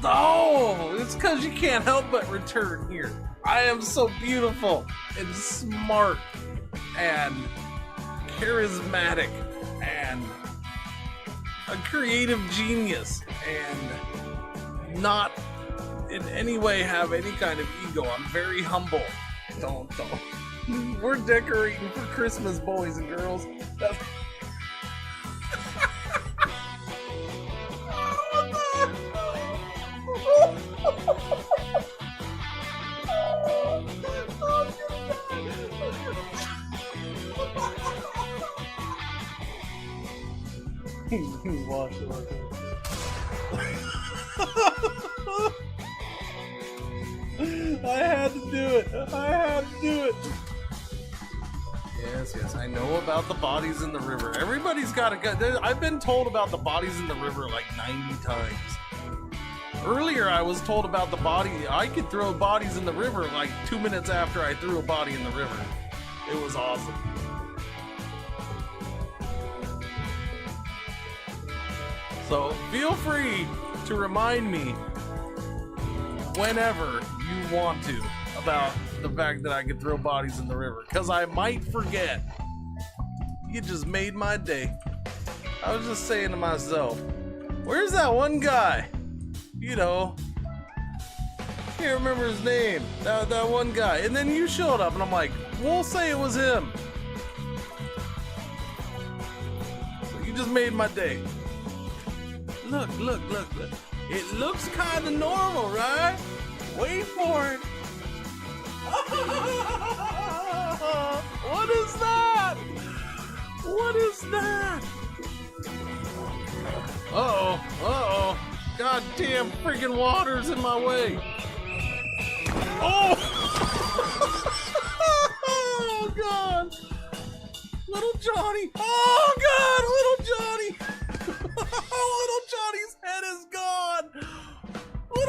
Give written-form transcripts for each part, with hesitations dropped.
Oh, it's because you can't help but return here. I am so beautiful and smart and charismatic and a creative genius and not in any way have any kind of ego. I'm very humble. Don't. We're decorating for Christmas, boys and girls. Wash it like that. I had to do it. Yes, I know about the bodies in the river. Everybody's got a gun. I've been told about the bodies in the river like 90 times. Earlier, I was told about the body. I could throw bodies in the river like 2 minutes after I threw a body in the river. It was awesome. So feel free to remind me whenever you want to about the fact that I could throw bodies in the river, because I might forget. You just made my day. I was just saying to myself, where's that one guy? You know, can't remember his name. That one guy. And then you showed up and I'm like, we'll say it was him. So you just made my day. Look. It looks kind of normal, right? Wait for it. What is that? Uh-oh. Goddamn freaking water's in my way. Oh! Oh, God. Little Johnny. Oh, God, little Johnny. Little Johnny's head is gone. Oh,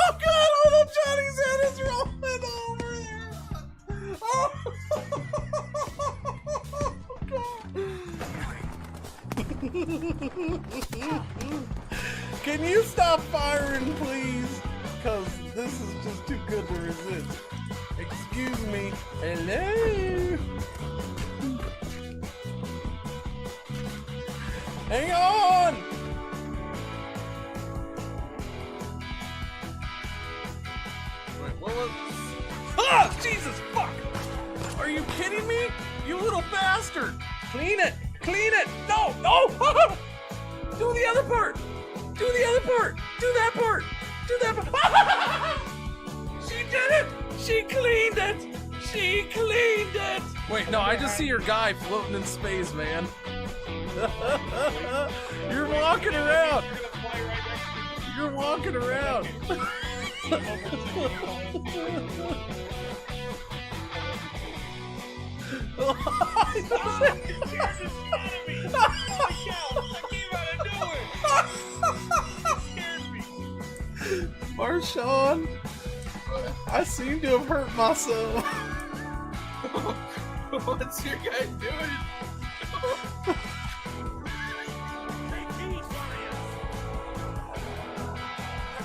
God, little Johnny's head is rolling over there. Oh, God. Can you stop firing, please? Because this is just too good to resist. Excuse me. Hello? Hang on! Wait, what was... Ah! Jesus, fuck! Are you kidding me? You little bastard! Clean it! No! Do the other part! Do that part! She did it! She cleaned it! Wait, no, I just see your guy floating in space, man. You're walking around. Marshawn, I seem to have hurt myself. What's your guy doing?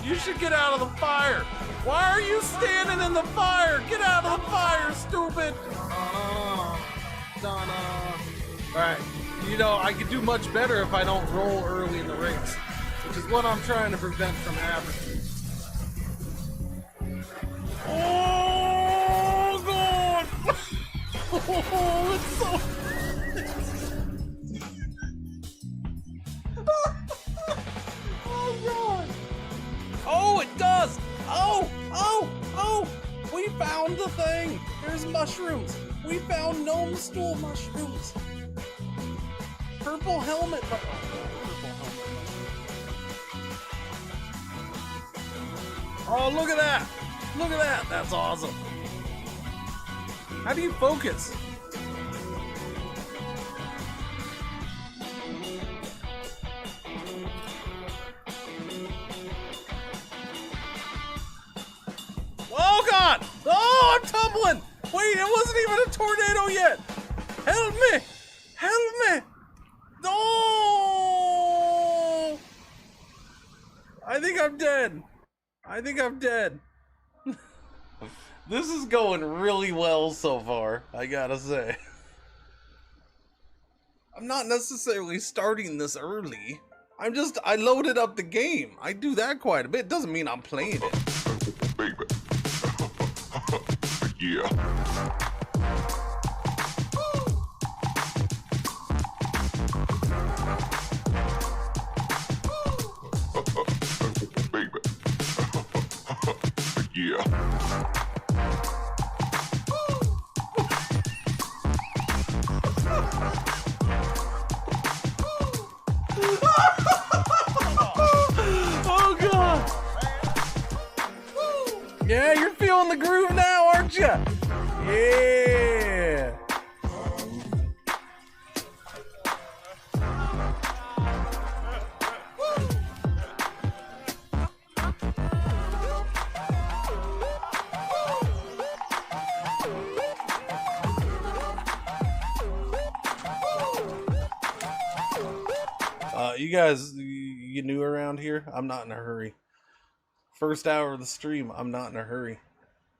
You should get out of the fire. Why are you standing in the fire? Get out of the fire, stupid. Donna. Alright, you know, I could do much better if I don't roll early in the race, which is what I'm trying to prevent from happening. Oh, God. Oh, it's so... Oh, God. Oh, it does! Oh! We found the thing! There's mushrooms! We found gnome stool mushrooms! Purple helmet! Oh, look at that! That's awesome! How do you focus? Oh, God! Oh, I'm tumbling! Wait, it wasn't even a tornado yet! Help me! No! I think I'm dead. I think I'm dead. This is going really well so far, I gotta say. I'm not necessarily starting this early. I loaded up the game. I do that quite a bit. Doesn't mean I'm playing it. Baby. Yeah. Baby. Yeah. Oh god! Yeah, you're feeling the groove now, aren't you? Yeah! You guys, you new around here? I'm not in a hurry. First hour of the stream, I'm not in a hurry.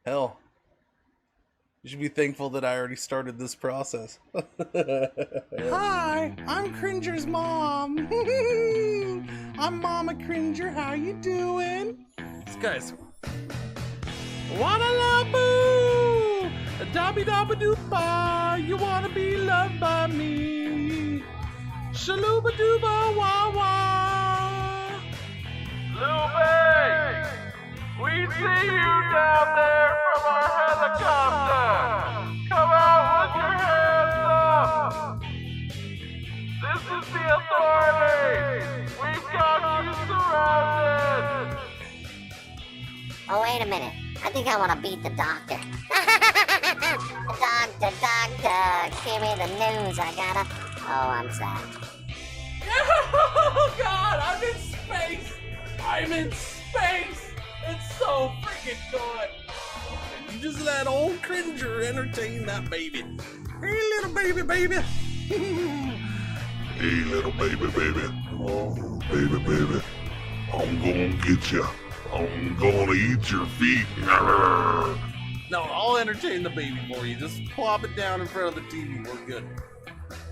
Hell, you should be thankful that I already started this process. Hi, I'm Cringer's mom. I'm Mama Cringer. How you doing? This guy's. Wanna love boo, a dabby dabba doopa. You wanna be loved by me? Shaluba dooba wah wah. Lupe! We see you down there from our helicopter! Come out with your hands up! This is the authorities! We've got you surrounded! Oh, wait a minute. I think I want to beat the doctor. Doctor, give me the news. I gotta... Oh, I'm sad. Oh god, I'm in space! I'm in space! It's so freaking good! You just let old Cringer entertain that baby. Hey little baby. Hey, little baby. Oh, baby. I'm gonna get you. I'm gonna eat your feet. No, I'll entertain the baby for you. Just plop it down in front of the TV. We're good.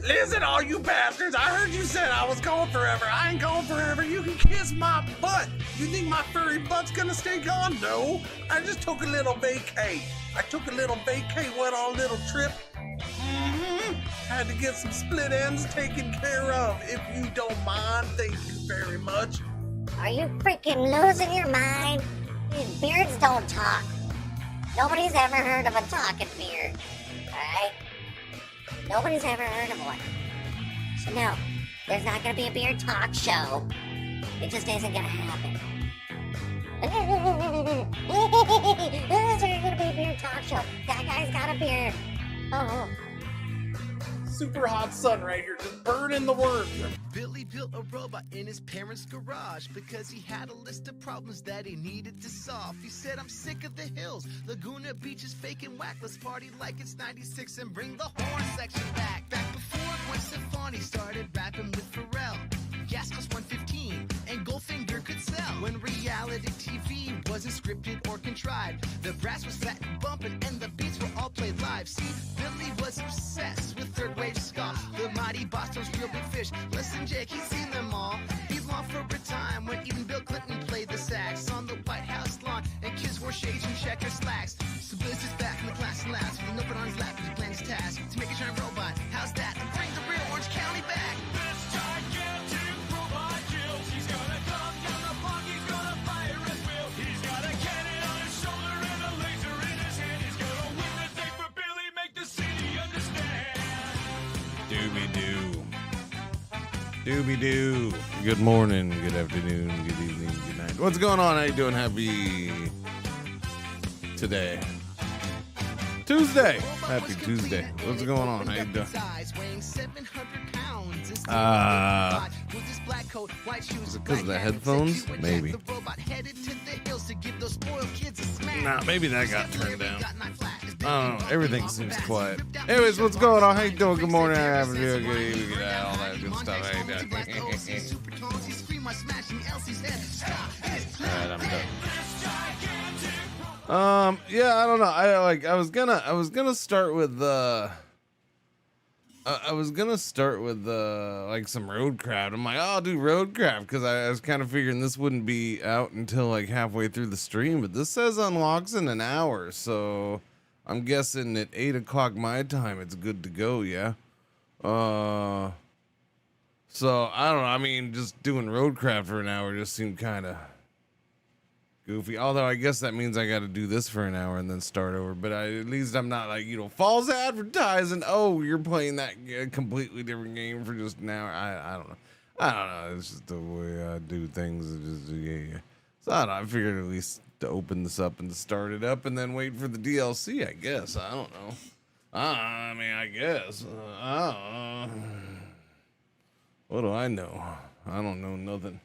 Listen, all you bastards, I heard you said I was gone forever. I ain't gone forever. You can kiss my butt. You think my furry butt's gonna stay gone? No. I just took a little vacay. Went on a little trip. Had to get some split ends taken care of. If you don't mind, thank you very much. Are you freaking losing your mind? These beards don't talk. Nobody's ever heard of a talking beard. Alright? Nobody's ever heard of one. So no, there's not gonna be a beard talk show. It just isn't gonna happen. There's gonna be a beard talk show. That guy's got a beard. Oh. Super hot sun right here, just burning the worms. Billy built a robot in his parents' garage because he had a list of problems that he needed to solve. He said, I'm sick of the hills, Laguna Beach is fake and whack. Let's party like it's 96 and bring the horn section back. Back before Gwen Stefani started rapping with Pharrell. Gas cost 115 and Goldfinger could sell. When reality TV wasn't scripted or contrived, the brass was fat and bumping and the beats were all played live. See, Billy was obsessed with third wave ska, the mighty Boston's Real Big Fish. Listen, Jake, he's seen them all. He's long for a time when even Bill Clinton played the sax on the White House lawn and kids wore shades and checker slacks. So Billy's just back in the class and laughs with an open on his lap as he plans his task to make a giant robot. How's that? And bring the real Orange County back. This gigantic robot kills. He's gonna come down the block. He's gonna fire his wheel. He's got a cannon on his shoulder and a laser in his hand. He's gonna win the day for Billy. Make the city understand. Dooby-doo. Good morning, good afternoon, good evening, good night. What's going on? How you doing? Happy today. Tuesday. Happy Tuesday. What's going on? How you doing? Is it because of the headphones? Maybe. Nah, maybe that got turned down. I don't know. Everything seems quiet. Anyways, what's going on? How you doing? Good morning. Good evening. Good night. All that good stuff. How you doing? my smashing Elsie's head. Stop it. All right, I'm done. Yeah, I don't know. I was gonna start with like some roadcraft. I'm like, oh, I'll do roadcraft because I was kind of figuring this wouldn't be out until like halfway through the stream, but this says unlocks in an hour, so I'm guessing at 8 o'clock my time it's good to go. Yeah. So I don't know. I mean, just doing roadcraft for an hour just seemed kind of goofy. Although I guess that means I got to do this for an hour and then start over. But at least I'm not like, false advertising. Oh, you're playing that completely different game for just an hour. I don't know. I don't know. It's just the way I do things. It's just, yeah. So I don't know. I figured at least to open this up and to start it up and then wait for the DLC, I guess. I don't know. I mean, I guess. What do I know? I don't know nothing.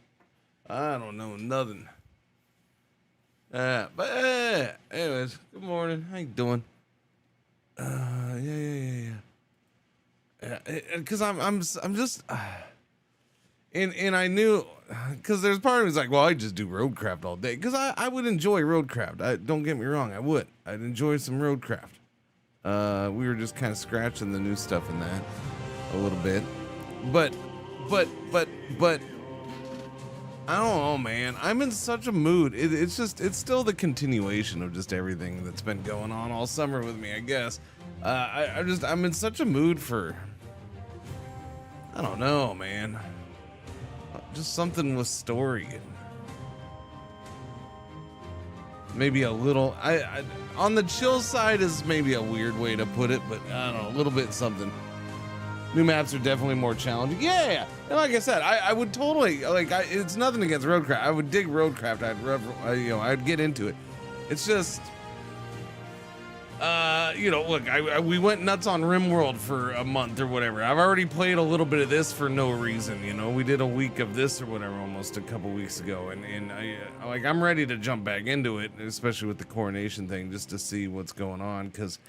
But anyways, good morning. How you doing? Yeah. Because I'm just, and I knew, because there's part of me that's like, well, I just do roadcraft all day. Because I would enjoy roadcraft. Don't get me wrong, I would. I'd enjoy some roadcraft. We were just kind of scratching the new stuff in that a little bit, but I don't know, man. I'm in such a mood. It's still the continuation of just everything that's been going on all summer with me, I guess. I'm in such a mood for, I don't know, man. Just something with story. Maybe a little, I on the chill side is maybe a weird way to put it, but I don't know, a little bit something. New maps are definitely more challenging. Yeah, and like I said, I would totally it's nothing against roadcraft. I would dig roadcraft. I'd get into it. It's just, look, we went nuts on RimWorld for a month or whatever. I've already played a little bit of this for no reason. We did a week of this or whatever almost a couple weeks ago, and I'm ready to jump back into it, especially with the coronation thing, just to see what's going on, because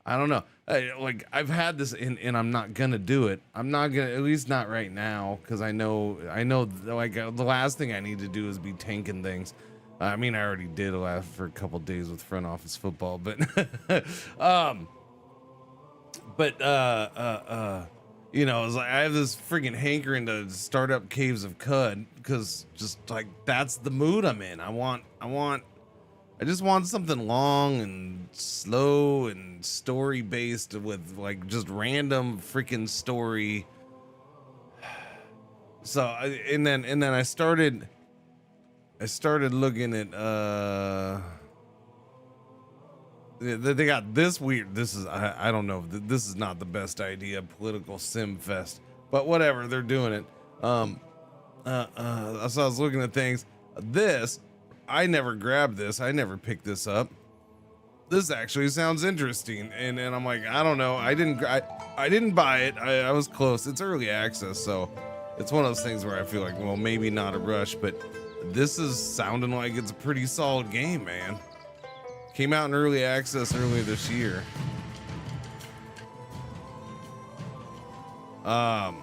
I don't know. I've had this, and I'm not gonna do it. I'm not gonna, at least not right now, because I know. The last thing I need to do is be tanking things. I mean, I already did for a couple days with front office football, but, it's like I have this freaking hankering to start up Caves of Cud, because just like that's the mood I'm in. I just want something long and slow and story based with like just random freaking story. So and then I started looking at they got this weird. This is I don't know. This is not the best idea. Political sim fest, but whatever. They're doing it. So I was looking at things. I never grabbed this. I never picked this up. This actually sounds interesting, and I'm like, I don't know. I didn't buy it. I was close. It's early access, so it's one of those things where I feel like, well, maybe not a rush, but this is sounding like it's a pretty solid game, man. Came out in early access earlier this year. I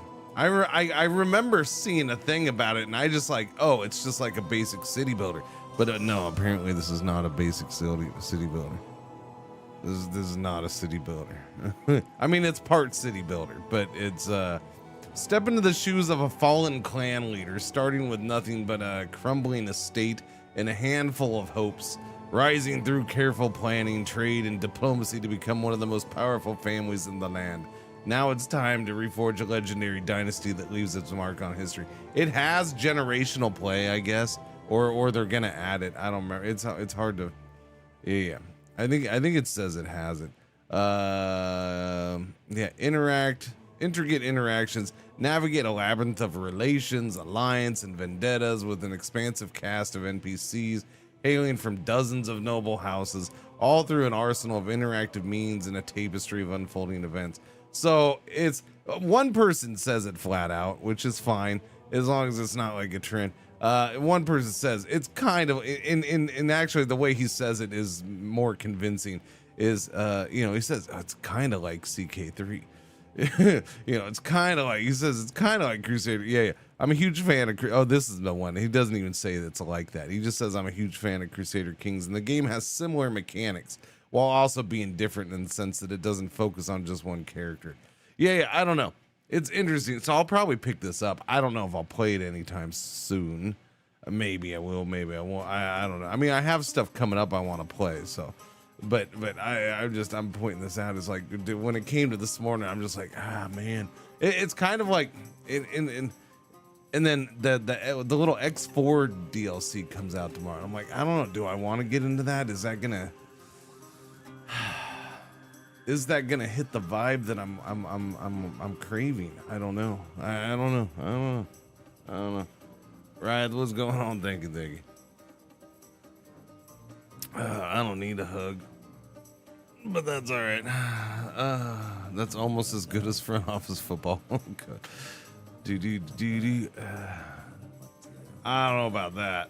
remember seeing a thing about it, and I just like, oh, it's just like a basic city builder. But no, apparently this is not a basic city builder. This is not a city builder. I mean, it's part city builder, but it's step into the shoes of a fallen clan leader, starting with nothing but a crumbling estate and a handful of hopes, rising through careful planning, trade, and diplomacy to become one of the most powerful families in the land. Now it's time to reforge a legendary dynasty that leaves its mark on history. It has generational play, I guess. Or they're gonna add it. I don't remember. It's hard to. Yeah. I think it says it has it. Intricate interactions. Navigate a labyrinth of relations, alliance, and vendettas with an expansive cast of NPCs hailing from dozens of noble houses, all through an arsenal of interactive means and a tapestry of unfolding events. So it's one person says it flat out, which is fine as long as it's not like a trend. One person says it's kind of in actually the way he says it is more convincing. He says it's kind of like CK3. It's kind of like, he says it's kind of like Crusader. Yeah. I'm a huge fan of. Oh, this is the one. He doesn't even say it's like that. He just says I'm a huge fan of Crusader Kings, and the game has similar mechanics while also being different in the sense that it doesn't focus on just one character. Yeah, I don't know. It's interesting. So I'll probably pick this up. I don't know if I'll play it anytime soon. Maybe I will. Maybe I won't. I don't know. I mean, I have stuff coming up I want to play. So, but I'm pointing this out. It's like when it came to this morning, I'm just like, man. It's kind of like and then the little X4 DLC comes out tomorrow. I'm like, I don't know. Do I want to get into that? Is that gonna hit the vibe that I'm craving? I don't know. I don't know. Right, what's going on? Thank you. I don't need a hug, but that's all right. That's almost as good as front office football. Do. I don't know about that.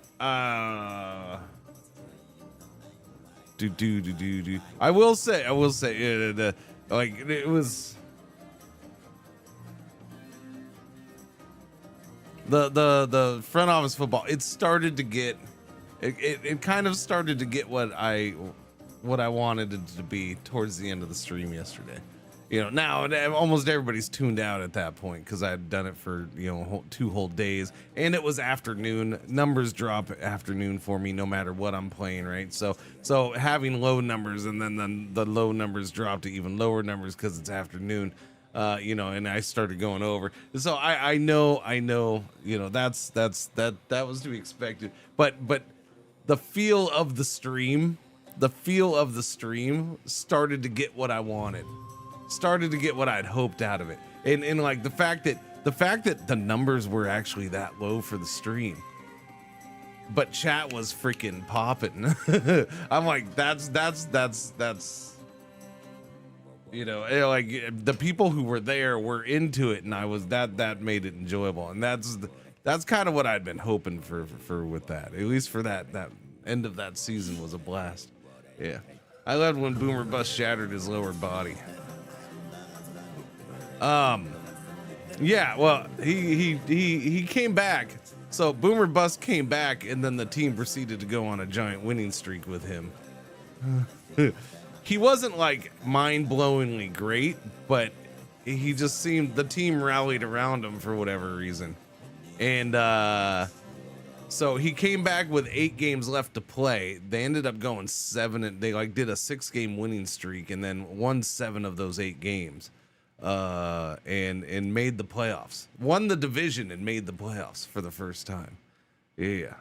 Do. I will say, like it was the front office football. It started to get, it kind of started to get what I wanted it to be towards the end of the stream yesterday. Now almost everybody's tuned out at that point because I had done it for 2 whole days, and it was afternoon. Numbers drop afternoon for me no matter what I'm playing, right? So having low numbers and then the low numbers drop to even lower numbers because it's afternoon, and I started going over. So I know, that was to be expected. But the feel of the stream started to get what I wanted. Started to get what I'd hoped out of it, and like the fact that the numbers were actually that low for the stream, but chat was freaking popping. I'm like, that's like the people who were there were into it, and I was that made it enjoyable, and that's kind of what I'd been hoping for with that, at least for that end of that season was a blast. Yeah, I loved when Boomer Bust shattered his lower body. Yeah, well, he came back. So Boomer Bust came back, and then the team proceeded to go on a giant winning streak with him. He wasn't like mind-blowingly great, but he just seemed, the team rallied around him for whatever reason. And so he came back with 8 games left to play. They ended up going 7, and they did a 6-game winning streak and then won 7 of those 8 games. And made the playoffs, won the division and made the playoffs for the first time. Yeah.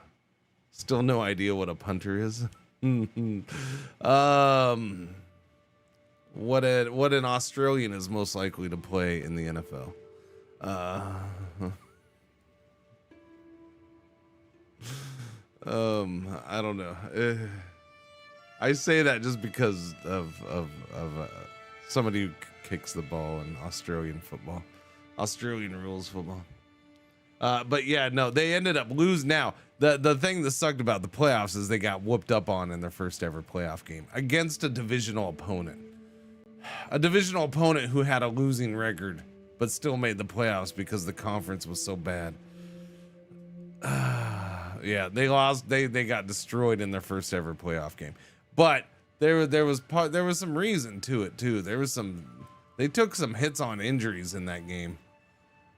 Still no idea what a punter is. What an Australian is most likely to play in the NFL. I don't know. I say that just because of somebody who kicks the ball in Australian football, Australian rules football. But yeah, no, they ended up losing. Now, the thing that sucked about the playoffs is they got whooped up on in their first ever playoff game against a divisional opponent. A divisional opponent who had a losing record, but still made the playoffs because the conference was so bad. Yeah, they lost. They got destroyed in their first ever playoff game. But there was some reason to it too. They took some hits on injuries in that game.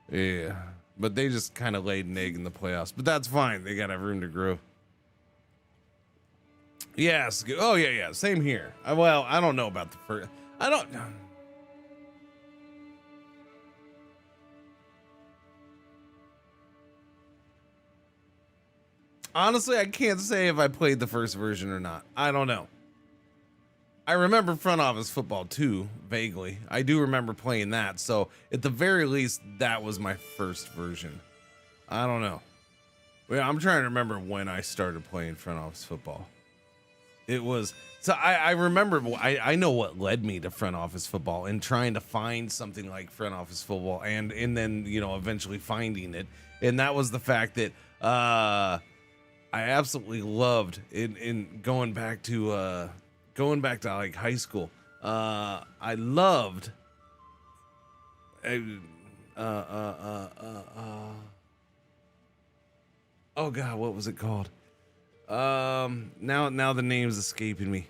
Yeah, but they just kind of laid an egg in the playoffs. But that's fine. They got to have room to grow. Yes. Oh yeah. Same here. Well, I don't know about the first. I don't. Honestly, I can't say if I played the first version or not. I don't know. I remember front office football too, vaguely. I do remember playing that. So at the very least, that was my first version. I don't know. Well, I'm trying to remember when I started playing front office football. It was, so I remember, I know what led me to front office football and trying to find something like front office football and then, eventually finding it. And that was the fact that, I absolutely loved in going back to like high school. I loved Oh God, what was it called? Now the name's escaping me.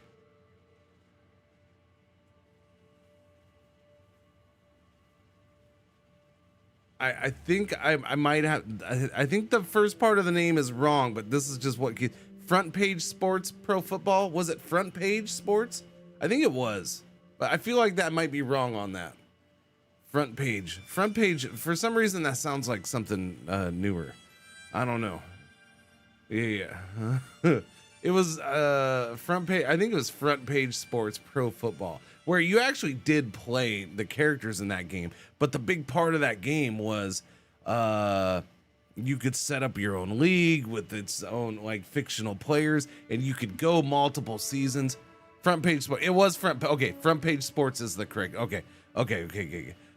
I think I might have. I think the first part of the name is wrong, but this is just what Front Page Sports Pro Football. Was it Front Page Sports? I think it was, but I feel like that might be wrong on that. Front Page. For some reason that sounds like something newer. I don't know. Yeah. It was Front Page. I think it was Front Page Sports Pro Football, where you actually did play the characters in that game. But the big part of that game was you could set up your own league with its own like fictional players, and you could go multiple seasons. Front Page Sports. It was Front Page Sports is the correct. Okay.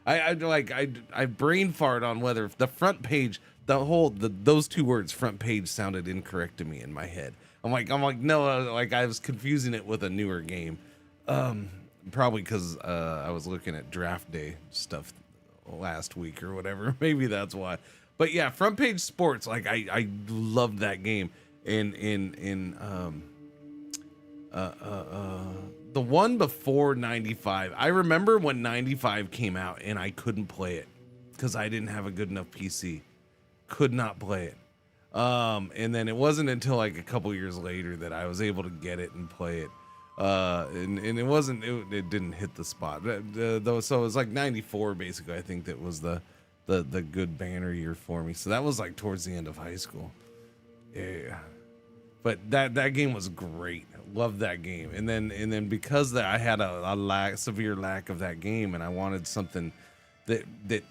I brain fart on whether the front page, those two words front page sounded incorrect to me in my head. I'm like no, like I was confusing it with a newer game. Probably because I was looking at draft day stuff last week or whatever. Maybe that's why. But yeah, Front Page Sports, like I loved that game. The one before 95, I remember when 95 came out and I couldn't play it because I didn't have a good enough PC. Could not play it. And then it wasn't until like a couple years later that I was able to get it and play it. And it didn't hit the spot. Though, so it was like 94 basically. I think that was the good banner year for me. So that was like towards the end of high school. Yeah. But that game was great. Loved that game. And then because that I had a severe lack of that game, and I wanted something that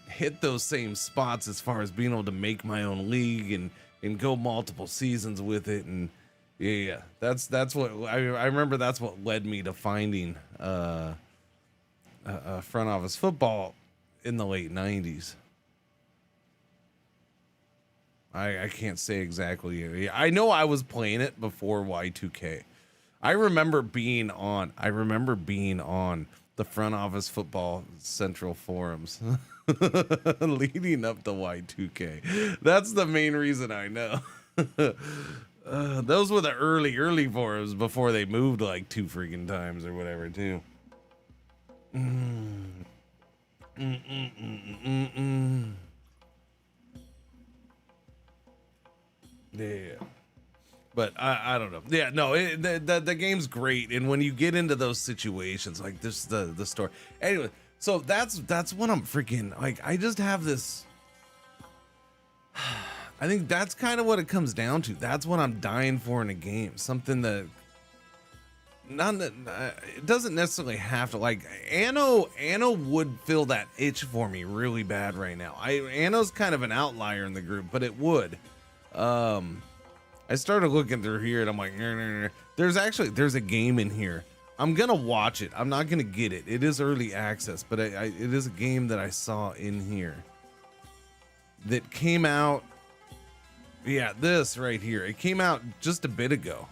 hit those same spots as far as being able to make my own league and go multiple seasons with it. And yeah, that's what I remember. That's what led me to finding front office football in the late 90s. I can't say exactly. I know I was playing it before Y2K. I remember being on the front office football central forums leading up to Y2K. That's the main reason I know. Those were the early forums before they moved like 2 freaking times or whatever too. Yeah, but I don't know. Yeah, no, the game's great, and when you get into those situations, like this, the story. Anyway, so that's what I'm freaking like. I just have this. I think that's kind of what it comes down to. That's what I'm dying for in a game. Something that it doesn't necessarily have to, like Anno would fill that itch for me really bad right now. Anno's kind of an outlier in the group, but it would. I started looking through here and I'm like, nah. There's a game in here. I'm gonna watch it. I'm not gonna get it. It is early access, but it is a game that I saw in here that came out. Yeah, this right here. It came out just a bit ago.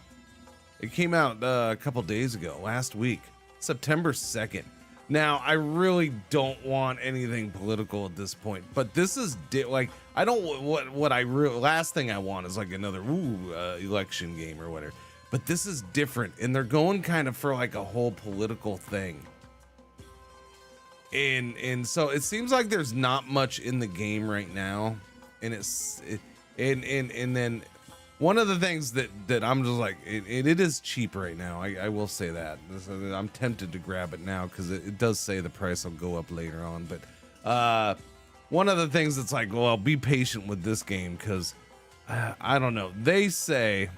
It came out a couple days ago, last week, September 2nd. Now, I really don't want anything political at this point, but this is like, I don't last thing I want is like another election game or whatever. But this is different, and they're going kind of for like a whole political thing. And so it seems like there's not much in the game right now, and and then one of the things that I'm just like, it is cheap right now. I will say that. I'm tempted to grab it now because it does say the price will go up later on. But one of the things that's like, well, be patient with this game because I don't know. They say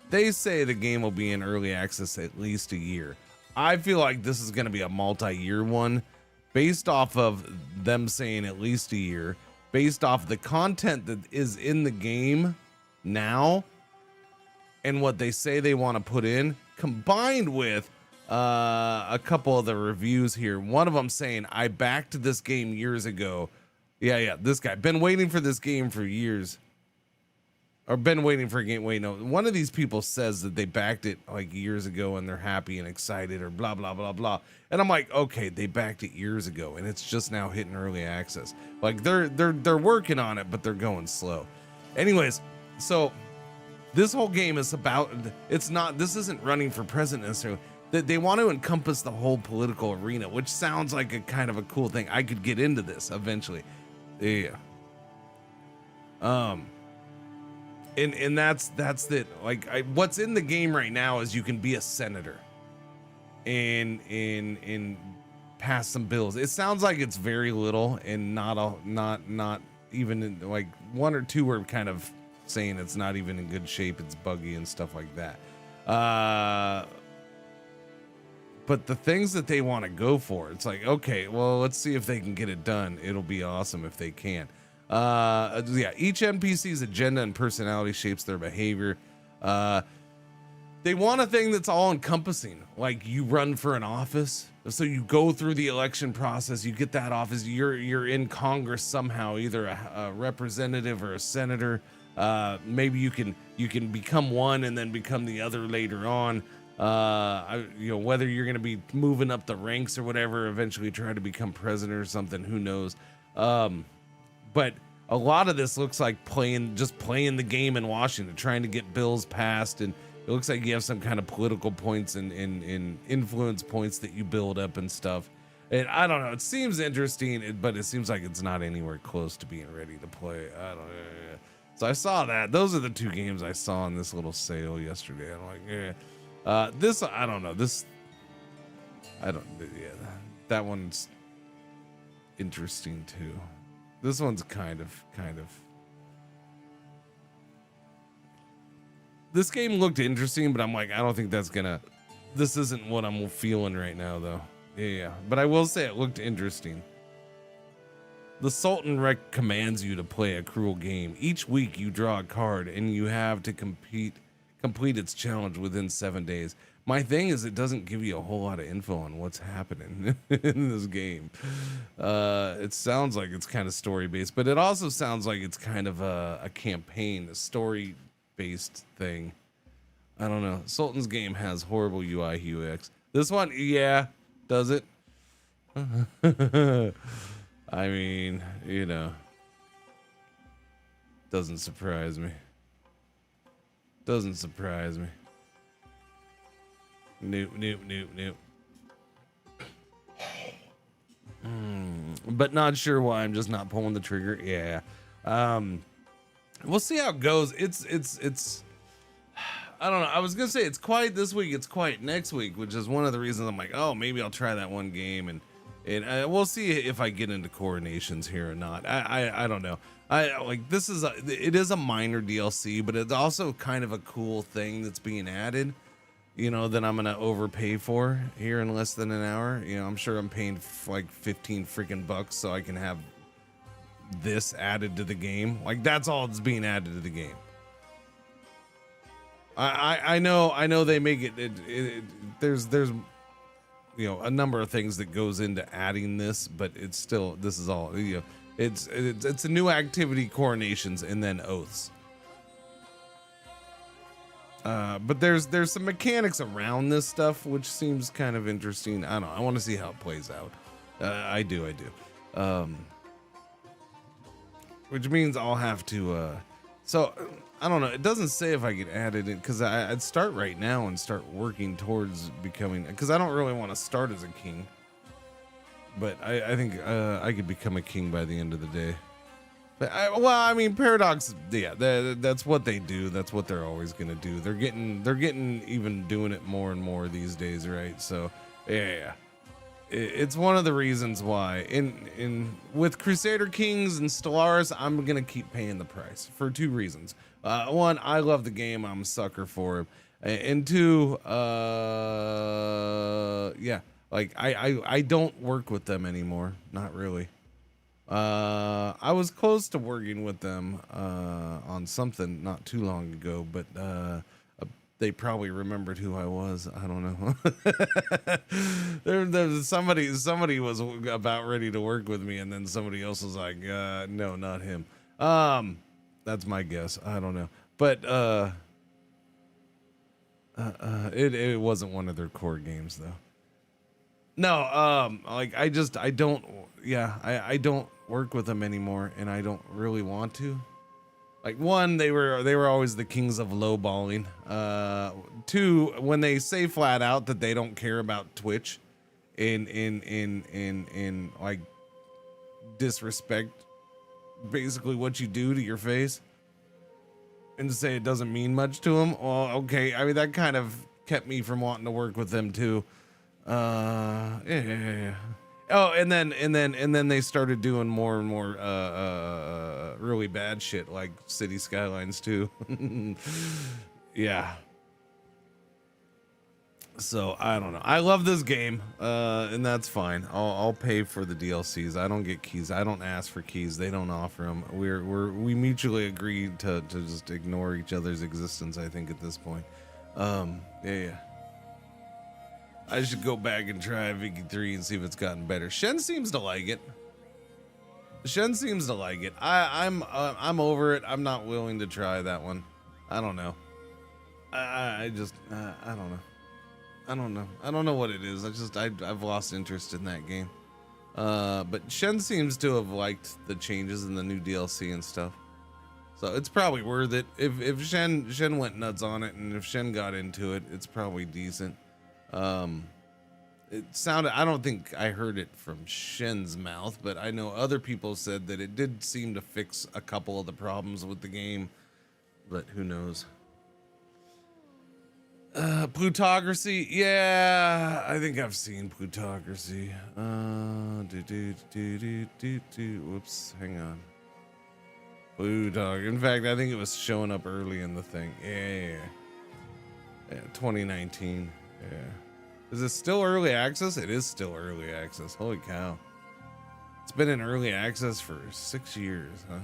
the game will be in early access at least a year. I feel like this is going to be a multi-year one based off of them saying at least a year, based off the content that is in the game now and what they say they want to put in, combined with a couple of the reviews here. One of them saying, I backed this game years ago. Yeah, this guy been waiting for this game for years, or been waiting for a game. Wait, no, one of these people says that they backed it like years ago and they're happy and excited or blah blah blah blah. And I'm like, okay, they backed it years ago and it's just now hitting early access. Like they're working on it, but they're going slow. Anyways, So this whole game is about, this isn't running for president necessarily. They want to encompass the whole political arena, which sounds like a kind of a cool thing. I could get into this eventually. Yeah. And that's it. Like, what's in the game right now is you can be a senator and pass some bills. It sounds like it's very little and not even like one or two are kind of saying it's not even in good shape. It's buggy and stuff like that. But the things that they want to go for, it's like, okay, well, let's see if they can get it done. It'll be awesome if they can. Yeah, each NPC's agenda and personality shapes their behavior. They want a thing that's all encompassing, like you run for an office. So you go through the election process, you get that office, you're in Congress somehow, either a representative or a senator. Maybe you can become one and then become the other later on. Whether you're going to be moving up the ranks or whatever, eventually try to become president or something, who knows? But a lot of this looks like playing the game in Washington, trying to get bills passed, and it looks like you have some kind of political points and influence points that you build up and stuff. And I don't know, it seems interesting, but it seems like it's not anywhere close to being ready to play. I don't know. So I saw that. Those are the two games I saw in this little sale yesterday. I'm like, yeah. This, I don't know. That one's interesting too. This one's kind of. This game looked interesting, but I'm like, I don't think this isn't what I'm feeling right now though. Yeah. But I will say it looked interesting. The Sultan commands you to play a cruel game. Each week you draw a card and you have to complete its challenge within 7 days. My thing is it doesn't give you a whole lot of info on what's happening in this game. It sounds like it's kind of story based, but it also sounds like it's kind of a campaign, a story based thing. I don't know. Sultan's game has horrible UI UX. This one, yeah, does it? I mean, doesn't surprise me. Nope. But not sure why I'm just not pulling the trigger. Yeah. We'll see how it goes. It's I don't know. I was gonna say it's quiet this week, it's quiet next week, which is one of the reasons I'm like, oh, maybe I'll try that one game, and we'll see if I get into coronations here or not. I don't know. It is a minor DLC, but it's also kind of a cool thing that's being added, that I'm gonna overpay for here in less than an hour. I'm sure I'm paying like 15 freaking bucks so I can have this added to the game. Like, that's all that's being added to the game. I know they make it there's a number of things that goes into adding this, but it's still, this is all, it's a new activity, coronations, and then oaths. But there's some mechanics around this stuff which seems kind of interesting. I don't know. I want to see how it plays out. I do. Which means I'll have to. So I don't know. It doesn't say if I get added in, because I'd start right now and start working towards becoming. Because I don't really want to start as a king. But I think I could become a king by the end of the day. But Paradox, yeah, that's what they do. That's what they're always gonna do. They're getting even doing it more and more these days, right? So, yeah. It's one of the reasons why with Crusader Kings and Stellaris, I'm gonna keep paying the price for two reasons. One, I love the game. I'm a sucker for it. And two, I don't work with them anymore. Not really. I was close to working with them on something not too long ago, but they probably remembered who I was. I don't know. There's somebody was about ready to work with me, and then somebody else was like, no, not him. That's my guess. I don't know, but it wasn't one of their core games though. No, I don't work with them anymore, and I don't really want to. Like, one, they were always the kings of lowballing. Two, when they say flat out that they don't care about Twitch in like disrespect basically what you do to your face and say it doesn't mean much to them. Well, okay, I mean, that kind of kept me from wanting to work with them too. Yeah. Oh, and then they started doing more and more really bad shit like City Skylines too. Yeah. So I don't know. I love this game, and that's fine. I'll pay for the DLCs. I don't get keys. I don't ask for keys. They don't offer them. We mutually agreed to just ignore each other's existence. I think at this point. Yeah. I should go back and try Vicky 3 and see if it's gotten better. Shen seems to like it. I'm over it. I'm not willing to try that one. I don't know. I just I don't know. I don't know what it is. I've lost interest in that game. But Shen seems to have liked the changes in the new DLC and stuff. So it's probably worth it. If Shen went nuts on it, and if Shen got into it, it's probably decent. It sounded, I don't think I heard it from Shen's mouth, but I know other people said that it did seem to fix a couple of the problems with the game, but who knows. Plutocracy, yeah, I think I've seen Plutocracy. Whoops, hang on. In fact, I think it was showing up early in the thing. Yeah, 2019. Yeah. Is it still early access? It is still early access. Holy cow. It's been in early access for 6 years, huh?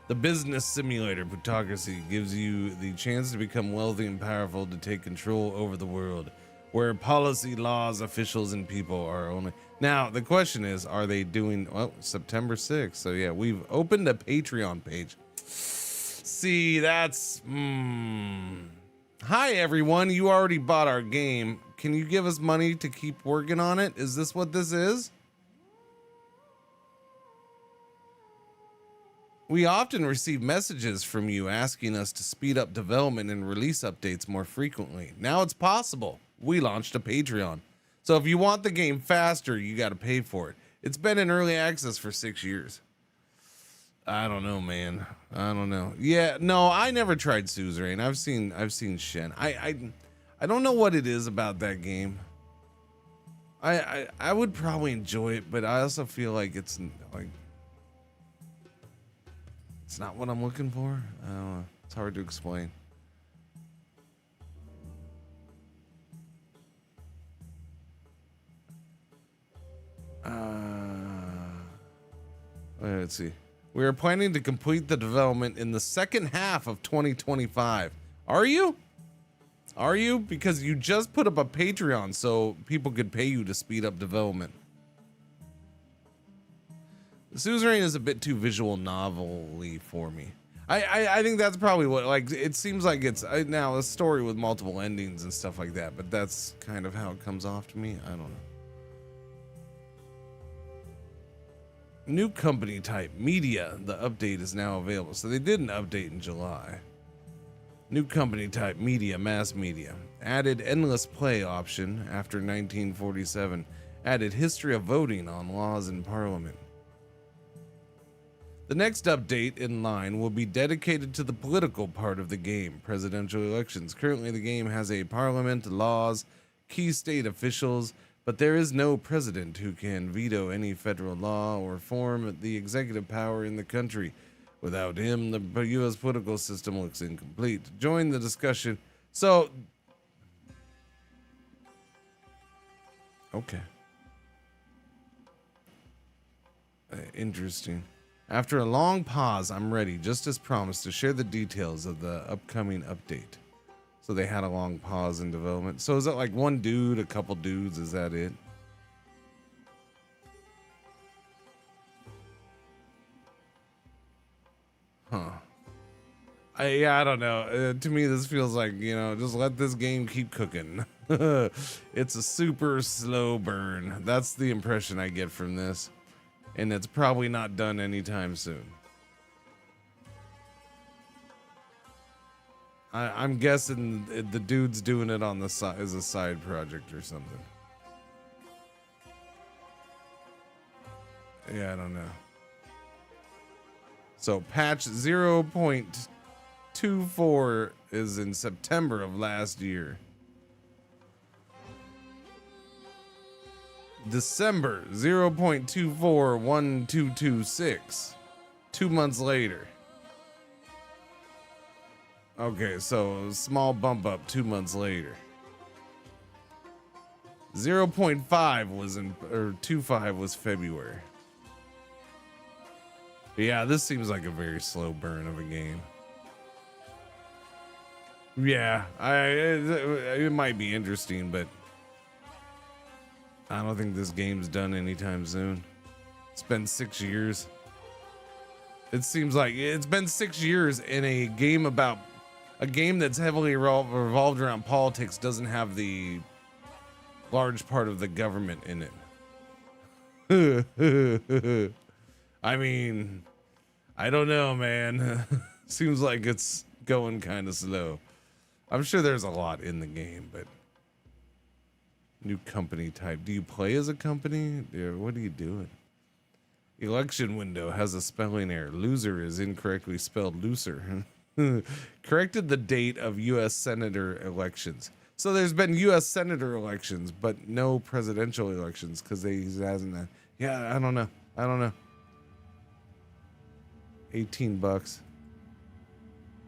The business simulator Plutocracy gives you the chance to become wealthy and powerful to take control over the world, where policy, laws, officials, and people are only... Now, the question is, are they doing... Well, September 6th. So, yeah, we've opened a Patreon page. See, that's... Hi, everyone. You already bought our game. Can you give us money to keep working on it? Is this what this is? We often receive messages from you asking us to speed up development and release updates more frequently. Now it's possible. We launched a Patreon. So if you want the game faster, you got to pay for it. It's been in early access for 6 years. I don't know, man. I don't know. Yeah, no, I never tried Suzerain. I've seen Shen. I don't know what it is about that game. I would probably enjoy it, but I also feel like it's like it's not what I'm looking for. I don't know. It's hard to explain. Let's see. We are planning to complete the development in the second half of 2025. Are you? Are you? Because you just put up a Patreon so people could pay you to speed up development. Suzerain is a bit too visual novel-y for me. I think that's probably what, like, it seems like it's now a story with multiple endings and stuff like that, but that's kind of how it comes off to me. I don't know. New company type, media. The update is now available. So they did an update in July. New company type, media, mass media. Added endless play option after 1947. Added history of voting on laws in parliament. The next update in line will be dedicated to the political part of the game, presidential elections. Currently, the game has a parliament, laws, key state officials, but there is no president who can veto any federal law or form the executive power in the country. Without him, the U.S. political system looks incomplete. Join the discussion. So, okay. Interesting. After a long pause, I'm ready, just as promised, to share the details of the upcoming update. So they had a long pause in development. So is it like one dude, a couple dudes? Is that it? Huh. I don't know. To me, this feels like, you know, just let this game keep cooking. It's a super slow burn. That's the impression I get from this. And it's probably not done anytime soon. I'm guessing the dude's doing it on the side as a side project or something. Yeah, I don't know. So patch 0.24 is in September of last year. December 0.241226. 2 months later. Okay, so a small bump up 2 months later. 0.5 was in, or 2.5 was February. Yeah, this seems like a very slow burn of a game. Yeah, it might be interesting, but I don't think this game's done anytime soon. It's been 6 years. It seems like it's been 6 years in a game that's heavily revolved around politics doesn't have the large part of the government in it. I mean, I don't know, man. Seems like it's going kind of slow. I'm sure there's a lot in the game, but new company type. Do you play as a company? Yeah, what are you doing? Election window has a spelling error. Loser is incorrectly spelled looser. Corrected the date of U.S. Senator elections. So there's been U.S. Senator elections, but no presidential elections because he hasn't. Yeah, I don't know. $18.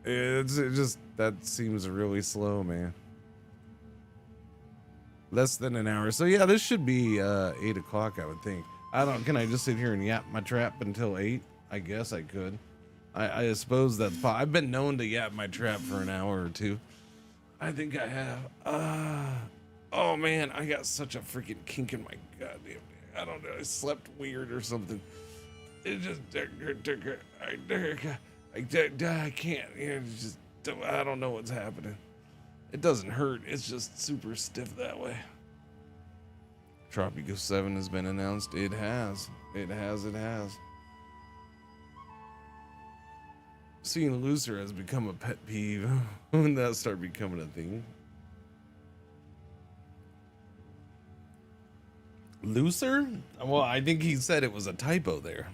It just, that seems really slow, man. Less than an hour. So yeah, this should be 8 o'clock, I would think. Can I just sit here and yap my trap until 8? I guess I could. I suppose that's I've been known to yap my trap for an hour or two. I think I have. Oh man, I got such a freaking kink in my goddamn. I don't know. I slept weird or something. It just I can't. It's just, I don't know what's happening. It doesn't hurt. It's just super stiff that way. Tropico 7 has been announced. It has. Seeing looser has become a pet peeve. When that start becoming a thing. Looser? Well, I think he said it was a typo there.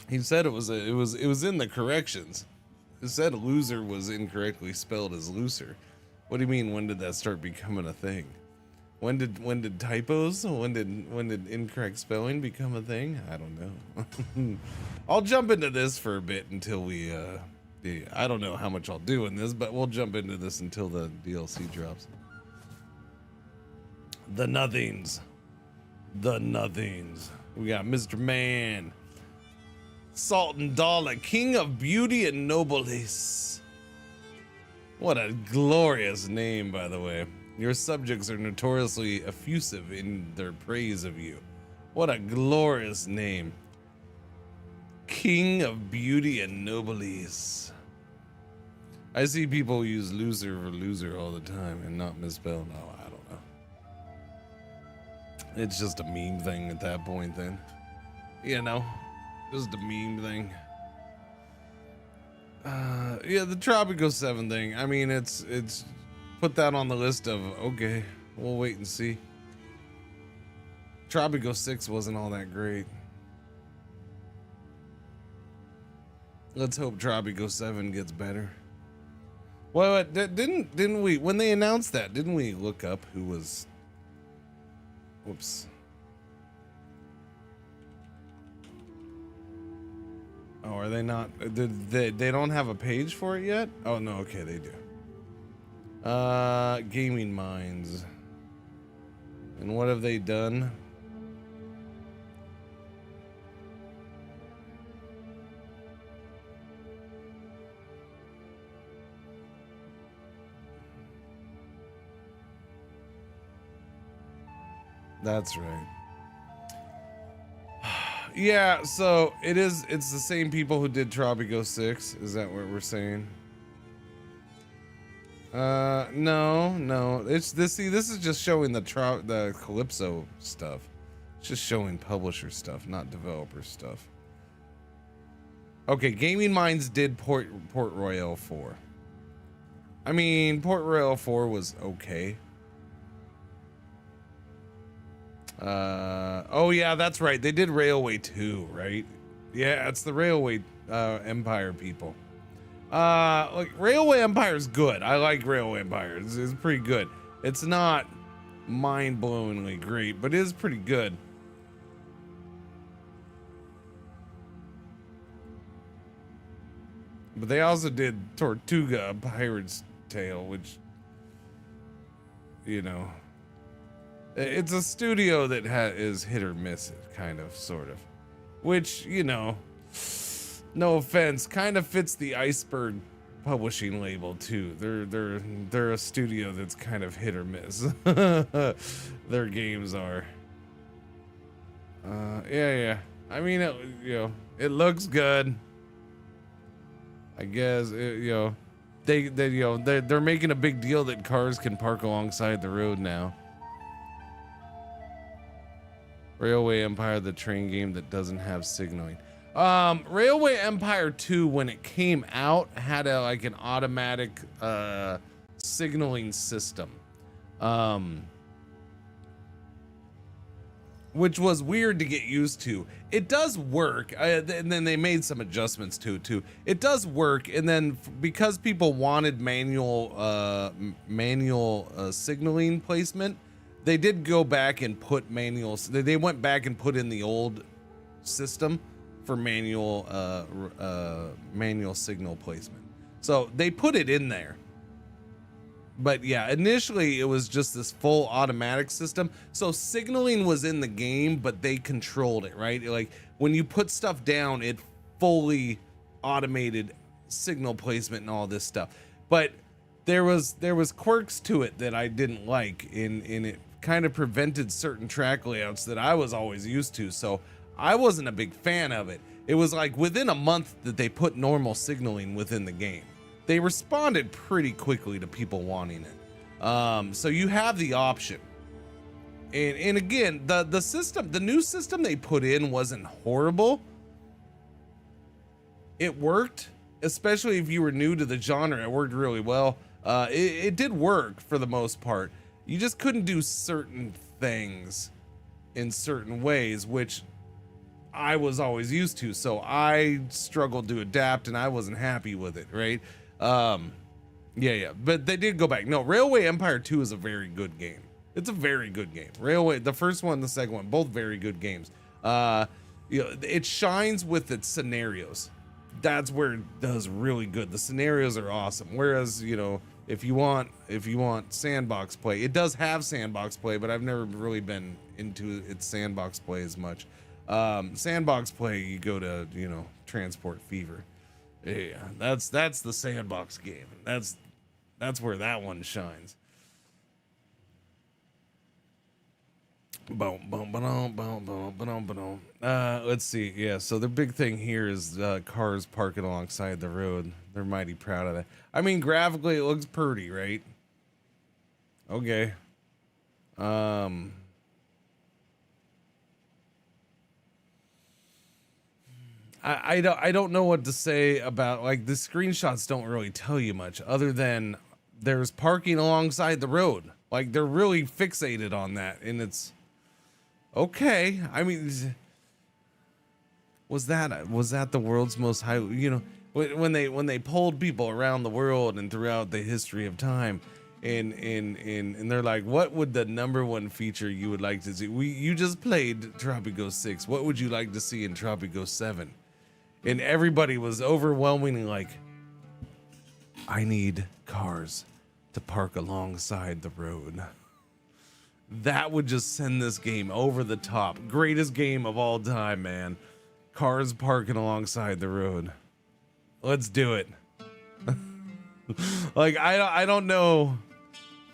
He said it was in the corrections. It said loser was incorrectly spelled as looser. What do you mean? When did that start becoming a thing? When did typos? When did incorrect spelling become a thing? I don't know. I'll jump into this for a bit until we I don't know how much I'll do in this, but we'll jump into this until the DLC drops. The nothings. We got Mr. Man. Sultan Dala, King of Beauty and Noblesse. What a glorious name, by the way. Your subjects are notoriously effusive in their praise of you. What a glorious name. King of Beauty and Noblesse. I see people use loser for loser all the time and not misspelled. Oh, I don't know. It's just a meme thing at that point then. You know, just a meme thing. Yeah, the Tropico 7 thing. I mean, it's put that on the list of, okay, we'll wait and see. Tropico 6 wasn't all that great. Let's hope Tropico 7 gets better. Well, didn't we, when they announced that, didn't we look up who was, whoops. Oh, are they not, they don't have a page for it yet? Oh no, okay, they do. Gaming Minds. And what have they done? That's right. Yeah, so it's the same people who did Tropico 6. Is that what we're saying? No. It's this. See, this is just showing the Calypso stuff. It's just showing publisher stuff, not developer stuff. Okay, Gaming Minds did Port Royale 4. I mean, Port Royal 4 was okay. Oh yeah, that's right. They did Railway 2, right? Yeah, it's the Railway Empire people. Like Railway Empire is good. I like Railway Empire. It's pretty good. It's not mind-blowingly great, but it is pretty good. But they also did Tortuga, A Pirate's Tale, which, you know, it's a studio that is hit or miss, kind of, sort of. Which, you know, no offense, kind of fits the Iceberg publishing label too. They're a studio that's kind of hit or miss. Their games are. Yeah. I mean, it looks good. I guess they're making a big deal that cars can park alongside the road now. Railway Empire, the train game that doesn't have signaling. Railway Empire 2, when it came out, had an automatic signaling system, which was weird to get used to. It does work, and then they made some adjustments to it too. It does work, and then because people wanted manual signaling placement, they did go back and put manuals. They went back and put in the old system for manual signal placement. So they put it in there. But yeah, initially it was just this full automatic system. So signaling was in the game, but they controlled it, right? Like when you put stuff down, it fully automated signal placement and all this stuff. But there was quirks to it that I didn't like in it. Kind of prevented certain track layouts that I was always used to, so I wasn't a big fan of it. It was like within a month that they put normal signaling within the game. They responded pretty quickly to people wanting it. So you have the option. And again, the system, the new system they put in wasn't horrible. It worked, especially if you were new to the genre. It worked really well. It did work for the most part. You just couldn't do certain things in certain ways, which I was always used to. So I struggled to adapt and I wasn't happy with it, right? Yeah. But they did go back. No, Railway Empire 2 is a very good game. It's a very good game. Railway, the first one, the second one, both very good games. It shines with its scenarios. That's where it does really good. The scenarios are awesome. Whereas, if you want sandbox play, it does have sandbox play, but I've never really been into its sandbox play as much. Sandbox play, you go to, Transport Fever. Yeah, that's the sandbox game. That's where that one shines. Let's see. Yeah, so the big thing here is cars parking alongside the road. They're mighty proud of that. I mean, graphically, it looks pretty, right? Okay. I don't know what to say about, like, the screenshots don't really tell you much other than there's parking alongside the road. Like, they're really fixated on that, and it's okay. I mean, was that the world's most high, when they polled people around the world and throughout the history of time, and they're like, what would the #1 feature you would like to see? You just played Tropico 6. What would you like to see in Tropico 7? And everybody was overwhelmingly like, I need cars to park alongside the road. That would just send this game over the top. Greatest game of all time, man. Cars parking alongside the road. Let's do it. Like, I don't know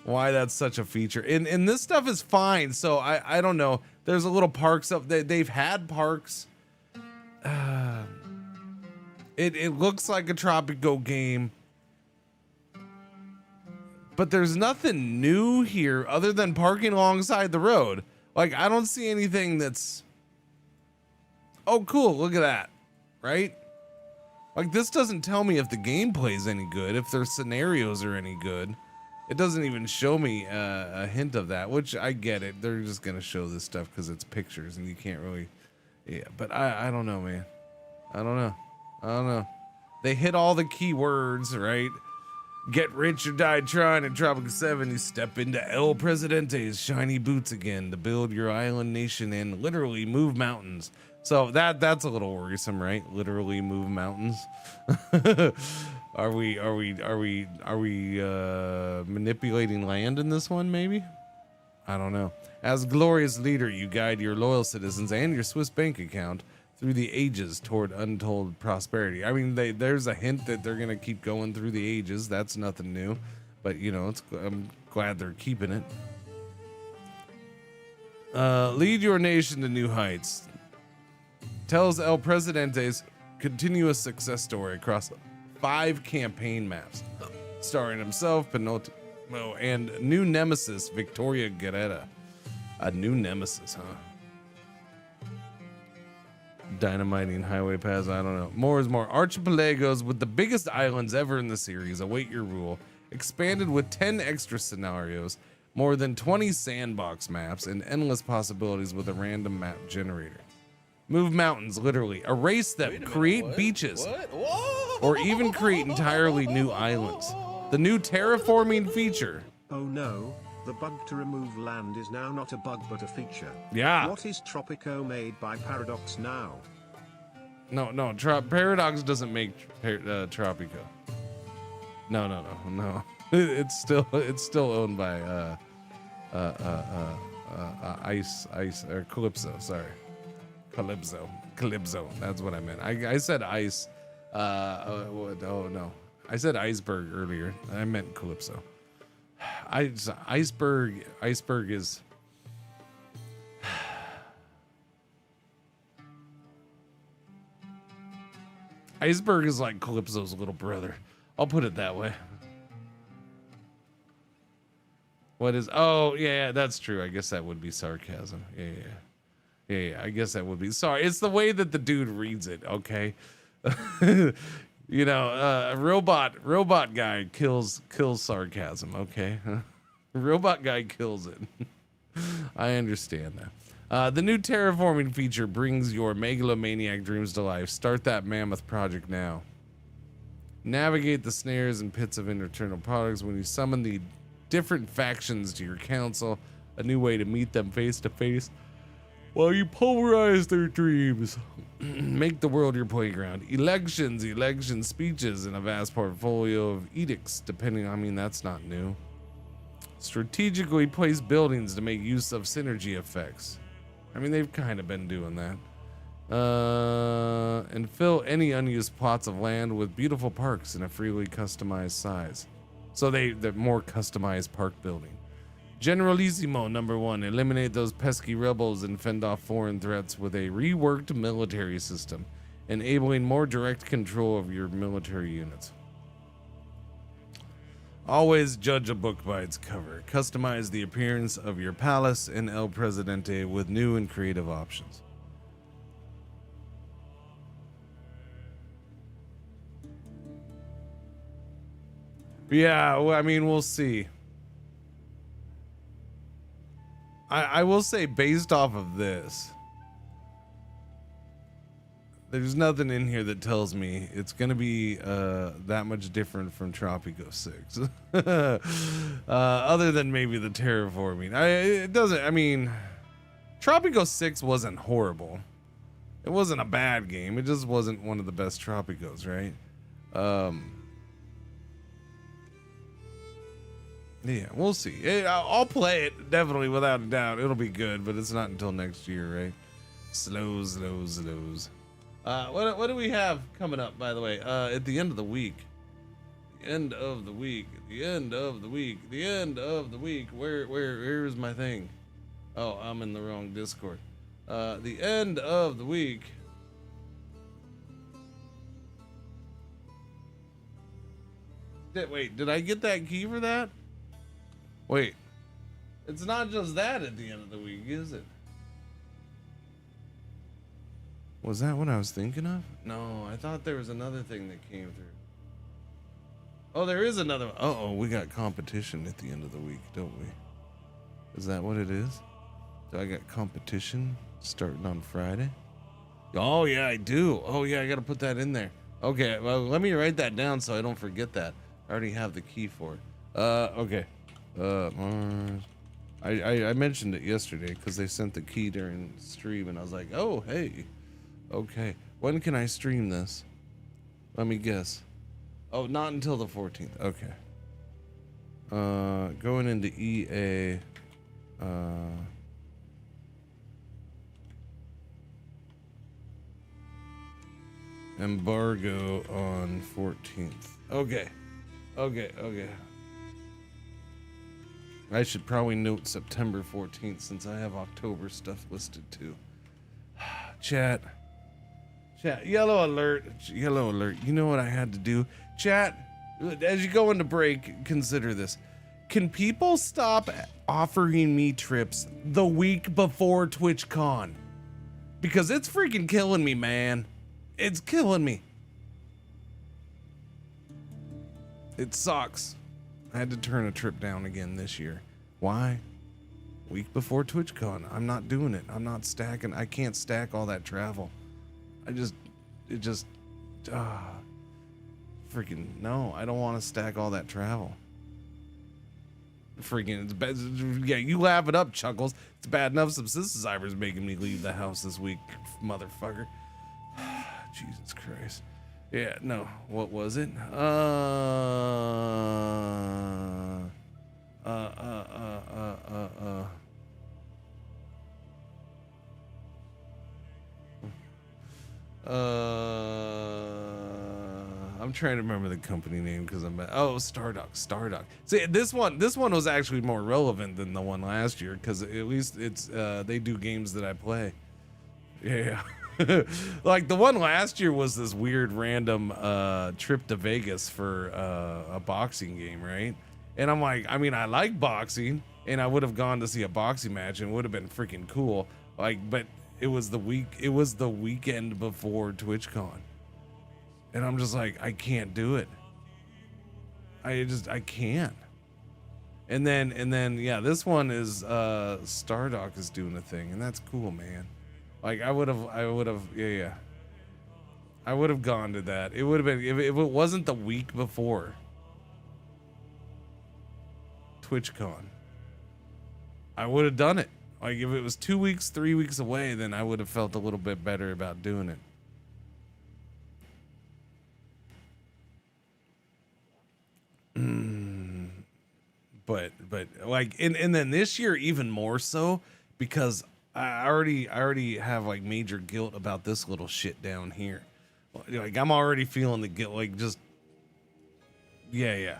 why that's such a feature. And this stuff is fine, so I don't know. There's a little parks up. They've had parks. It looks like a Tropico game. But there's nothing new here other than parking alongside the road. Like, I don't see anything that's... Oh, cool. Look at that. Right? Like, this doesn't tell me if the gameplay is any good, if their scenarios are any good. It doesn't even show me a hint of that, which I get it. They're just gonna show this stuff because it's pictures and you can't really, yeah. But I don't know, man. I don't know. They hit all the key words, right? Get rich or die trying. In Tropico 7, you step into El Presidente's shiny boots again to build your island nation and literally move mountains. So that's a little worrisome, right? Literally move mountains. Are we manipulating land in this one, maybe? I don't know. As glorious leader, you guide your loyal citizens and your Swiss bank account through the ages toward untold prosperity. I mean, there's a hint that they're gonna keep going through the ages. That's nothing new, but you know, I'm glad they're keeping it. Lead your nation to new heights. Tells El Presidente's continuous success story across 5 campaign maps, starring himself, Pinocchio, and new nemesis Victoria Guerrera. A new nemesis, huh? Dynamiting highway paths, I don't know. More is more. Archipelagos with the biggest islands ever in the series await your rule. Expanded with 10 extra scenarios, more than 20 sandbox maps, and endless possibilities with a random map generator. Move mountains, literally. Erase them, create beaches, or even create entirely new islands. The new terraforming feature. Oh no, the bug to remove land is now not a bug but a feature. Yeah. What is Tropico made by Paradox now? No, Paradox doesn't make Tropico. No. It's still owned by Calypso. Sorry, Calypso. That's what I meant. I said ice. Oh no, I said iceberg earlier. I meant Calypso. Iceberg is. Iceberg is like Calypso's little brother. I'll put it that way. What is? Oh, yeah, that's true. I guess that would be sarcasm. Yeah. I guess that would be. Sorry, it's the way that the dude reads it. Okay, you know, a robot guy kills sarcasm. Okay, robot guy kills it. I understand that. The new terraforming feature brings your megalomaniac dreams to life. Start that mammoth project now. Navigate the snares and pits of internal products when you summon the different factions to your council. A new way to meet them face to face while you pulverize their dreams. Make the world your playground. Elections, speeches, and a vast portfolio of edicts, depending on, I mean, that's not new. Strategically place buildings to make use of synergy effects. I mean, they've kind of been doing that. And fill any unused plots of land with beautiful parks in a freely customized size. So they're more customized park building. Generalissimo #1, eliminate those pesky rebels and fend off foreign threats with a reworked military system, enabling more direct control of your military units. Always judge a book by its cover. Customize the appearance of your palace in El Presidente with new and creative options. Yeah, well, I mean, we'll see. I will say, based off of this, there's nothing in here that tells me it's going to be that much different from Tropico 6. Other than maybe the terraforming. It doesn't, I mean, Tropico 6 wasn't horrible. It wasn't a bad game. It just wasn't one of the best Tropicos, right? Yeah, we'll see. I'll play it, definitely, without a doubt. It'll be good, but it's not until next year, right? Slows. What do we have coming up, by the way? At the end of the week. Where is my thing? Oh, I'm in the wrong Discord. The end of the week. Wait, did I get that key for that? Wait, it's not just that at the end of the week, is it? Was that what I was thinking of? No, I thought there was another thing that came through. Oh, there is another one. Uh-oh, we got competition at the end of the week, don't we? Is that what it is? Do I got competition starting on Friday? Oh, yeah, I do. Oh, yeah, I got to put that in there. Okay, well, let me write that down so I don't forget that. I already have the key for it. Okay. I mentioned it yesterday because they sent the key during stream, and I was like, oh, hey. Okay. When can I stream this? Let me guess. Oh, not until the 14th. Okay. Going into EA. Embargo on 14th. Okay. I should probably note September 14th since I have October stuff listed too. Chat, yellow alert. You know what I had to do? Chat, as you go into break, consider this. Can people stop offering me trips the week before TwitchCon? Because it's freaking killing me, man. It's killing me. It sucks. I had to turn a trip down again this year. Why? Week before TwitchCon. I'm not doing it. I'm not stacking. I can't stack all that travel. Freaking no. I don't want to stack all that travel. Freaking, it's bad. Yeah, you laugh it up, Chuckles. It's bad enough some synthesizers making me leave the house this week, motherfucker. Jesus Christ. Yeah, no. What was it? I'm trying to remember the company name because Stardock. See, this one was actually more relevant than the one last year because at least it's they do games that I play. Yeah. Like the one last year was this weird random trip to Vegas for a boxing game, right? And I'm like, I mean, I like boxing, and I would have gone to see a boxing match and it would have been freaking cool. Like, but it was the weekend before TwitchCon. And I'm just like, I can't do it. I can't. And then yeah, this one is Stardock is doing a thing, and that's cool, man. Like I would have yeah. I would have gone to that. It would have been if it wasn't the week before TwitchCon. I would have done it. Like if it was 2 weeks, 3 weeks away, then I would have felt a little bit better about doing it. But like and then this year even more so because I already have like major guilt about this little shit down here. Like I'm already feeling the guilt, like just yeah.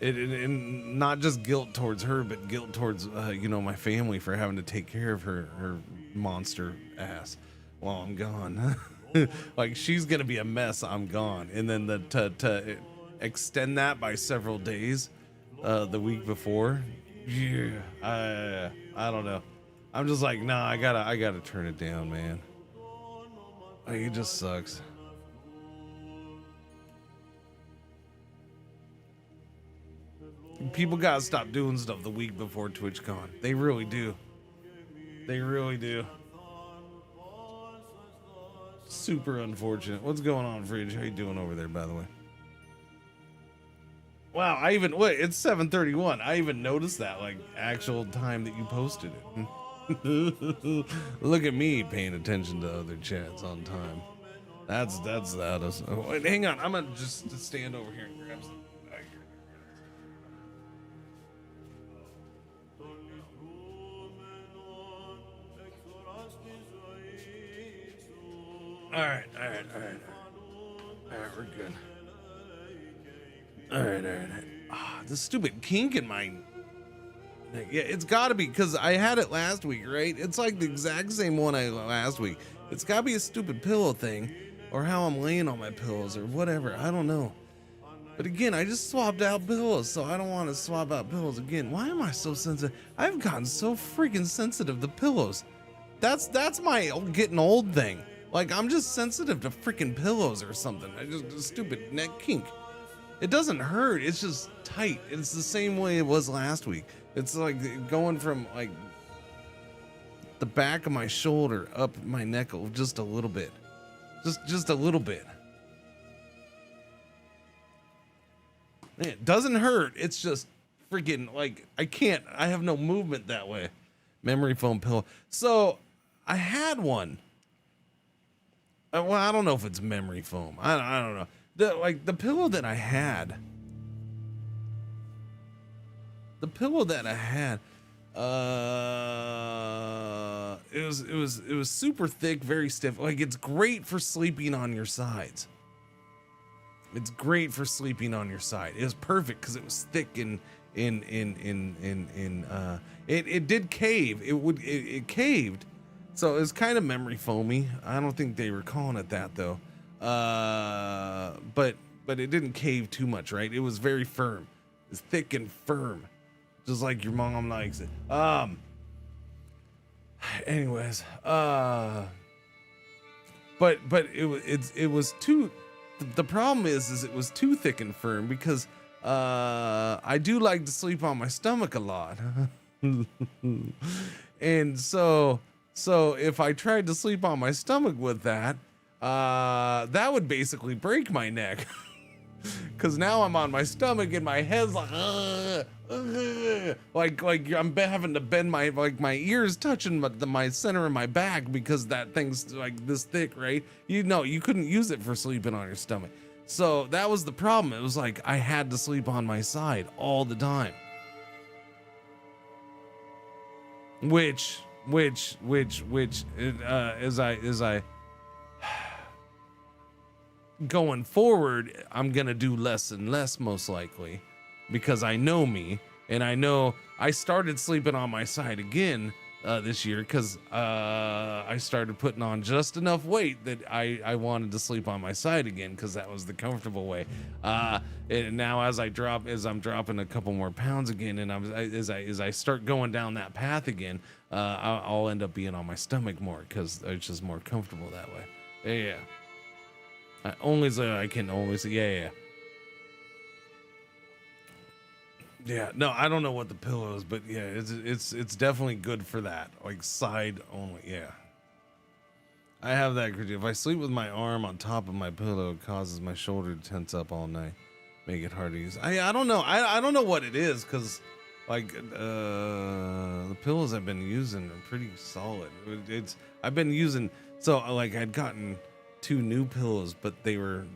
And not just guilt towards her, but guilt towards my family for having to take care of her monster ass while I'm gone. Like she's gonna be a mess. I'm gone, and then to extend that by several days, the week before. Yeah, I don't know. I'm just like, nah, I gotta turn it down, man. Like, it just sucks. People gotta stop doing stuff the week before TwitchCon. They really do. They really do. Super unfortunate. What's going on, Fridge? How you doing over there, by the way? Wow, it's 7:31. I even noticed that, like, actual time that you posted it. Look at me paying attention to other chats on time. That's that. Oh, wait, hang on, I'm gonna just stand over here and grab some. All right, we're good. All right. This stupid kink in my. Yeah, it's gotta be because I had it last week, right? It's like the exact same one I last week. It's gotta be a stupid pillow thing, or how I'm laying on my pillows, or whatever. I don't know. But again, I just swapped out pillows, so I don't want to swap out pillows again. Why am I so sensitive? I've gotten so freaking sensitive to pillows. That's my getting old thing. Like, I'm just sensitive to freaking pillows or something. I just a stupid neck kink. It doesn't hurt. It's just tight. It's the same way it was last week. It's like going from like the back of my shoulder up my neck just a little bit. Just a little bit. It doesn't hurt. It's just freaking like I have no movement that way. Memory foam pillow. So I had one. Well, I don't know if it's memory foam. I don't know. The pillow that I had. The pillow that I had. It was super thick, very stiff. Like, it's great for sleeping on your sides. It's great for sleeping on your side. It was perfect because it was thick and it did cave. It caved. So it was kind of memory foamy. I don't think they were calling it that though. But it didn't cave too much, right? It was very firm. It's thick and firm. Just like your mom likes it. Anyways, but it was too. The problem is it was too thick and firm because I do like to sleep on my stomach a lot, and so if I tried to sleep on my stomach with that, that would basically break my neck. Cause now I'm on my stomach and my head's like I'm having to bend my ears touching my center of my back because that thing's like this thick, right? You couldn't use it for sleeping on your stomach. So that was the problem. It was like I had to sleep on my side all the time. Which as I going forward, I'm gonna do less and less most likely because I know me and I know I started sleeping on my side again this year because I started putting on just enough weight that I wanted to sleep on my side again because that was the comfortable way. And now as I'm dropping a couple more pounds again, and as I start going down that path again, I'll end up being on my stomach more because it's just more comfortable that way. Yeah. I can only say, yeah. No, I don't know what the pillow is, but yeah, it's definitely good for that. Like side only, yeah. I have that. If I sleep with my arm on top of my pillow, it causes my shoulder to tense up all night, make it hard to use. I don't know. I don't know what it is because like the pillows I've been using are pretty solid. I've been using like I'd gotten 2 new pillows, but they're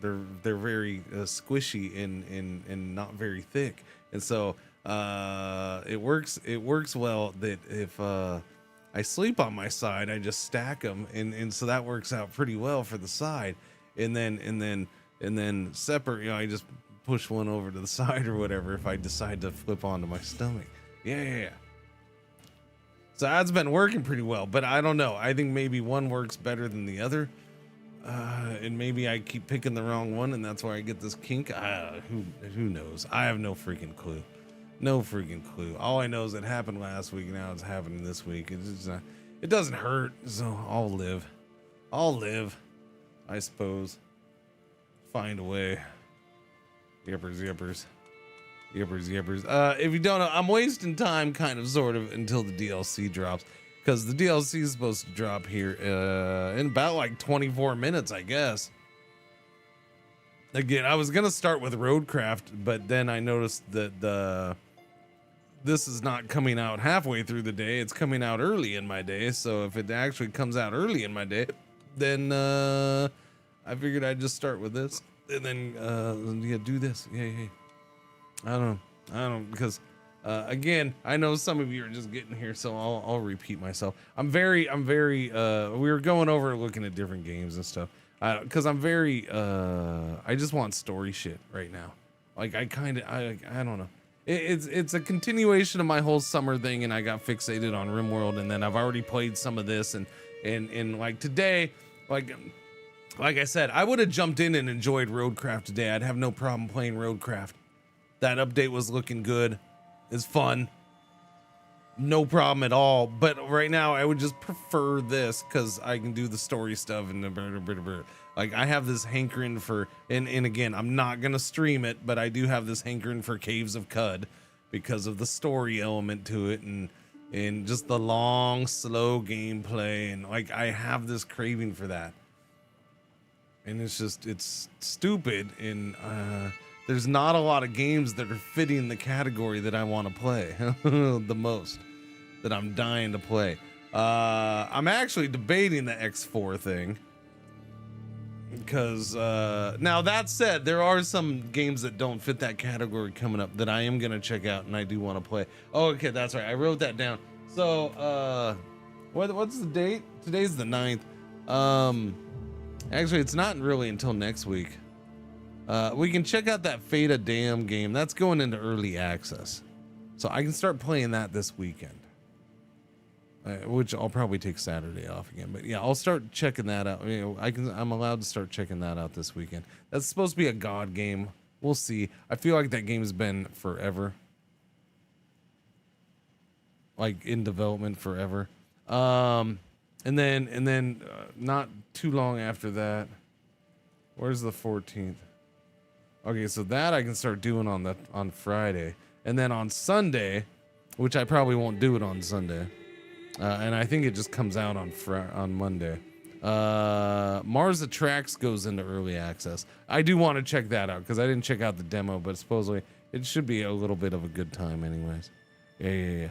very squishy and not very thick, and so it works well that if I sleep on my side, I just stack them, and so that works out pretty well for the side, and then separate, I just push one over to the side or whatever if I decide to flip onto my stomach. Yeah. So that's been working pretty well, but I don't know, I think maybe one works better than the other. And maybe I keep picking the wrong one, and that's why I get this kink. Who knows? I have no freaking clue. No freaking clue. All I know is it happened last week, and now it's happening this week. It doesn't hurt, so I'll live. I suppose. Find a way. Yippers. If you don't know, I'm wasting time, kind of, sort of, until the DLC drops. Because the DLC is supposed to drop here in about like 24 minutes, I guess. Again, I was going to start with Roadcraft, but then I noticed that this is not coming out halfway through the day. It's coming out early in my day. So if it actually comes out early in my day, then I figured I'd just start with this. And then do this. Yeah. I don't know. Because... again, I know some of you are just getting here, so I'll repeat myself. I'm very, we were going over looking at different games and stuff. Cause I'm very, I just want story shit right now. Like I don't know. It's a continuation of my whole summer thing, and I got fixated on RimWorld, and then I've already played some of this, and like today, like I said, I would have jumped in and enjoyed Roadcraft today. I'd have no problem playing Roadcraft. That update was looking good. It's fun. no problem at all. But right now, I would just prefer this because I can do the story stuff and like I have this hankering for, and again, I'm not gonna stream it, but I do have this hankering for Caves of Cud because of the story element to it and just the long, slow gameplay, and like I have this craving for that. And it's stupid, and there's not a lot of games that are fitting the category that I want to play the most, that I'm dying to play. I'm actually debating the X4 thing because now that said, there are some games that don't fit that category coming up that I am gonna check out and I do want to play. Oh, okay, that's right, I wrote that down. So what's the date? Today's the 9th. Actually, it's not really until next week. We can check out that Fata Dam game. That's going into early access, so I can start playing that this weekend. Which I'll probably take Saturday off again, but yeah, I'll start checking that out. You know, I'm allowed to start checking that out this weekend. That's supposed to be a god game. We'll see. I feel like that game's been forever, like in development forever. And then not too long after that, where's the 14th? Okay, so that I can start doing on Friday, and then on Sunday, which I probably won't do it on Sunday. And I think it just comes out on Monday. Mars Attracts goes into early access. I do want to check that out because I didn't check out the demo, but supposedly it should be a little bit of a good time anyways. Yeah.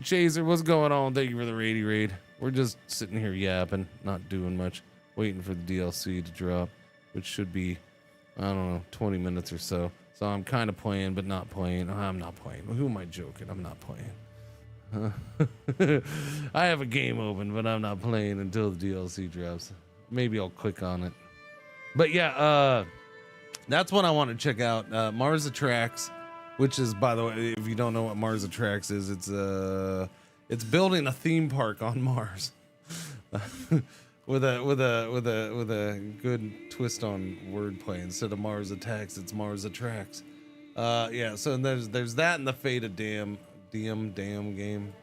Chaser, what's going on? Thank you for the raid. We're just sitting here yapping, not doing much, waiting for the DLC to drop, which should be, I don't know, 20 minutes or so. So I'm kind of playing, but not playing. I'm not playing. Who am I joking? I'm not playing. I have a game open, but I'm not playing until the DLC drops. Maybe I'll click on it. But yeah, that's what I want to check out. Mars Attracts, which is, by the way, if you don't know what Mars Attracts is, it's building a theme park on Mars. with a good twist on wordplay. Instead of Mars Attacks, it's Mars Attracts. Yeah, so there's that and the Fata Dam game.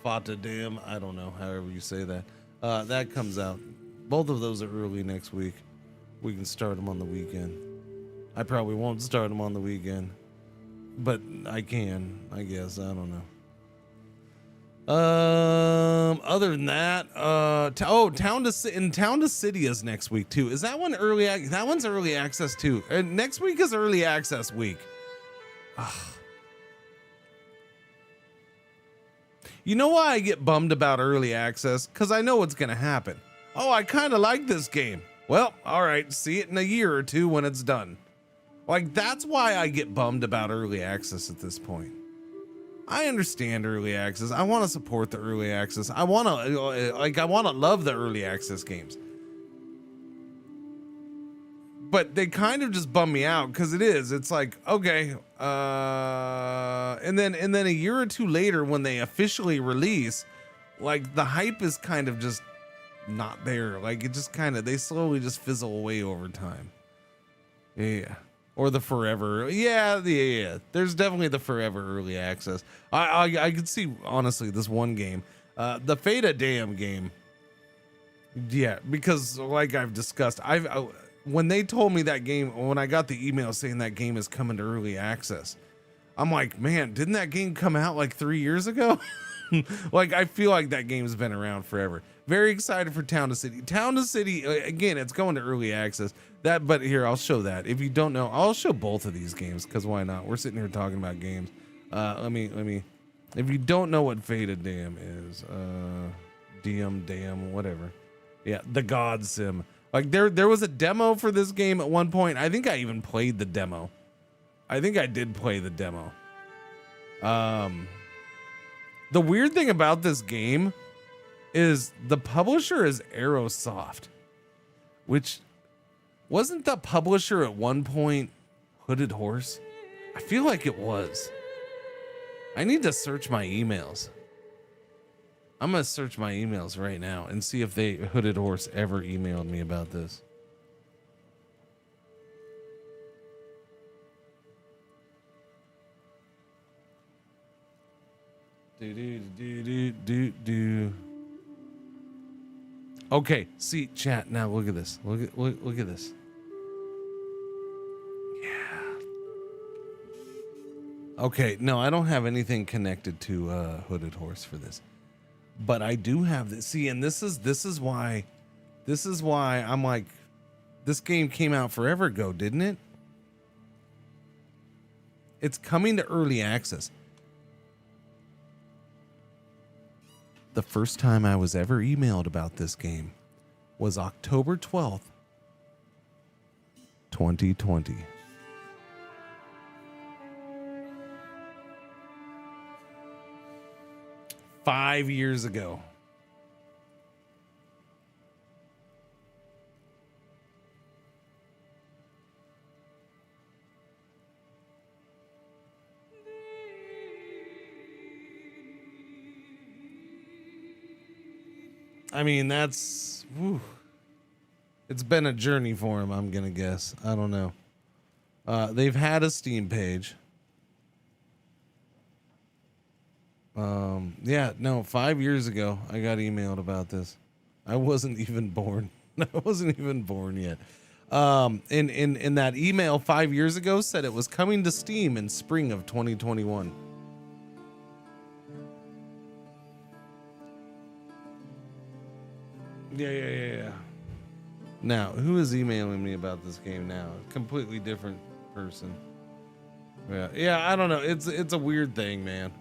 Fata Dam, I don't know, however you say that. That comes out. Both of those are early next week. We can start them on the weekend. I probably won't start them on the weekend, but I can, I guess. I don't know. Other than that, Town to City is next week too. Is that one early? That one's early access too. And next week is early access week. Ugh. You know why I get bummed about early access? Because I know what's gonna happen. Oh, I kind of like this game. Well, all right, see it in a year or two when it's done. Like, that's why I get bummed about early access at this point. I understand early access. I want to support the early access. I want to love the early access games. But they kind of just bum me out because it's like, okay, and then a year or two later when they officially release, like the hype is kind of just not there. Like it just they slowly just fizzle away over time. Yeah. Or the forever. Yeah. There's definitely the forever early access. I could see, honestly, this one game, the Fata Dam game. Yeah, because like I've discussed, when they told me that game, when I got the email saying that game is coming to early access, I'm like, man, didn't that game come out like 3 years ago? Like, I feel like that game's been around forever. Very excited for Town to City. Town to City, again, it's going to early access. But here, I'll show that. If you don't know, I'll show both of these games, because why not? We're sitting here talking about games. Let me. If you don't know what Fata Dam is, Dam, whatever. Yeah, the God Sim. Like there was a demo for this game at one point. I think I even played the demo. I think I did play the demo. The weird thing about this game is the publisher is Aerosoft, which wasn't the publisher at one point Hooded Horse? I feel like it was. I need to search my emails. I'm going to search my emails right now and see if Hooded Horse ever emailed me about this. Okay, see, chat. Now look at this. Look at this. Yeah. Okay, no, I don't have anything connected to Hooded Horse for this, but I do have this. See, and this is why I'm like, this game came out forever ago, didn't it? It's coming to early access. The first time I was ever emailed about this game was October 12th, 2020. Five years ago. I mean, that's, whew. It's been a journey for him, I'm gonna guess. I don't know. They've had a Steam page. Yeah, no, 5 years ago, I got emailed about this. I wasn't even born. I wasn't even born yet. In that email 5 years ago said it was coming to Steam in spring of 2021. Yeah. Now, who is emailing me about this game now? A completely different person. Yeah, I don't know. It's a weird thing, man.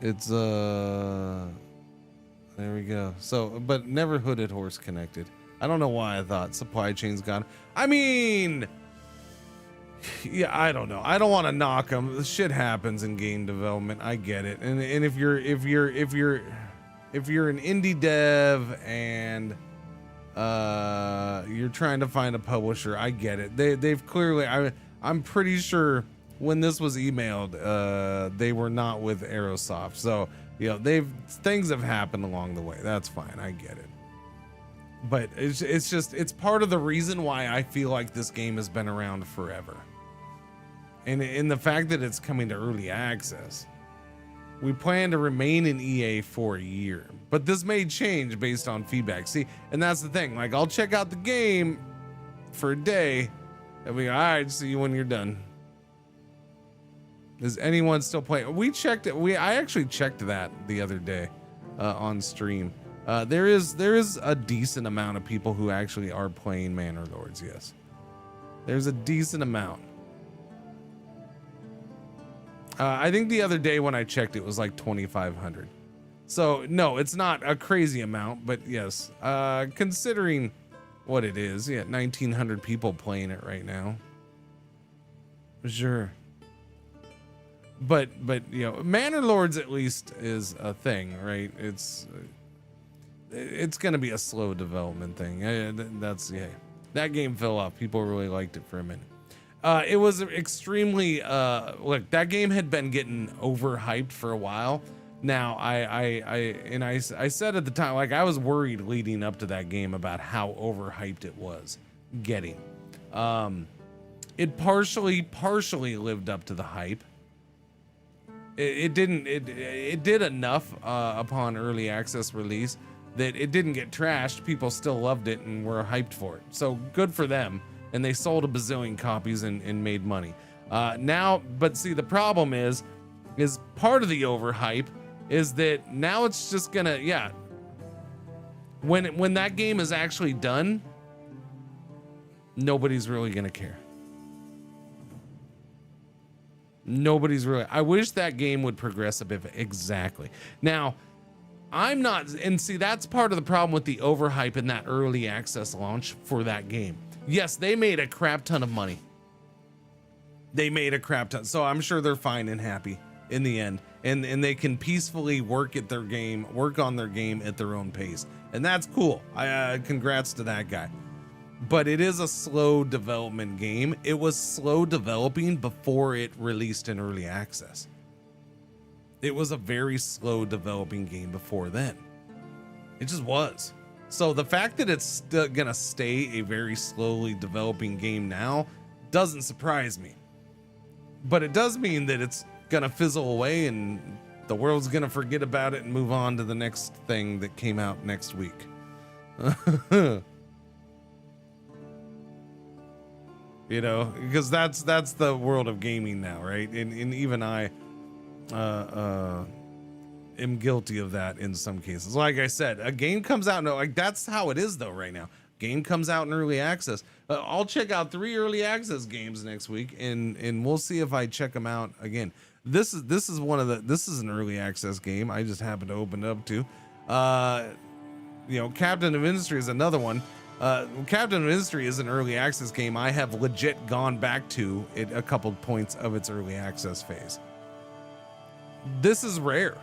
It's there we go. So, but never Hooded Horse connected. I don't know why I thought supply chain's gone. I mean, yeah, I don't know. I don't want to knock them. This shit happens in game development. I get it. And if you're an indie dev and you're trying to find a publisher, I get it. They've clearly, I'm pretty sure when this was emailed, they were not with Aerosoft. So, you know, things have happened along the way. That's fine. I get it. But it's part of the reason why I feel like this game has been around forever. And in the fact that it's coming to early access. We plan to remain in EA for a year, but this may change based on feedback. See, and that's the thing. Like, I'll check out the game for a day and be all right, see you when you're done. Is anyone still playing? We checked it. I actually checked that the other day on stream. There is a decent amount of people who actually are playing Manor Lords. Yes, there's a decent amount. I think the other day when I checked, it was like 2,500. So no, it's not a crazy amount, but yes, considering what it is, yeah, 1,900 people playing it right now. Sure. But you know, Manor Lords at least is a thing, right? It's gonna be a slow development thing. That game fell off. People really liked it for a minute. It was extremely look, that game had been getting overhyped for a while. Now I said at the time, like, I was worried leading up to that game about how overhyped it was getting. It partially lived up to the hype. It did enough upon early access release that it didn't get trashed. People still loved it and were hyped for it. So good for them. And they sold a bazillion copies and made money. Now, but see, the problem is part of the overhype is that now it's just gonna, yeah. When that game is actually done, nobody's really gonna care. Nobody's really. I wish that game would progress a bit. Exactly. Now, I'm not, and see, that's part of the problem with the overhype in that early access launch for that game. Yes, they made a crap ton of money. They made a crap ton. So I'm sure they're fine and happy in the end. And they can peacefully work on their game at their own pace. And that's cool. Congrats to that guy. But it is a slow development game. It was slow developing before it released in early access. It was a very slow developing game before then. It just was. So the fact that it's still gonna stay a very slowly developing game now doesn't surprise me. But it does mean that it's gonna fizzle away and The world's gonna forget about it and move on to the next thing that came out next week. You know, because that's the world of gaming now, right? And even I am guilty of that in some cases. Like I said, a game comes out, no, like that's how it is though right now. Game comes out in early access. I'll check out 3 early access games next week, and we'll see if I check them out again. This is one of the, this is an early access game I just happened to open up to. You know, Captain of Industry is another one. Captain of Industry is an early access game I have legit gone back to at a couple points of its early access phase. This is rare,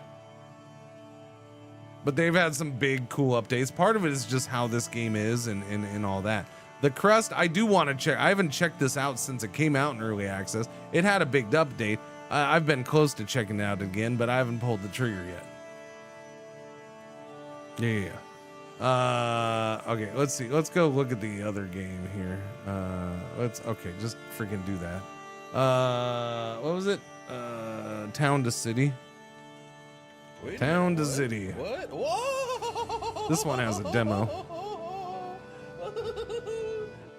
but they've had some big cool updates. Part of it is just how this game is and all that. The Crust, I do want to check. I haven't checked this out since it came out in early access. It had a big update. I've been close to checking it out again, but I haven't pulled the trigger yet. Yeah. Okay, let's see. Let's go look at the other game here. Okay, just freaking do that. What was it? Town to City. Town to City. What? Whoa! This one has a demo.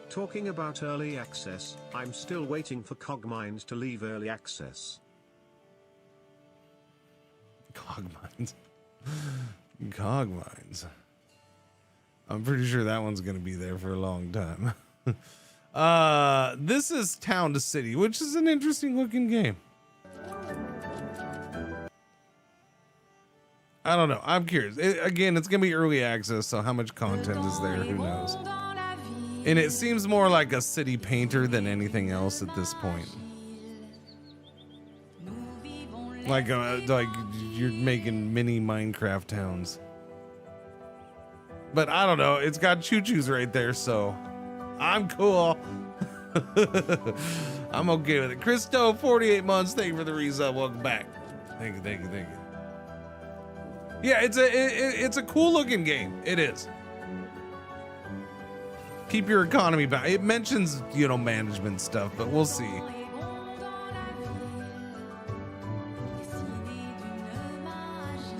Talking about early access, I'm still waiting for Cogmines to leave early access. Cogmines. Cogmines. I'm pretty sure that one's going to be there for a long time. This is Town to City, which is an interesting looking game. I don't know. I'm curious. Again, it's going to be early access, so how much content is there? Who knows? And it seems more like a city painter than anything else at this point. Like you're making mini Minecraft towns. But I don't know. It's got choo-choos right there, so I'm cool. I'm okay with it. Christo, 48 months. Thank you for the resub. Welcome back. Thank you. Yeah, it's a cool looking game. It is. Keep your economy back. It mentions, you know, management stuff, but we'll see.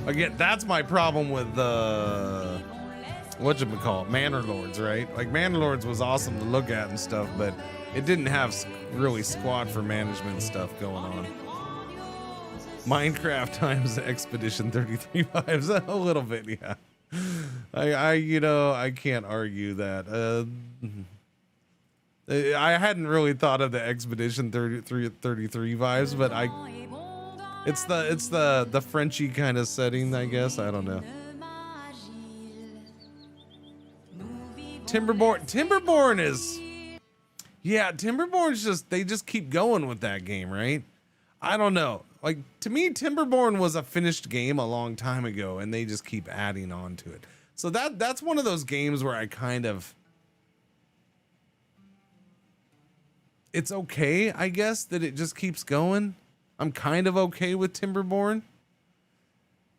Again, that's my problem with whatchamacallit, Manor Lords, right? Like Manor Lords was awesome to look at and stuff, but it didn't have really squat for management stuff going on. Minecraft times Expedition 33 vibes a little bit, yeah. I can't argue that. I hadn't really thought of the Expedition 33 vibes, but it's the Frenchy kind of setting, I guess. I don't know. Timberborn is, yeah, Timberborn's they just keep going with that game, right? I don't know. Like, to me, Timberborn was a finished game a long time ago, and they just keep adding on to it. So that's one of those games where I kind of, it's okay, I guess, that it just keeps going. I'm kind of okay with Timberborn.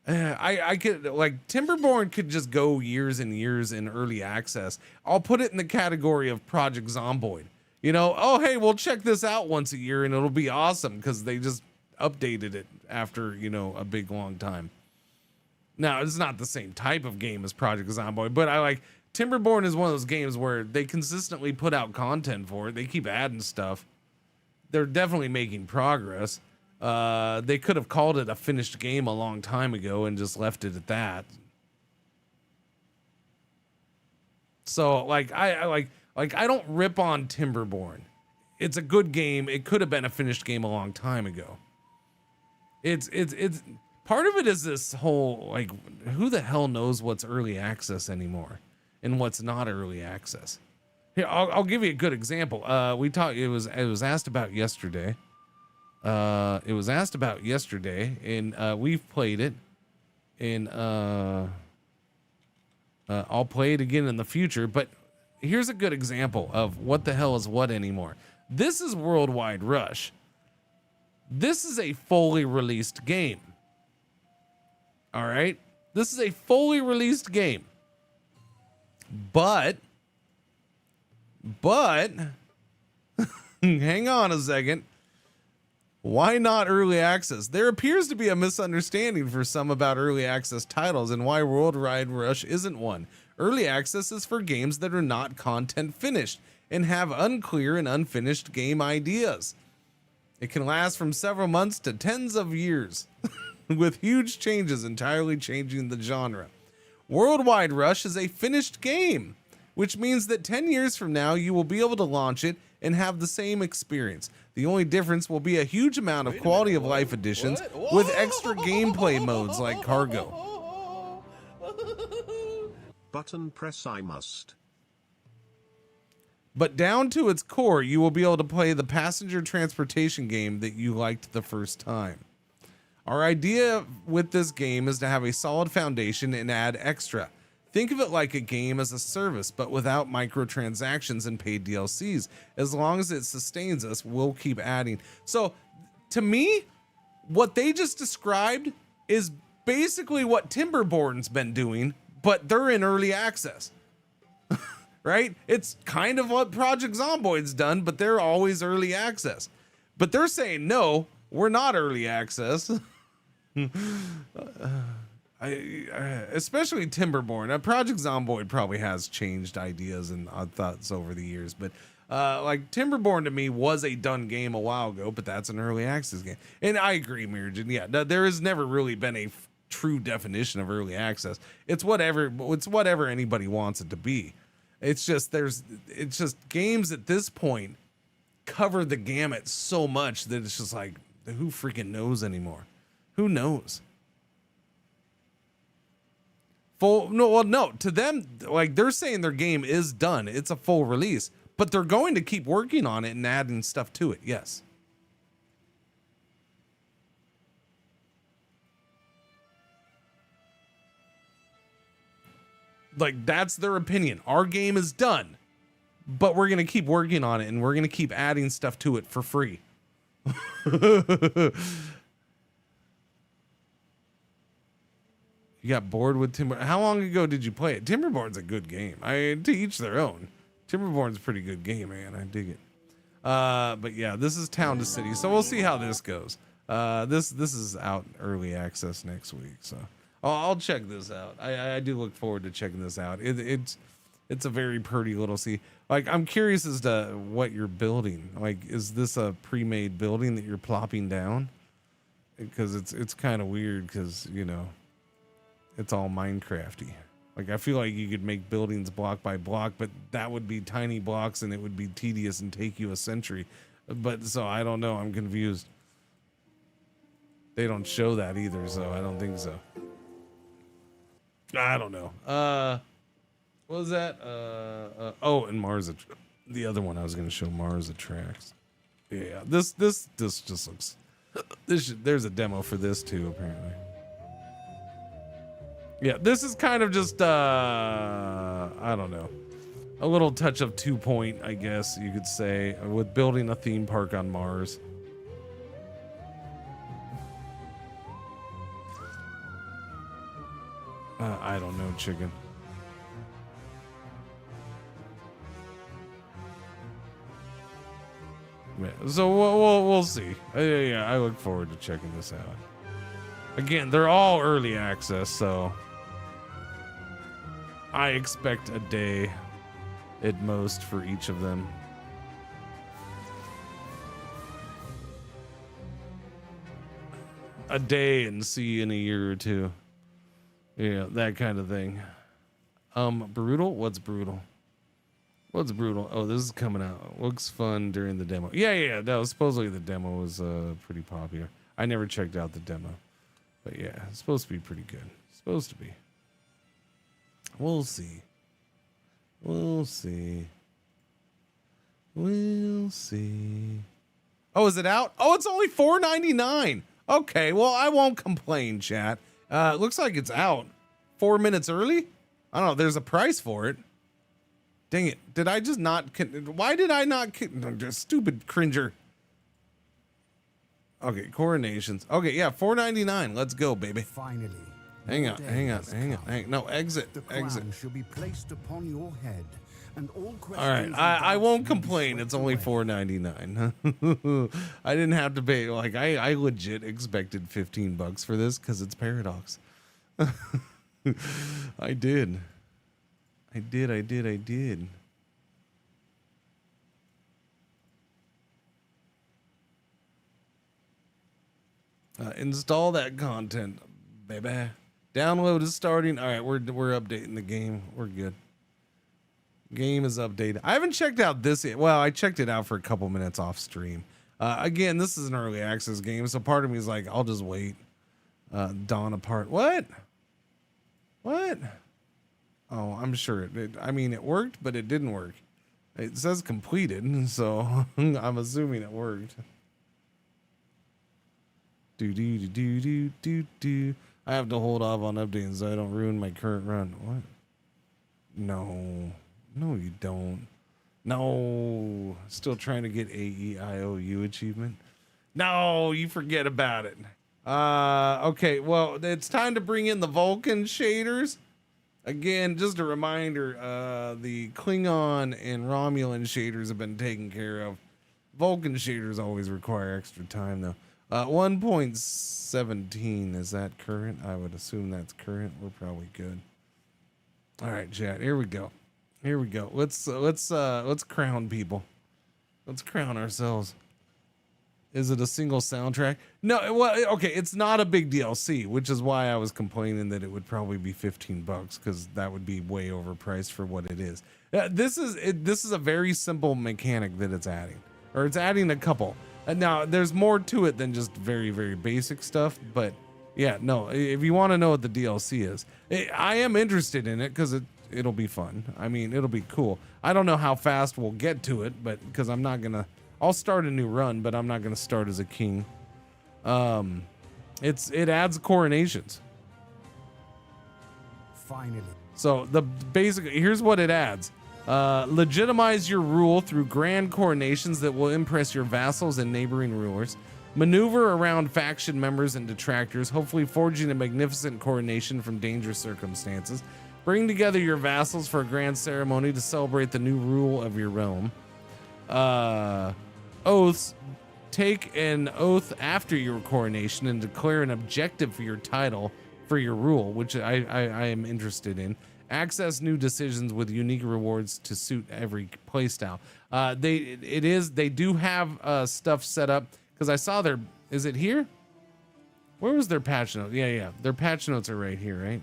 I could, like, Timberborn could just go years and years in early access. I'll put it in the category of Project Zomboid. You know, oh, hey, we'll check this out once a year and it'll be awesome because they just updated it after, you know, a big long time. Now, it's not the same type of game as Project Zomboid, but I like, Timberborn is one of those games where they consistently put out content for it. They keep adding stuff. They're definitely making progress. They could have called it a finished game a long time ago and just left it at that. So like I don't rip on Timberborn. It's a good game. It could have been a finished game a long time ago. It's part of it is this whole, like, who the hell knows what's early access anymore and what's not early access. Here, I'll give you a good example. It was asked about yesterday. And we've played it, and I'll play it again in the future. But here's a good example of what the hell is what anymore. This is Worldwide Rush. This is a fully released game. All right, this is a fully released game. But hang on a second. Why not early access? There appears to be a misunderstanding for some about early access titles and why Worldwide Rush isn't one. Early access is for games that are not content finished and have unclear and unfinished game ideas. It can last from several months to tens of years, with huge changes entirely changing the genre. Worldwide Rush is a finished game, which means that 10 years from now you will be able to launch it and have the same experience. The only difference will be a huge amount of quality of life additions with extra gameplay modes like cargo. Button press I must. But down to its core, you will be able to play the passenger transportation game that you liked the first time. Our idea with this game is to have a solid foundation and add extra. Think of it like a game as a service, but without microtransactions and paid DLCs. As long as it sustains us, we'll keep adding. So, to me, what they just described is basically what Timberborn's been doing, but they're in early access. Right? It's kind of what Project Zomboid's done, but they're always early access. But they're saying, no, we're not early access. Especially Timberborn. Project Zomboid probably has changed ideas and thoughts over the years, but like Timberborn to me was a done game a while ago, but that's an early access game. And I agree, Mirjin. Yeah, there has never really been a true definition of early access. It's whatever anybody wants it to be. It's just games at this point cover the gamut so much that it's just like, who freaking knows anymore? Who knows? No, to them, like, they're saying their game is done. It's a full release, but they're going to keep working on it and adding stuff to it. Yes. Like, that's their opinion. Our game is done, but we're going to keep working on it and we're going to keep adding stuff to it for free. You got bored with Timber? How long ago did you play it? Timberborn's a good game. To each their own. Timberborn's a pretty good game, man. I dig it. But yeah, this is Town to City, so we'll see how this goes. This is out early access next week, so I'll check this out. I do look forward to checking this out. It's a very pretty little like, I'm curious as to what you're building. Like, is this a pre-made building that you're plopping down? Because it's kind of weird because, you know, it's all Minecrafty. Like, I feel like you could make buildings block by block, but that would be tiny blocks and it would be tedious and take you a century. But so I don't know. I'm confused. They don't show that either, so I don't think so. I don't know. What was that? Oh, and Mars, the other one I was going to show, Mars Attracts. Yeah, this just looks. There's a demo for this too, apparently. Yeah, this is kind of just, I don't know, a little touch of 2-point, I guess you could say, with building a theme park on Mars. I don't know, chicken. Yeah, so we'll see. Yeah, I look forward to checking this out. Again, they're all early access, so I expect a day at most for each of them. A day and see in a year or two. Yeah, that kind of thing. Brutal? What's brutal? What's brutal? Oh, this is coming out. Looks fun during the demo. Yeah. No, supposedly the demo was pretty popular. I never checked out the demo. But yeah, it's supposed to be pretty good. It's supposed to be. We'll see. We'll see. We'll see. Oh, is it out? Oh, it's only $4.99. Okay, well, I won't complain, chat. It looks like it's out 4 minutes early. I don't know. There's a price for it. Dang it. Did I just not? Why did I not? Stupid Cringer. Okay, coronations. Okay, yeah, $4.99. Let's go, baby. Finally. Hang on. No, exit. The Exit. crown shall be placed upon your head, and all questions. All right, I won't complain. It's only $4.99. I didn't have to pay. Like I legit expected $15 for this because it's Paradox. I did. Install that content, baby. Download is starting. All right, we're updating the game. We're good. Game is updated. I haven't checked out this yet. Well, I checked it out for a couple minutes off stream. Again, this is an early access game, so part of me is like, I'll just wait. Dawn apart. What? Oh, I'm sure it worked, but it didn't work. It says completed, so I'm assuming it worked. Do. I have to hold off on updating so I don't ruin my current run. What? No, you don't. No, still trying to get AEIOU achievement. No, you forget about it. Okay, well, it's time to bring in the Vulcan shaders. Again, just a reminder, the Klingon and Romulan shaders have been taken care of. Vulcan shaders always require extra time, though. 1.17, is that current? I would assume that's current. We're probably good. All right, chat. Here we go. Let's crown people. Let's crown ourselves. Is it a single soundtrack? No, well, okay, it's not a big DLC, which is why I was complaining that it would probably be $15 because that would be way overpriced for what it is. This is a very simple mechanic that it's adding, or it's adding a couple. Now, there's more to it than just very, very basic stuff, but yeah, no, if you want to know what the DLC is, I am interested in it because it'll be fun. I mean, it'll be cool. I don't know how fast we'll get to it, but because I'll start a new run, but I'm not going to start as a king. It adds coronations. Finally. So here's what it adds. Legitimize your rule through grand coronations that will impress your vassals and neighboring rulers. Maneuver around faction members and detractors, hopefully forging a magnificent coronation from dangerous circumstances. Bring together your vassals for a grand ceremony to celebrate the new rule of your realm. Oaths. Take an oath after your coronation and declare an objective for your title for your rule, which I am interested in. Access new decisions with unique rewards to suit every playstyle. They do have stuff set up because I saw is it here? Where was their patch note? Yeah. Their patch notes are right here, right?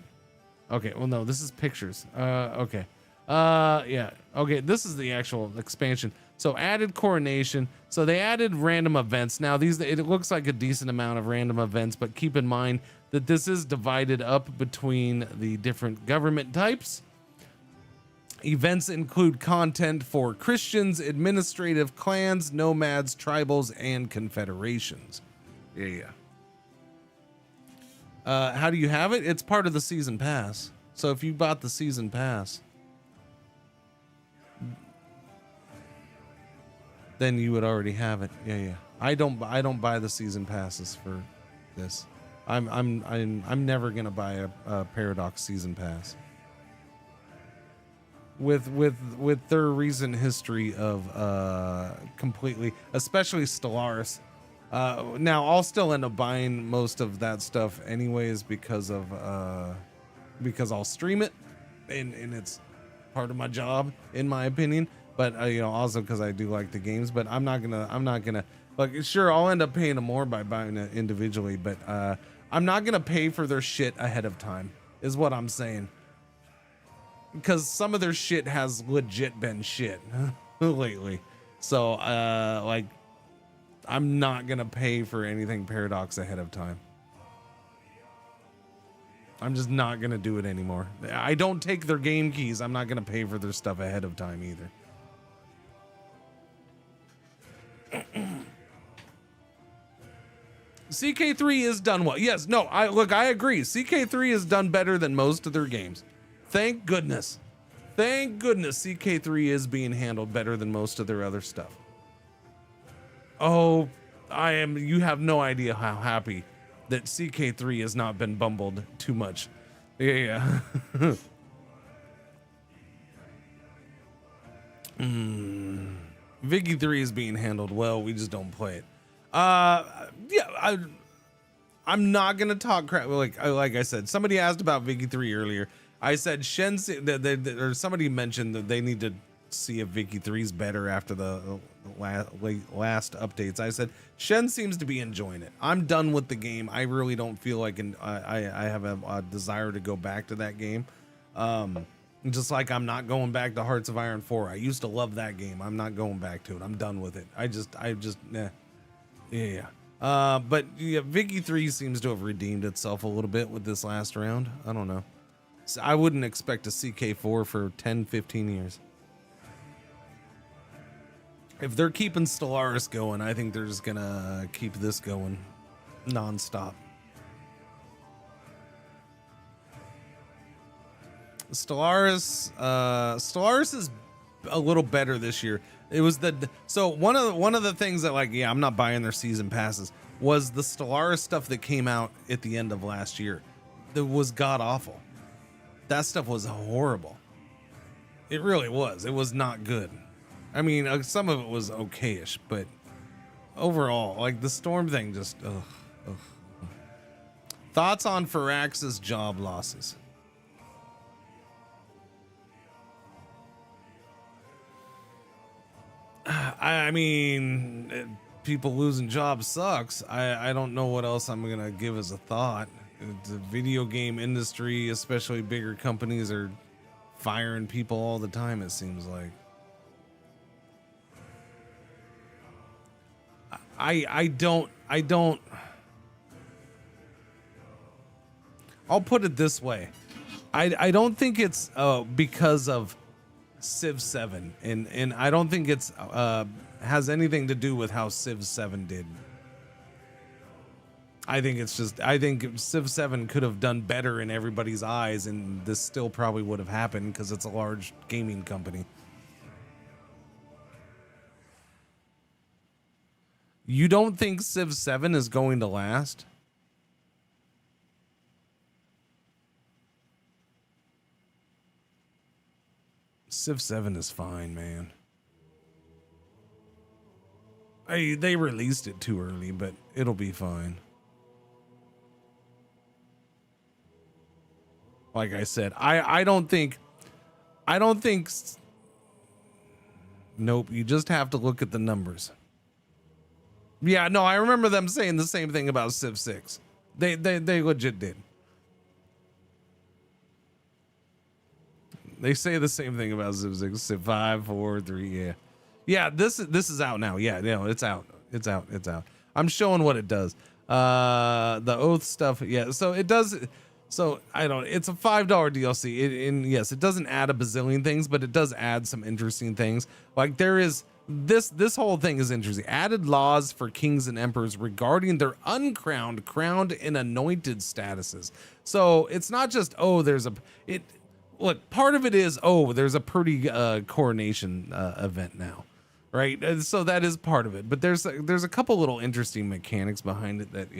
Okay, well, no, this is pictures. Okay. Yeah. Okay, this is the actual expansion. So added coronation. So they added random events. Now it looks like a decent amount of random events, but keep in mind that this is divided up between the different government types. Events include content for Christians, administrative clans, nomads, tribals, and confederations. Yeah. How do you have it? It's part of the season pass. So if you bought the season pass, then you would already have it. Yeah. I don't buy the season passes for this. I'm never gonna buy a Paradox season pass. With their recent history of completely, especially Stellaris. Now I'll still end up buying most of that stuff anyways because I'll stream it and it's part of my job in my opinion. But also because I do like the games. But I'm not gonna like. Sure, I'll end up paying them more by buying it individually. But I'm not gonna pay for their shit ahead of time. Is what I'm saying. Because some of their shit has legit been shit lately. So like, I'm not gonna pay for anything Paradox ahead of time. I'm just not gonna do it anymore. I don't take their game keys. I'm not gonna pay for their stuff ahead of time either. CK3 is done well. Yes, no, I agree. CK3 is done better than most of their games. Thank goodness. Thank goodness CK3 is being handled better than most of their other stuff. Oh, you have no idea how happy that CK3 has not been bumbled too much. Yeah. Vicky 3 is being handled well. We just don't play it. I'm not gonna talk crap. Like I said, somebody asked about Vicky 3 earlier. I said or somebody mentioned that they need to see if Vicky 3 is better after the last updates. I said Shen seems to be enjoying it. I'm done with the game. I really don't feel like I have a desire to go back to that game. Just like I'm not going back to Hearts of Iron 4. I used to love that game. I'm not going back to it. I'm done with it. But yeah, Vicky 3 seems to have redeemed itself a little bit with this last round. I don't know. So I wouldn't expect a CK4 for 10, 15 years. If they're keeping Stellaris going, I think they're just gonna keep this going nonstop. Stellaris is a little better this year. It was one of the things that, like, yeah, I'm not buying their season passes, was the Stellaris stuff that came out at the end of last year. That was god awful. That stuff was horrible. It really was. It was not good. I mean, some of it was okayish, but overall, like the Storm thing, just ugh. Thoughts on Firax's job losses? I mean, people losing jobs sucks. I don't know what else I'm gonna give as a thought. The video game industry, especially bigger companies, are firing people all the time, it seems like. I don't I'll put it this way. I don't think it's because of Civ 7 and I don't think it's has anything to do with how Civ 7 did. I think Civ 7 could have done better in everybody's eyes, and this still probably would have happened because it's a large gaming company. You don't think Civ 7 is going to last? Civ 7 is fine, man. They released it too early, but it'll be fine. Like I said, I don't think nope, you just have to look at the numbers. Yeah, no, I remember them saying the same thing about Civ 6. They legit did. They say the same thing about Civ 6, Civ 5, 4, 3, yeah. Yeah, this is out now. Yeah, no, it's out. It's out. I'm showing what it does. The oath stuff, yeah. So it does. So it's a $5 DLC. And yes, it doesn't add a bazillion things, but it does add some interesting things. Like there is this whole thing is interesting. Added laws for kings and emperors regarding their uncrowned, crowned, and anointed statuses. So it's not just look, part of it is there's a pretty coronation event now. Right, so that is part of it, but there's a couple little interesting mechanics behind it that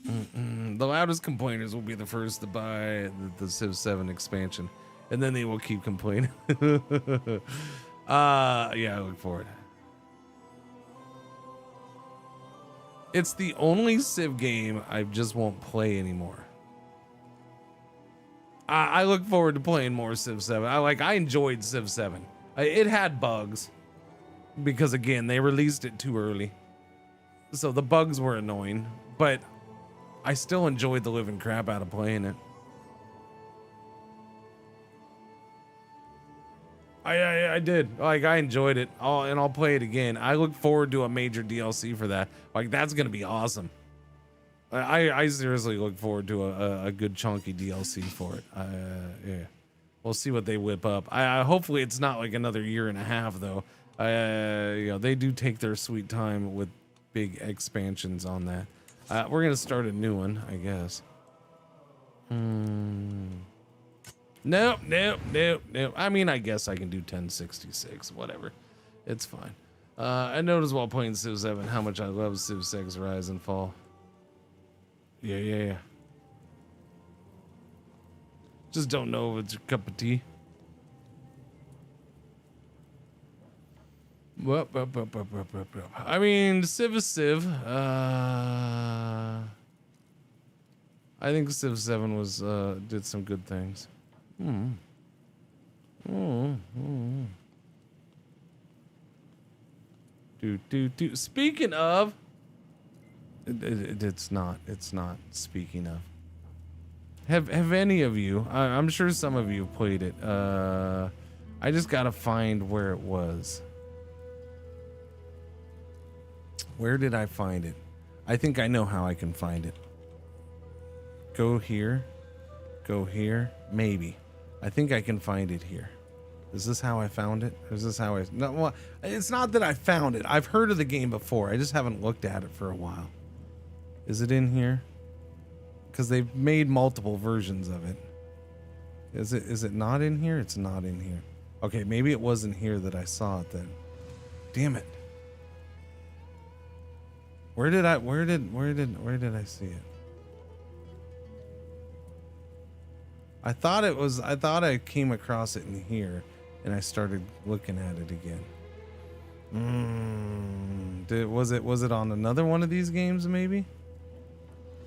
the loudest complainers will be the first to buy the Civ 7 expansion, and then they will keep complaining. Yeah, I look forward. It's the only Civ game I just won't play anymore. I look forward to playing more Civ 7. I enjoyed Civ 7. It had bugs because, again, they released it too early. So the bugs were annoying, but I still enjoyed the living crap out of playing it. I did. I enjoyed it. I'll play it again. I look forward to a major DLC for that. That's going to be awesome. I seriously look forward to a good chunky DLC for it. Yeah. We'll see what they whip up. Hopefully it's not like another year and a half though. They do take their sweet time with big expansions on that. We're gonna start a new one, I guess. Nope. I mean, I guess I can do 1066, whatever. It's fine. I noticed while playing Civ 7 how much I love Civ 6 Rise and Fall. Yeah. Just don't know if it's your cup of tea. I mean, Civ is Civ. I think Civ 7 was did some good things. Speaking of, it's not. It's not. Speaking of, have any of you? I'm sure some of you played it. I just gotta find where it was. Where did I find it? I think I know how I can find it. Go here. Go here. Maybe. I think I can find it here. Is this how I found it? Or is this how I... No, well, it's not that I found it. I've heard of the game before. I just haven't looked at it for a while. Is it in here? Because they've made multiple versions of it. Is it not in here? It's not in here. Okay, maybe it wasn't here that I saw it then. Damn it. Where did I see it? I thought I came across it in here and I started looking at it again. Was it on another one of these games maybe?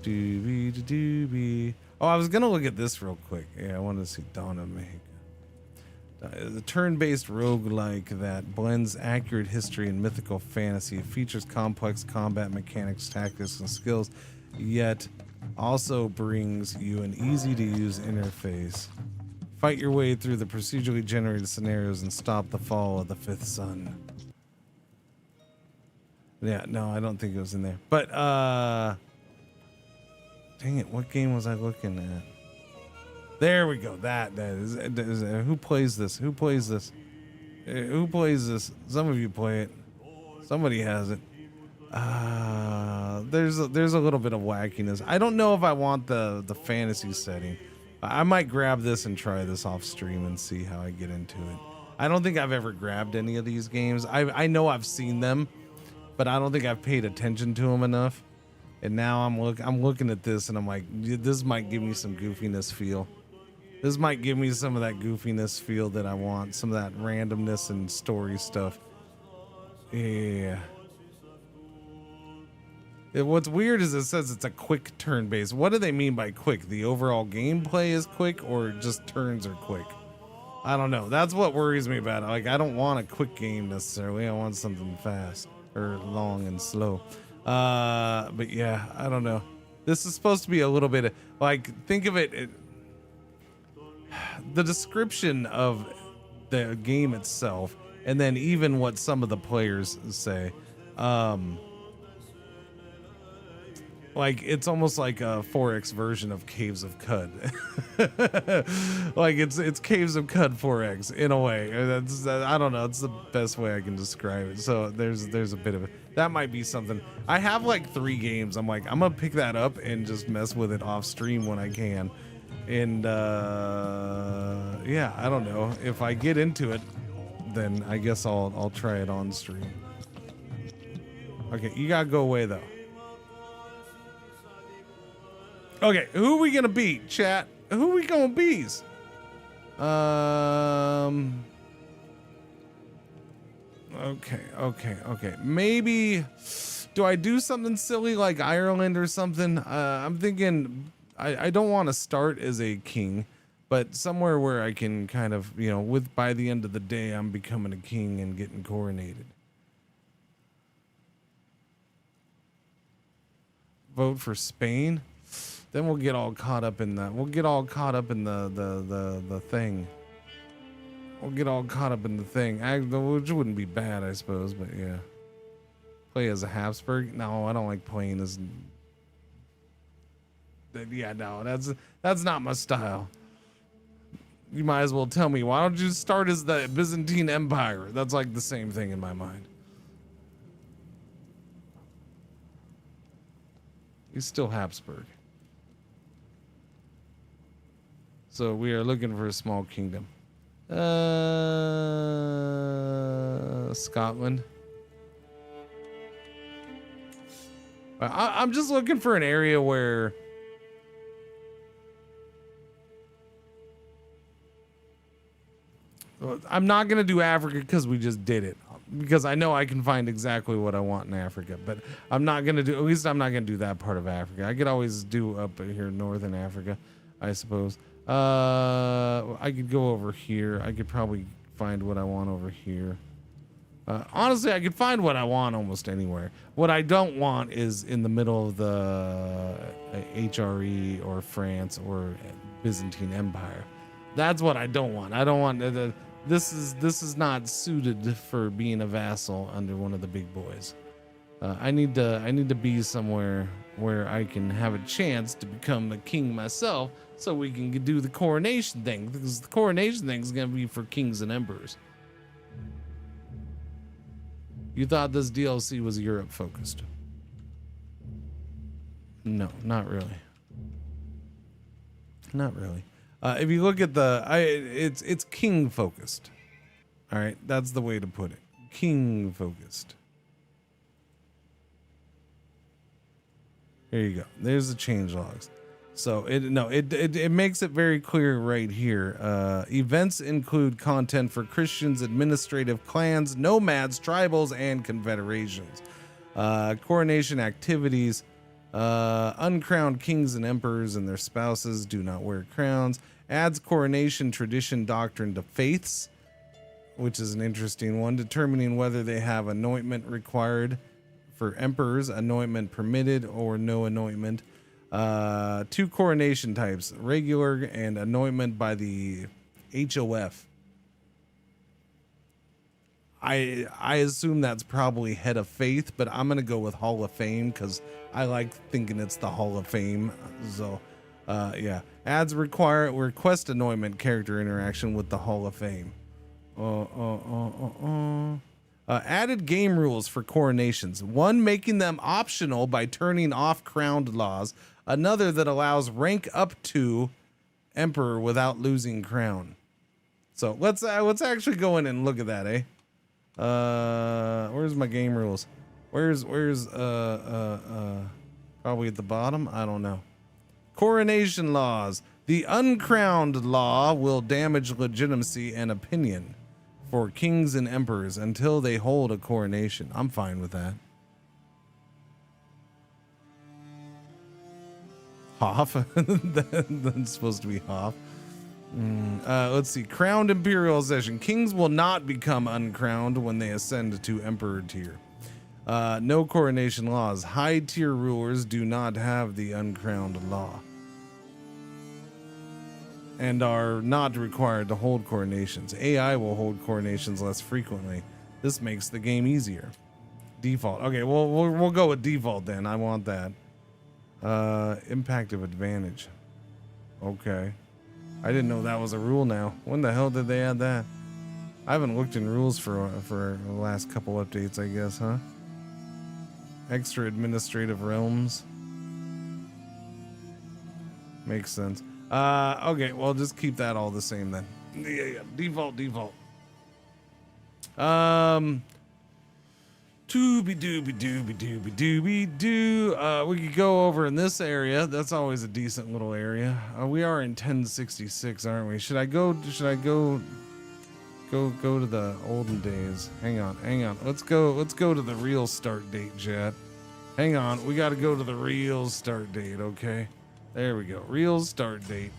Doobie. Oh, I was gonna look at this real quick. Yeah, I wanted to see Dawn of Mahika. The turn-based roguelike that blends accurate history and mythical fantasy. It features complex combat mechanics, tactics, and skills, yet also brings you an easy-to-use interface. Fight your way through the procedurally generated scenarios and stop the fall of the fifth sun. Yeah, no, I don't think it was in there. But, dang it, what game was I looking at? There we go. That is who plays this? Who plays this? Who plays this? Some of you play it. Somebody has it. There's a little bit of wackiness. I don't know if I want the fantasy setting. I might grab this and try this off stream and see how I get into it. I don't think I've ever grabbed any of these games. I know I've seen them, but I don't think I've paid attention to them enough. And now I'm looking at this and I'm like, this might give me some goofiness feel. This might give me some of that goofiness feel that I want, some of that randomness and story stuff. Yeah. What's weird is it says it's a quick turn base. What do they mean by quick? The overall gameplay is quick or just turns are quick? I don't know. That's what worries me about it. Like, I don't want a quick game necessarily. I want something fast or long and slow. But yeah, I don't know. This is supposed to be a little bit of, like, think of it the description of the game itself, and then even what some of the players say, like it's almost like a 4X version of Caves of Cud. Like it's Caves of Cud 4X in a way. That's I don't know, it's the best way I can describe it. So there's a bit of it. That might be something. I have like 3 games. I'm like, I'm gonna pick that up and just mess with it off stream when I can. And yeah, I don't know. If I get into it, then I guess I'll try it on stream. Okay, you gotta go away though. Okay, who are we gonna beat, chat? Who are we gonna beat? Okay. Maybe, do I do something silly like Ireland or something? I'm thinking I don't want to start as a king, but somewhere where I can kind of, you know, by the end of the day, I'm becoming a king and getting coronated. Vote for Spain. Then we'll get all caught up in that. We'll get all caught up in the thing. We'll get all caught up in the thing. Which wouldn't be bad, I suppose, but yeah. Play as a Habsburg? No, I don't like playing as... Yeah, no, that's not my style. You might as well tell me, why don't you start as the Byzantine Empire? That's like the same thing in my mind. He's still Habsburg. So we are looking for a small kingdom. Scotland. I'm just looking for an area where I'm not gonna do Africa because we just did it. because I know I can find exactly what I want in Africa, but I'm not gonna do. At least I'm not gonna do that part of Africa. I could always do up here in northern Africa, I suppose. I could go over here. I could probably find what I want over here. Honestly, I could find what I want almost anywhere. What I don't want is in the middle of the HRE or France or Byzantine Empire. That's what I don't want. I don't want this is not suited for being a vassal under one of the big boys. I need to be somewhere where I can have a chance to become a king myself, so we can do the coronation thing, because the coronation thing is gonna be for kings and emperors. You thought this DLC was Europe focused? No, not really. Not really. If you look at it's king focused. All right, that's the way to put it. King focused. Here you go. There's the change logs. So it makes it very clear right here. Events include content for Christians, administrative clans, nomads, tribals, and confederations. Coronation activities. Uncrowned kings and emperors and their spouses do not wear crowns. Adds coronation tradition doctrine to faiths, which is an interesting one. Determining whether they have anointment required. For emperors, anointment permitted or no anointment. 2 coronation types, regular and anointment by the HOF. I assume that's probably head of faith, but I'm gonna go with Hall of Fame because I like thinking it's the Hall of Fame. So yeah, ads request anointment character interaction with the Hall of Fame. Added game rules for coronations. One making them optional by turning off crowned laws. Another that allows rank up to emperor without losing crown. So let's actually go in and look at that, eh? Where's my game rules? Where's probably at the bottom? I don't know. Coronation laws. The uncrowned law will damage legitimacy and opinion for kings and emperors until they hold a coronation. I'm fine with that. Hoff. That's supposed to be Hoff. Let's see. Crowned imperial session. Kings will not become uncrowned when they ascend to emperor tier. No coronation laws. High tier rulers do not have the uncrowned law and are not required to hold coronations. AI will hold coronations less frequently. This makes the game easier. Default. Okay, well, we'll go with default then. I want that. Impact of advantage. Okay. I didn't know that was a rule now. When the hell did they add that? I haven't looked in rules for the last couple updates, I guess, huh? Extra administrative realms. Makes sense. Okay, well, just keep that all the same then. Yeah. Default. Dooby-doo. We could go over in this area. That's always a decent little area. We are in 1066, aren't we? Should I go to the olden days? Hang on. Let's go to the real start date, chat. Hang on. We got to go to the real start date, okay? There we go. Real start date.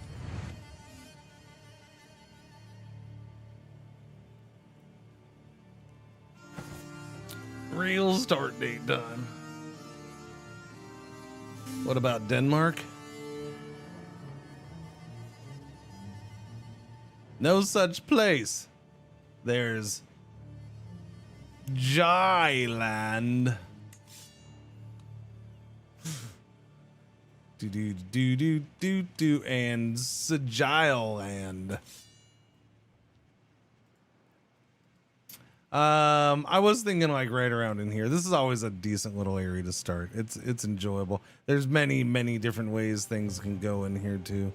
Real start date done. What about Denmark? No such place. There's Jyland. Do and Sagiland. I was thinking like right around in here. This is always a decent little area to start. It's enjoyable. There's many different ways things can go in here too.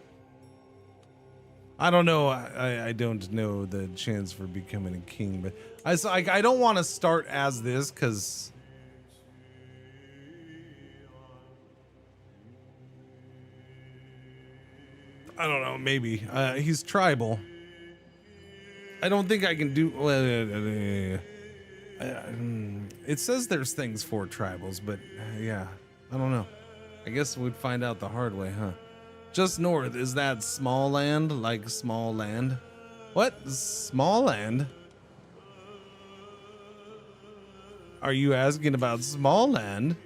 I don't know. I don't know the chance for becoming a king, but I don't want to start as this because I don't know. Maybe he's tribal. I don't think I can do. It says there's things for tribals, but yeah, I don't know. I guess we'd find out the hard way, huh? Just north, is that small land? Like small land? What? Small land? Are you asking about small land?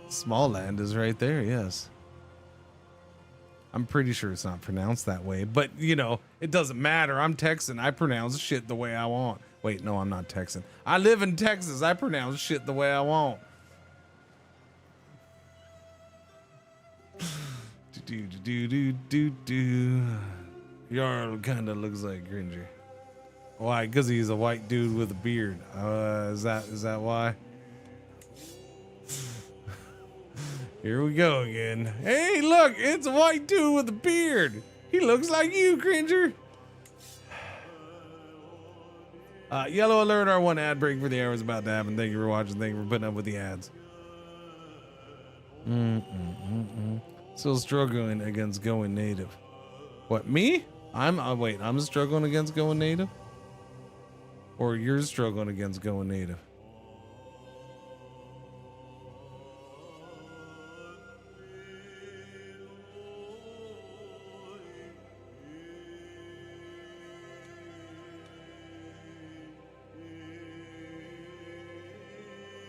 Small land is right there, yes. I'm pretty sure it's not pronounced that way, but you know, it doesn't matter. I'm Texan. I pronounce shit the way I want. Wait, no, I'm not Texan. I live in Texas. I pronounce shit the way I want. Jarl kind of looks like Cringer. Why? Because he's a white dude with a beard. Is that why? Here we go again. Hey, look, it's a white dude with a beard. He looks like you, Cringer. Yellow alert, our one ad break for the hour is about to happen. Thank you for watching. Thank you for putting up with the ads. Still struggling against going native. What, me? Wait, I'm struggling against going native? Or you're struggling against going native?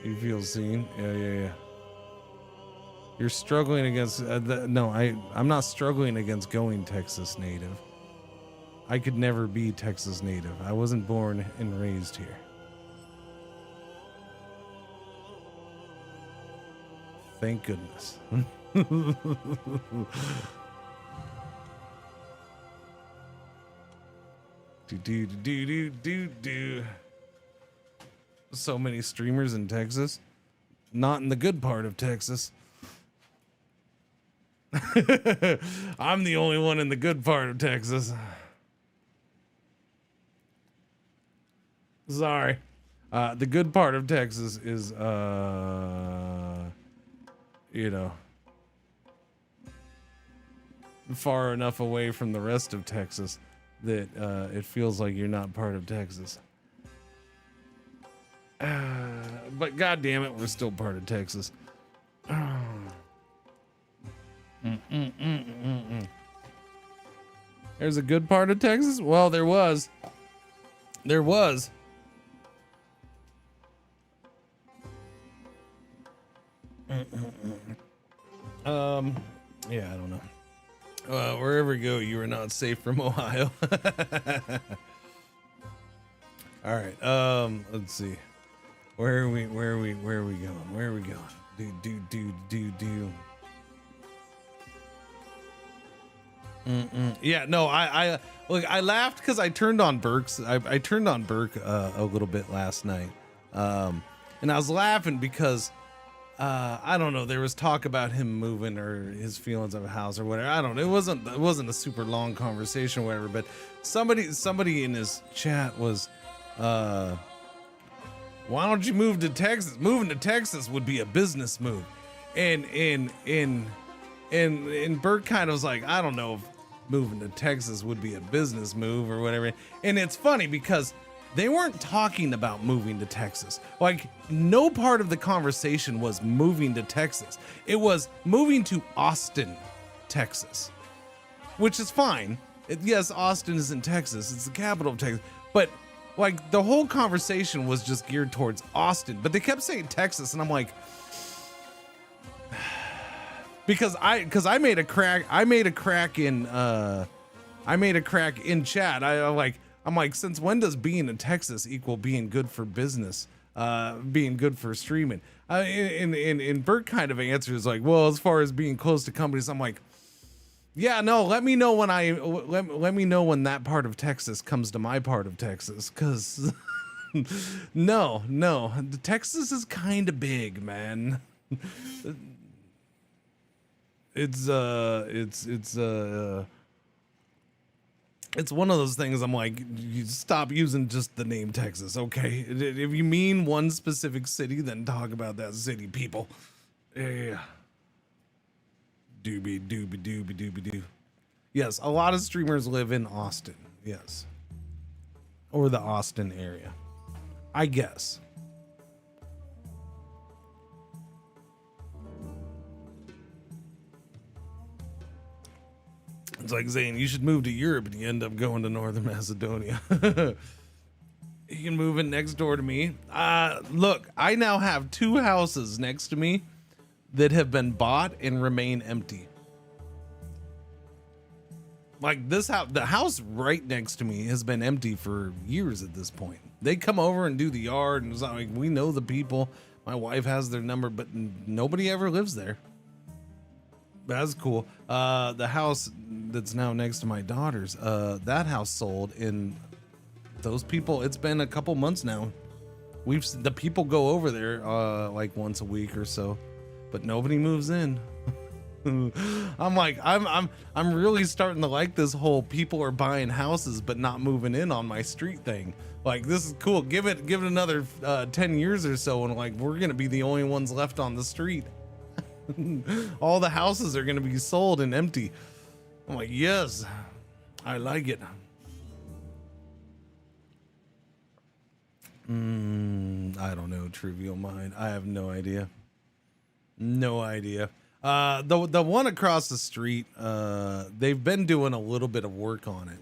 You feel seen? Yeah. You're struggling against no, I'm not struggling against going Texas native. I could never be Texas native. I wasn't born and raised here. Thank goodness. do. So many streamers in Texas. Not in the good part of Texas. I'm the only one in the good part of Texas. Sorry. The good part of Texas is, you know, far enough away from the rest of Texas that it feels like you're not part of Texas. But God damn it, we're still part of Texas. There's a good part of Texas? Well, there was. Yeah, I don't know. Wherever you go, you are not safe from Ohio. All right. Let's see. Where are we going? Do. Yeah, no, I look, I laughed because I turned on Burke's. I turned on Burke a little bit last night. And I was laughing because I don't know, there was talk about him moving or his feelings of a house or whatever. I don't know. It wasn't a super long conversation or whatever, but somebody in his chat was why don't you move to Texas? Moving to Texas would be a business move. And Bert kind of was like, I don't know if moving to Texas would be a business move or whatever. And it's funny because they weren't talking about moving to Texas. Like, no part of the conversation was moving to Texas. It was moving to Austin, Texas, which is fine. Yes, Austin is in Texas. It's the capital of Texas. But like, the whole conversation was just geared towards Austin, but they kept saying Texas, and I'm like, because I made a crack in chat. I'm like, since when does being in Texas equal being good for business, being good for streaming? And Bert kind of answers like, well, as far as being close to companies, I'm like, yeah, no, let me know when let me know when that part of Texas comes to my part of Texas, because no, Texas is kind of big, man. It's one of those things. I'm like, you stop using just the name Texas, okay? If you mean one specific city, then talk about that city, people. Yeah. Doobie. Yes, a lot of streamers live in Austin. Yes. Or the Austin area. I guess. It's like saying you should move to Europe and you end up going to Northern Macedonia. You can move in next door to me. Look, I now have 2 houses next to me that have been bought and remain empty. Like this house, the house right next to me has been empty for years at this point. They come over and do the yard, and it's like, we know the people. My wife has their number, but nobody ever lives there. That's cool. The house that's now next to my daughter's, that house sold, and those people, it's been a couple months now. The people go over there like once a week or so, but nobody moves in. I'm like, I'm really starting to like this whole people are buying houses but not moving in on my street thing. Like, this is cool. Give it another 10 years or so, and like, we're gonna be the only ones left on the street. All the houses are gonna be sold and empty. I'm like, yes, I like it. I don't know, Trivial Mind. I have no idea. No idea. The one across the street, they've been doing a little bit of work on it.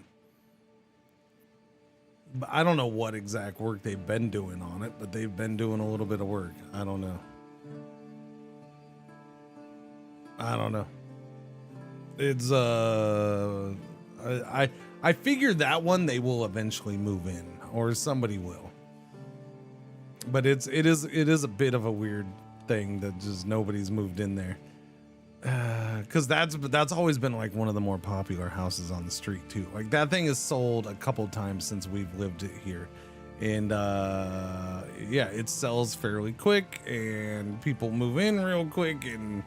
But I don't know what exact work they've been doing on it, but they've been doing a little bit of work. I don't know. It's I figure that one they will eventually move in, or somebody will. But it is a bit of a weird thing that just nobody's moved in there. Because that's always been like one of the more popular houses on the street too. Like, that thing is sold a couple times since we've lived here, and yeah, it sells fairly quick, and people move in real quick, and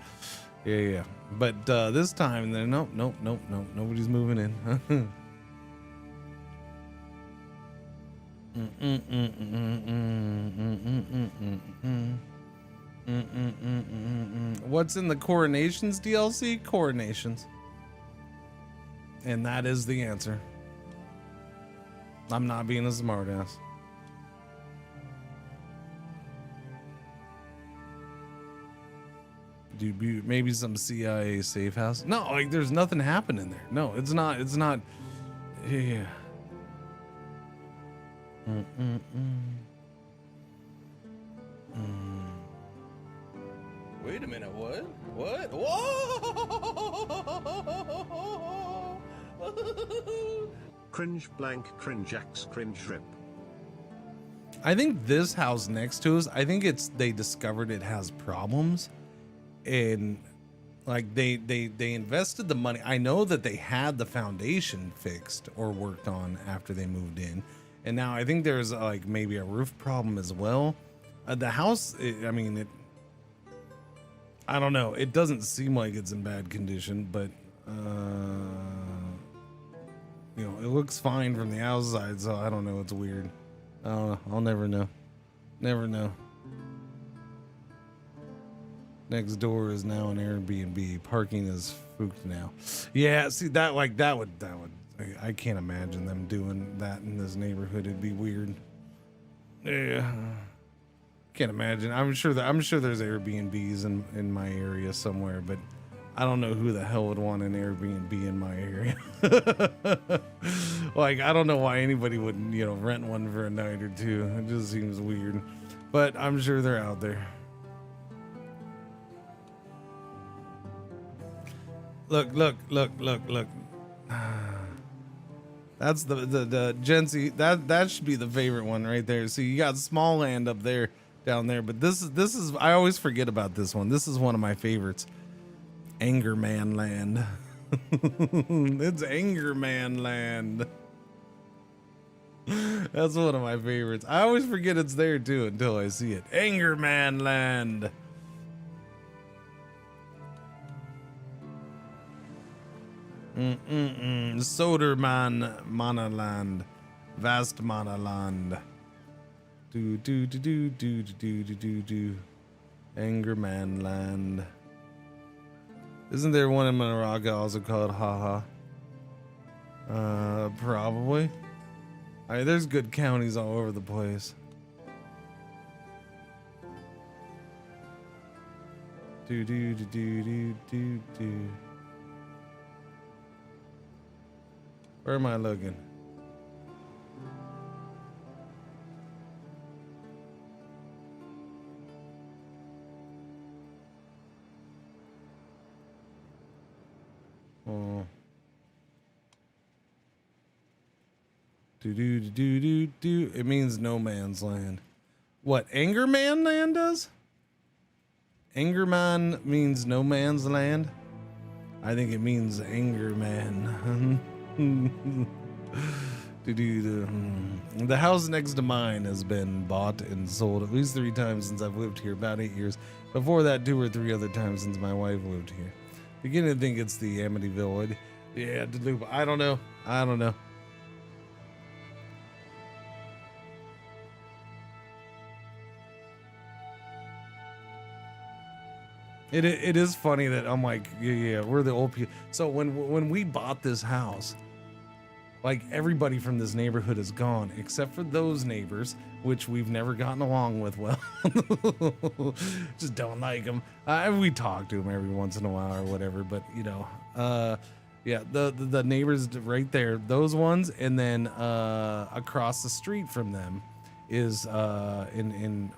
yeah. But this time, they're nope, nobody's moving in. What's in the Coronations DLC? Coronations. And that is the answer. I'm not being a smartass. Dude, maybe some CIA safe house. No, like, there's nothing happening there. No, it's not. Yeah. Wait a minute, what? What? Whoa! Cringe blank cringe X cringe rip. I think this house next to us, I think they discovered it has problems, and like they invested the money. I know that they had the foundation fixed or worked on after they moved in, and now I think there's like maybe a roof problem as well. The house, I don't know. It doesn't seem like it's in bad condition, but it looks fine from the outside. So I don't know. It's weird. I don't know. I'll never know. Never know. Next door is now an Airbnb. Parking is spooked now. Yeah. See, that would. I can't imagine them doing that in this neighborhood. It'd be weird. Yeah. Can't imagine. I'm sure there's Airbnbs in my area somewhere, but I don't know who the hell would want an Airbnb in my area. Like, I don't know why anybody would, rent one for a night or two. It just seems weird, but I'm sure they're out there. Look. That's the Gency. That should be the favorite one right there. So you got Small Land up there, down there, but this is I always forget about this one. This is one of my favorites. Angerman Land. It's Angerman Land. That's one of my favorites. I always forget it's there too until I see it. Angerman Land. Soderman Manaland. Vast Manaland. Do. Angerman Land. Isn't there one in Monaraga also called Haha? Probably. There's good counties all over the place. Do do do do do do do. Where am I looking? Oh. Do do do do do do. It means no man's land. What, Angerman land does? Angerman means no man's land? I think it means Angerman. The house next to mine has been bought and sold at least 3 times since I've lived here, about 8 years. Before that, 2 or 3 other times since my wife lived here. Beginning to think it's the Amityville. Yeah, Duluth. I don't know. I don't know. It is funny that I'm like, yeah, we're the old people. So when we bought this house, like everybody from this neighborhood is gone except for those neighbors, which we've never gotten along with well. Just don't like them. We talk to them every once in a while or whatever, but you know, yeah, the neighbors right there, those ones, and then across the street from them is in.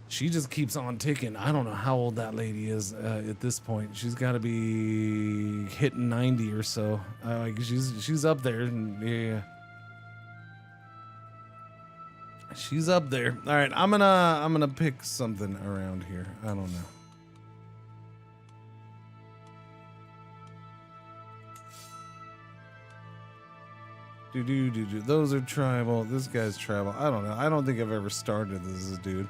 She just keeps on ticking. I don't know how old that lady is at this point. She's got to be hitting 90 or so. Like she's up there, and yeah, she's up there. All right, I'm gonna pick something around here. I don't know. Do. Those are tribal. This guy's tribal. I don't know. I don't think I've ever started this as a dude.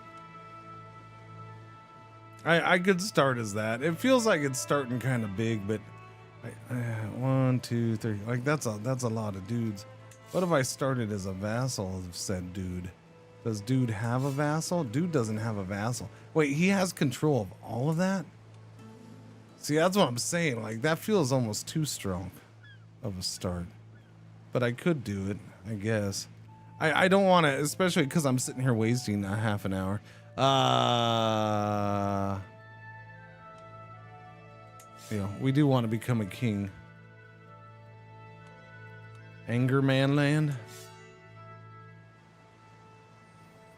I could start as that. It feels like it's starting kind of big, but 1, 2, 3. Like that's a lot of dudes. What if I started as a vassal of said dude? Does dude have a vassal? Dude doesn't have a vassal. Wait, he has control of all of that? See, that's what I'm saying. Like that feels almost too strong of a start. But I could do it, I guess. I don't want to, especially because I'm sitting here wasting a half an hour. You know, we do want to become a king. Angerman land.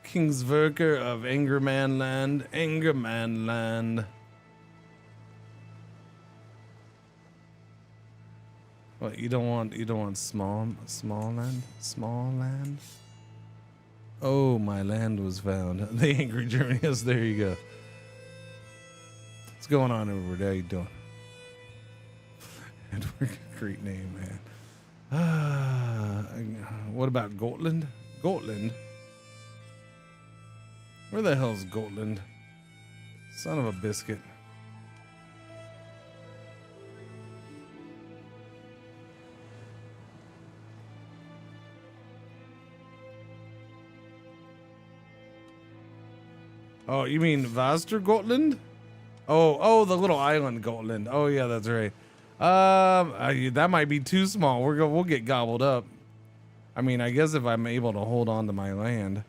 Kingsverker of Angerman land. Angerman land. What, you don't want small land? Oh, my land was found. The Angry German. Yes, there you go. What's going on over there? How you doing? Edward, great name, man. What about Gotland? Gotland? Where the hell's Gotland? Son of a biscuit. Oh, you mean Vastergotland? Oh, the little island Gotland. Oh yeah, that's right. That might be too small. We'll get gobbled up. I mean, I guess if I'm able to hold on to my land,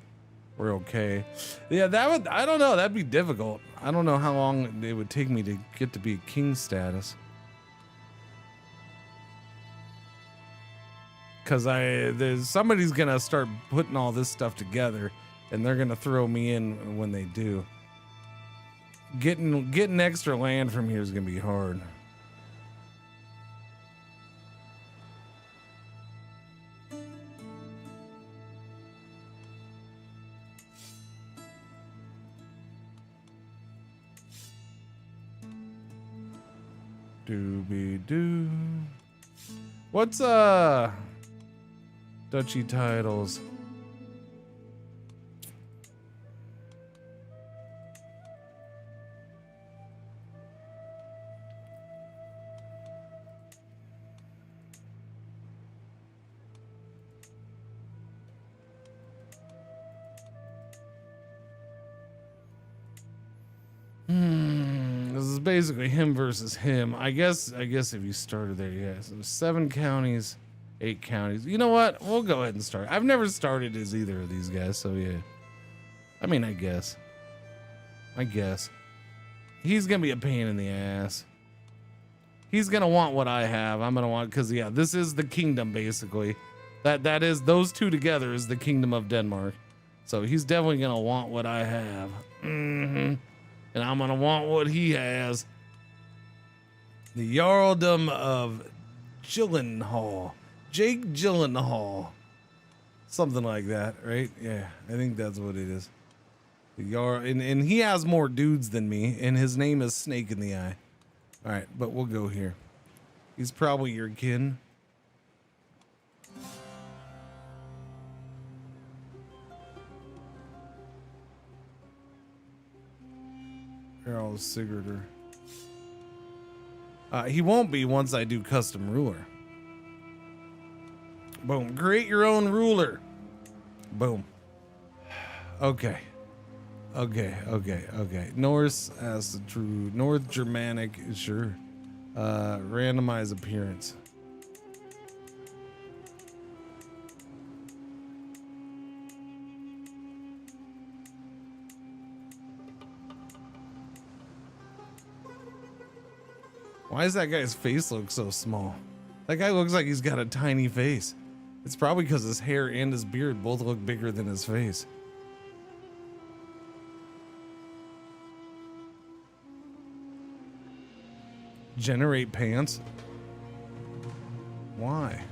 we're okay. Yeah, I don't know. That'd be difficult. I don't know how long it would take me to get to be king status. Cause somebody's gonna start putting all this stuff together. And they're gonna throw me in when they do. Getting extra land from here is gonna be hard. Dooby-doo. What's duchy titles? This is basically him versus him. I guess if you started there, yeah. So 7 counties, 8 counties. You know what? We'll go ahead and start. I've never started as either of these guys, so yeah. I mean, I guess. He's gonna be a pain in the ass. He's gonna want what I have. I'm gonna want, because yeah, this is the kingdom basically. That is, those two together is the kingdom of Denmark. So he's definitely gonna want what I have. And I'm gonna want what he has. The Jarldom of Gyllenhaal. Jake Gyllenhaal. Something like that, right? Yeah, I think that's what it is. And he has more dudes than me, and his name is Snake in the Eye. All right, but we'll go here. He's probably your kin. Earl Sigurdur. He won't be once I do custom ruler. Boom. Create your own ruler. Boom. Okay. Okay. Norse as the true North Germanic, sure. Randomize appearance. Why does that guy's face look so small? That guy looks like he's got a tiny face. It's probably because his hair and his beard both look bigger than his face. Generate pants? Why?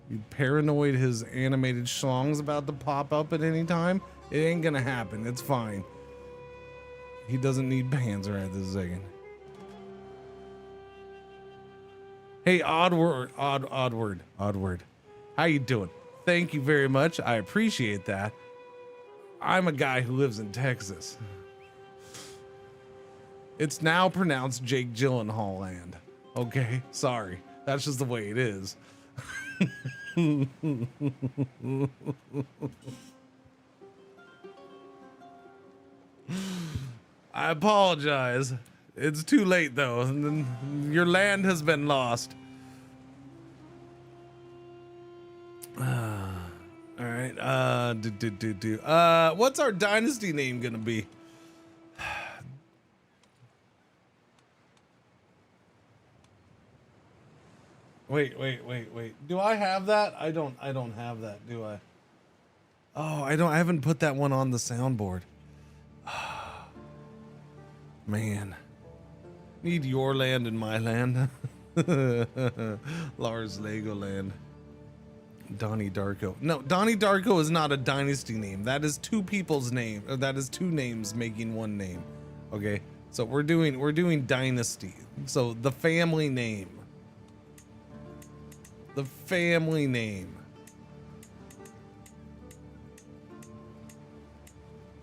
You paranoid his animated schlong's about to pop up at any time? It ain't gonna happen. It's fine. He doesn't need pants right this second. Hey, Oddward. How you doing? Thank you very much. I appreciate that. I'm a guy who lives in Texas. It's now pronounced Jake Gyllenhaal land. Okay, sorry. That's just the way it is. I apologize. It's too late though. Your land has been lost. All right. What's our dynasty name gonna be? Wait. Do I have that? I don't have that, do I? Oh, I haven't put that one on the soundboard. Man. Need your land and my land. Lars Legoland. Donnie Darko. No, Donnie Darko is not a dynasty name. That is two people's name. That is two names making one name. Okay. So we're doing dynasty. So the family name. The family name.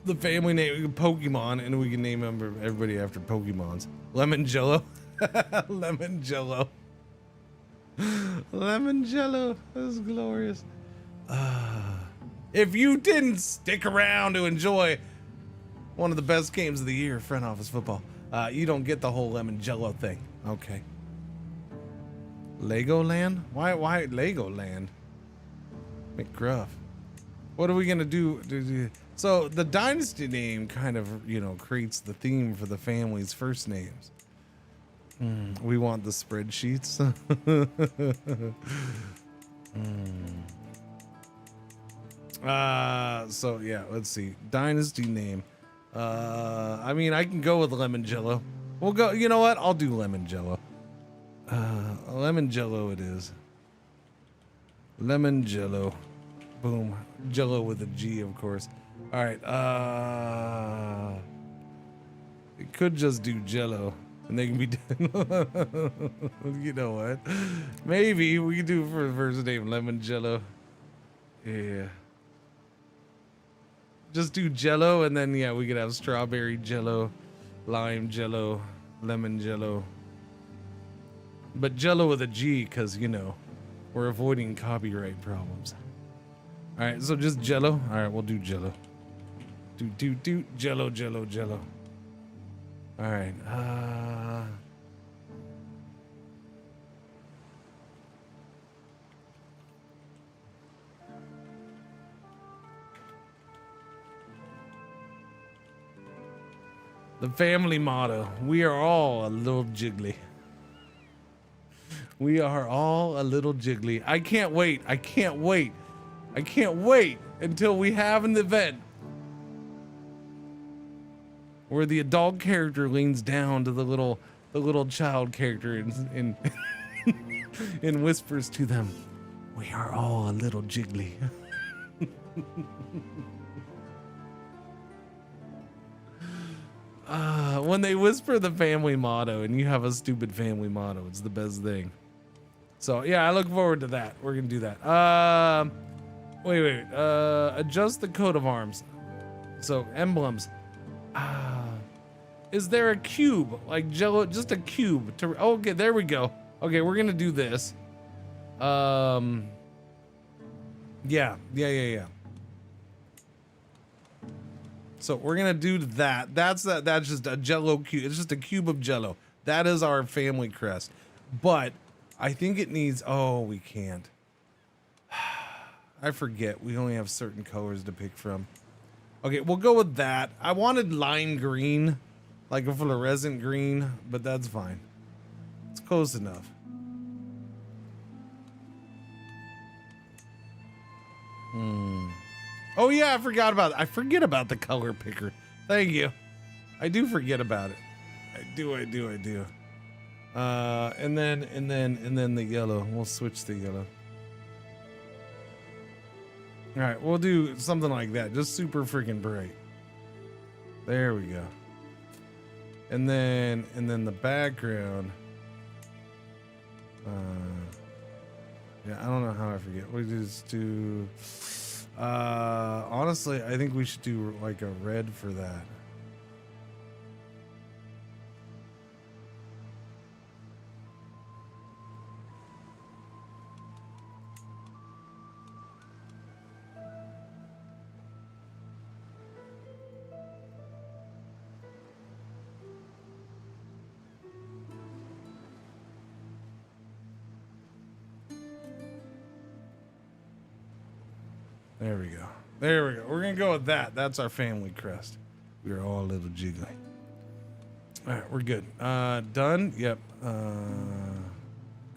The family name, Pokemon, and we can name everybody after Pokemons. Lemon Jello. Lemon Jello. Lemon Jello. That's glorious. If you didn't stick around to enjoy one of the best games of the year, Front Office Football, you don't get the whole Lemon Jello thing. Okay. Legoland? Why Legoland? McGruff. What are we gonna do? So the dynasty name kind of, creates the theme for the family's first names. We want the spreadsheets. So yeah, let's see. Dynasty name. I mean, I can go with Lemon Jello. We'll go. You know what? I'll do Lemon Jello. Lemon Jello it is. Lemon Jello. Boom. Jello with a G, of course. All right. It could just do Jello, and they can be done. You know what? Maybe we could do for the first name Lemon Jello. Yeah. Just do Jello, and then yeah, we could have strawberry Jello, lime Jello, lemon Jello. But Jello with a G, because we're avoiding copyright problems. All right, so just Jello. All right, we'll do Jello. Do Jello. All right. The family motto. We are all a little jiggly. We are all a little jiggly. I can't wait. I can't wait. I can't wait until we have an event where the adult character leans down to the little child character and and whispers to them, "We are all a little jiggly." When they whisper the family motto and you have a stupid family motto, it's the best thing. So yeah, I look forward to that. We're gonna do that. Wait. Adjust the coat of arms. So emblems. Is there a cube like Jello? Just a cube to? Okay, there we go. Okay, we're gonna do this. Yeah. So we're gonna do that. That's just a Jello cube. It's just a cube of Jello. That is our family crest. But I think it needs. Oh, we can't. I forget. We only have certain colors to pick from. Okay, we'll go with that. I wanted lime green, like a fluorescent green, but that's fine. It's close enough. Oh yeah, I forgot about it. I forget about the color picker. Thank you. I do forget about it. I do. And then the yellow. We'll switch the yellow. All right, we'll do something like that. Just super freaking bright. There we go. And then the background. Yeah, I don't know how I forget. We just do. Honestly, I think we should do like a red for that. There we go. We're gonna go with that. That's our family crest. We are all a little jiggly. All right, we're good. Done. Yep.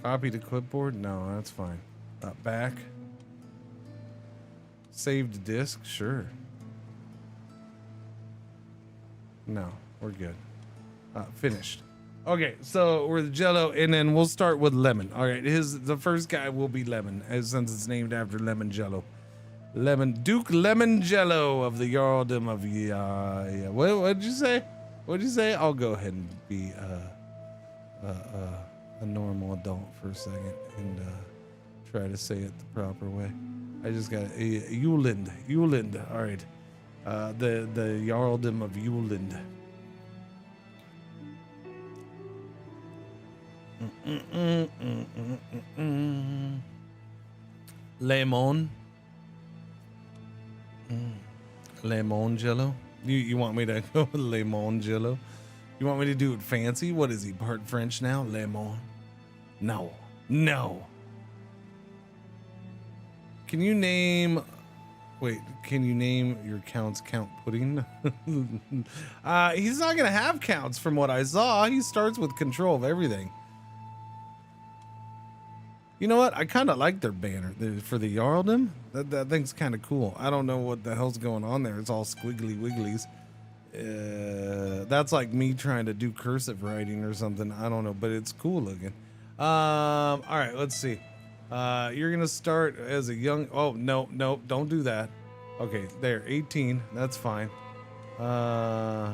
Copy to clipboard. No, that's fine. Back. Saved disk. Sure. No, we're good. Finished. Okay, so we're the Jello, and then we'll start with lemon. All right, the first guy will be lemon, since it's named after lemon Jello. Duke Lemon Jello of the Jarldom of yeah. What'd you say? I'll go ahead and be a normal adult for a second and try to say it the proper way. I just got Yuland. All right, the Jarldom of Yuland. Lemon. Lemon Jello. You want me to go with Lemon Jello? You want me to do it fancy? What is he, part French now? Lemon? No. Can you name your counts Count Pudding? He's not gonna have counts from what I saw. He starts with control of everything. You know what? I kind of like their banner for the Jarldom. That thing's kind of cool. I don't know what the hell's going on there. It's all squiggly wigglies. That's like me trying to do cursive writing or something. I don't know, but it's cool looking. All right, let's see. You're gonna start as a young. Oh no, don't do that. Okay, there, 18. That's fine. I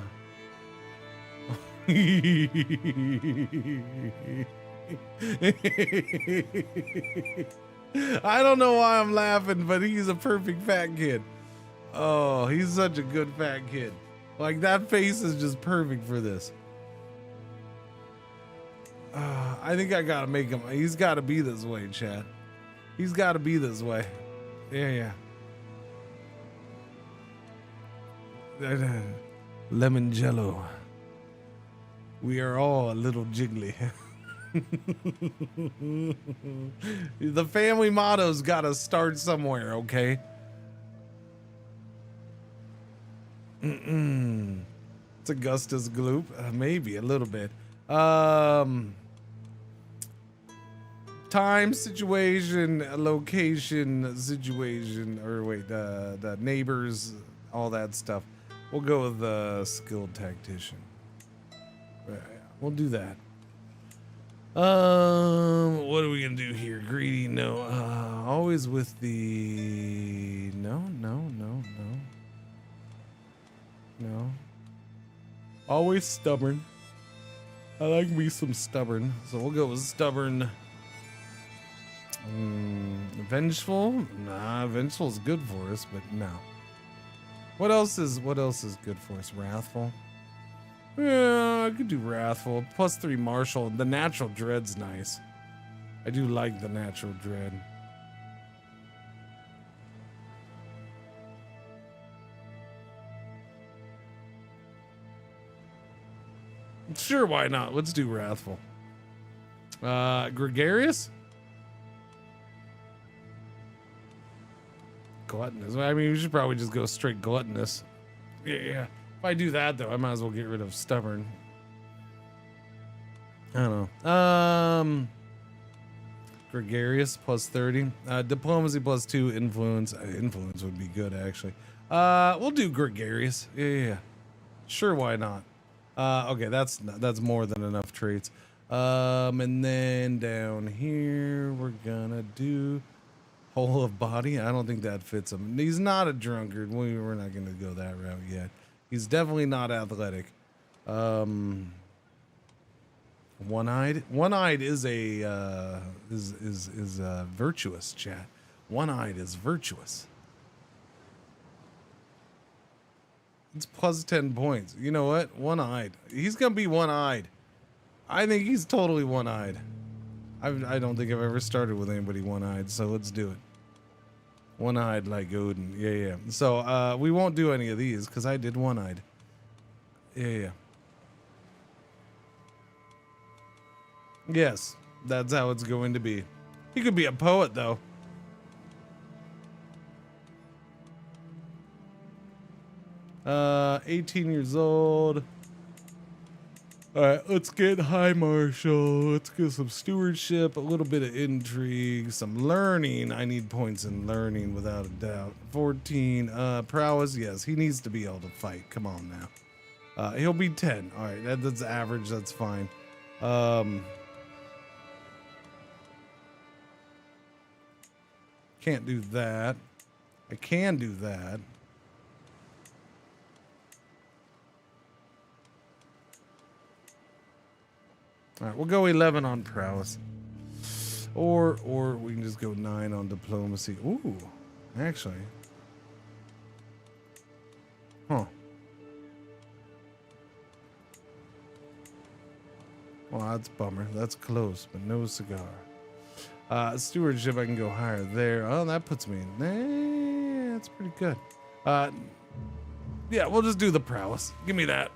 don't know why I'm laughing, but he's a perfect fat kid. Oh, he's such a good fat kid. Like, that face is just perfect for this. I think I gotta make him. He's gotta be this way, Chad. He's gotta be this way. Yeah. Lemon Jello. We are all a little jiggly. The family motto's gotta start somewhere, okay? It's Augustus Gloop. Maybe a little bit. Time, situation, location, situation, or wait, the neighbors, all that stuff. We'll go with the skilled tactician. We'll do that. What are we gonna do here? Greedy? No. Always with the no. Always stubborn. I like me some stubborn, so we'll go with stubborn. Vengeful? Nah, vengeful is good for us, but no. What else is good for us? Wrathful? Yeah, I could do wrathful. +3 martial. The natural dread's nice. I do like the natural dread. Sure, why not? Let's do wrathful. Gregarious? Gluttonous. I mean, we should probably just go straight gluttonous. Yeah. If I do that, though, I might as well get rid of stubborn. I don't know. Gregarious +30. Diplomacy +2. Influence. Influence would be good, actually. We'll do gregarious. Yeah. Sure, why not? Okay, that's more than enough traits. And then down here, we're gonna do whole of body. I don't think that fits him. He's not a drunkard. We're not gonna go that route yet. He's definitely not athletic. One-eyed. One-eyed is a virtuous, chat. One-eyed is virtuous. It's +10 points. You know what? One-eyed. He's gonna be one-eyed. I think he's totally one-eyed. I don't think I've ever started with anybody one-eyed, so let's do it. One-eyed like Odin. Yeah. So we won't do any of these because I did one-eyed. Yeah. Yes, that's how it's going to be. He could be a poet, though. Uh, 18 years old. All right, let's get high marshal. Let's get some stewardship, a little bit of intrigue, some learning. I need points in learning without a doubt. 14. Prowess. Yes, he needs to be able to fight. Come on now. He'll be 10. All right, that's average. That's fine. Can't do that. I can do that. All right, we'll go 11 on prowess, or we can just go 9 on diplomacy. Ooh, actually, huh? Well, that's a bummer. That's close, but no cigar. Stewardship, I can go higher there. Oh, that puts me in. That's pretty good. Yeah, we'll just do the prowess. Give me that.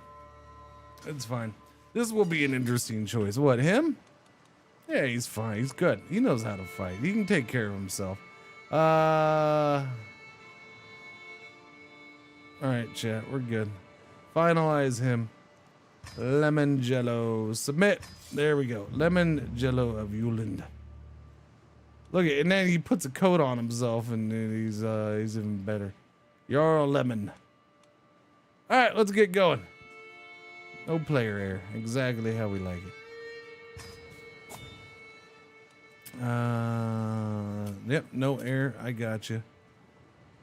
It's fine. This will be an interesting choice. What, him? Yeah, he's fine. He's good. He knows how to fight. He can take care of himself. All right, chat. We're good. Finalize him. Lemon Jello. Submit. There we go. Lemon Jello of Euland. Look at, and then he puts a coat on himself, and he's even better. Jarl Lemon. All right, let's get going. No player error. Exactly how we like it. Yep, no error. I got you.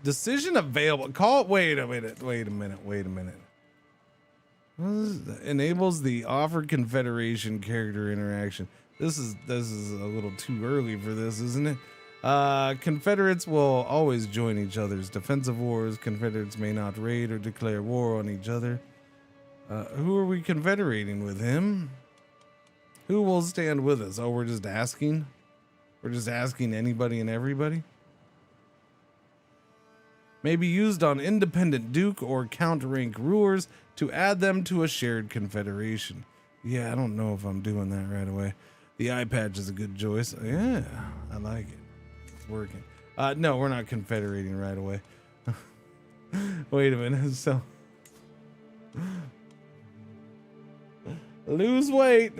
Decision available. Call. Wait a minute. Enables the offered confederation character interaction. This is a little too early for this, isn't it? Confederates will always join each other's defensive wars. Confederates may not raid or declare war on each other. Who are we confederating with? Him? Who will stand with us? Oh, we're just asking? We're just asking anybody and everybody? May be used on independent duke or count rank rulers to add them to a shared confederation. Yeah, I don't know if I'm doing that right away. The eye patch is a good choice. Yeah, I like it. It's working. No, we're not confederating right away. Wait a minute. So Lose weight.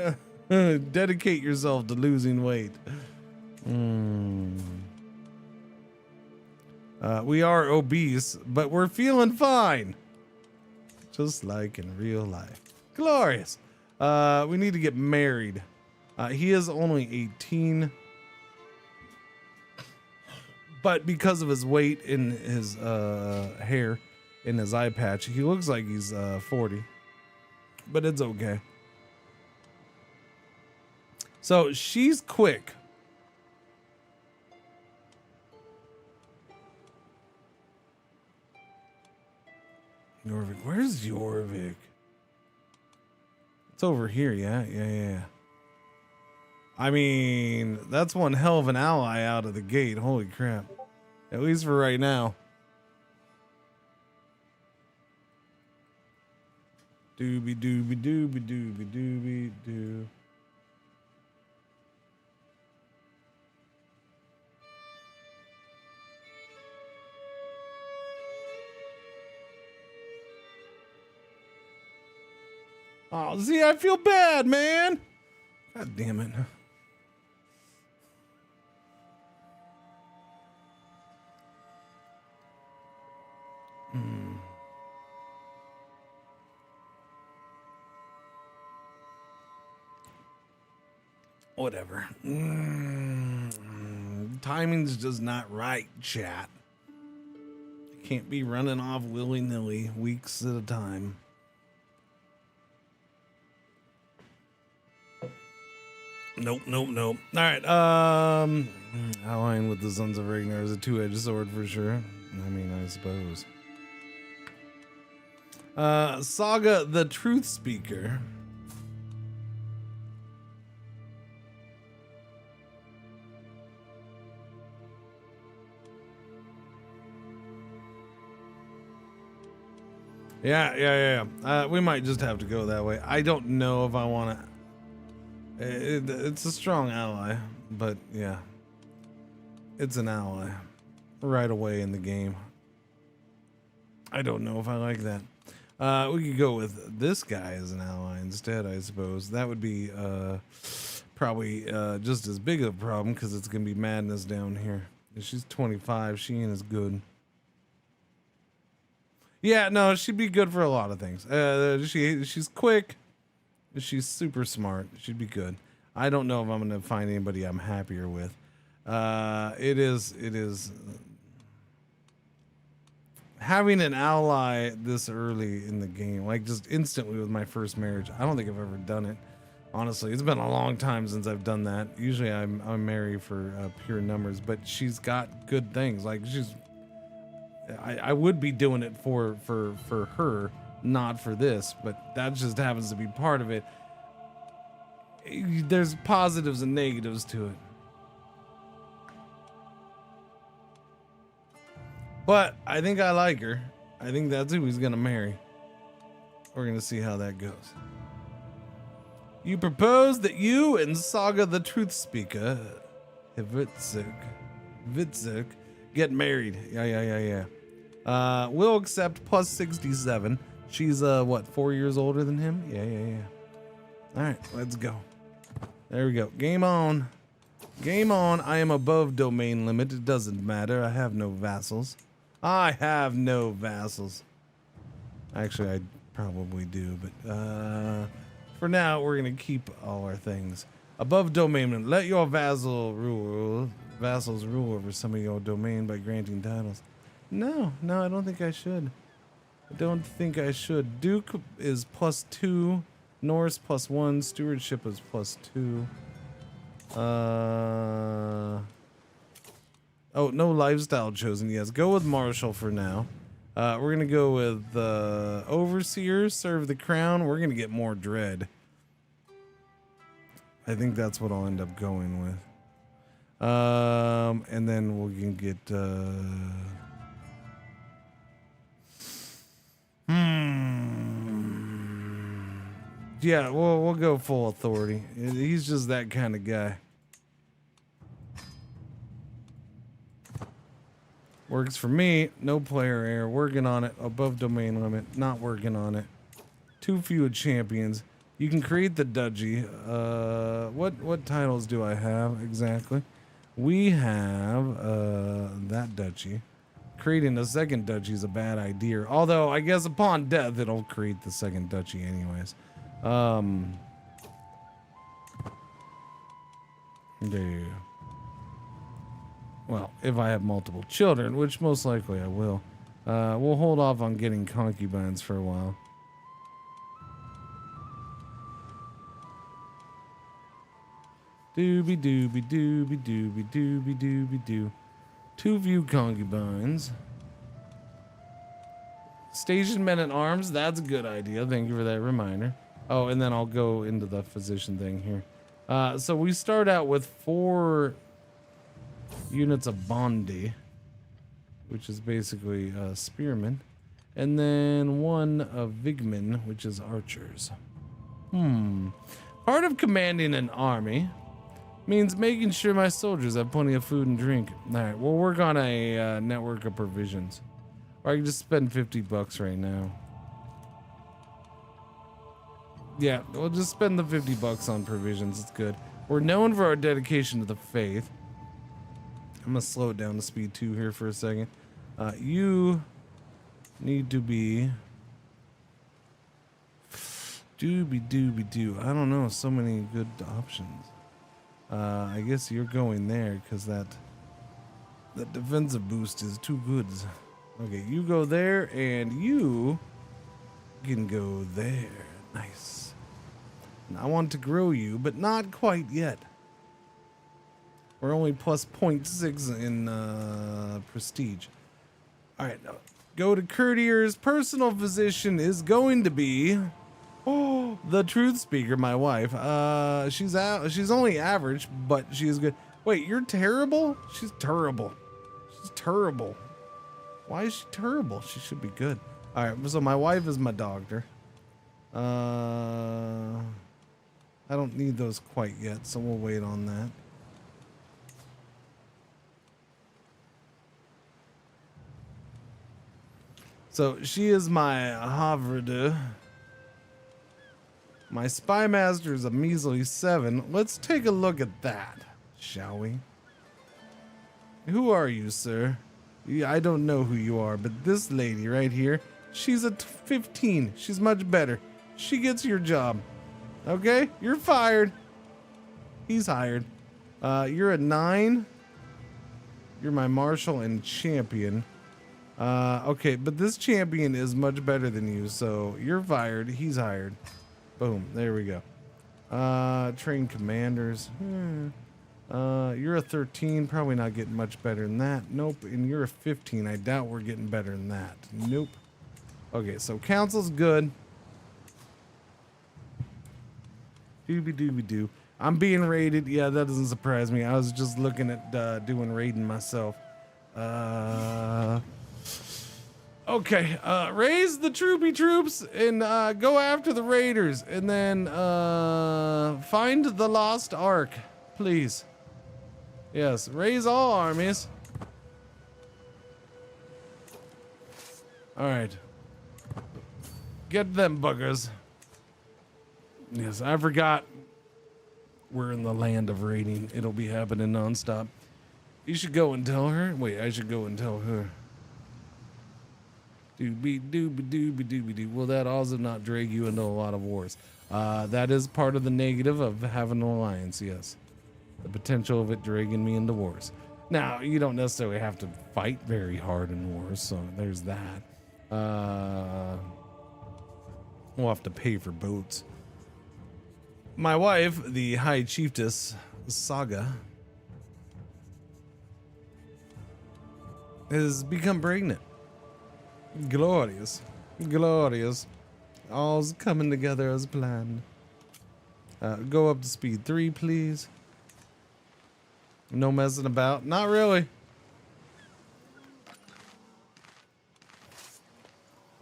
Dedicate yourself to losing weight. We are obese, but we're feeling fine. Just like in real life. Glorious. We need to get married. He is only 18. But because of his weight and his hair in his eye patch, he looks like he's 40. But it's okay. So she's quick. Jorvik, where's Jorvik? It's over here, yeah. I mean, that's one hell of an ally out of the gate. Holy crap. At least for right now. Doobie doobie doobie doobie doobie doo. Oh, see, I feel bad, man. God damn it. Whatever. Timing's just not right, chat. Can't be running off willy-nilly weeks at a time. Nope. All right. Allying with the Sons of Ragnar is a two-edged sword for sure. I mean, I suppose. Saga the Truth Speaker. Yeah. We might just have to go that way. I don't know if I want to. It's a strong ally, but yeah, it's an ally right away in the game. I don't know if I like that. We could go with this guy as an ally instead, I suppose. That would be probably just as big of a problem because it's gonna be madness down here. If she's 25, she ain't as good. Yeah, no, she'd be good for a lot of things. She's quick. She's super smart. She'd be good. I don't know if I'm going to find anybody I'm happier with. It is having an ally this early in the game, like just instantly with my first marriage. I don't think I've ever done it. Honestly, it's been a long time since I've done that. Usually I'm married for pure numbers, but she's got good things. Like I would be doing it for her, not for this, but that just happens to be part of it. There's positives and negatives to it. But I think I like her. I think that's who he's gonna marry. We're gonna see how that goes. You propose that you and Saga the Truth Speaker, Vitsuk, get married. Yeah. We'll accept plus 67. She's what, 4 years older than him? Yeah. All right, let's go. There we go. Game on. I am above domain limit. It doesn't matter. I have no vassals. Actually, I probably do, but for now, we're gonna keep all our things above domain limit. Let your vassals rule over some of your domain by granting titles. No, I don't think I should. Duke is +2. Norse +1. Stewardship is +2. Oh, no lifestyle chosen. Yes, go with Marshall for now. We're gonna go with Overseer. Serve the crown. We're gonna get more dread. I think that's what I'll end up going with. And then we can get yeah, we'll go full authority. He's just that kind of guy. Works for me. No player error. Working on it. Above domain limit. Not working on it. Too few champions. You can create the duchy. What titles do I have exactly? We have that duchy. Creating a second duchy is a bad idea. Although I guess upon death it'll create the second duchy anyways. There. Well, if I have multiple children, which most likely I will, we'll hold off on getting concubines for a while. Dooby dooby dooby dooby dooby dooby doo. 2 view concubines. Station men at arms. That's a good idea. Thank you for that reminder. Oh, and then I'll go into the physician thing here. So we start out with 4 units of Bondi, which is basically spearmen, and then 1 of Vigmen, which is archers. Part of commanding an army means making sure my soldiers have plenty of food and drink. All right, we'll work on a network of provisions. Or I can just spend $50 right now. Yeah, we'll just spend the $50 on provisions. It's good. We're known for our dedication to the faith. I'm gonna slow it down to speed 2 here for a second. You need to be dooby dooby doo. I don't know, so many good options. I guess you're going there because that defensive boost is too good. Okay, you go there and you can go there. Nice. And I want to grow you, but not quite yet. We're only plus 0.6 in prestige. All right, now go to courtiers. Personal physician is going to be the truth speaker, my wife. She's only average, but she's good. Wait, you're terrible? She's terrible. She's terrible. Why is she terrible? She should be good. All right, so my wife is my doctor. I don't need those quite yet, so we'll wait on that. So she is my Havre. My spy master is a measly 7. Let's take a look at that, shall we? Who are you, sir? I don't know who you are, but this lady right here, she's a 15. She's much better. She gets your job. Okay? You're fired. He's hired. You're a 9. You're my marshal and champion. Okay, but this champion is much better than you, so you're fired. He's hired. Boom. There we go. Train commanders. You're a 13. Probably not getting much better than that. Nope. And you're a 15. I doubt we're getting better than that. Nope. Okay, so council's good. Dooby dooby doo. I'm being raided. Yeah, that doesn't surprise me. I was just looking at doing raiding myself. Okay, raise the troopy troops and go after the raiders, and then find the lost ark, please. Yes, raise all armies. All right, get them buggers. Yes, I forgot. We're in the land of raiding. It'll be happening nonstop. You should go and tell her. Wait, I should go and tell her. Doobie doobie doobie doobie doo. Will that also not drag you into a lot of wars? That is part of the negative of having an alliance, yes. The potential of it dragging me into wars. Now, you don't necessarily have to fight very hard in wars, so there's that. We'll have to pay for boats. My wife, the High Chiefess Saga, has become pregnant. Glorious. Glorious. All's coming together as planned. Go up to speed 3, please. No messing about. Not really.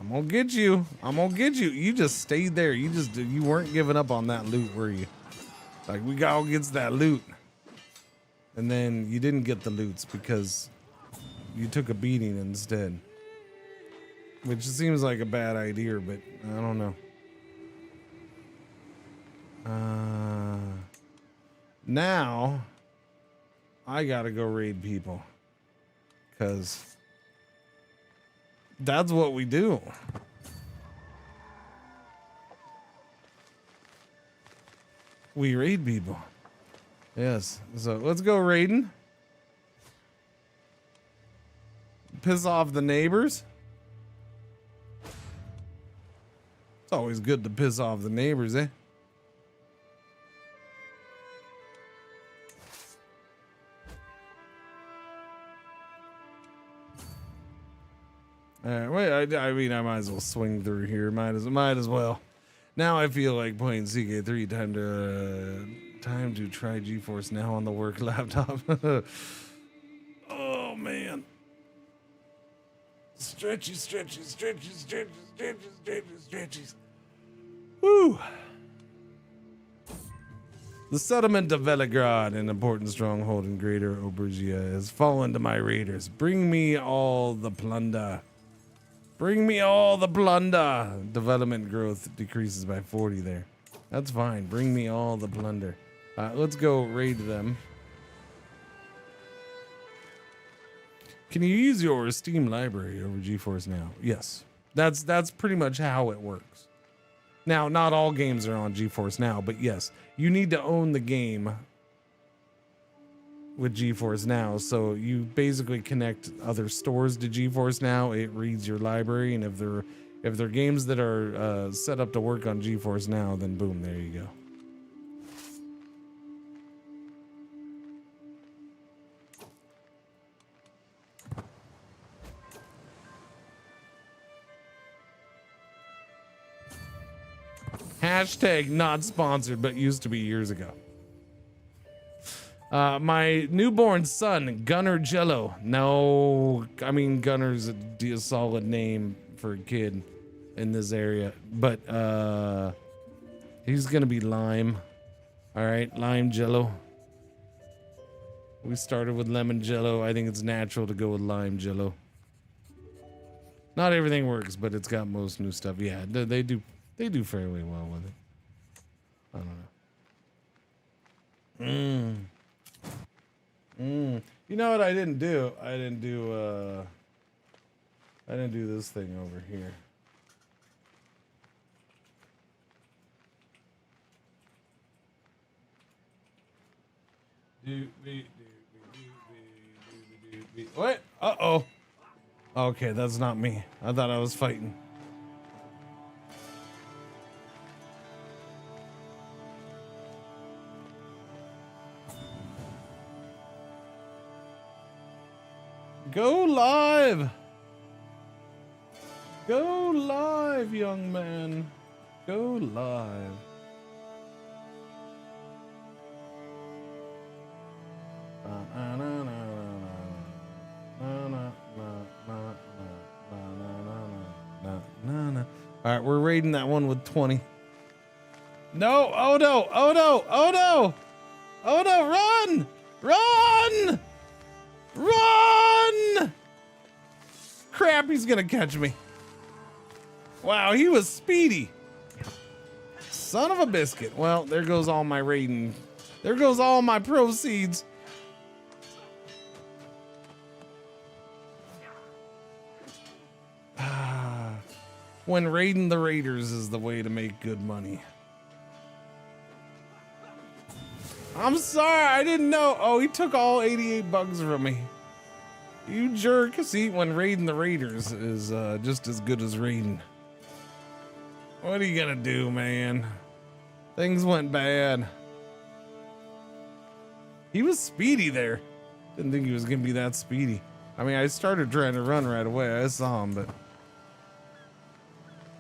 I'm gonna get you. I'm gonna get you. You just stayed there. You weren't giving up on that loot, were you? Like, we all gets that loot. And then you didn't get the loots because you took a beating instead. Which seems like a bad idea, but I don't know. Now I gotta go raid people, because that's what we do. We raid people. Yes. So let's go raiding. Piss off the neighbors. It's always good to piss off the neighbors, eh? All right, wait. I mean, I might as well swing through here. Might as well. Now I feel like playing CK3. Time to try GeForce Now on the work laptop. Oh man. Stretchies. Woo. The settlement of Veligrad, an important stronghold in Greater Obergia, has fallen to my raiders. Bring me all the plunder. Bring me all the plunder. Development growth decreases by 40 there. That's fine. Bring me all the plunder. Let's go raid them. Can you use your Steam library over GeForce Now? Yes. That's pretty much how it works. Now, not all games are on GeForce Now, but yes, you need to own the game with GeForce Now. So you basically connect other stores to GeForce Now. It reads your library, and if they're games that are set up to work on GeForce Now, then boom, there you go. Hashtag not sponsored, but used to be years ago. My newborn son, Gunner Jello. No, I mean, Gunner's a solid name for a kid in this area, but he's gonna be Lime. All right, Lime Jello. We started with lemon Jello. I think it's natural to go with Lime Jello. Not everything works, but it's got most new stuff. Yeah, they do fairly well with it. I don't know. You know what I didn't do? I didn't do this thing over here. What? Uh-oh. Okay, that's not me. I thought I was fighting. Go live! Go live, young man. Go live. All right, we're raiding that one with 20. No! Oh no! Oh no! Oh no! Oh no! Run! Run! Run! Crap, he's gonna catch me. Wow, he was speedy. Son of a biscuit. Well, there goes all my raiding. There goes all my proceeds. When raiding the raiders is the way to make good money. I'm sorry, I didn't know. Oh, he took all 88 bugs from me. You jerk. See, when raiding the raiders is just as good as raiding. What are you gonna do, man? Things went bad. He was speedy there. Didn't think he was gonna be that speedy. I mean, I started trying to run right away. I saw him, but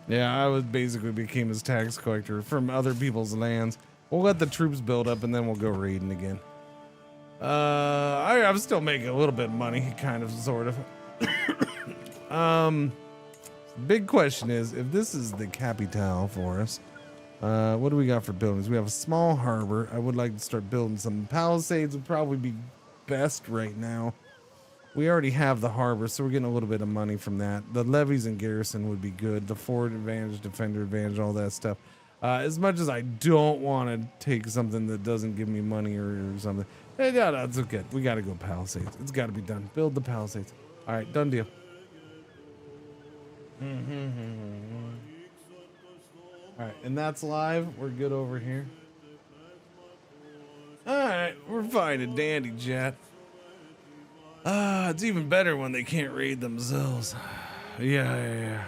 yeah, I basically became his tax collector from other people's lands. We'll let the troops build up and then we'll go raiding again. I'm still making a little bit of money, kind of, sort of. Big question is, if this is the capital for us, what do we got for buildings? We have a small harbor. I would like to start building some palisades. Would probably be best right now. We already have the harbor, so we're getting a little bit of money from that. The levies and garrison would be good. The forward advantage, defender advantage, all that stuff. As much as I don't want to take something that doesn't give me money or something. Yeah, that's okay. We got to go Palisades. It's got to be done. Build the Palisades. All right, done deal. All right, and that's live. We're good over here. All right, we're fine and dandy, chat. It's even better when they can't raid themselves. Yeah.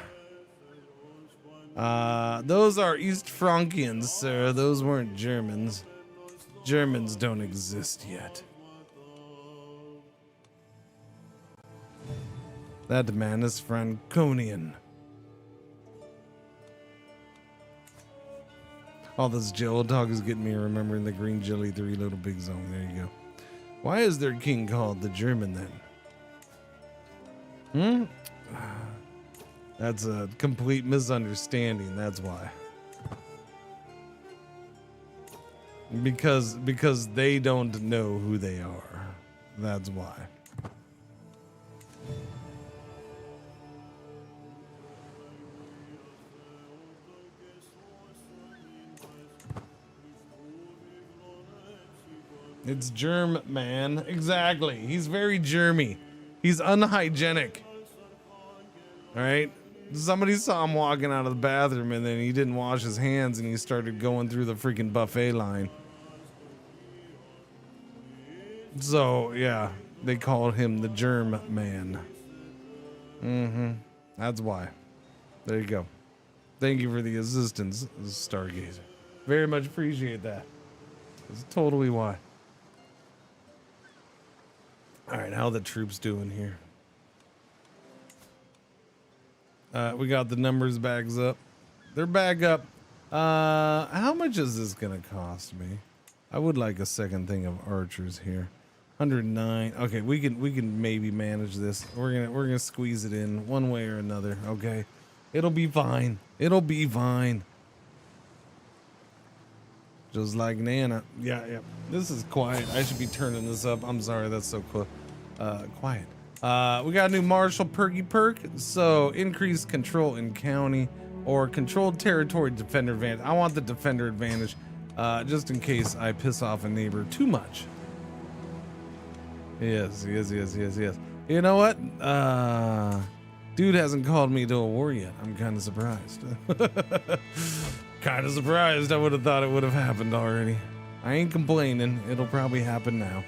Those are East Frankians, sir. Those weren't Germans. Germans don't exist yet. That man is Franconian. All this Jello talk is getting me remembering the Green Jelly 3 Little Big song. There you go. Why is their king called the German then? That's a complete misunderstanding. That's why. Because they don't know who they are. That's why. It's germ man. Exactly. He's very germy. He's unhygienic. All right. Somebody saw him walking out of the bathroom and then he didn't wash his hands and he started going through the freaking buffet line. So, yeah, they called him the germ man. That's why. There you go. Thank you for the assistance, Stargazer. Very much appreciate that. That's totally why. All right, how are the troops doing here? We got the numbers bags up. They're back up. How much is this gonna cost me? I would like a second thing of archers here. 109. Okay, we can maybe manage this. We're gonna squeeze it in one way or another. Okay, it'll be fine. It'll be fine. Just like Nana. Yeah. This is quiet. I should be turning this up. I'm sorry. That's so quiet. We got a new Marshall Perky perk. So increased control in county or controlled territory defender advantage. I want the defender advantage just in case I piss off a neighbor too much. Yes. You know what? Dude hasn't called me to a war yet. I'm kind of surprised. Kind of surprised. I would have thought it would have happened already. I ain't complaining. It'll probably happen now.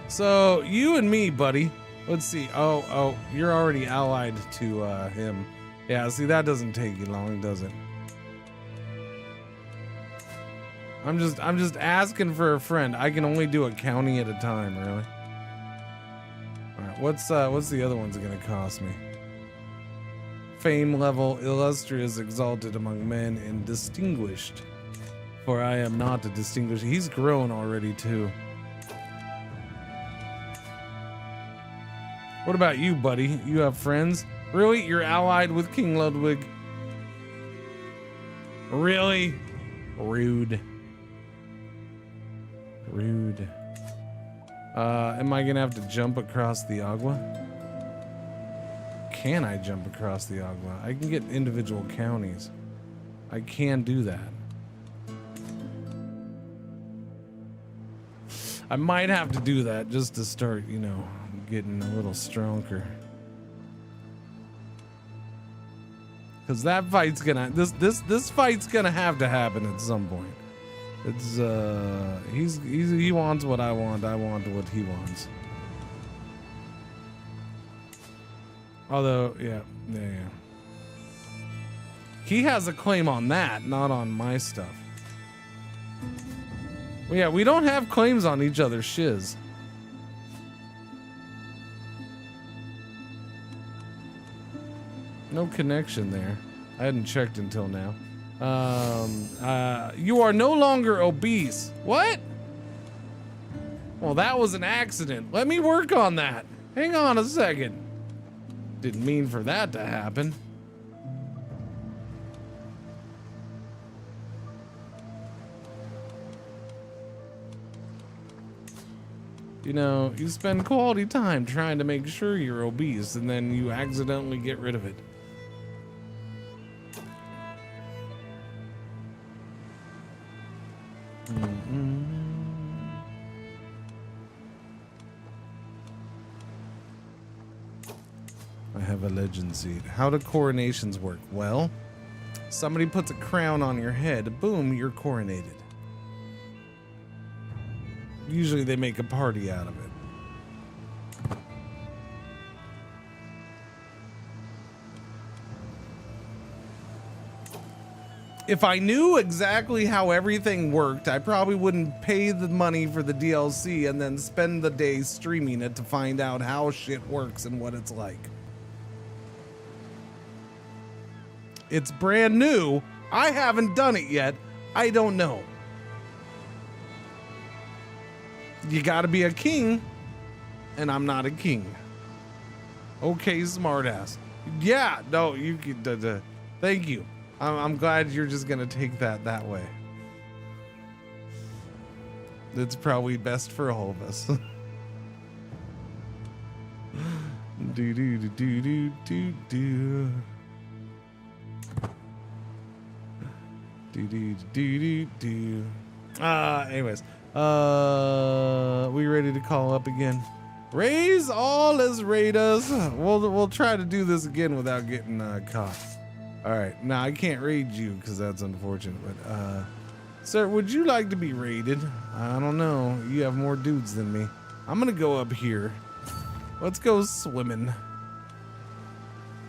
So you and me, buddy. Let's see. Oh, you're already allied to him. Yeah, see, that doesn't take you long, does it? I'm just asking for a friend. I can only do a county at a time, really. All right, what's the other ones gonna cost me? Fame level, illustrious, exalted among men, and distinguished. For I am not a distinguished. He's grown already too. What about you, buddy? You have friends? Really? You're allied with King Ludwig? Really? Rude. Am I gonna have to jump across the Agua? Can I jump across the Agua? I can get individual counties. I can do that. I might have to do that just to start, you know, getting a little stronger. Cause that fight's gonna this fight's gonna have to happen at some point. It's he wants what I want what he wants. Although, yeah. He has a claim on that, not on my stuff. Well, yeah, we don't have claims on each other's shiz. No connection there. I hadn't checked until now. You are no longer obese. What? Well, that was an accident. Let me work on that. Hang on a second. Didn't mean for that to happen. You know, you spend quality time trying to make sure you're obese and then you accidentally get rid of it. have a legend seat. How do coronations work? Well, somebody puts a crown on your head, boom, you're coronated. Usually they make a party out of it. If I knew exactly how everything worked, I probably wouldn't pay the money for the DLC and then spend the day streaming it to find out how shit works and what it's like. It's brand new. I haven't done it yet. I don't know. You gotta be a king, and I'm not a king. Okay, smartass. Yeah, no, you can. Thank you. I'm glad you're just gonna take that way. That's probably best for all of us. do do do do do do do. Do do do do do. Anyways, we ready to call up again? Raise all as raiders. We'll try to do this again without getting caught. All right, now I can't raid you because that's unfortunate. But sir, would you like to be raided? I don't know. You have more dudes than me. I'm gonna go up here. Let's go swimming.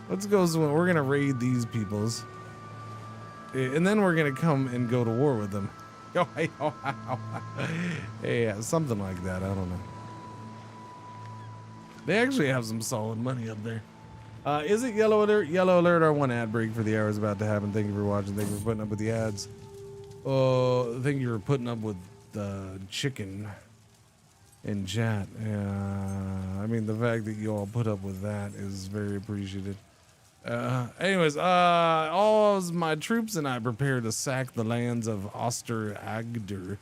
Let's go swim. We're gonna raid these peoples. And then we're gonna come and go to war with them. Yeah, something like that. I don't know. They actually have some solid money up there. Is it yellow alert? Yellow alert. Our one ad break for the hour is about to happen. Thank you for watching. Thank you for putting up with the ads. Thank you for putting up with the chicken in chat. I mean, the fact that you all put up with that is very appreciated. Anyways, all of my troops and I prepare to sack the lands of Oster-Agder.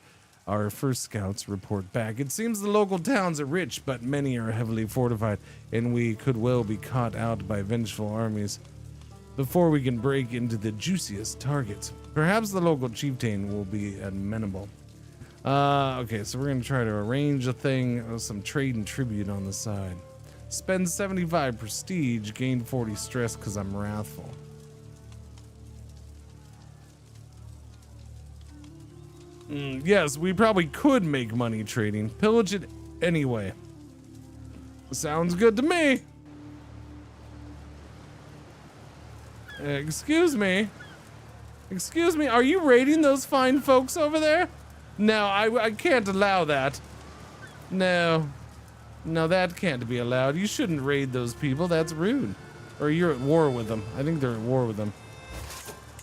Our first scouts report back. It seems the local towns are rich, but many are heavily fortified, and we could well be caught out by vengeful armies before we can break into the juiciest targets. Perhaps the local chieftain will be amenable. Okay, so we're gonna try to arrange a thing, some trade and tribute on the side. Spend 75 prestige, gain 40 stress because I'm wrathful. Yes, we probably could make money trading. Pillage it anyway. Sounds good to me. Excuse me. Excuse me, are you raiding those fine folks over there? No, I can't allow that. No, that can't be allowed. You shouldn't raid those people. That's rude. Or you're at war with them. I think they're at war with them.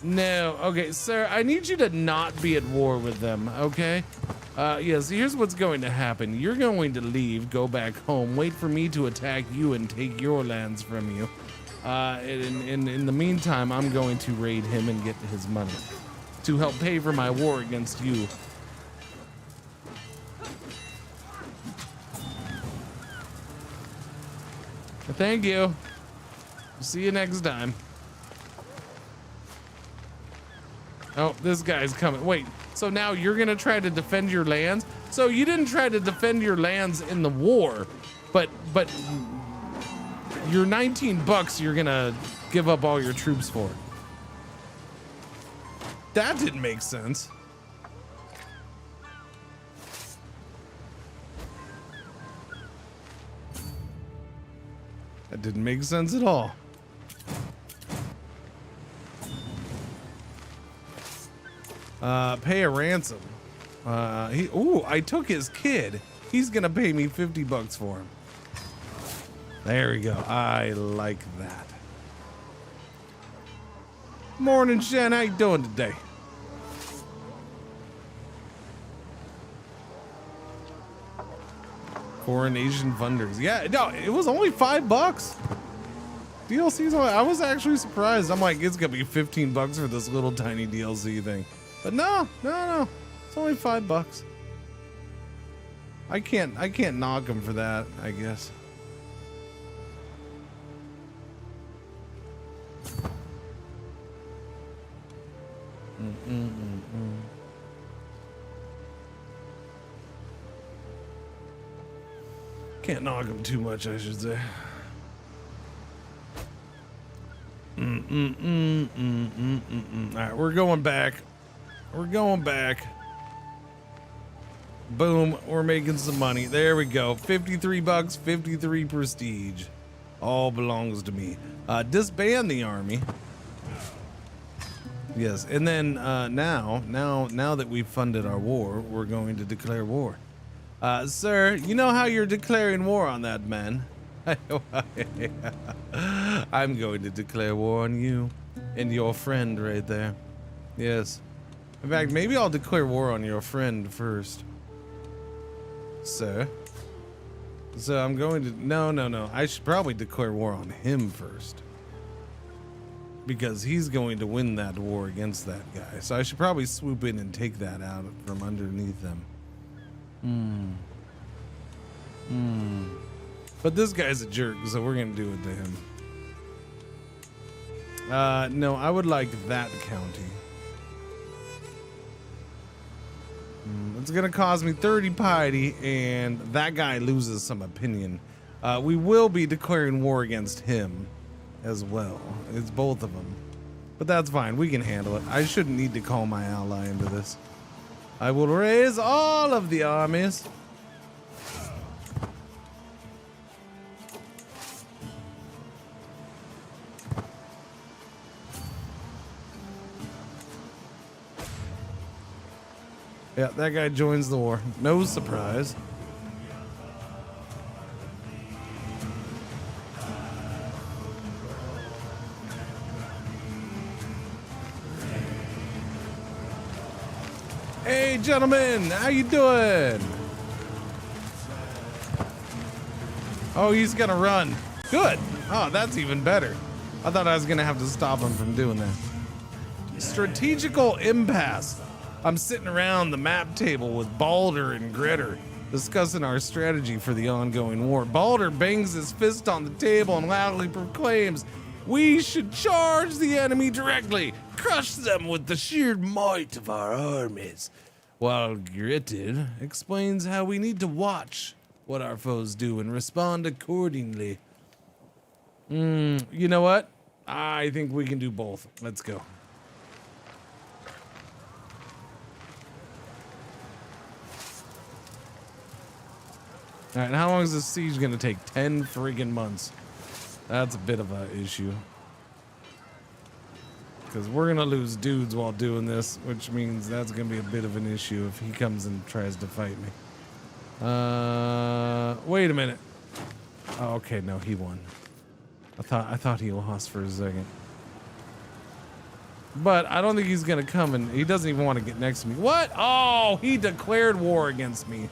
No, okay, sir, I need you to not be at war with them, okay? Yes, here's what's going to happen. You're going to leave, go back home, wait for me to attack you and take your lands from you. In the meantime, I'm going to raid him and get his money to help pay for my war against you. Thank you. See you next time. Oh, this guy's coming. Wait, so now you're gonna try to defend your lands? So you didn't try to defend your lands in the war, but your 19 bucks you're gonna give up all your troops for. That didn't make sense. That didn't make sense at all. Pay a ransom. I took his kid. He's gonna pay me 50 bucks for him. There we go. I like that. Morning, Shen. How you doing today? Coronation funders. Yeah, no, it was only $5. DLC's only, I was actually surprised. I'm like, it's gonna be 15 bucks for this little tiny DLC thing. But no. It's only $5. I can't knock him for that, I guess. Can't knock him too much, I should say. right, we're going back. We're going back. Boom, we're making some money. There we go. 53 bucks, 53 prestige. All belongs to me. Disband the army. Yes, and then now that we've funded our war, we're going to declare war. Sir, you know how you're declaring war on that man? I'm going to declare war on you and your friend right there. Yes. In fact, maybe I'll declare war on your friend first. Sir. So I'm going to... No. I should probably declare war on him first. Because he's going to win that war against that guy. So I should probably swoop in and take that out from underneath them. But this guy's a jerk, so we're going to do it to him. No, I would like that county. It's going to cost me 30 piety, and that guy loses some opinion. We will be declaring war against him as well. It's both of them. But that's fine. We can handle it. I shouldn't need to call my ally into this. I will raise all of the armies. Yeah, that guy joins the war. No surprise. Hey, gentlemen, how you doing? Oh, he's gonna run. Good. Oh, that's even better. I thought I was gonna have to stop him from doing that. Strategical impasse. I'm sitting around the map table with Balder and Gritter, discussing our strategy for the ongoing war. Balder bangs his fist on the table and loudly proclaims, "We should charge the enemy directly, crush them with the sheer might of our armies." While Gritter explains how we need to watch what our foes do and respond accordingly. You know what? I think we can do both. Let's go. All right, how long is this siege gonna take? 10 friggin' months. That's a bit of an issue. Because we're gonna lose dudes while doing this, which means that's gonna be a bit of an issue if he comes and tries to fight me. Wait a minute. Oh, okay, no, he won. I thought he lost for a second. But I don't think he's gonna come, and he doesn't even want to get next to me. What? Oh, he declared war against me.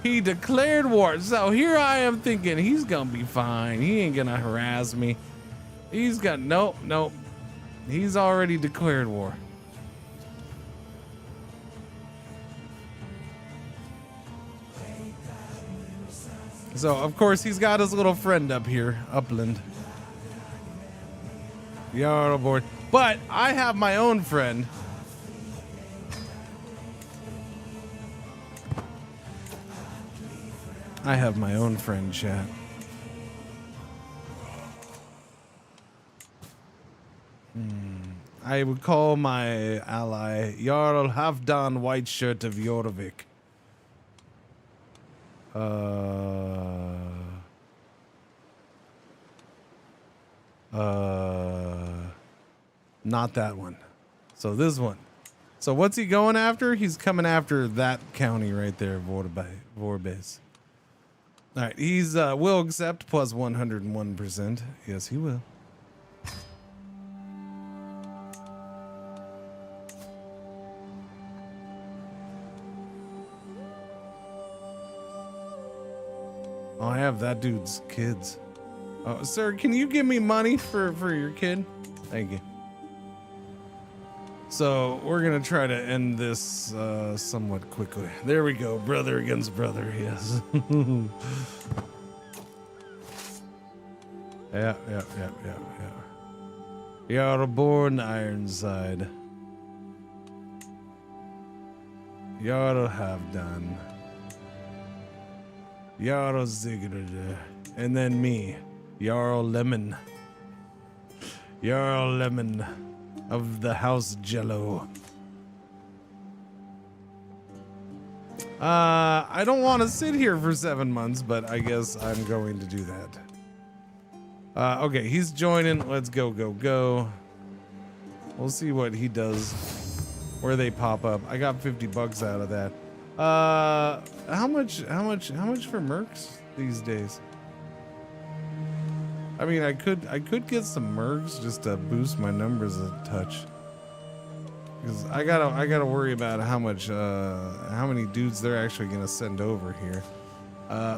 He declared war. So here I am thinking he's gonna be fine. He ain't gonna harass me. He's got nope. He's already declared war. So of course he's got his little friend up here, Upland. You're aboard. But I have my own friend. I have my own friend, chat. I would call my ally Jarl Halfdan Whiteshirt of Jorvik. Not that one. So this one. So what's he going after? He's coming after that county right there, Vorbase. All right, he's will accept plus 101%. Yes, he will. Oh, I have that dude's kids. Oh, sir, can you give me money for your kid? Thank you. So we're gonna try to end this somewhat quickly. There we go, brother against brother. Yes. Yeah. Jarlborn Ironside. Jarl Halfdan. Jarl Zigrid. And then me, Jarl Lemon. You're lemon of the house Jello. I don't want to sit here for 7 months, but I guess I'm going to do that. Okay, he's joining. Let's go, go, go. We'll see what he does, where they pop up. I got 50 bucks out of that. How much for mercs these days? I mean, I could get some mercs just to boost my numbers a touch. Because I gotta worry about how many dudes they're actually gonna send over here.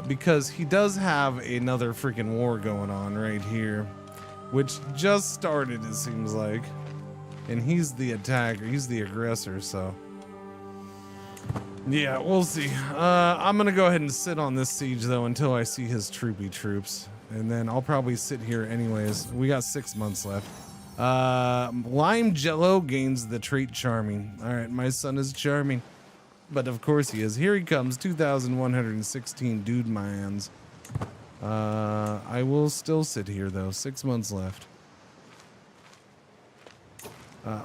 Because he does have another freaking war going on right here, which just started, it seems like. And he's the attacker, he's the aggressor, so. Yeah, we'll see. I'm gonna go ahead and sit on this siege though until I see his troopy troops. And then I'll probably sit here anyways. We got 6 months left. Lime Jello gains the trait charming. All right, my son is charming, but of course he is. Here he comes, 2,116 dude mans. I will still sit here though. 6 months left.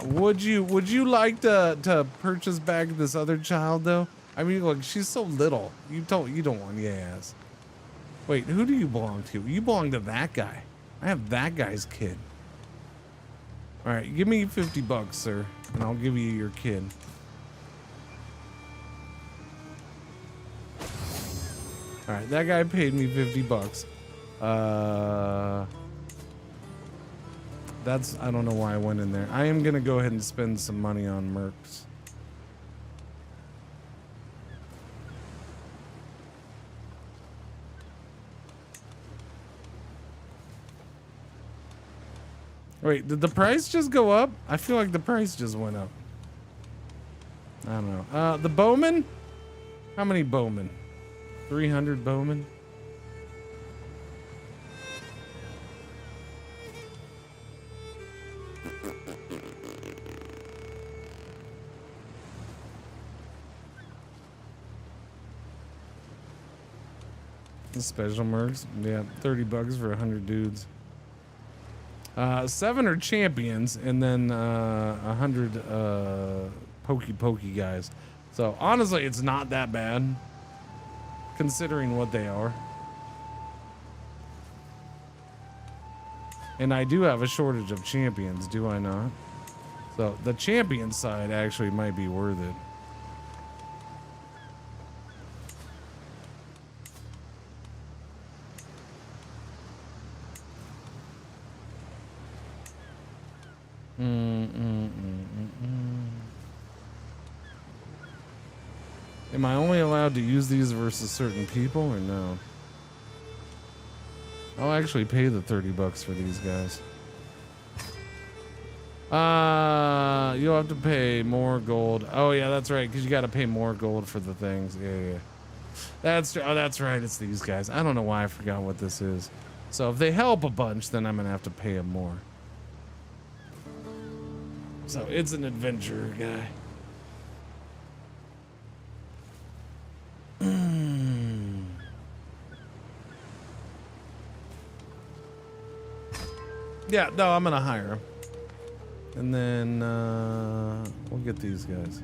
Would you like to purchase back this other child though? I mean, look, she's so little. You don't want yes. Wait, who do you belong to? You belong to that guy. I have that guy's kid. All right, give me 50 bucks, sir, and I'll give you your kid. All right, that guy paid me 50 bucks. That's, I don't know why I went in there. I am gonna go ahead and spend some money on mercs. Wait, did the price just go up? I feel like the price just went up. I don't know. The bowman? How many bowmen? 300 bowmen? The special mercs? Yeah, 30 bucks for 100 dudes. 7 are champions, and then 100 pokey guys. So honestly, it's not that bad, considering what they are. And I do have a shortage of champions, do I not? So the champion side actually might be worth it. Am I only allowed to use these versus certain people or no? I'll actually pay the 30 bucks for these guys. You'll have to pay more gold. Oh yeah, that's right, because you got to pay more gold for the things. Yeah. That's right, it's these guys. I don't know why I forgot what this is. So if they help a bunch, then I'm gonna have to pay them more. So it's an adventurer guy. Yeah, no, I'm gonna hire him. And then we'll get these guys.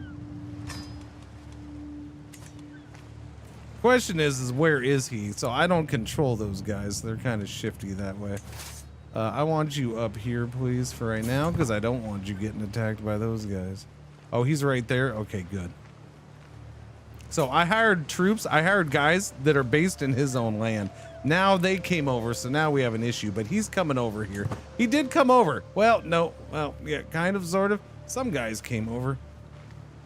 Question is where is he? So I don't control those guys. They're kind of shifty that way. I want you up here, please, for right now, because I don't want you getting attacked by those guys. Oh, he's right there? Okay, good. So I hired troops. I hired guys that are based in his own land. Now they came over, so now we have an issue, but he's coming over here. He did come over. Well, no. Well, yeah, kind of, sort of. Some guys came over.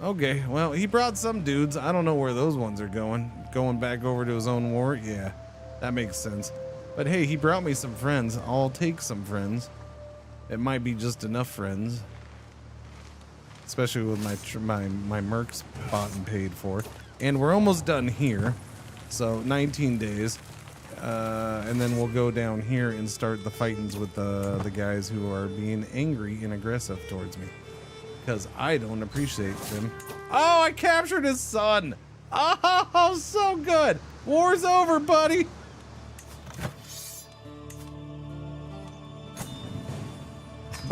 Okay, well, he brought some dudes. I don't know where those ones are going. Going back over to his own war? Yeah, that makes sense. But hey, he brought me some friends. I'll take some friends. It might be just enough friends. Especially with my mercs bought and paid for. And we're almost done here. So 19 days. And then we'll go down here and start the fightings with the guys who are being angry and aggressive towards me. Because I don't appreciate them. Oh, I captured his son. Oh, so good. War's over, buddy.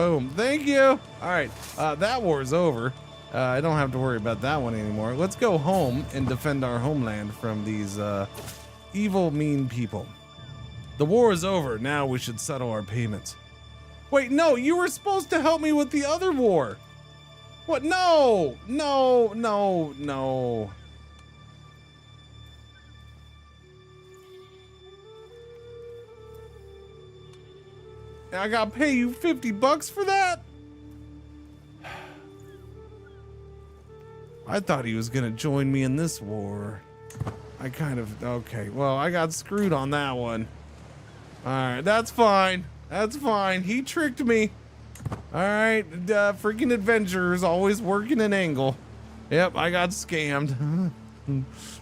Boom. Thank you. All right. That war is over. I don't have to worry about that one anymore. Let's go home and defend our homeland from these evil, mean people. The war is over. Now we should settle our payments. Wait, no, you were supposed to help me with the other war. What? No, no, no, no. I gotta pay you $50 for that? I thought he was gonna join me in this war. I kind of, okay, well, I got screwed on that one. All right, that's fine. That's fine. He tricked me. All right, freaking adventurers always working an angle. Yep, I got scammed.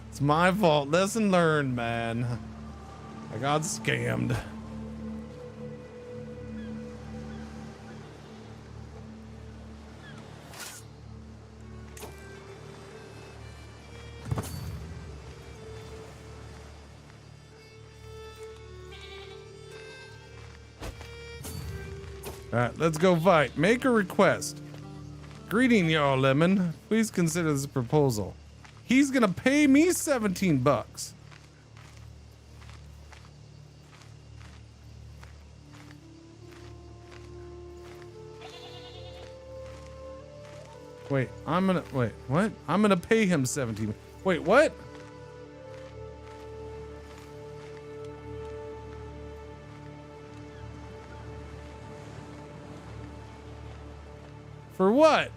It's my fault. Lesson learned, man. I got scammed. All right, let's go fight. Make a request. Greeting, y'all, Lemon. Please consider this proposal. He's gonna pay me $17. Wait, wait, what? I'm gonna pay him 17. Wait, what? For what?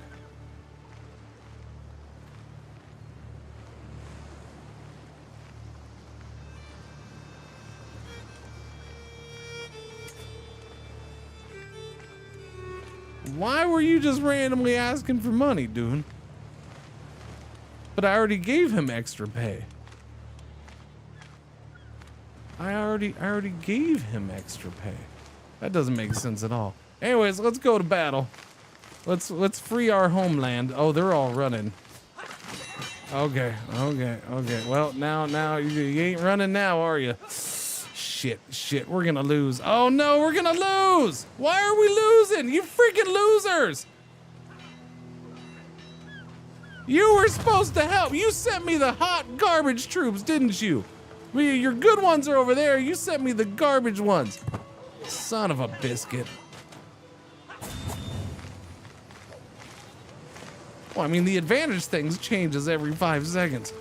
Why were you just randomly asking for money, dude? But I already gave him extra pay. I already gave him extra pay. That doesn't make sense at all. Anyways, let's go to battle. Let's free our homeland. Oh, they're all running. Okay. Well, now you ain't running now, are you? Shit, we're gonna lose. Oh no, we're gonna lose! Why are we losing? You freaking losers! You were supposed to help. You sent me the hot garbage troops, didn't you? Your good ones are over there. You sent me the garbage ones. Son of a biscuit. Well, I mean, the advantage things changes every 5 seconds.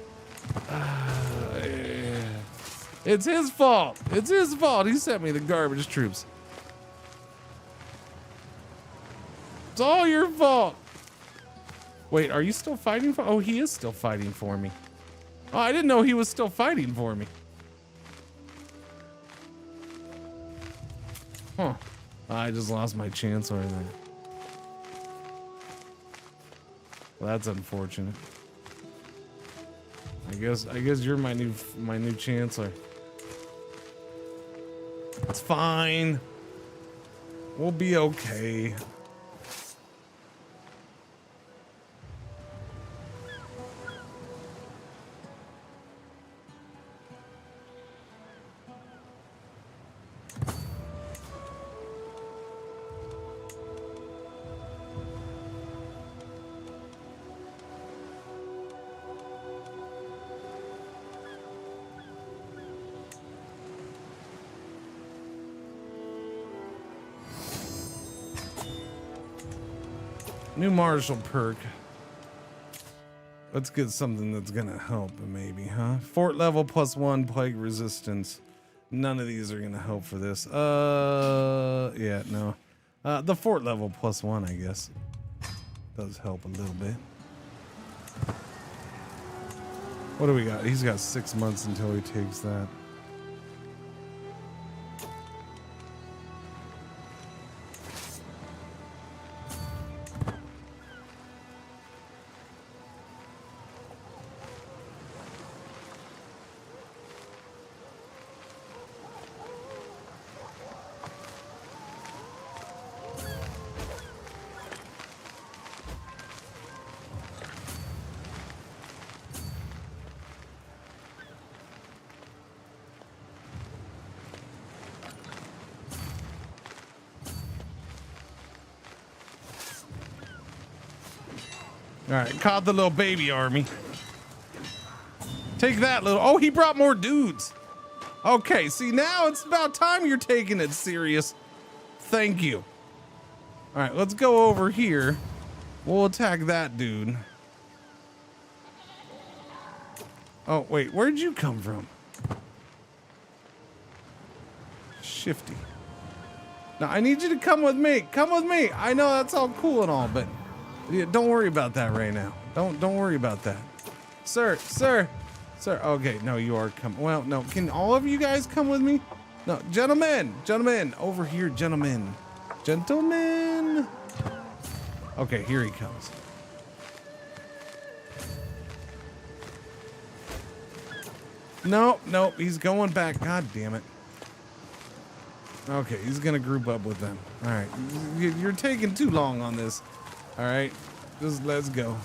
It's his fault. It's his fault. He sent me the garbage troops. It's all your fault. Wait, are you still fighting for? Oh, he is still fighting for me. Oh, I didn't know he was still fighting for me. Huh. I just lost my chancellor there. Well, that's unfortunate. I guess you're my new chancellor. It's fine. We'll be okay. New martial perk. Let's get something that's gonna help, maybe, huh? Fort level +1, plague resistance. None of these are gonna help for this. Yeah, no. The fort level +1, I guess, does help a little bit. What do we got? He's got 6 months until he takes that. All right, caught the little baby army. Take that little, oh, he brought more dudes. Okay, see now it's about time you're taking it serious. Thank you. All right, let's go over here. We'll attack that dude. Oh, wait, where'd you come from? Shifty. Now, I need you to come with me. Come with me. I know that's all cool and all, but yeah, don't worry about that right now. Don't worry about that. Sir. Okay, no, you are coming. Well, no, can all of you guys come with me? No, gentlemen, over here, gentlemen. Okay, here he comes. Nope, he's going back. God damn it. Okay, he's gonna group up with them. All right, you're taking too long on this. All right, just let's go.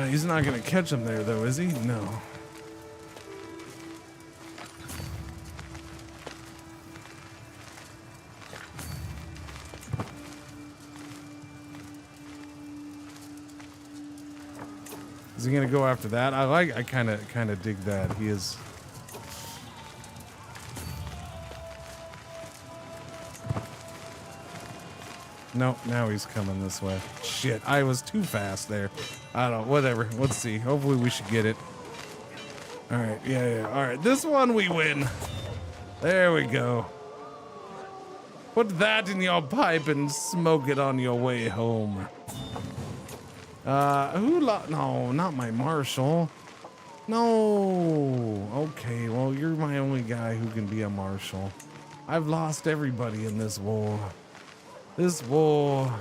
He's not gonna catch him there though, is he? No. Is he gonna go after that? I kind of dig that. He is. Nope, now he's coming this way. Shit, I was too fast there. I don't know, whatever. Let's see. Hopefully we should get it. All right, yeah. All right, this one we win. There we go. Put that in your pipe and smoke it on your way home. No, not my marshal. No. Okay, well, you're my only guy who can be a marshal. I've lost everybody in this war. This war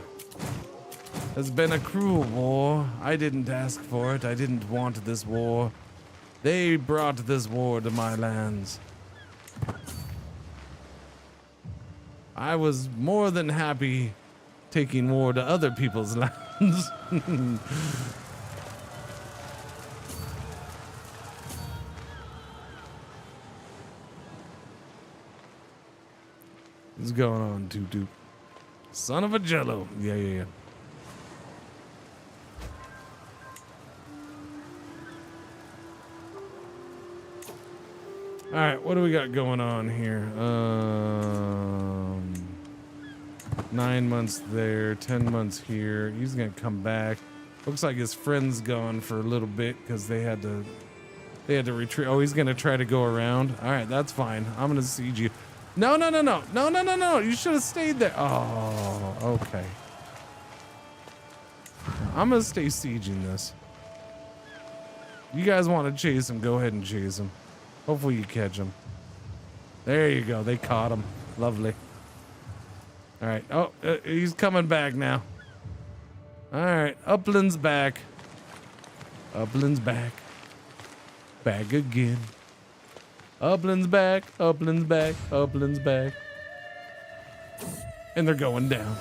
has been a cruel war. I didn't ask for it. I didn't want this war. They brought this war to my lands. I was more than happy taking war to other people's lands. What's going on, Toot? Son of a jello. Yeah. All right, what do we got going on here? 9 months there, 10 months here. He's gonna come back. Looks like his friend's gone for a little bit because they had to retreat. Oh, he's gonna try to go around. All right, that's fine. I'm gonna siege you. No. You should have stayed there. Oh, okay. I'm gonna stay sieging this. You guys want to chase him? Go ahead and chase him. Hopefully you catch him. There you go. They caught him. Lovely. All right. Oh, he's coming back now. All right. Upland's back. Upland's back. Back again. Upland's back. Upland's back. Upland's back. And they're going down.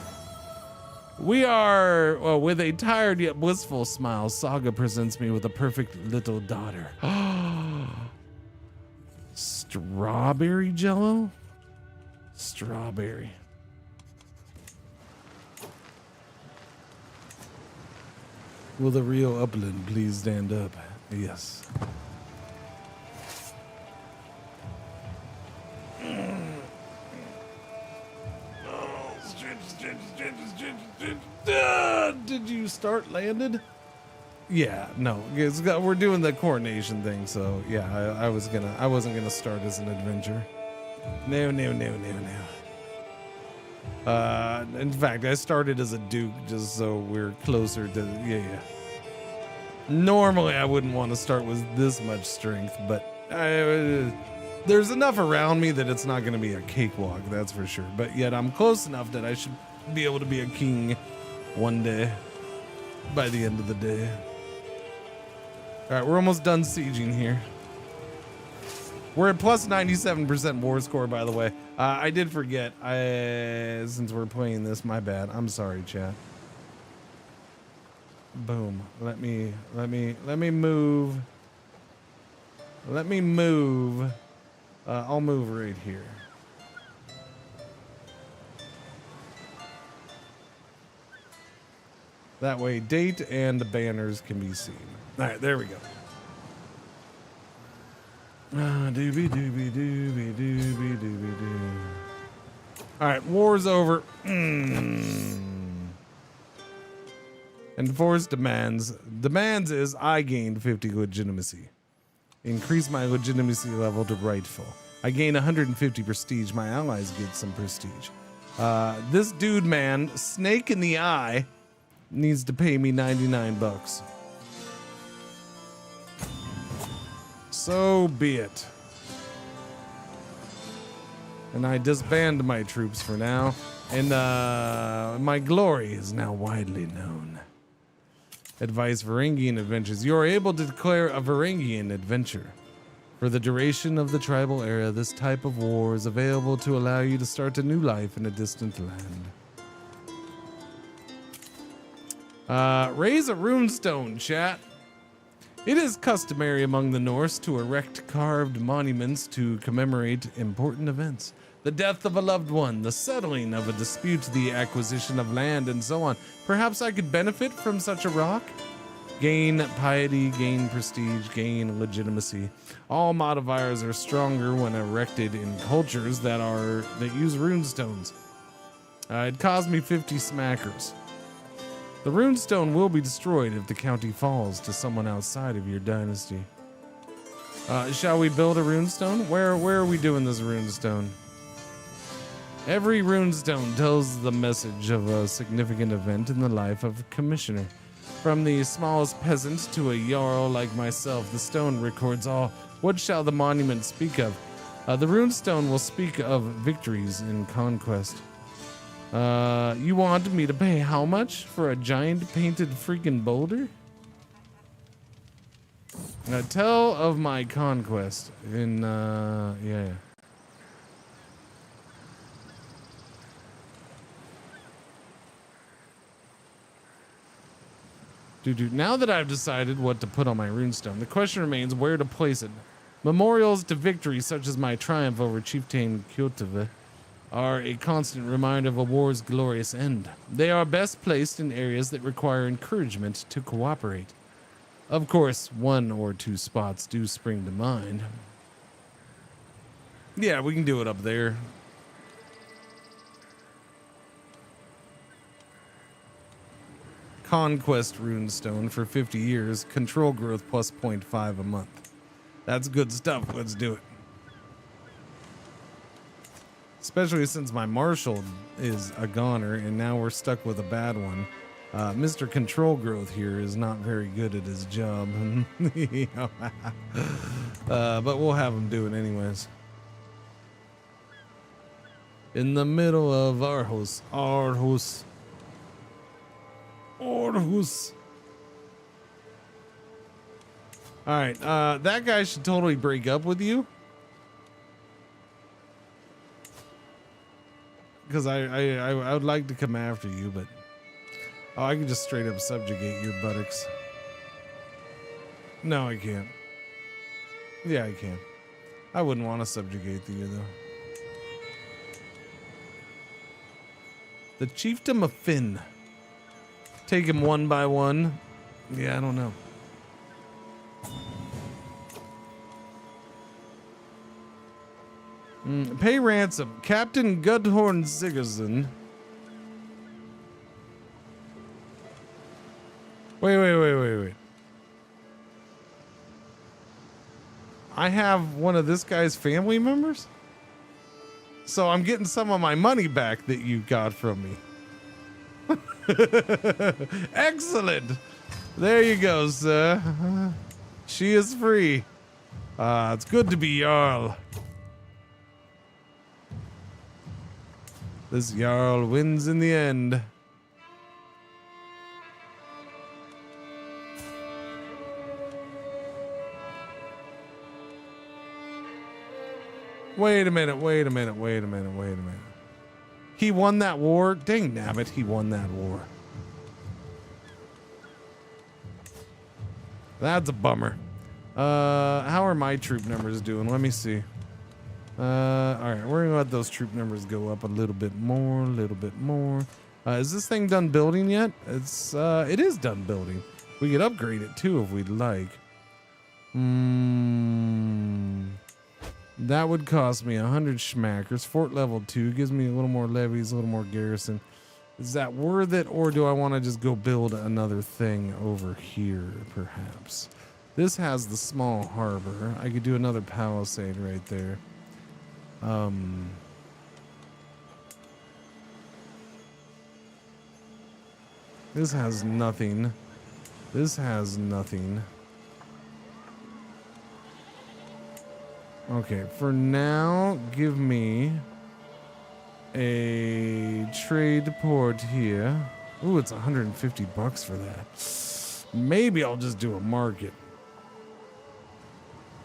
We are, well, with a tired yet blissful smile, Saga presents me with a perfect little daughter. Strawberry jello? Strawberry. Will the real Upland please stand up? Yes. Did you start landed? Yeah, no, we're doing the coronation thing, so yeah, I wasn't gonna start as an adventure. No. In fact, I started as a duke just so we're closer to yeah. Normally, I wouldn't want to start with this much strength, but there's enough around me that it's not going to be a cakewalk, that's for sure. But yet, I'm close enough that I should be able to be a king one day. By the end of the day. All right, we're almost done sieging here. We're at plus 97% war score, by the way. I did forget. Since we're playing this, my bad. I'm sorry, chat. Boom. Let me move. Let me move. I'll move right here. That way, date and banners can be seen. All right, there we go. Doobie doobie doobie doobie doobie doo. All right, war's over. Enforce demands. Demands is I gained 50 legitimacy. Increase my legitimacy level to rightful. I gain 150 prestige. My allies get some prestige. This dude, man, snake in the eye, needs to pay me 99 bucks. So be it. And I disband my troops for now. And my glory is now widely known. Advice Varangian adventures. You are able to declare a Varangian adventure. For the duration of the tribal era, this type of war is available to allow you to start a new life in a distant land. Raise a runestone, chat. It is customary among the Norse to erect carved monuments to commemorate important events. The death of a loved one, the settling of a dispute, the acquisition of land, and so on. Perhaps I could benefit from such a rock? Gain piety, gain prestige, gain legitimacy. All modifiers are stronger when erected in cultures that use runestones. It cost me 50 smackers. The runestone will be destroyed if the county falls to someone outside of your dynasty. Shall we build a runestone? Where are we doing this runestone? Every runestone tells the message of a significant event in the life of a commissioner. From the smallest peasant to a jarl like myself, the stone records all. What shall the monument speak of? The runestone will speak of victories in conquest. You want me to pay how much for a giant painted freaking boulder? Tell of my conquest in, yeah. Now that I've decided what to put on my runestone, the question remains where to place it. Memorials to victory, such as my triumph over Chieftain Kyotiva, are a constant reminder of a war's glorious end. They are best placed in areas that require encouragement to cooperate. Of course, 1 or 2 spots do spring to mind. Yeah, we can do it up there. Conquest runestone for 50 years. Control growth plus 0.5 a month. That's good stuff. Let's do it. Especially since my marshal is a goner and now we're stuck with a bad one. Mr. Control Growth here is not very good at his job. But we'll have him do it anyways. In the middle of Aarhus. Alright, that guy should totally break up with you. Because I would like to come after you, but... Oh, I can just straight up subjugate your buttocks. No, I can't. Yeah, I can. I wouldn't want to subjugate you, though. The Chiefdom of Finn. Take him one by one. Yeah, I don't know. Pay ransom. Captain Gudhorn Sigurdsson. Wait. I have one of this guy's family members? So I'm getting some of my money back that you got from me. Excellent. There you go, sir. She is free. It's good to be Jarl. This Jarl wins in the end. Wait a minute. He won that war? Dang nabbit, he won that war. That's a bummer. How are my troop numbers doing? Let me see. All right, we're gonna let those troop numbers go up a little bit more. Is this thing done building yet? It is done building. We could upgrade it too if we'd like. That would cost me 100 schmackers. Fort level 2 gives me a little more levies, a little more garrison. Is that worth it, or do I want to just go build another thing over here, perhaps? This has the small harbor. I could do another palisade right there. This has nothing. Okay, for now, give me a trade port here. Ooh, it's 150 bucks for that. Maybe I'll just do a market.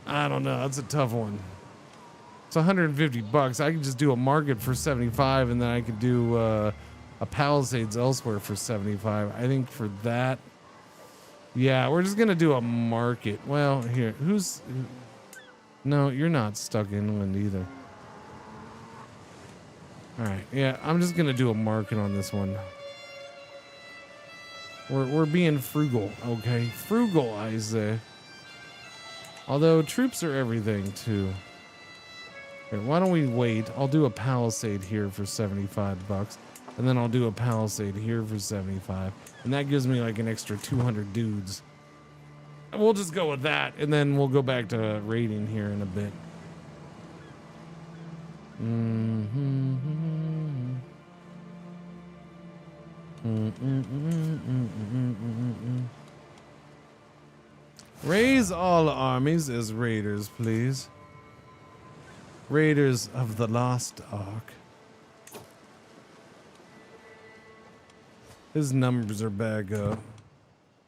I don't know. That's a tough one. It's 150 bucks. I could just do a market for 75, and then I could do a palisades elsewhere for 75. I think for that, yeah, we're just gonna do a market. Well, here, no, you're not stuck inland either. All right, yeah, I'm just gonna do a market on this one. We're being frugal, okay? Frugal, I say. Although troops are everything too. Here, why don't we wait? I'll do a palisade here for 75 bucks, and then I'll do a palisade here for 75, and that gives me like an extra 200 dudes. We'll just go with that, and then we'll go back to raiding here in a bit. Raise all armies as raiders, please. Raiders of the Lost Ark. His numbers are back up.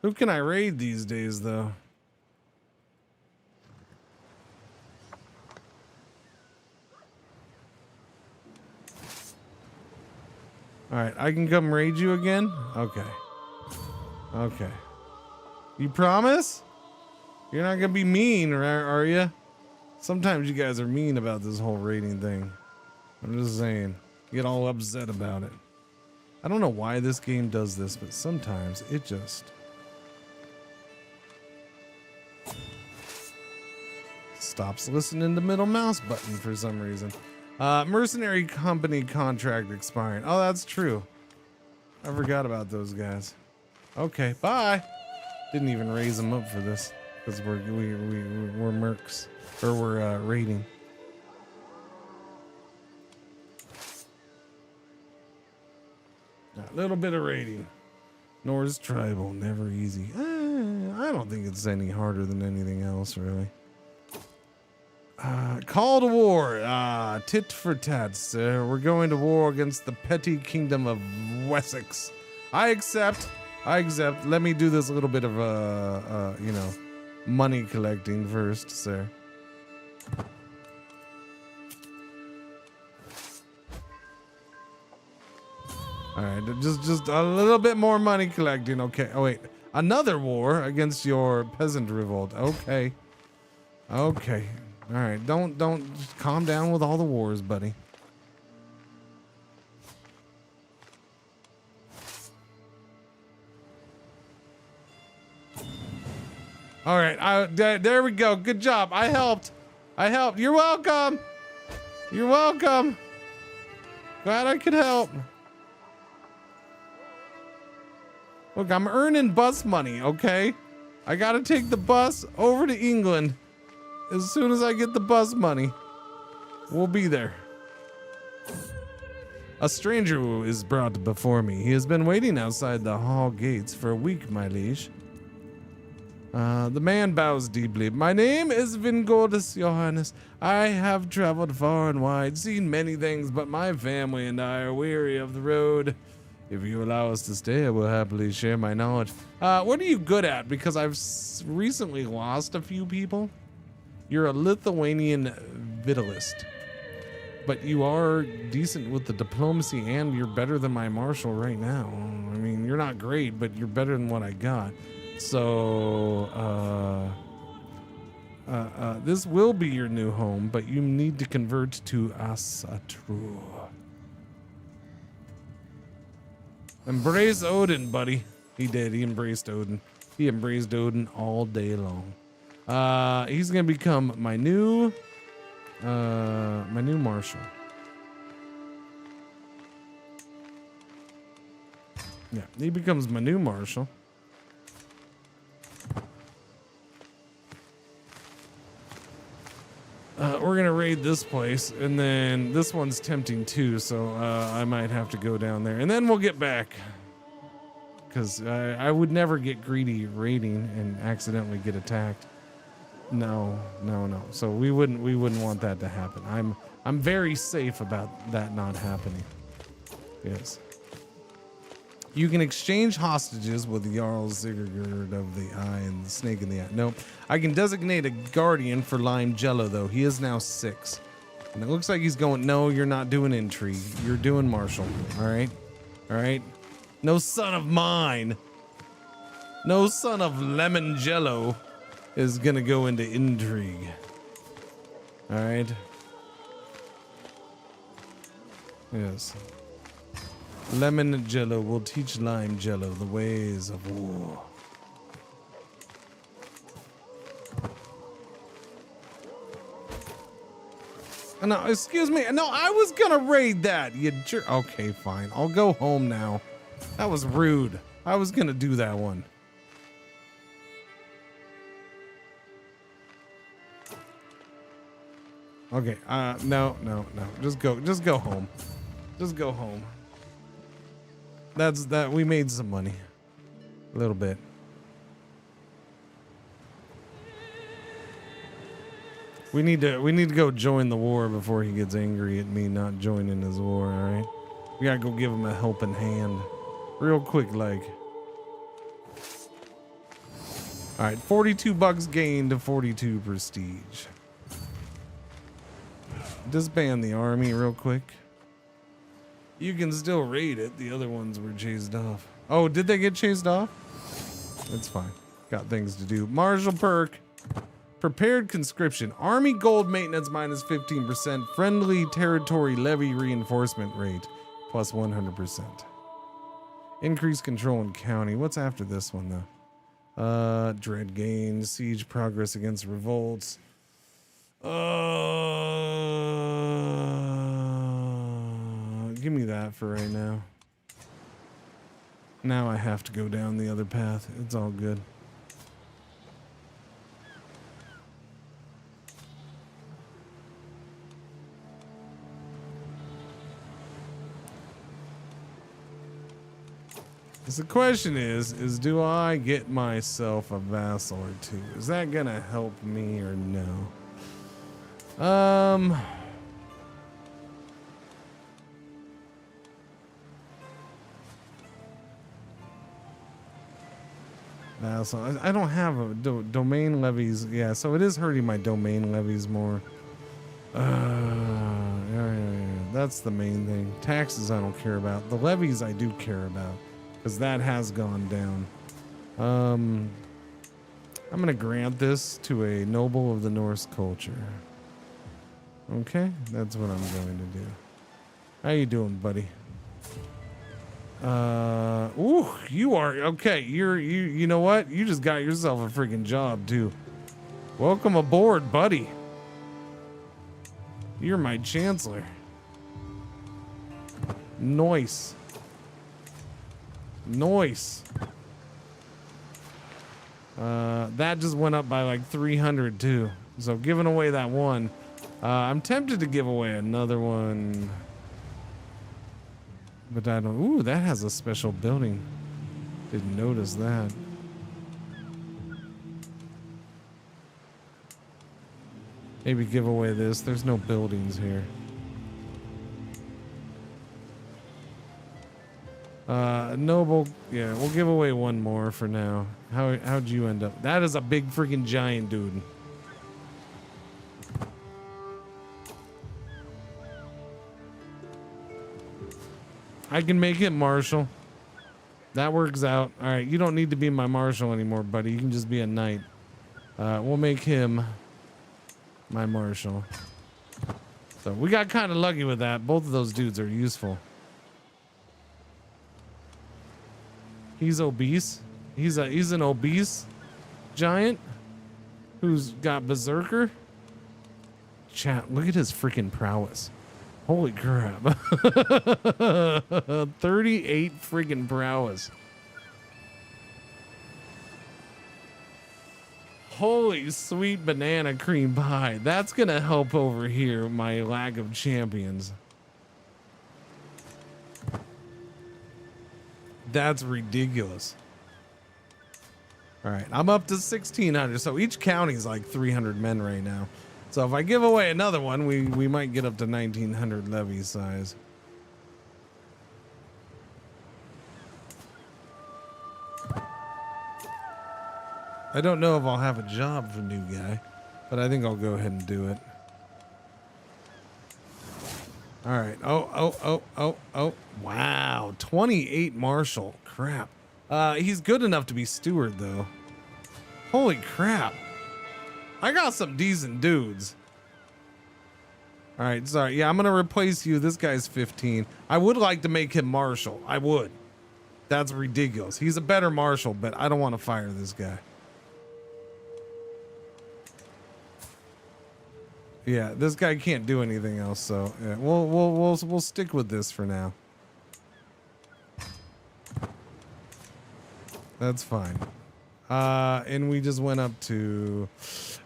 Who can I raid these days, though? Alright, I can come raid you again? Okay. Okay. You promise? You're not gonna be mean, are you? Sometimes you guys are mean about this whole raiding thing. I'm just saying. You get all upset about it. I don't know why this game does this, but sometimes it just... stops listening to middle mouse button for some reason. Mercenary company contract expiring. Oh, that's true. I forgot about those guys. Okay, bye. Didn't even raise them up for this because we're mercs, or we're raiding. A little bit of raiding. Norse tribal, never easy. I don't think it's any harder than anything else, really. Call to war. Tit for tat, sir. We're going to war against the petty kingdom of Wessex. I accept. Let me do this little bit of, money collecting first, sir. All right, just a little bit more money collecting. Okay. Oh wait, another war against your peasant revolt. Okay. Okay. All right. Don't just calm down with all the wars, buddy. All right. There we go. Good job. I helped. You're welcome. You're welcome. Glad I could help. Look, I'm earning bus money, okay? I gotta take the bus over to England. As soon as I get the bus money, we'll be there. A stranger is brought before me. He has been waiting outside the hall gates for a week, my liege. The man bows deeply. My name is Vingordus Johannes. I have traveled far and wide, seen many things, but my family and I are weary of the road. If you allow us to stay, I will happily share my knowledge. What are you good at? Because I've recently lost a few people. You're a Lithuanian vitalist. but you are decent with the diplomacy, and you're better than my marshal right now. I mean, you're not great, but you're better than what I got. So, this will be your new home, but you need to convert to Asatru. Embrace Odin, buddy. He did. He embraced Odin. He embraced Odin all day long. He's gonna become my new marshal. Yeah, he becomes my new marshal. We're gonna raid this place, and then this one's tempting too, so I might have to go down there, and then we'll get back. Because I would never get greedy raiding and accidentally get attacked. No. So we wouldn't want that to happen. I'm very safe about that not happening. Yes. You can exchange hostages with Jarl Sigurd of the Eye and the Snake in the Eye. Nope. I can designate a guardian for Lime Jello, though. He is now 6. And it looks like he's going, no, you're not doing intrigue. You're doing martial. All right? All right? No son of mine. No son of Lemon Jello is going to go into intrigue. All right? Yes. Lemon Jello will teach Lime Jello the ways of war. No, excuse me. No, I was gonna raid that. You jerk. Okay, fine. I'll go home now. That was rude. I was gonna do that one. Okay. No. Just go home. Just go home. That's that. We made some money. A little bit. We need to go join the war before he gets angry at me not joining his war, all right? We gotta go give him a helping hand. Real quick, like. All right, 42 bucks gained to 42 prestige. Disband the army real quick. You can still raid it. The other ones were chased off. Oh, did they get chased off? That's fine. Got things to do. Martial perk. Prepared conscription. Army gold maintenance minus 15%. Friendly territory levy reinforcement rate plus 100%. Increased control in county. What's after this one though? Dread gain. Siege progress against revolts. Give me that for right now. Now I have to go down the other path. It's all good. So the question is do I get myself a vassal or two? Is that gonna help me or no? Vassal. I don't have a domain levies. Yeah, so it is hurting my domain levies more. Yeah. That's the main thing. Taxes I don't care about. The levies I do care about. Because that has gone down. I'm going to grant this to a noble of the Norse culture. Okay, that's what I'm going to do. How you doing, buddy? Ooh, you are okay. You know what? You just got yourself a freaking job too. Welcome aboard, buddy. You're my chancellor. Nice. That just went up by like 300 too. So giving away that one. I'm tempted to give away another one. But I don't. Ooh, that has a special building. Didn't notice that. Maybe give away this. There's no buildings here. Noble. Yeah, we'll give away one more for now. How'd you end up? That is a big freaking giant dude. I can make him marshal. That works out. All right, you don't need to be my marshal anymore, buddy. You can just be a knight. We'll make him my marshal. So we got kind of lucky with that. Both of those dudes are useful. He's obese. He's an obese giant who's got berserker. Chat, look at his freaking prowess. Holy crap. 38 freaking prowess. Holy sweet banana cream pie. That's gonna help over here my lack of champions. That's ridiculous. All right, I'm up to 1,600. So each county's like 300 men right now. So if I give away another one, we might get up to 1,900 levy size. I don't know if I'll have a job for new guy, but I think I'll go ahead and do it. All right. Oh. Wow. 28 marshal. Crap. He's good enough to be steward though. Holy crap. I got some decent dudes. All right, sorry. Yeah, I'm going to replace you. This guy's 15. I would like to make him marshal. I would. That's ridiculous. He's a better marshal, but I don't want to fire this guy. Yeah, this guy can't do anything else, so yeah, we'll stick with this for now. That's fine. And we just went up to,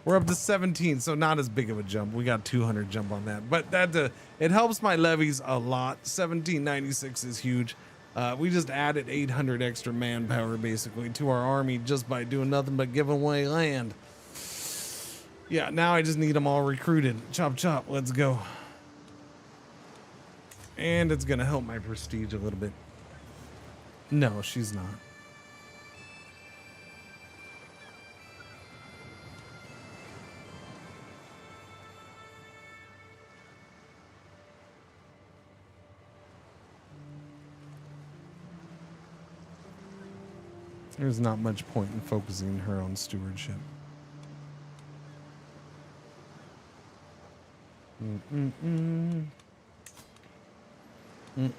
we're up to 17, so not as big of a jump. We got 200 jump on that, but that it helps my levies a lot. 1796 is huge. We just added 800 extra manpower basically to our army just by doing nothing but giving away land. Yeah, now I just need them all recruited. Chop chop, let's go. And it's gonna help my prestige a little bit. No, she's not. There's not much point in focusing her on stewardship.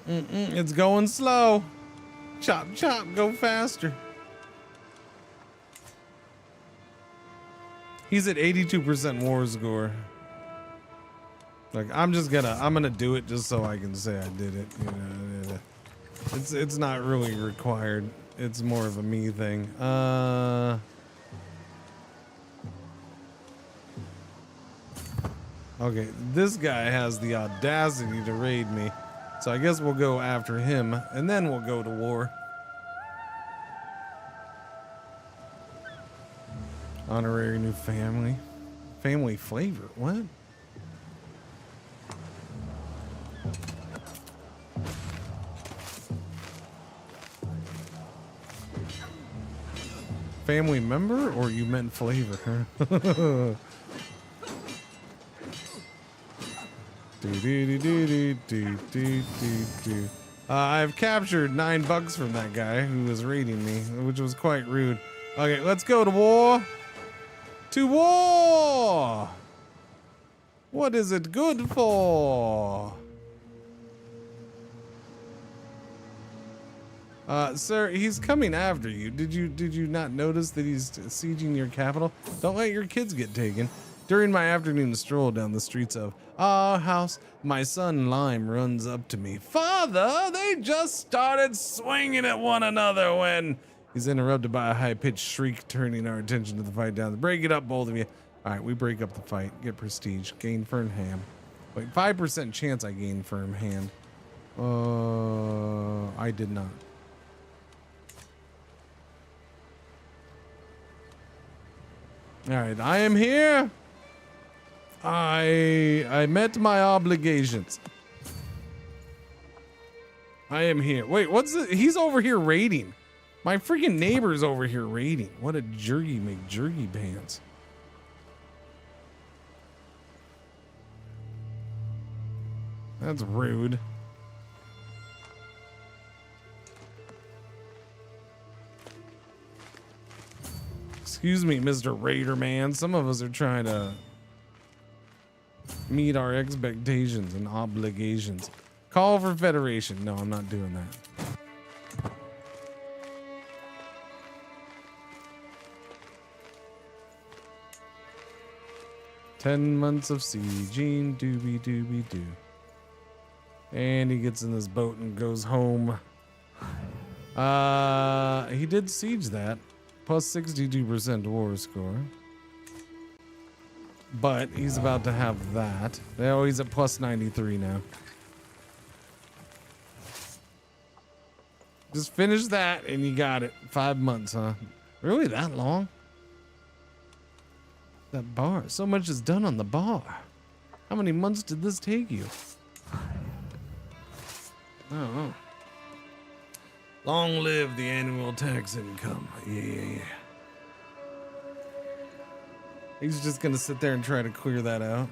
It's going slow. Chop, chop, go faster. He's at 82% war score. Like, I'm gonna do it just so I can say I did it. You know, it's not really required. It's more of a me thing. Okay, this guy has the audacity to raid me. So I guess we'll go after him, and then we'll go to war. Honorary new family. Family flavor, what? Family member, or you meant flavor? I've captured $9 from that guy who was raiding me, which was quite rude. Okay, let's go to war. To war! What is it good for? Sir, he's coming after you. Did you not notice that he's sieging your capital? Don't let your kids get taken. During my afternoon stroll down the streets of our house, my son Lime runs up to me. Father, they just started swinging at one another when... He's interrupted by a high-pitched shriek, turning our attention to the fight down. Break it up, both of you. All right, we break up the fight. Get prestige. Gain firm hand. Wait, 5% chance I gain firm hand. I did not. All right, I am here. I met my obligations. I am here. Wait, what's this? He's over here raiding. My freaking neighbor's over here raiding. What a jerky McJerky pants. That's rude. Excuse me, Mr. Raider Man. Some of us are trying to meet our expectations and obligations. Call for Federation. No, I'm not doing that. 10 months of sieging, doobie doobie doo. And he gets in this boat and goes home. He did siege that. Plus 62% war score. But he's about to have that. Oh, he's at plus 93 now. Just finish that and you got it. 5 months, huh? Really that long? That bar. So much is done on the bar. How many months did this take you? Oh. Long live the annual tax income. Yeah. He's just gonna sit there and try to clear that out.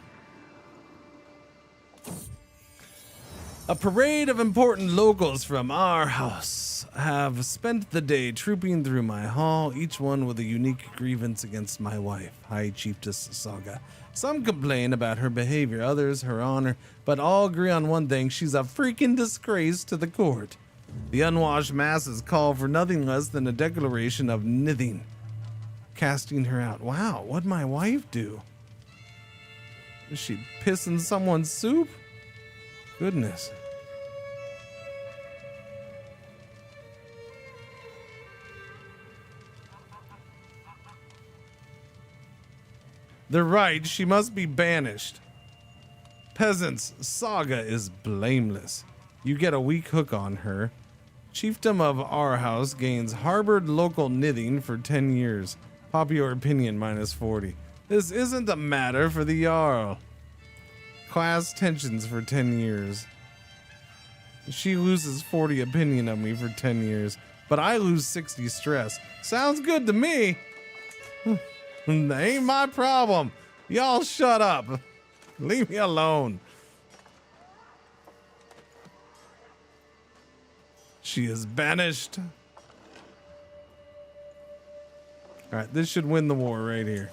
A parade of important locals from our house have spent the day trooping through my hall, each one with a unique grievance against my wife, High Chiefess Saga. Some complain about her behavior, others her honor, but all agree on one thing: she's a freaking disgrace to the court. The unwashed masses call for nothing less than a declaration of nithing, casting her out. Wow, what'd my wife do? Is she pissing someone's soup? Goodness. They're right, she must be banished. Peasants, Saga is blameless. You get a weak hook on her. Chiefdom of our house gains harbored local nithing for 10 years. Popular opinion minus 40. This isn't a matter for the Jarl. Class tensions for 10 years. She loses 40 opinion of me for 10 years, but I lose 60 stress. Sounds good to me. That ain't my problem. Y'all shut up. Leave me alone. She is banished. All right, this should win the war right here.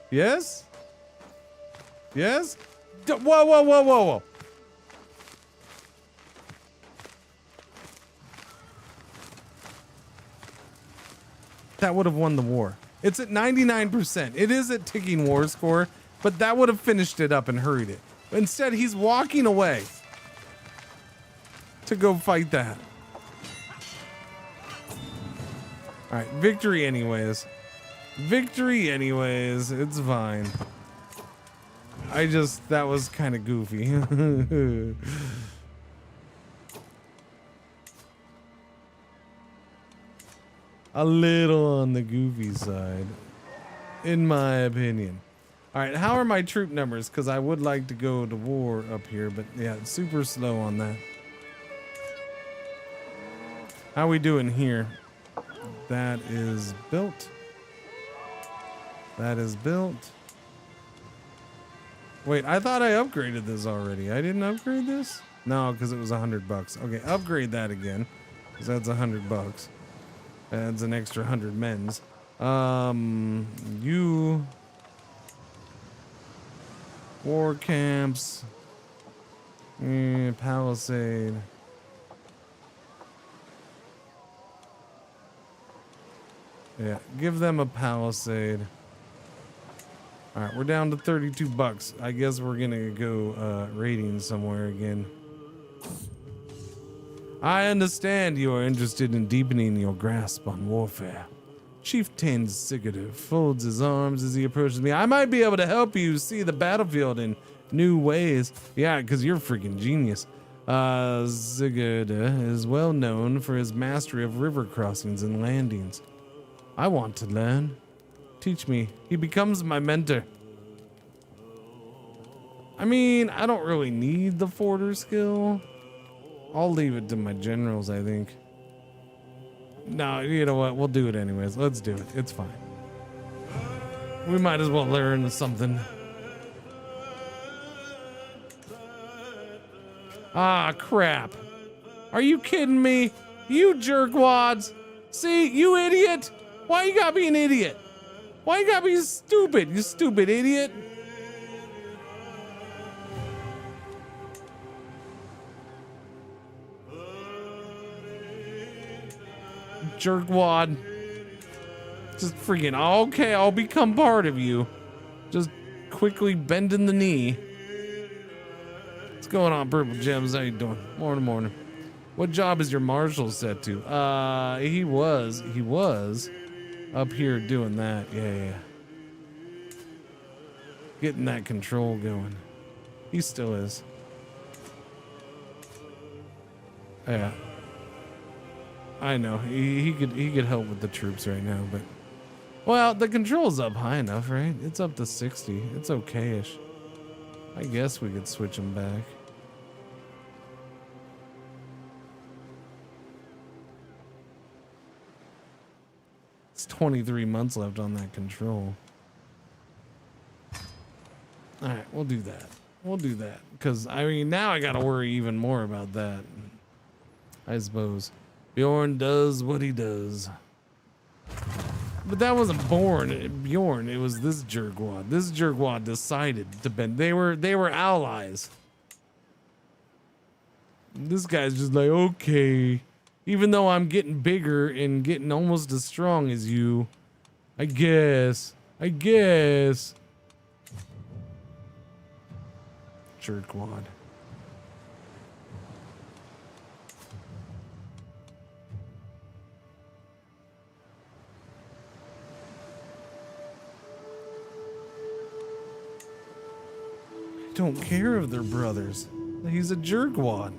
Yes? Yes? Whoa. That would have won the war. It's at 99%. It is at ticking war score, but that would have finished it up and hurried it. Instead, he's walking away to go fight that. All right, victory anyways. Victory anyways. It's fine. That was kind of goofy. A little on the goofy side, in my opinion. All right, how are my troop numbers? Because I would like to go to war up here, but yeah, it's super slow on that. How we doing here? That is built. That is built. Wait, I thought I upgraded this already. I didn't upgrade this? No, because it was $100. Okay, upgrade that again, because that's $100. Adds an extra 100 men's. You war camps, palisade. Yeah, give them a palisade. All right, we're down to $32. I guess we're gonna go raiding somewhere again. I understand you are interested in deepening your grasp on warfare. Chieftain Crusader folds his arms as he approaches me. I might be able to help you see the battlefield in new ways. Yeah, because you're freaking genius. Crusader is well known for his mastery of river crossings and landings. I want to learn. Teach me. He becomes my mentor. I mean, I don't really need the forder skill. I'll leave it to my generals, I think. No, you know what? We'll do it anyways. Let's do it. It's fine. We might as well learn something. Ah, crap. Are you kidding me? You jerkwads. See, you idiot. Why you gotta be an idiot? Why you gotta be stupid, you stupid idiot? Jerkwad. Just freaking, okay, I'll become part of you. Just quickly bending the knee. What's going on, Purple Gems? How you doing? Morning. What job is your marshal set to? He was up here doing that. Yeah. Getting that control going. He still is. Yeah. I know. He could help with the troops right now, but well, the control's up high enough, right? It's up to 60. It's okay-ish. I guess we could switch him back. It's 23 months left on that control. All right, we'll do that. Because, I mean, now I got to worry even more about that. I suppose. Bjorn does what he does. But that wasn't Bjorn. It was this jerkwad. This jerkwad decided to bend. They were allies. This guy's just like, okay. Even though I'm getting bigger and getting almost as strong as you, I guess. Jerkwad. Don't care if they're brothers. He's a jerkwad.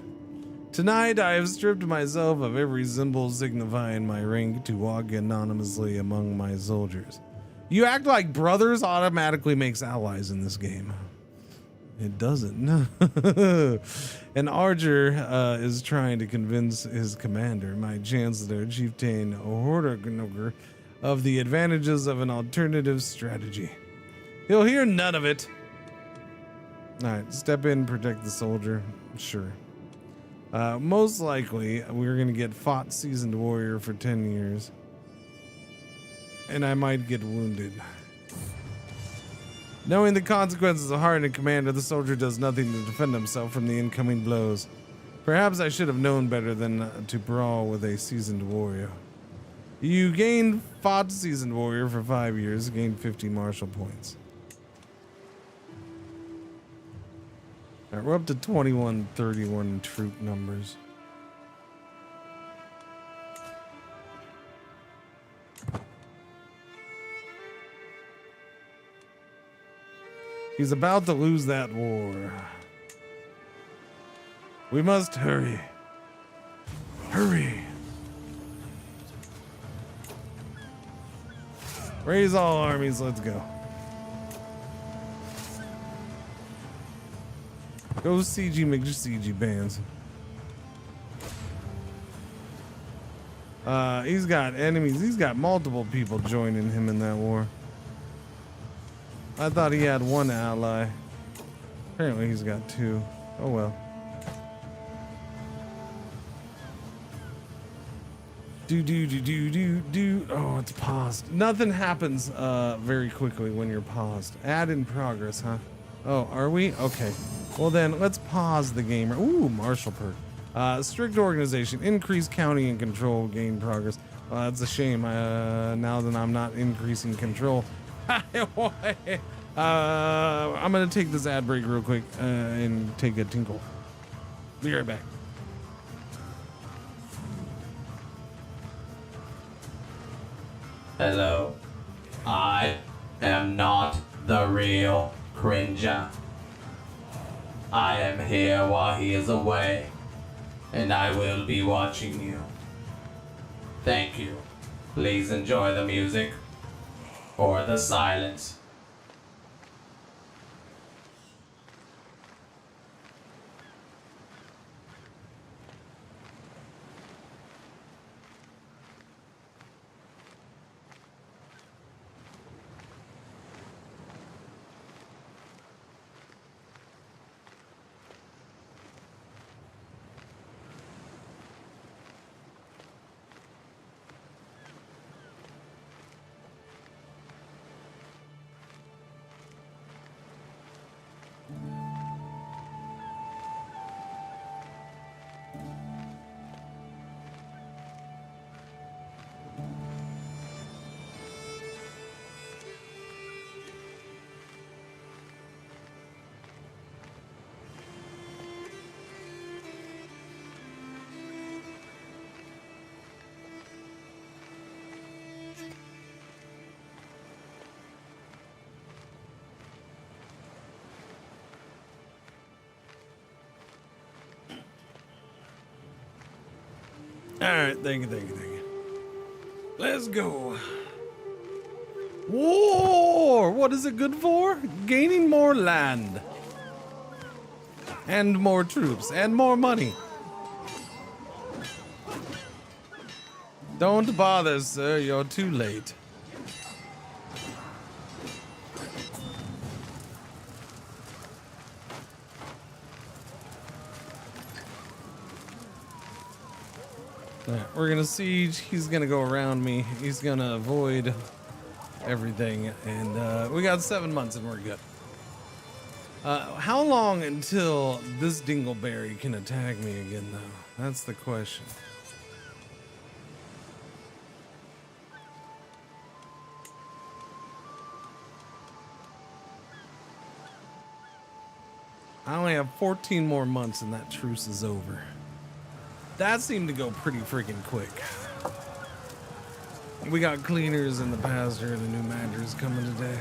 Tonight I have stripped myself of every symbol signifying my rank to walk anonymously among my soldiers. You act like brothers automatically makes allies in this game. It doesn't. An archer is trying to convince his commander, my chancellor, Chieftain Hordagnogr, of the advantages of an alternative strategy. He'll hear none of it. Alright, step in, protect the soldier. Sure. Most likely, we're gonna get fought seasoned warrior for 10 years. And I might get wounded. Knowing the consequences of hiring a commander, the soldier does nothing to defend himself from the incoming blows. Perhaps I should have known better than to brawl with a seasoned warrior. You gain fought seasoned warrior for 5 years, gain 50 martial points. All right, we're up to 2131 troop numbers. He's about to lose that war. We must hurry. Hurry. Raise all armies, let's go. Go CG McCG bands. He's got enemies. He's got multiple people joining him in that war. I thought he had one ally. Apparently he's got two. Oh well. Do. Oh, it's paused. Nothing happens very quickly when you're paused. Add in progress, huh? Oh, are we? Okay. Well then, let's pause the game. Ooh, martial perk. Strict organization, increase county and control, gain progress. Well, that's a shame. Now that I'm not increasing control. I'm gonna take this ad break real quick and take a tinkle. Be right back. Hello. I am not the real Cringer. I am here while he is away, and I will be watching you. Thank you. Please enjoy the music or the silence. right, thank you, thank you, thank you. Let's go. War! What is it good for? Gaining more land. And more troops. And more money. Don't bother, sir. You're too late. Alright, we're gonna siege. He's gonna go around me. He's gonna avoid everything. And we got 7 months and we're good. How long until this dingleberry can attack me again, though? That's the question. I only have 14 more months and that truce is over. That seemed to go pretty freaking quick. We got cleaners in the pasture, the new mandar's coming today.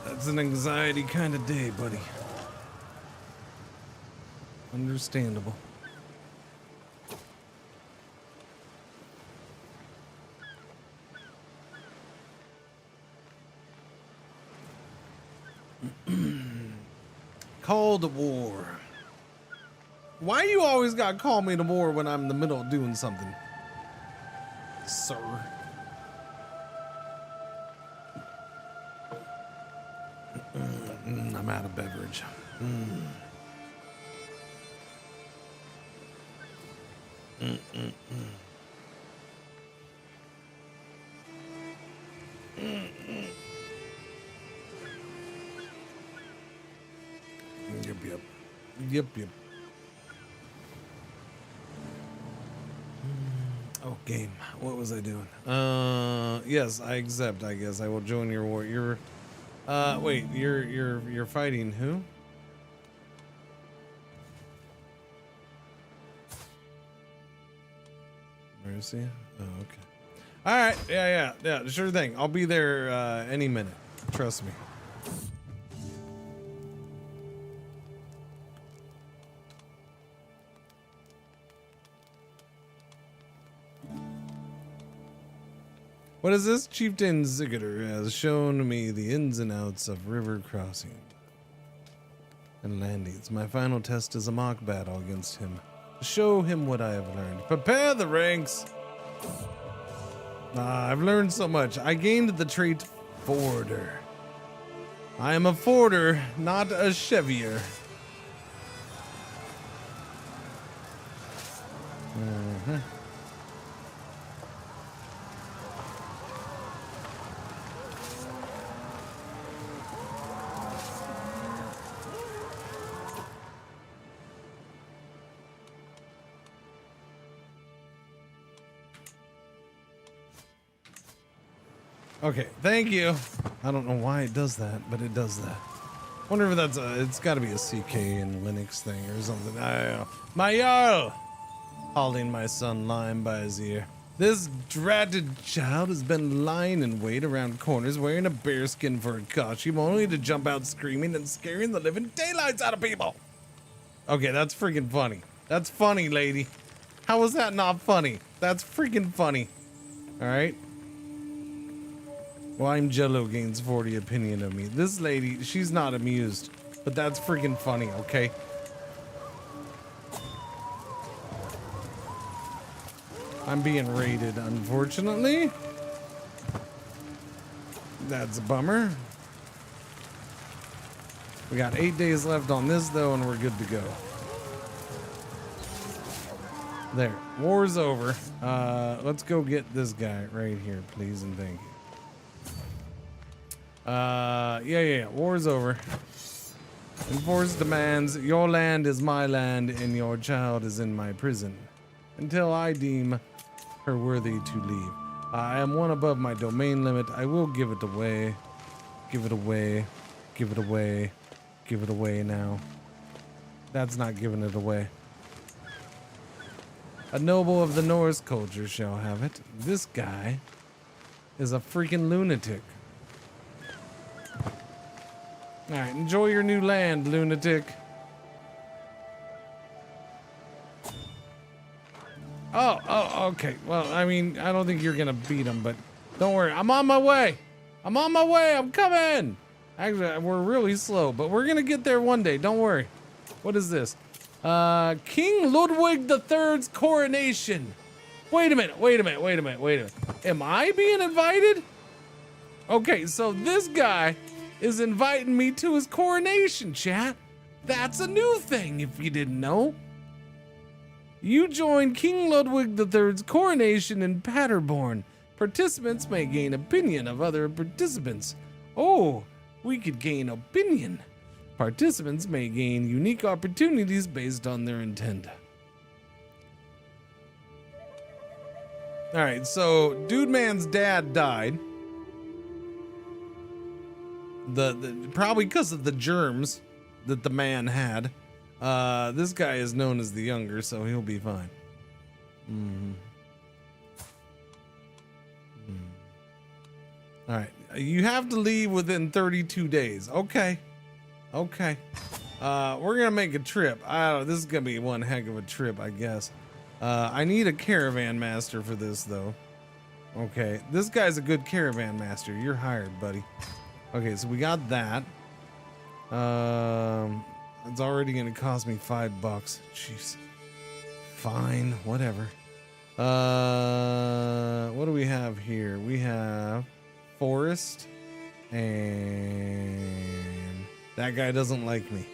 That's an anxiety kind of day, buddy. Understandable. Call to war. Why you always gotta call me to war when I'm in the middle of doing something, sir? I'm out of beverage. Yep. Oh, game. What was I doing? Yes, I accept. I guess I will join your war. Wait. You're fighting who? Where is he? Oh, okay. All right. Yeah. Sure thing. I'll be there any minute. Trust me. What is this? Chieftain Ziggler has shown me the ins and outs of river crossing and landings. My final test is a mock battle against him. To show him what I have learned. Prepare the ranks! I've learned so much. I gained the trait forwarder. I am a forwarder, not a chevier. Okay, thank you. I don't know why it does that, but it does that. Wonder if that's it's got to be a CK and Linux thing or something. I don't know. My Jarl! Holding my son Lime by his ear. This dratted child has been lying in wait around corners wearing a bearskin for a costume only to jump out screaming and scaring the living daylights out of people. Okay, that's freaking funny. That's funny, lady. How is that not funny? That's freaking funny. All right. Lime Jello gains 40 opinion of me. This lady, she's not amused, but that's freaking funny, okay? I'm being raided, unfortunately. That's a bummer. We got 8 days left on this, though, and we're good to go. There. War's over. Let's go get this guy right here, please, and thank you. Yeah. War's over. Enforce demands. Your land is my land, and your child is in my prison. Until I deem her worthy to leave. I am one above my domain limit. I will give it away. Give it away. Give it away. Give it away now. That's not giving it away. A noble of the Norse culture shall have it. This guy is a freaking lunatic. Alright, enjoy your new land, lunatic. Oh, okay. Well, I mean, I don't think you're gonna beat him, but don't worry. I'm on my way. I'm on my way. I'm coming. Actually, we're really slow, but we're gonna get there one day. Don't worry. What is this? King Ludwig III's coronation. Wait a minute. Am I being invited? Okay, so this guy is inviting me to his coronation, chat. That's a new thing, if you didn't know. You join King Ludwig III's coronation in Paderborn. Participants may gain opinion of other participants. Oh, we could gain opinion. Participants may gain unique opportunities based on their intent. All right, so Dude Man's dad died. Probably because of the germs that the man had. This guy is known as the younger, so he'll be fine. All right, you have to leave within 32 days. Okay. We're gonna make a trip. This is gonna be one heck of a trip, I guess. I need a caravan master for this, though. Okay, this guy's a good caravan master. You're hired, buddy. Okay, so we got that. It's already gonna cost me $5. Jeez. Fine, whatever. What do we have here? We have forest, and that guy doesn't like me.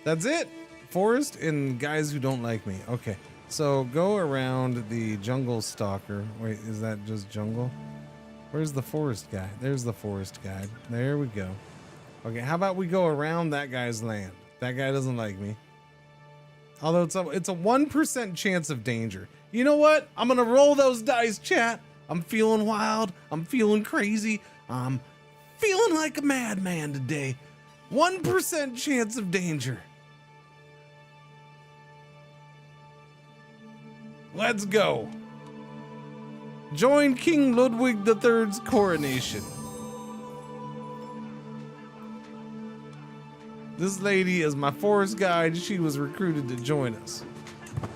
That's it. Forest and guys who don't like me. Okay, so go around the jungle stalker. Wait, is that just jungle? Where's the forest guy? There's the forest guy. There we go. Okay, how about we go around that guy's land? That guy doesn't like me. Although it's a 1% chance of danger. You know what? I'm gonna roll those dice, chat. I'm feeling wild. I'm feeling crazy. I'm feeling like a madman today. 1% chance of danger. Let's go. Join King Ludwig III's coronation. This lady is my forest guide. She was recruited to join us.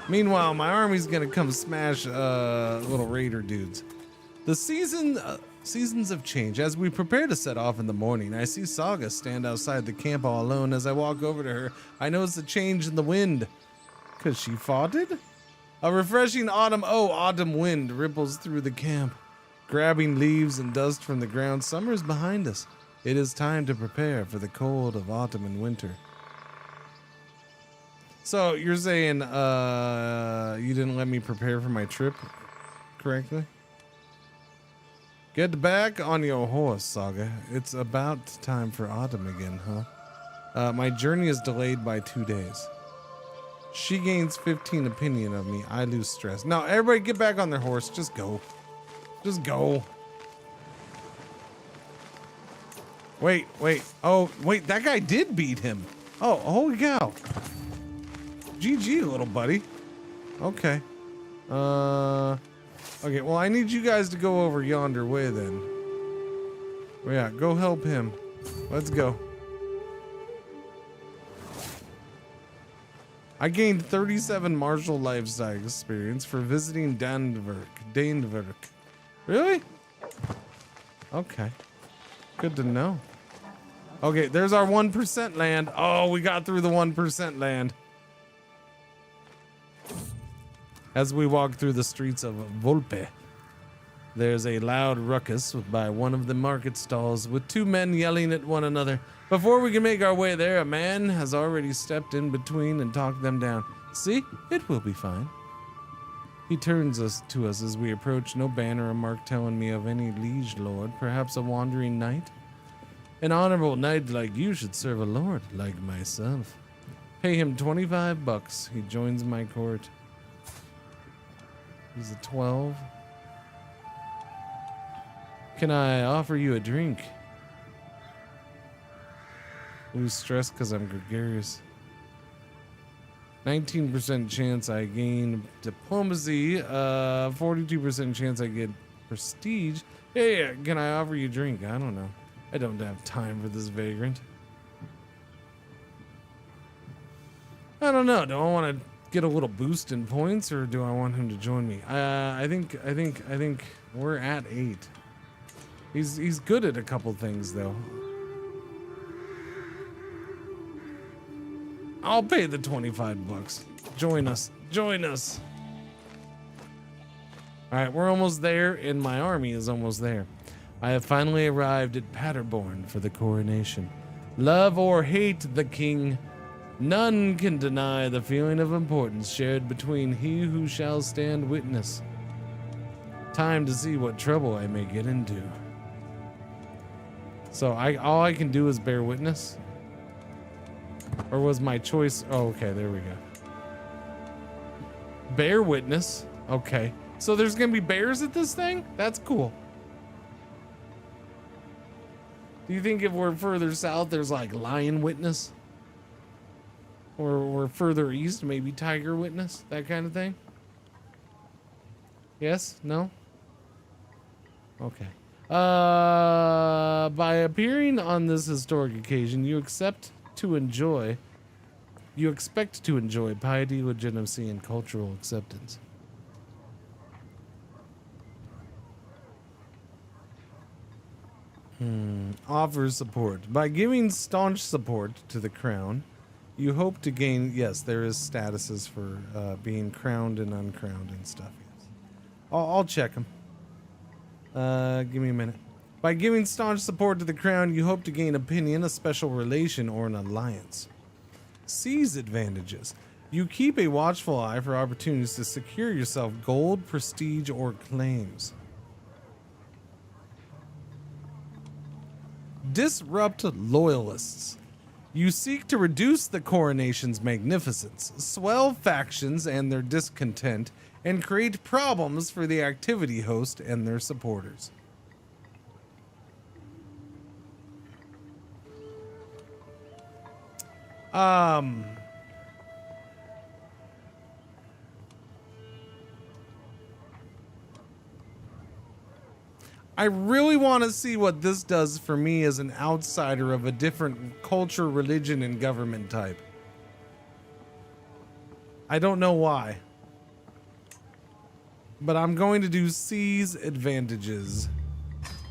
Meanwhile, my army's gonna come smash little raider dudes. The seasons have changed. As we prepare to set off in the morning, I see Saga stand outside the camp all alone. As I walk over to her, I notice a change in the wind. 'Cause she farted? A refreshing autumn wind ripples through the camp, grabbing leaves and dust from the ground. Summer is behind us. It is time to prepare for the cold of autumn and winter. So you're saying you didn't let me prepare for my trip correctly? Get back on your horse, Saga. It's about time for autumn again, huh? My journey is delayed by 2 days. She gains 15 opinion of me. I lose stress. Now, everybody get back on their horse. Just go. Just go. Wait. Oh, wait, that guy did beat him. Oh, holy cow. GG, little buddy. Okay. Okay, well, I need you guys to go over yonder way then. Oh, yeah, go help him. Let's go. I gained 37 martial lifestyle experience for visiting Danderk. Really? Okay. Good to know. Okay, there's our 1% land. Oh, we got through the 1% land. As we walk through the streets of Volpe, there's a loud ruckus by one of the market stalls with two men yelling at one another. Before we can make our way there, a man has already stepped in between and talked them down. See, it will be fine. He turns to us as we approach. No banner or mark telling me of any liege lord, perhaps a wandering knight. An honorable knight like you should serve a lord like myself. Pay him $25. He joins my court. He's a 12. Can I offer you a drink? Lose stress because I'm gregarious. 19% chance I gain diplomacy. 42% chance I get prestige. Hey, can I offer you a drink? I don't know. I don't have time for this vagrant. I don't know. Do I want to get a little boost in points, or do I want him to join me? I think we're at 8. He's good at a couple things though. I'll pay the 25 bucks. Join us. Join us. All right, we're almost there, and my army is almost there. I have finally arrived at Paderborn for the coronation. Love or hate the king, none can deny the feeling of importance shared between he who shall stand witness. Time to see what trouble I may get into. So all I can do is bear witness? Or was my choice? Oh, okay, there we go. Bear witness. Okay. So there's gonna be bears at this thing? That's cool. Do you think if we're further south, there's like lion witness? Or we're further east, maybe tiger witness? That kind of thing? Yes? No? Okay. By appearing on this historic occasion, you expect to enjoy piety, legitimacy, and cultural acceptance. Offers support. By giving staunch support to the crown, you hope to gain... Yes, there is statuses for being crowned and uncrowned and stuff. Yes. I'll check them. Give me a minute. By giving staunch support to the crown, you hope to gain opinion, a special relation, or an alliance. Seize advantages. You keep a watchful eye for opportunities to secure yourself gold, prestige, or claims. Disrupt loyalists. You seek to reduce the coronation's magnificence, swell factions and their discontent, and create problems for the activity host and their supporters. I really want to see what this does for me as an outsider of a different culture, religion, and government type. I don't know why. But I'm going to do seize advantages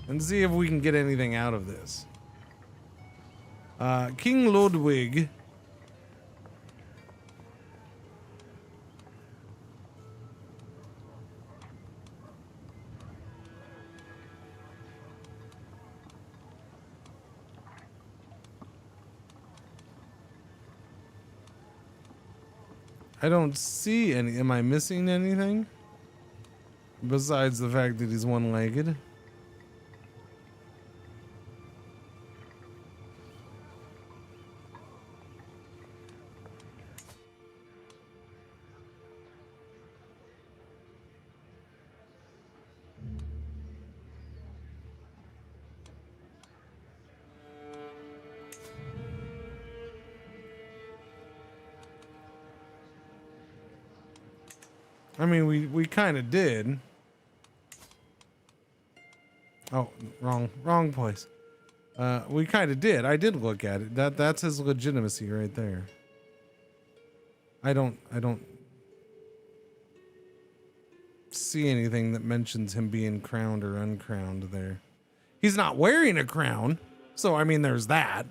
and see if we can get anything out of this. King Ludwig. I don't see any. Am I missing anything? Besides the fact that he's one-legged. I mean, we kind of did. Oh, wrong place. We kind of did. I did look at it. That's his legitimacy right there. I don't see anything that mentions him being crowned or uncrowned there. He's not wearing a crown, so I mean, there's that.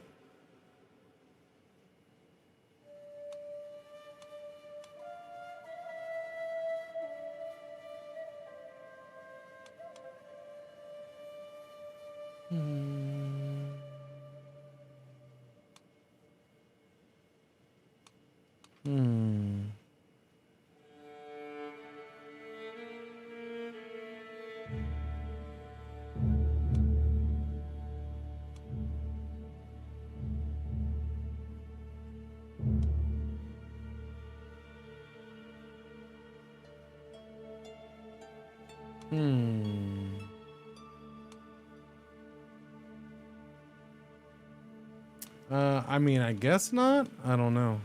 I mean, I guess not. I don't know.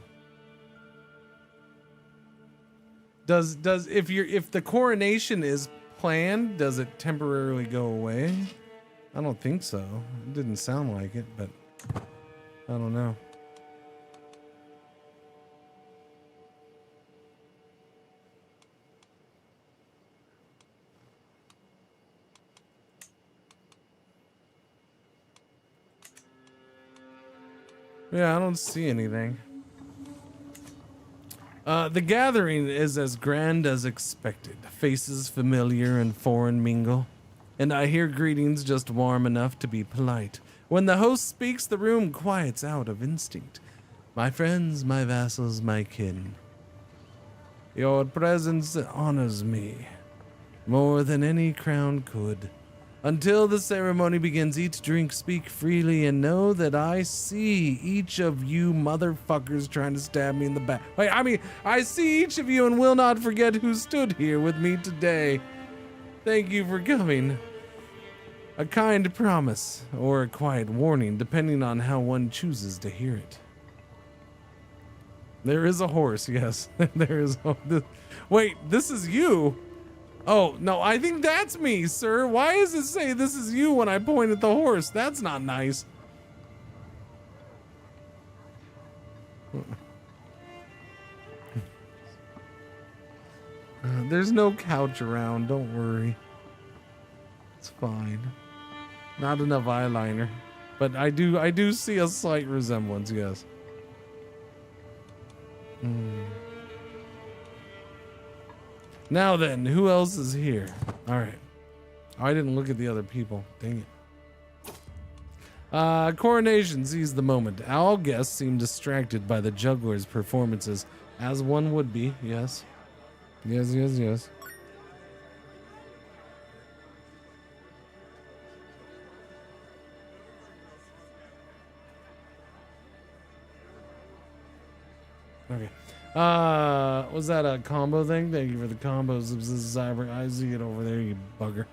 Does if the coronation is planned, does it temporarily go away? I don't think so. It didn't sound like it, but I don't know. Yeah, I don't see anything. The gathering is as grand as expected. Faces familiar and foreign mingle. And I hear greetings just warm enough to be polite. When the host speaks, the room quiets out of instinct. My friends, my vassals, my kin. Your presence honors me more than any crown could. Until the ceremony begins, eat, drink, speak freely, and know that I see each of you motherfuckers trying to stab me in the back. Wait, I see each of you and will not forget who stood here with me today. Thank you for coming. A kind promise, or a quiet warning, depending on how one chooses to hear it. There is a horse, yes. There is. Wait, this is you? Oh, no, I think that's me, sir. Why does it say this is you when I point at the horse? That's not nice. There's no couch around, don't worry. It's fine. Not enough eyeliner. But I do see a slight resemblance, yes. Now then, who else is here? Alright. I didn't look at the other people. Dang it. Coronation sees the moment. All guests seem distracted by the juggler's performances, as one would be, yes. Yes, yes, yes. Okay. Was that a combo thing? Thank you for the combos. I see it over there, you bugger.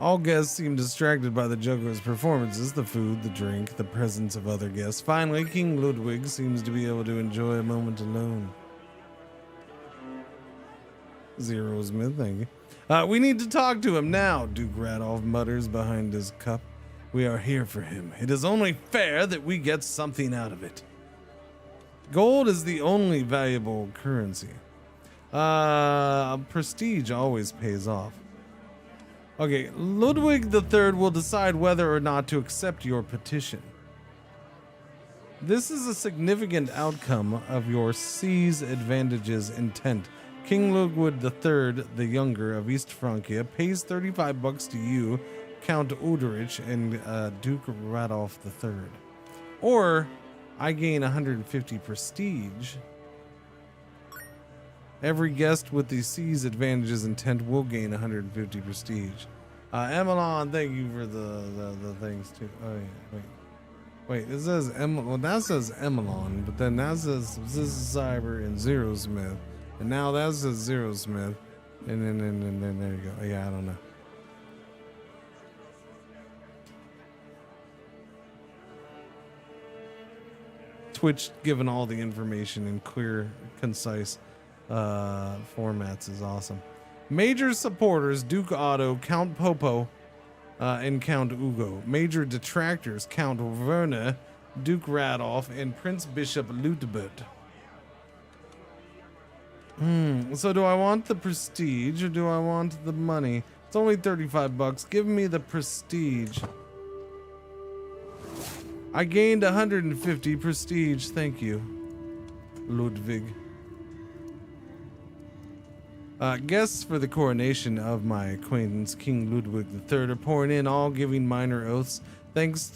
All guests seem distracted by the juggler's performances, the food, the drink, the presence of other guests. Finally, King Ludwig seems to be able to enjoy a moment alone. Zero Smith, thank you. We need to talk to him now, Duke Radolf mutters behind his cup. We are here for him. It is only fair that we get something out of it. Gold is the only valuable currency. Prestige always pays off. Okay, Ludwig III will decide whether or not to accept your petition. This is a significant outcome of your seize advantages intent. King Ludwig III, the Younger of East Francia, pays $35 to you, Count Uderich, and Duke Radolf III. Or I gain 150 prestige. Every guest with the seize advantages intent will gain 150 prestige. Emelon, thank you for the things too. Oh yeah, wait, it says well, that says Emelon, but then that says Cyber and Zero Smith, and now that says Zero Smith, and then there you go. Yeah, I don't know. Twitch giving all the information in clear, concise formats is awesome. Major supporters: Duke Otto, Count Popo, and Count Ugo. Major detractors: Count Werner, Duke Radolf, and Prince Bishop Ludbert. So do I want the prestige or do I want the money? It's only $35. Give me the prestige. I gained 150 prestige. Thank you, Ludwig. Guests for the coronation of my acquaintance, King Ludwig III, are pouring in, all giving minor oaths. Thanks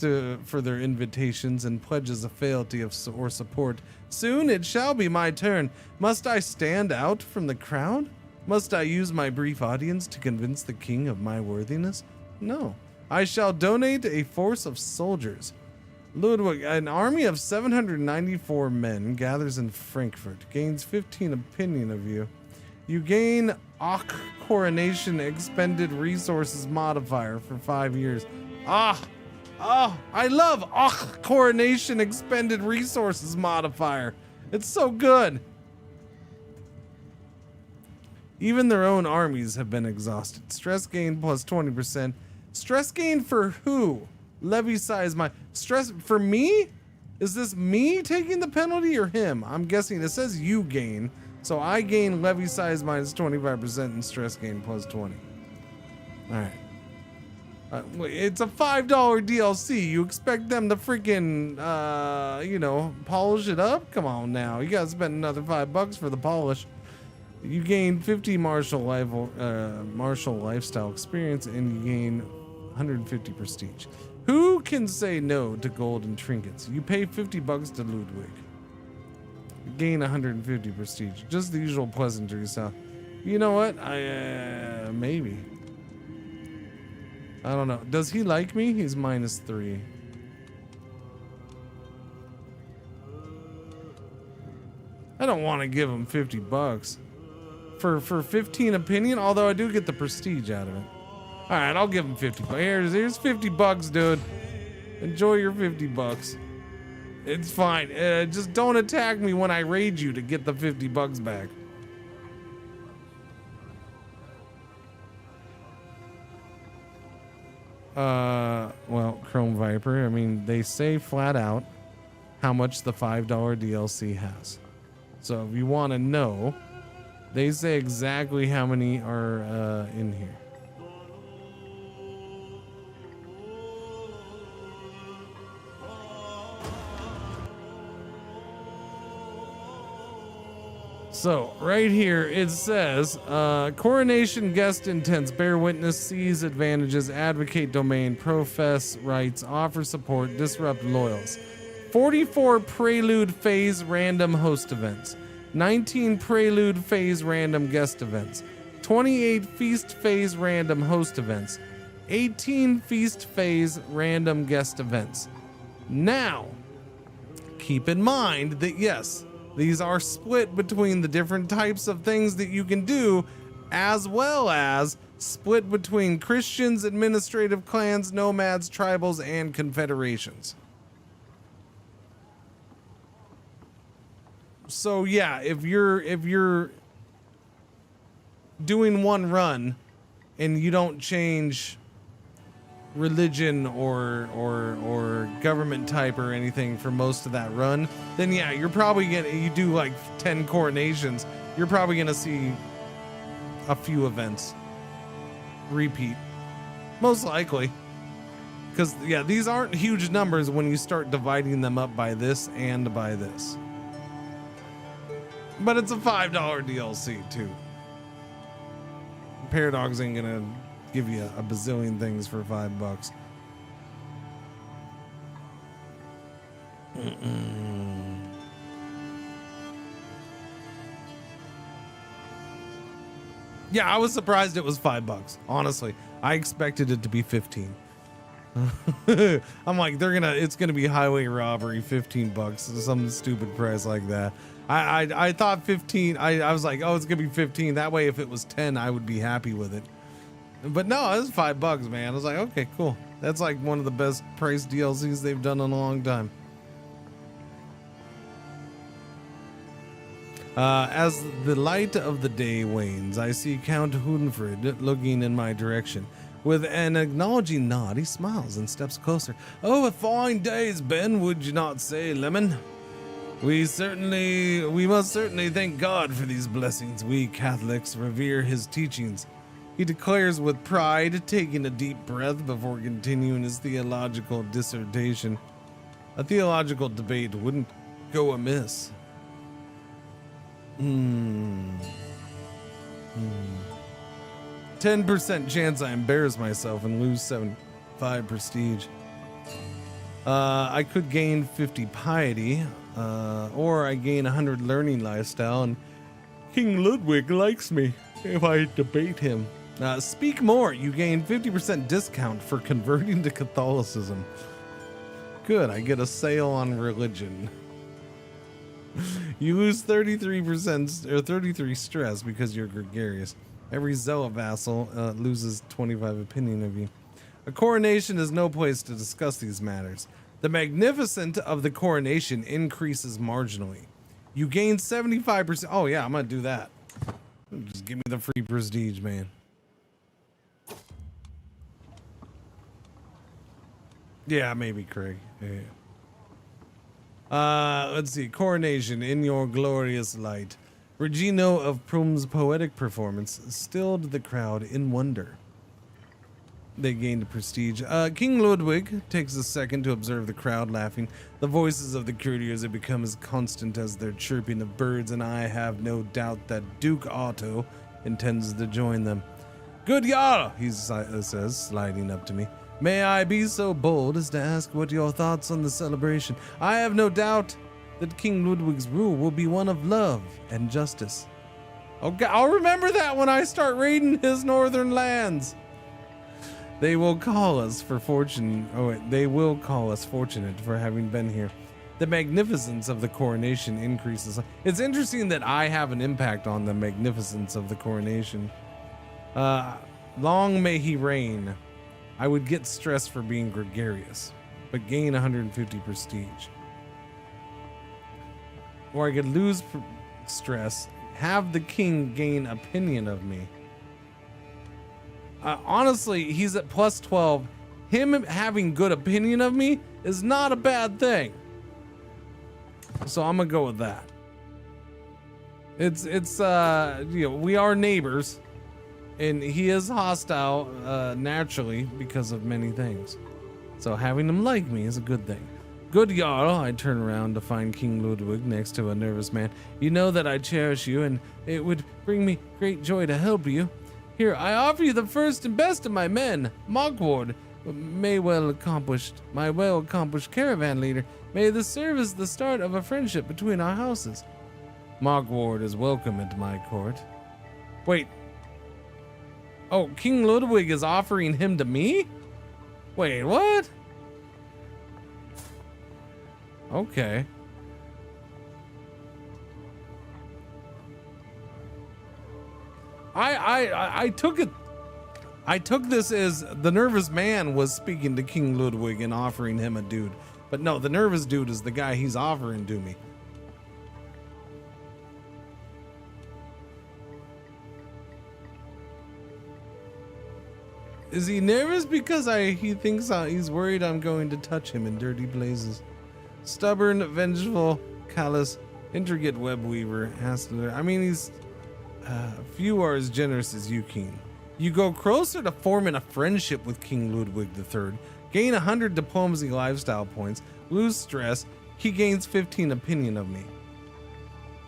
for their invitations and pledges of fealty or support. Soon it shall be my turn. Must I stand out from the crowd? Must I use my brief audience to convince the king of my worthiness? No. I shall donate a force of soldiers. Ludwig, an army of 794 men gathers in Frankfurt, gains 15 opinion of you. You gain Ach Coronation Expended Resources modifier for 5 years. I love Ach Coronation Expended Resources modifier. It's so good. Even their own armies have been exhausted. Stress gain plus 20%. Stress gain for who? Levy size my stress for me? Is this me taking the penalty or him? I'm guessing it says you gain. So I gain levy size minus 25% and stress gain plus 20. All right. It's a $5 DLC. You expect them to freaking, you know, polish it up? Come on now. You gotta spend another $5 for the polish. You gain 50 martial lifestyle experience, and you gain 150 prestige. Who can say no to gold and trinkets? You pay $50 to Ludwig. You gain 150 prestige. Just the usual pleasantries. So, you know what? Maybe. I don't know. Does he like me? He's -3. I don't want to give him $50 for 15 opinion, although I do get the prestige out of it. All right, I'll give him 50. Here's $50, dude. Enjoy your $50. It's fine. Just don't attack me when I raid you to get the $50 back. Well, Chrome Viper, I mean, they say flat out how much the $5 DLC has. So if you want to know, they say exactly how many are in here. So right here it says coronation guest intents, bear witness, seize advantages, advocate domain, profess rights, offer support, disrupt loyals. 44 prelude phase random host events, 19 prelude phase random guest events, 28 feast phase random host events, 18 feast phase random guest events. Now, keep in mind that yes, these are split between the different types of things that you can do, as well as split between Christians, administrative clans, nomads, tribals, and confederations. So yeah, if you're doing one run and you don't change religion or government type or anything for most of that run, then yeah, you're probably gonna, you do like 10 coronations, you're probably gonna see a few events repeat, most likely, because yeah, these aren't huge numbers when you start dividing them up by this and by this. But it's a $5 DLC too. Paradox ain't gonna give you a bazillion things for $5. Yeah, I was surprised it was $5. Honestly, I expected it to be 15. I'm like, it's gonna be highway robbery, $15, some stupid price like that. I thought 15. I was like, oh, it's gonna be 15. That way, if it was 10, I would be happy with it. But no, it was $5, man. I was like, okay, cool. That's like one of the best price DLCs they've done in a long time. As the light of the day wanes, I see Count Hunfrid looking in my direction. With an acknowledging nod, he smiles and steps closer. Oh, a fine day's been, would you not say, Lemon? We must certainly thank God for these blessings. We Catholics revere his teachings. He declares with pride, taking a deep breath before continuing his theological dissertation. A theological debate wouldn't go amiss. 10% chance I embarrass myself and lose 75 prestige. I could gain 50 piety, or I gain 100 learning lifestyle, and King Ludwig likes me if I debate him. Speak more. You gain 50% discount for converting to Catholicism. Good, I get a sale on religion. You lose 33% or 33 stress because you're gregarious. Every Zealot vassal loses 25 opinion of you. A coronation is no place to discuss these matters. The magnificence of the coronation increases marginally. You gain 75%. Oh yeah, I'm gonna do that. Just give me the free prestige, man. Yeah, maybe Craig. Yeah. Let's see. Coronation in your glorious light. Regino of Prum's poetic performance stilled the crowd in wonder. they gained prestige. King Ludwig takes a second to observe the crowd laughing. The voices of the courtiers have become as constant as their chirping of birds, and I have no doubt that Duke Otto intends to join them. Good Jarl, he says, sliding up to me. May I be so bold as to ask what your thoughts on the celebration? I have no doubt that King Ludwig's rule will be one of love and justice. Okay, I'll remember that when I start raiding his northern lands. They will call us fortunate for having been here. The magnificence of the coronation increases. It's interesting that I have an impact on the magnificence of the coronation. Long may he reign. I would get stressed for being gregarious, but gain 150 prestige. Or I could lose stress, have the king gain opinion of me. Honestly, he's at plus 12. Him having good opinion of me is not a bad thing. So I'm gonna go with that. It's we are neighbors, and he is hostile naturally because of many things. So having him like me is a good thing. Good Jarl, I turn around to find King Ludwig next to a nervous man. You know that I cherish you, and it would bring me great joy to help you. Here, I offer you the first and best of my men, Mogward, my well-accomplished caravan leader. May this serve as the start of a friendship between our houses. Mogward is welcome at my court. Wait. Oh, King Ludwig is offering him to me? Wait, what? Okay. I took it. I took this as the nervous man was speaking to King Ludwig and offering him a dude. But no, the nervous dude is the guy he's offering to me. Is he nervous because he thinks he's worried I'm going to touch him in dirty places? Stubborn, vengeful, callous, intricate web weaver, hassler. I mean, he's few are as generous as you, King. You go closer to forming a friendship with King Ludwig III, gain 100 diplomacy lifestyle points, lose stress, he gains 15 opinion of me.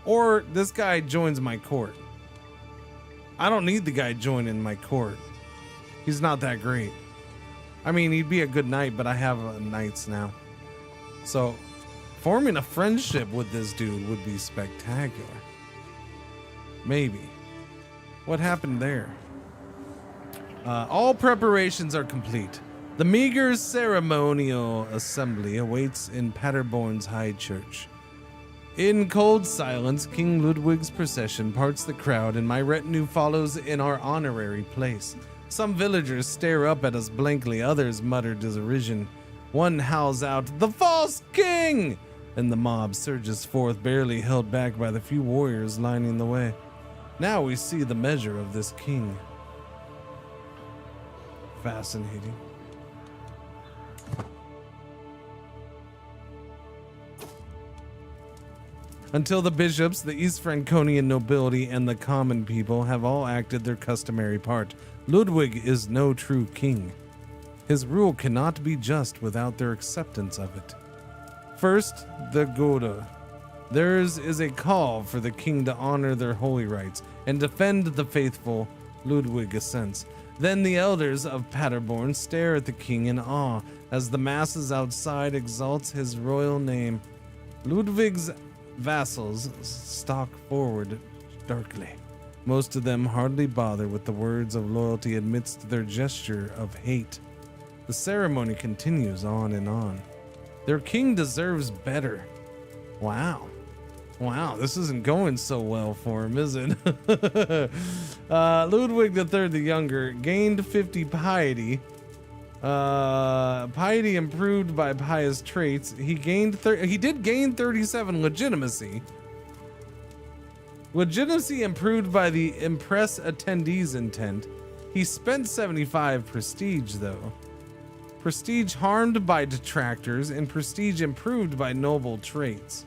Or this guy joins my court. I don't need the guy joining my court. He's not that great. I mean, he'd be a good knight, but I have knights now. So, forming a friendship with this dude would be spectacular. Maybe. What happened there? All preparations are complete. The meager ceremonial assembly awaits in Paderborn's High Church. In cold silence, King Ludwig's procession parts the crowd, and my retinue follows in our honorary place. Some villagers stare up at us blankly, others mutter derision. One howls out, "The false king!" and the mob surges forth, barely held back by the few warriors lining the way. Now we see the measure of this king. Fascinating. Until the bishops, the East Franconian nobility, and the common people have all acted their customary part, Ludwig is no true king. His rule cannot be just without their acceptance of it. First, the Goda. Theirs is a call for the king to honor their holy rights and defend the faithful. Ludwig assents. Then the elders of Paderborn stare at the king in awe as the masses outside exalts his royal name. Ludwig's vassals stalk forward darkly. Most of them hardly bother with the words of loyalty amidst their gesture of hate. The ceremony continues on and on. Their king deserves better. Wow. Wow, this isn't going so well for him, is it? Ludwig III the Younger gained 50 piety. Piety improved by pious traits. He did gain 37 legitimacy. Legitimacy improved by the impress attendees intent. He spent 75 prestige though. Prestige harmed by detractors and prestige improved by noble traits.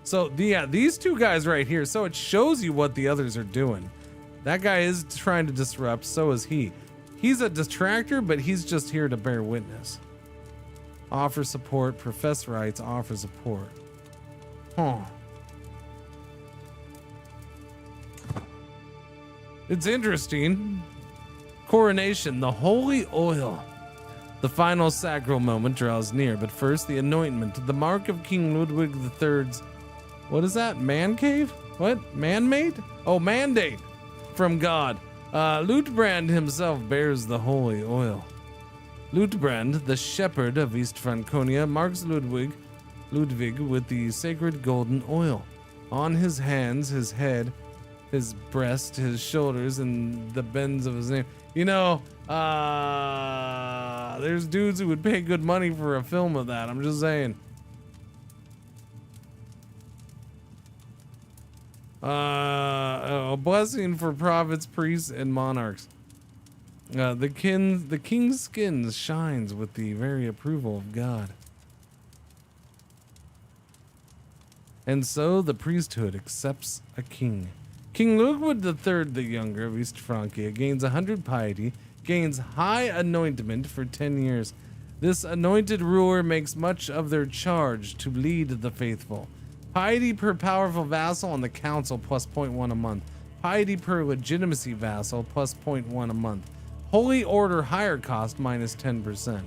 So these two guys right here. So it shows you what the others are doing. That guy is trying to disrupt. So is he. He's a distractor, but he's just here to bear witness. Offer support. Profess rights. Offer support. Huh. It's interesting. Coronation, the holy oil. The final sacral moment draws near, but first the anointment, the mark of King Ludwig III's, what is that, man cave? What, man-made? Oh, mandate from God. Luitbrand himself bears the holy oil. Luitbrand, the shepherd of East Franconia, marks Ludwig with the sacred golden oil. On his hands, his head, his breast, his shoulders, and the bends of his name. You know, there's dudes who would pay good money for a film of that. I'm just saying. A blessing for prophets, priests, and monarchs. The king's skin shines with the very approval of God. And so the priesthood accepts a king. King Ludwig III the Younger of East Francia gains 100 piety, gains high anointment for 10 years. This anointed ruler makes much of their charge to lead the faithful. Piety per powerful vassal on the council plus 0.1 a month. Piety per legitimacy vassal plus 0.1 a month. Holy order higher cost minus 10%.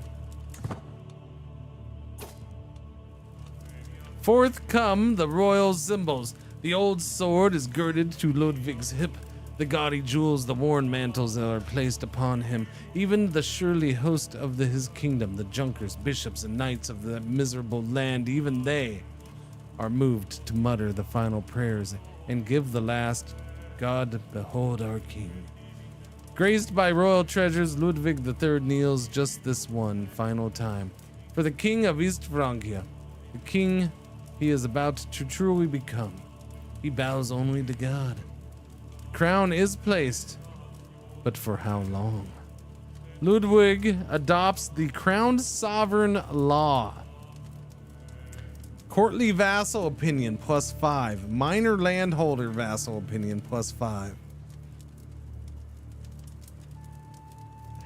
Forth come the royal symbols. The old sword is girded to Ludwig's hip. The gaudy jewels, the worn mantles are placed upon him. Even the surly host of his kingdom, the junkers, bishops, and knights of the miserable land, even they are moved to mutter the final prayers and give the last, God, behold our king. Graced by royal treasures, Ludwig III kneels just this one final time. For the king of East Francia, the king he is about to truly become. He bows only to God. The crown is placed, but for how long? Ludwig adopts the crowned sovereign law. Courtly vassal opinion plus 5. Minor landholder vassal opinion plus 5.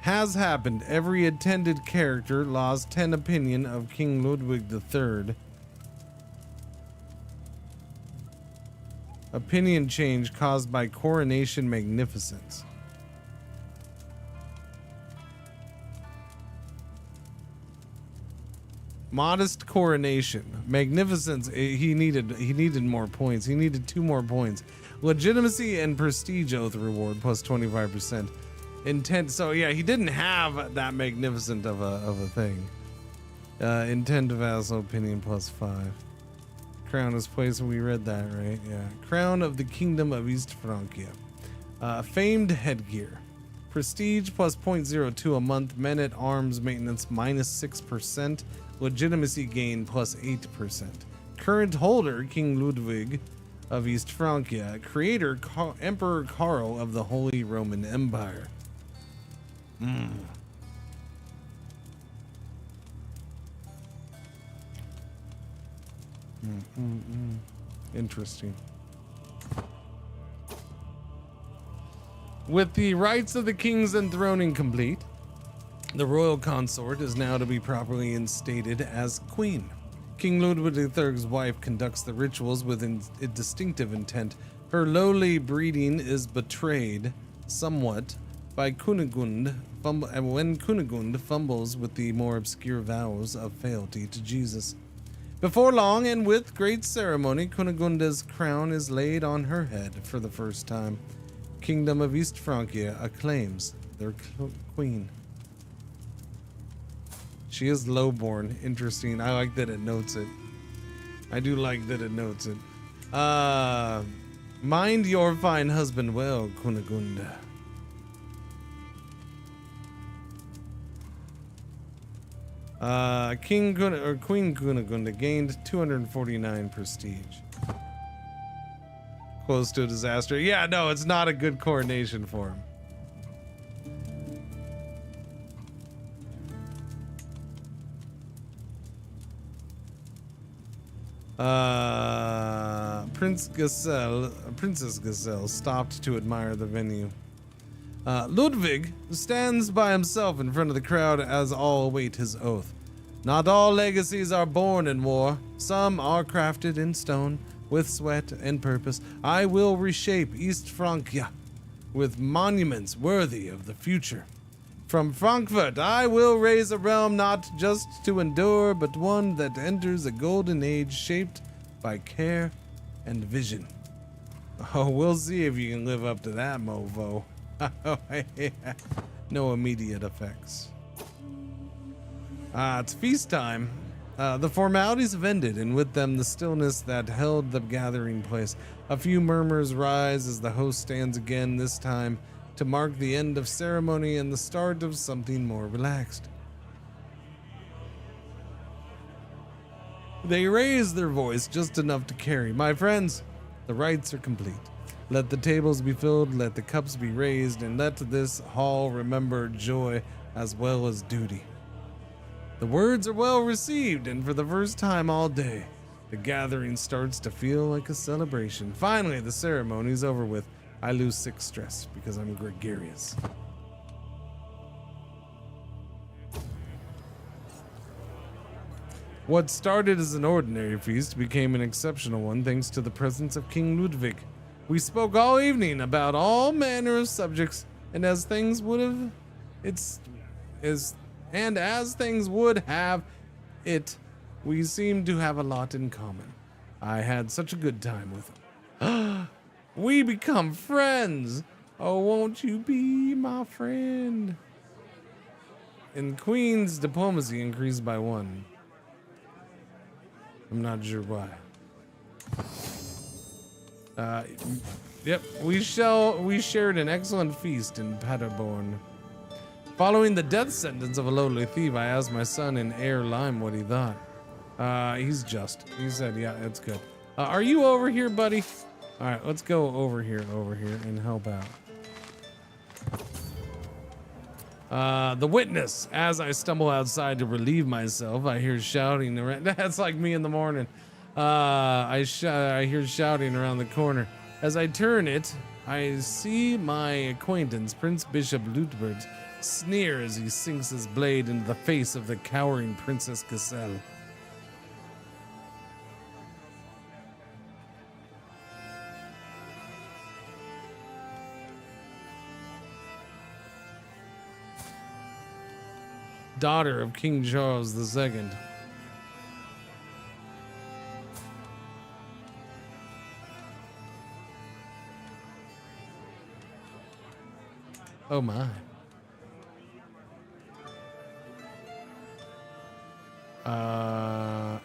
Has happened. Every attended character lost 10 opinion of King Ludwig III. Opinion change caused by coronation magnificence. Modest coronation. Magnificence, he needed more points. He needed 2 more points. Legitimacy and prestige oath reward plus 25%. Intent, so yeah, he didn't have that magnificent of a thing. Intent vassal opinion plus 5. Crown is placed, we read that, right? Yeah. Crown of the Kingdom of East Francia. Famed headgear. Prestige plus 0.02 a month. Men at arms maintenance minus 6%. Legitimacy gain plus 8%. Current holder, King Ludwig of East Francia. Creator, Emperor Karl of the Holy Roman Empire. Interesting. With the rights of the king's enthroning complete, the royal consort is now to be properly instated as queen. King Ludwig III's wife conducts the rituals with a distinctive intent. Her lowly breeding is betrayed somewhat by Kunigund, when Kunigund fumbles with the more obscure vows of fealty to Jesus. Before long and with great ceremony, Kunigunda's crown is laid on her head for the first time. Kingdom of East Francia acclaims their queen. She is lowborn. Interesting. I like that it notes it. I do like that it notes it. Mind your fine husband well, Kunigunda. Queen Kunigunda gained 249 prestige. Close to a disaster. Yeah, no, it's not a good coronation for him. Princess Gazelle stopped to admire the venue. Ludwig stands by himself in front of the crowd as all await his oath. Not all legacies are born in war. Some are crafted in stone with sweat and purpose. I will reshape East Francia with monuments worthy of the future. From Frankfurt, I will raise a realm not just to endure, but one that enters a golden age shaped by care and vision. Oh, we'll see if you can live up to that, mofo. No immediate effects. It's feast time. The formalities have ended, and with them the stillness that held the gathering place. A few murmurs rise as the host stands again, this time to mark the end of ceremony and the start of something more relaxed. They raise their voice just enough to carry. My friends, the rites are complete. Let the tables be filled, let the cups be raised, and let this hall remember joy as well as duty. The words are well received, and for the first time all day, the gathering starts to feel like a celebration. Finally, the ceremony's over with. I lose 6 stress because I'm gregarious. What started as an ordinary feast became an exceptional one thanks to the presence of King Ludwig. We spoke all evening about all manner of subjects, and as things would have it, we seemed to have a lot in common. I had such a good time with him. We become friends. Oh, won't you be my friend? And Queen's diplomacy increased by 1. I'm not sure why. Yep, we shared an excellent feast in Paderborn. Following the death sentence of a lowly thief, I asked my son in Air Lime what he thought. He's just. He said, yeah, it's good. Are you over here, buddy? All right, let's go over here, and help out. The witness. As I stumble outside to relieve myself, I hear shouting around. That's like me in the morning. I hear shouting around the corner. As I turn it, I see my acquaintance, Prince Bishop Lutbert, sneer as he sinks his blade into the face of the cowering Princess Gazelle. Daughter of King Charles II. Oh my.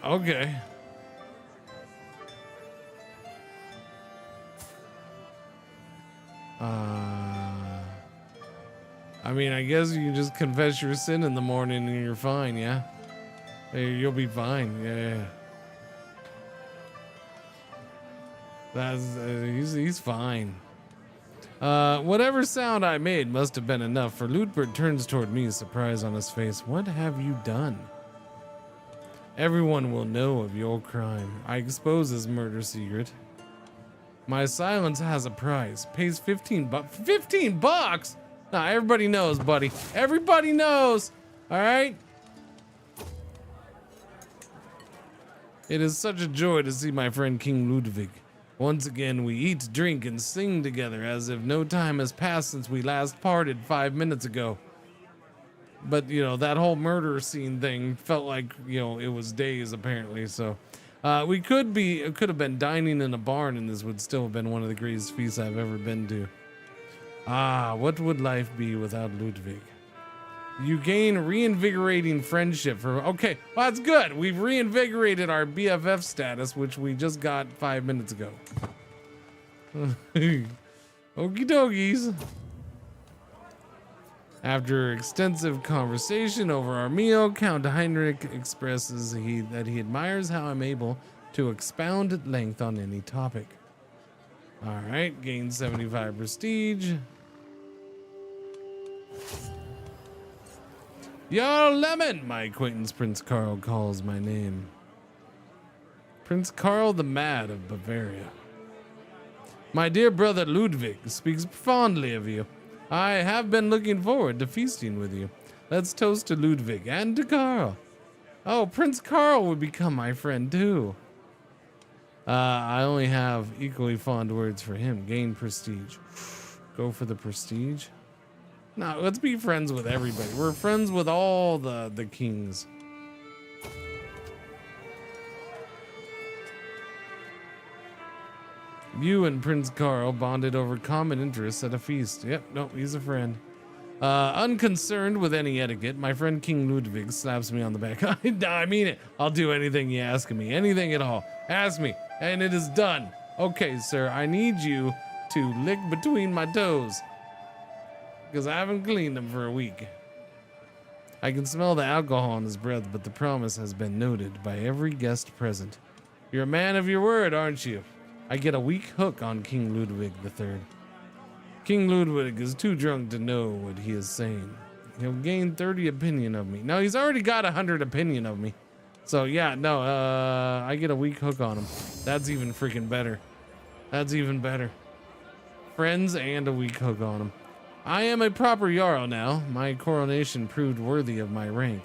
Okay. I mean, I guess you can just confess your sin in the morning and you're fine, yeah? Hey, you'll be fine, yeah. He's fine. Whatever sound I made must have been enough, for Lutbert turns toward me, surprise on his face. What have you done? Everyone will know of your crime. I expose his murder secret. My silence has a price. Pays 15 bucks. 15 bucks? Nah, everybody knows, buddy. Everybody knows. All right? It is such a joy to see my friend King Ludwig. Once again, we eat, drink, and sing together as if no time has passed since we last parted 5 minutes ago. But, you know, that whole murder scene thing felt like, you know, it was days apparently. So we could have been dining in a barn, and this would still have been one of the greatest feasts I've ever been to. Ah, what would life be without Ludwig? You gain reinvigorating friendship for... Okay, well, that's good. We've reinvigorated our BFF status, which we just got 5 minutes ago. Okie dokies. After extensive conversation over our meal, Count Heinrich expresses that he admires how I'm able to expound at length on any topic. All right, gain 75 prestige. Your lemon, my acquaintance Prince Karl calls my name. Prince Karl the Mad of Bavaria. My dear brother Ludwig speaks fondly of you. I have been looking forward to feasting with you. Let's toast to Ludwig and to Karl. Oh, Prince Karl would become my friend too. I only have equally fond words for him. Gain prestige. Go for the prestige. No, let's be friends with everybody. We're friends with all the kings. You and Prince Karl bonded over common interests at a feast. Yep, no, he's a friend. Unconcerned with any etiquette, my friend King Ludwig slaps me on the back. I mean it. I'll do anything you ask of me. Anything at all. Ask me, and it is done. Okay, sir, I need you to lick between my toes, because I haven't cleaned them for a week. I can smell the alcohol in his breath, but the promise has been noted by every guest present. You're a man of your word, aren't you? I get a weak hook on King Ludwig III. King Ludwig is too drunk to know what he is saying. He'll gain 30 opinion of me. No, he's already got 100 opinion of me. So yeah, no, I get a weak hook on him. That's even freaking better. That's even better. Friends and a weak hook on him. I am a proper Jarl now. My coronation proved worthy of my rank.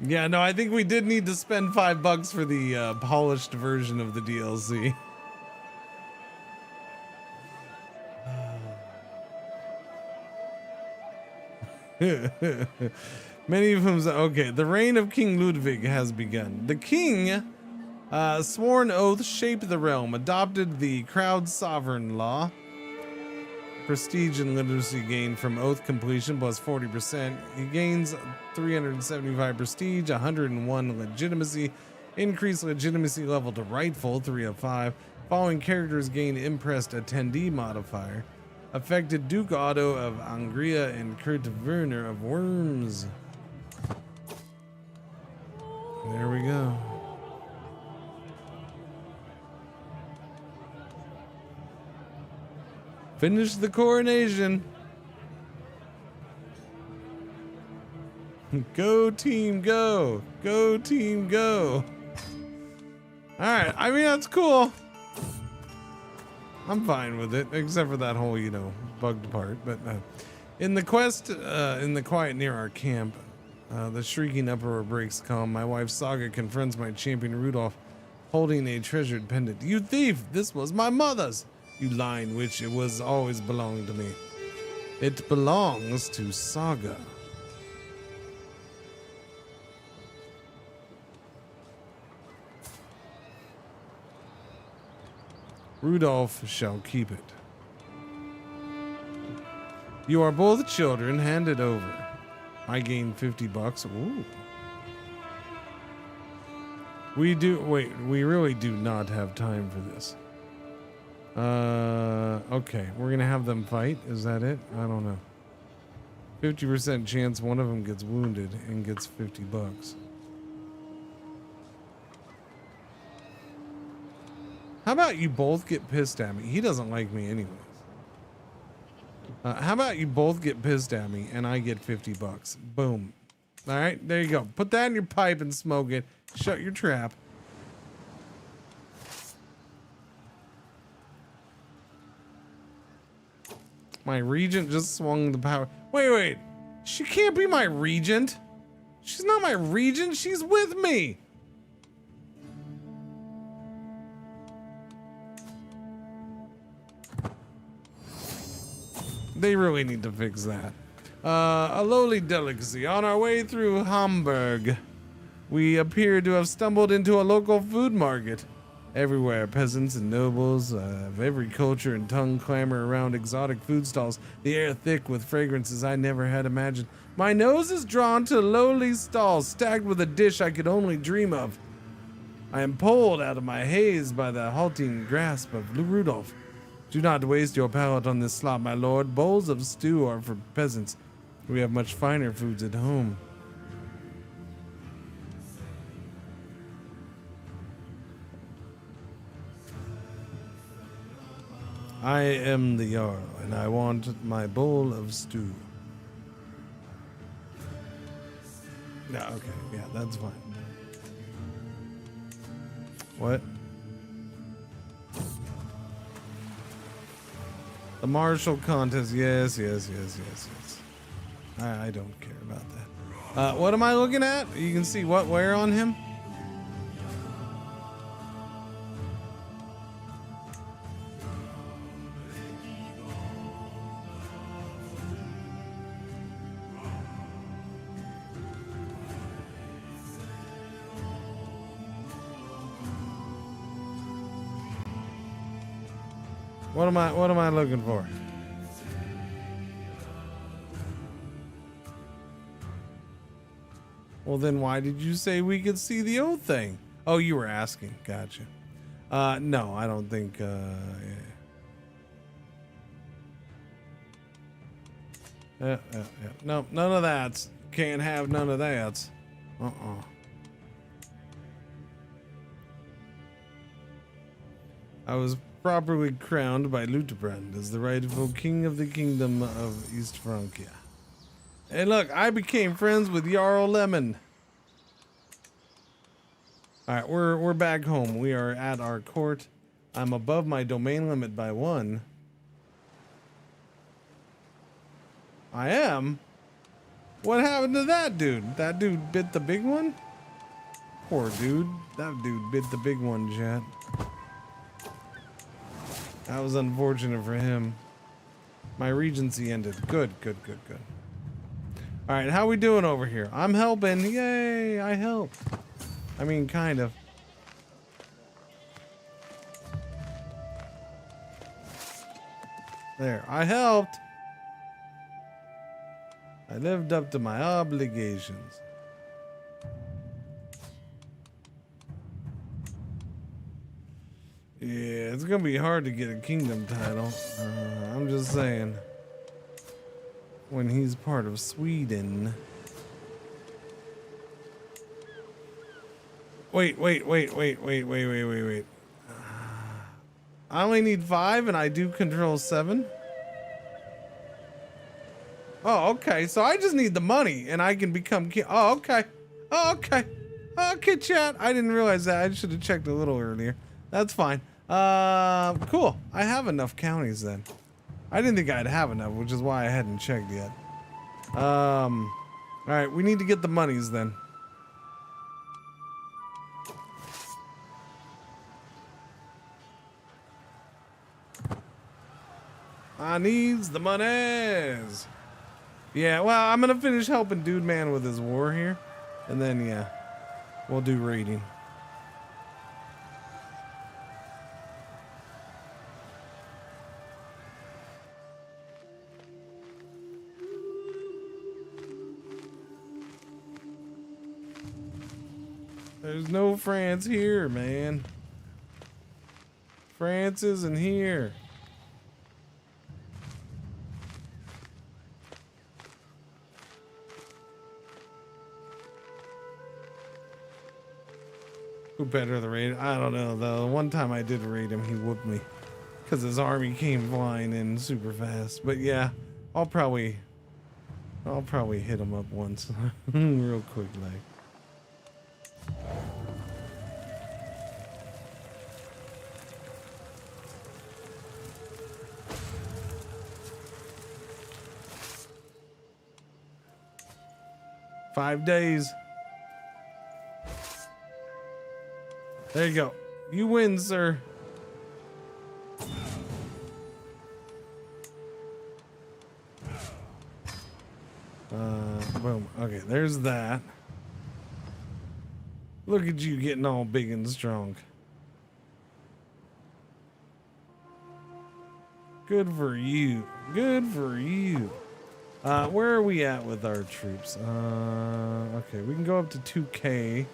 Yeah, no, I think we did need to spend $5 for the polished version of the DLC. Many of whom, okay, the reign of King Ludwig has begun. The king, sworn oath shaped the realm, adopted the crowd sovereign law. Prestige and literacy gained from oath completion plus 40%. He gains 375 prestige, 101 legitimacy, increased legitimacy level to rightful 3 of 5. Following characters gain impressed attendee modifier. Affected Duke Otto of Angria and Kurt Werner of Worms. There we go. Finish the coronation. Go team, go. Go team, go. All right, I mean, that's cool. I'm fine with it, except for that whole, bugged part. But in the quest, in the quiet near our camp, the shrieking uproar breaks calm. My wife Saga confronts my champion Rudolph, holding a treasured pendant. You thief! This was my mother's! You lying witch, it was always belonged to me. It belongs to Saga. Rudolph shall keep it. You are both children, hand it over. I gain $50. Ooh. We really do not have time for this. Okay, we're gonna have them fight. Is that it? I don't know. 50% chance one of them gets wounded and gets $50. How about you both get pissed at me? He doesn't like me anyways. How about you both get pissed at me and I get $50? Boom. All right, there you go. Put that in your pipe and smoke it. Shut your trap. My regent just swung the power. Wait. She can't be my regent. She's not my regent. She's with me. They really need to fix that. A lowly delicacy. On our way through Hamburg, we appear to have stumbled into a local food market. Everywhere, peasants and nobles of every culture and tongue clamor around exotic food stalls, the air thick with fragrances I never had imagined. My nose is drawn to lowly stalls stacked with a dish I could only dream of. I am pulled out of my haze by the halting grasp of Rudolph. Do not waste your palate on this slop, my lord. Bowls of stew are for peasants. We have much finer foods at home. I am the Jarl, and I want my bowl of stew. Yeah, okay, yeah, that's fine. What? The martial contest, yes. I don't care about that. What am I looking at? You can see what, where on him? What am I looking for? Well, then why did you say we could see the old thing? Oh, you were asking. Gotcha. No, I don't think, yeah. No, none of that. Can't have none of that. I was properly crowned by Lutebrand as the rightful king of the kingdom of East Francia. And look, I became friends with Jarl Lemon. All right, we're back home. We are at our court. I'm above my domain limit by 1. I am? What happened to that dude? That dude bit the big one? Poor dude. That dude bit the big one, chat. That was unfortunate for him. My regency ended. Good. All right, how we doing over here? I'm helping. Yay, I helped. I mean, kind of. There, I helped. I lived up to my obligations. Yeah, it's gonna be hard to get a kingdom title. I'm just saying. When he's part of Sweden. Wait. I only need 5 and I do control 7. Oh, okay. So I just need the money and I can become king. Oh, okay. Okay, chat. I didn't realize that. I should have checked a little earlier. That's fine. Cool. I have enough counties then. I didn't think I'd have enough, which is why I hadn't checked yet. All right, we need to get the monies then. I needs the monies. Yeah, well, I'm gonna finish helping Dude Man with his war here, and then yeah, we'll do raiding. There's no France here, man. France isn't here. Who better the raid? I don't know though. One time I did raid him, he whooped me because his army came flying in super fast. But yeah, I'll probably hit him up once, real quick, like. "5 days. There you go. You win, sir. Boom. Okay, there's that. Look at you getting all big and strong. Good for you. Good for you. Where are we at with our troops? Okay, we can go up to 2K.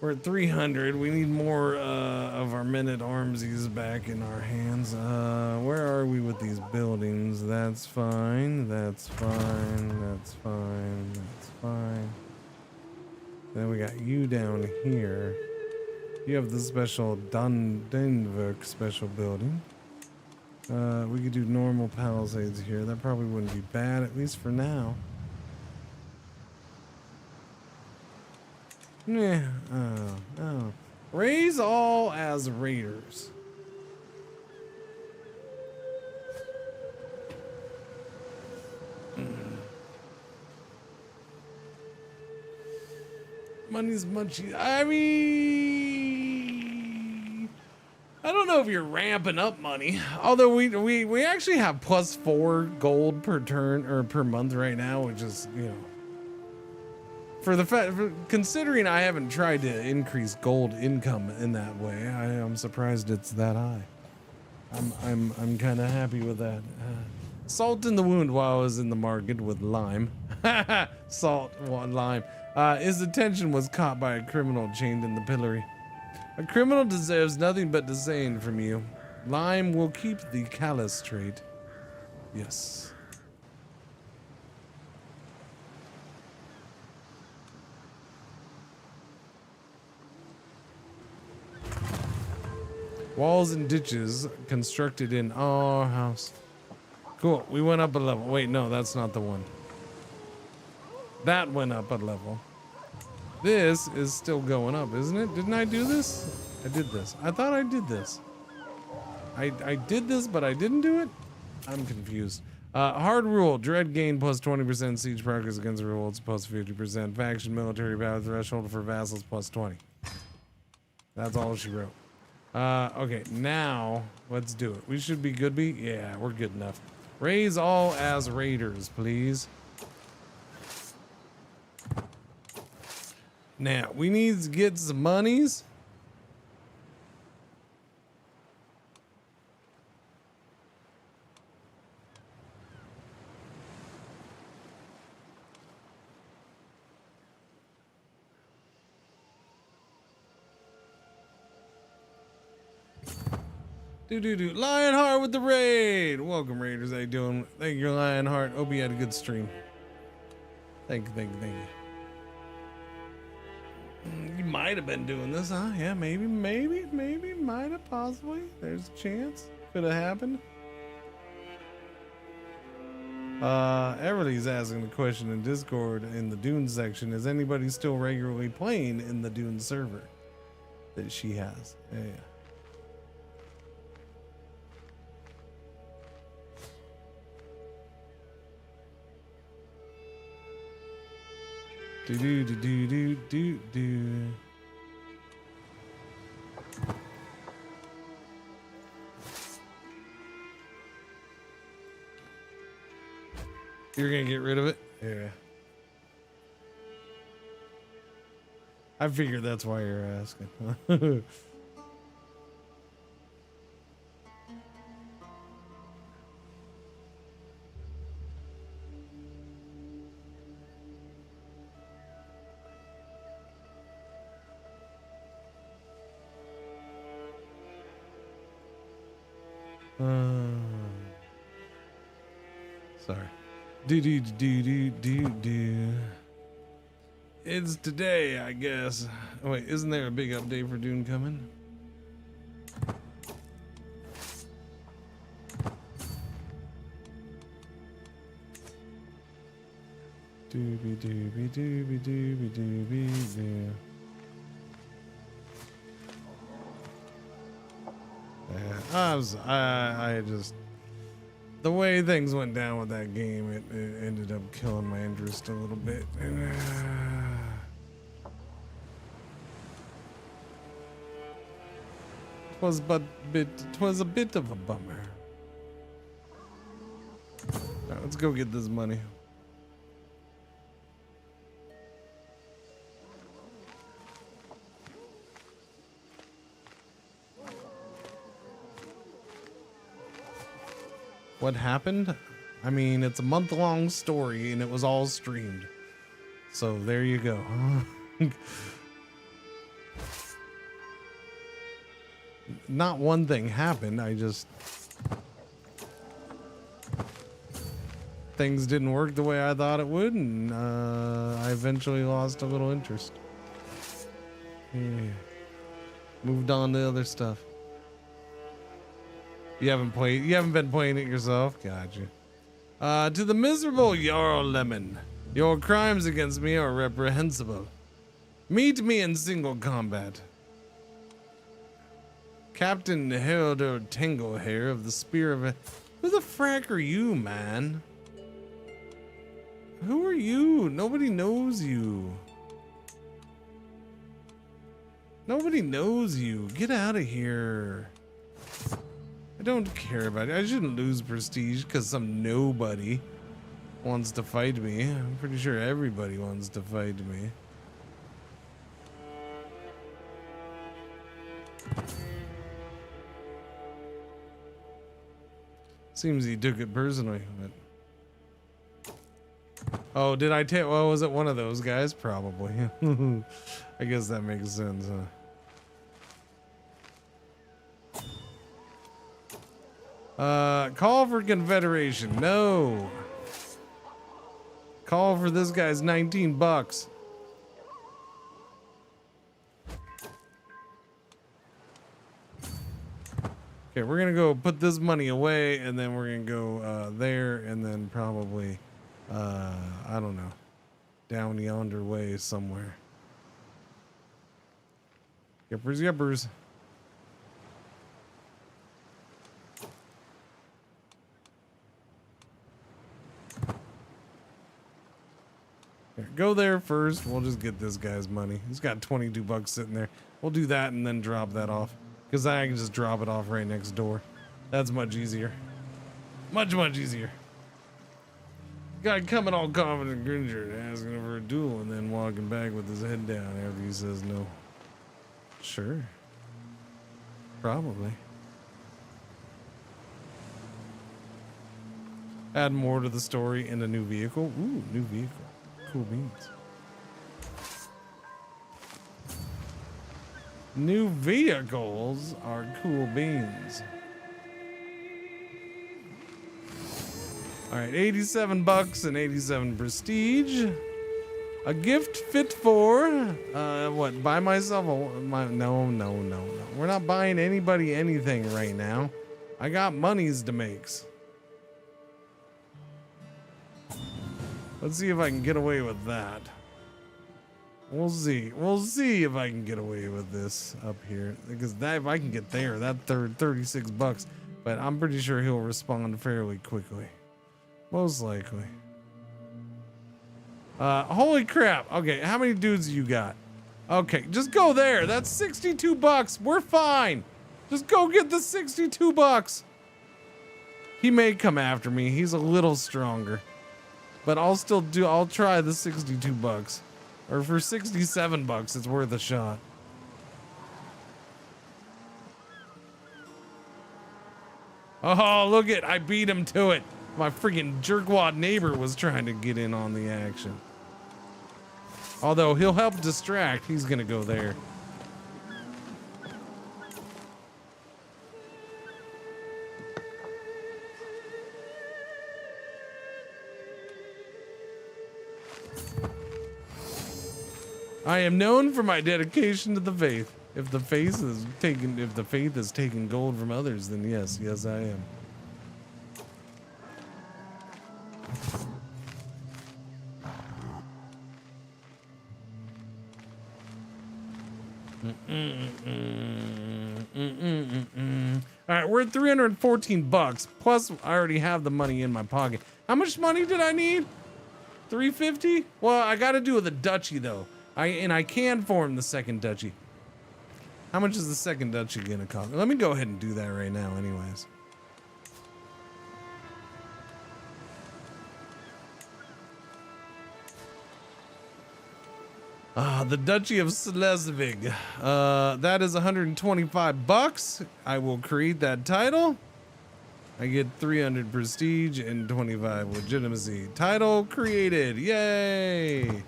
We're at 300. We need more of our men-at-armsies back in our hands. Where are we with these buildings? That's fine. That's fine. That's fine. That's fine. Then we got you down here. You have the special Dundenwerk special building. We could do normal palisades here. That probably wouldn't be bad, at least for now. Yeah. Oh. Raise all as raiders. Money's much. I mean, I don't know if you're ramping up money. Although we actually have +4 gold per turn or per month right now, which is, you know, for the fact, considering I haven't tried to increase gold income in that way, I am surprised it's that high. I'm kind of happy with that. Salt in the wound while I was in the market with lime. Salt, lime. His attention was caught by a criminal chained in the pillory. A criminal deserves nothing but disdain from you. Lime will keep the callous trait. Yes. Walls and ditches constructed in our house. Cool, we went up a level. Wait, no, that's not the one. That went up a level. This is still going up, isn't it? Didn't I do this? I did this. I thought I did this. I did this, but I didn't do it? I'm confused. Hard rule. Dread gain +20%. Siege progress against the revolts +50%. Faction military power threshold for vassals +20. That's all she wrote. Okay, now let's do it. We should be good. Yeah, we're good enough. Raise all as raiders, please. Now, we need to get some monies. Lionheart with the raid. Welcome, raiders. How you doing? Thank you, Lionheart. Hope you had a good stream. Thank you. You might have been doing this, huh? Yeah, maybe, might have, possibly. There's a chance. Could have happened. Everybody's asking the question in Discord in the Dune section. Is anybody still regularly playing in the Dune server that she has? Yeah. Do. You're gonna get rid of it? Yeah. I figured that's why you're asking. Sorry. Do. It's today, I guess. Oh, wait, isn't there a big update for Dune coming? Doobie. I just, the way things went down with that game, it ended up killing my interest a little bit. It was a bit of a bummer. Right, let's go get this money. What happened? I mean, it's a month-long story and it was all streamed. So there you go. Not one thing happened, things didn't work the way I thought it would, and I eventually lost a little interest. Yeah. Moved on to other stuff. You haven't been playing it yourself? Gotcha. To the miserable Jarl Lemon, your crimes against me are reprehensible. Meet me in single combat. Captain Heraldor Tanglehair of the Spear of... Who the frack are you, man? Who are you? Nobody knows you. Nobody knows you. Get out of here. I don't care about it. I shouldn't lose prestige because some nobody wants to fight me. I'm pretty sure everybody wants to fight me. Seems he took it personally. But... Oh, did I take? Well, was it one of those guys? Probably. I guess that makes sense, huh? Call for Confederation. No. Call for this guy's 19 bucks. Okay, we're gonna go put this money away, and then we're gonna go there, and then probably, I don't know, down yonder way somewhere. Yippers, yippers. Here, go there first. We'll just get this guy's money. He's got 22 bucks sitting there. We'll do that and then drop that off. Because I can just drop it off right next door. That's much easier. Much easier. Guy coming all confident Cringer and asking for a duel and then walking back with his head down after he says no. Sure. Probably. Add more to the story and a new vehicle. Ooh, new vehicle. Cool beans. New vehicles are cool beans. All right, 87 bucks and 87 prestige. A gift fit for what? Buy myself a no. We're not buying anybody anything right now. I got monies to make. Let's see if I can get away with that. We'll see. We'll see if I can get away with this up here. Because that, if I can get there, that 36 bucks. But I'm pretty sure he'll respond fairly quickly. Most likely. Holy crap. Okay, how many dudes you got? Okay, just go there. That's 62 bucks. We're fine. Just go get the 62 bucks. He may come after me. He's a little stronger. But I'll try the 62 bucks. Or for 67 bucks, it's worth a shot. Oh, look it. I beat him to it. My freaking jerkwad neighbor was trying to get in on the action. Although he'll help distract, he's gonna go there. I am known for my dedication to the faith. If the faith is taking gold from others, then yes, I am. All right, we're at 314 bucks. Plus, I already have the money in my pocket. How much money did I need? 350? Well, I got to do with a duchy though. I can form the second duchy. How much is the second duchy gonna cost? Let me go ahead and do that right now, anyways. The Duchy of Schleswig. That is 125 bucks. I will create that title. I get 300 prestige and 25 legitimacy. Title created. Yay!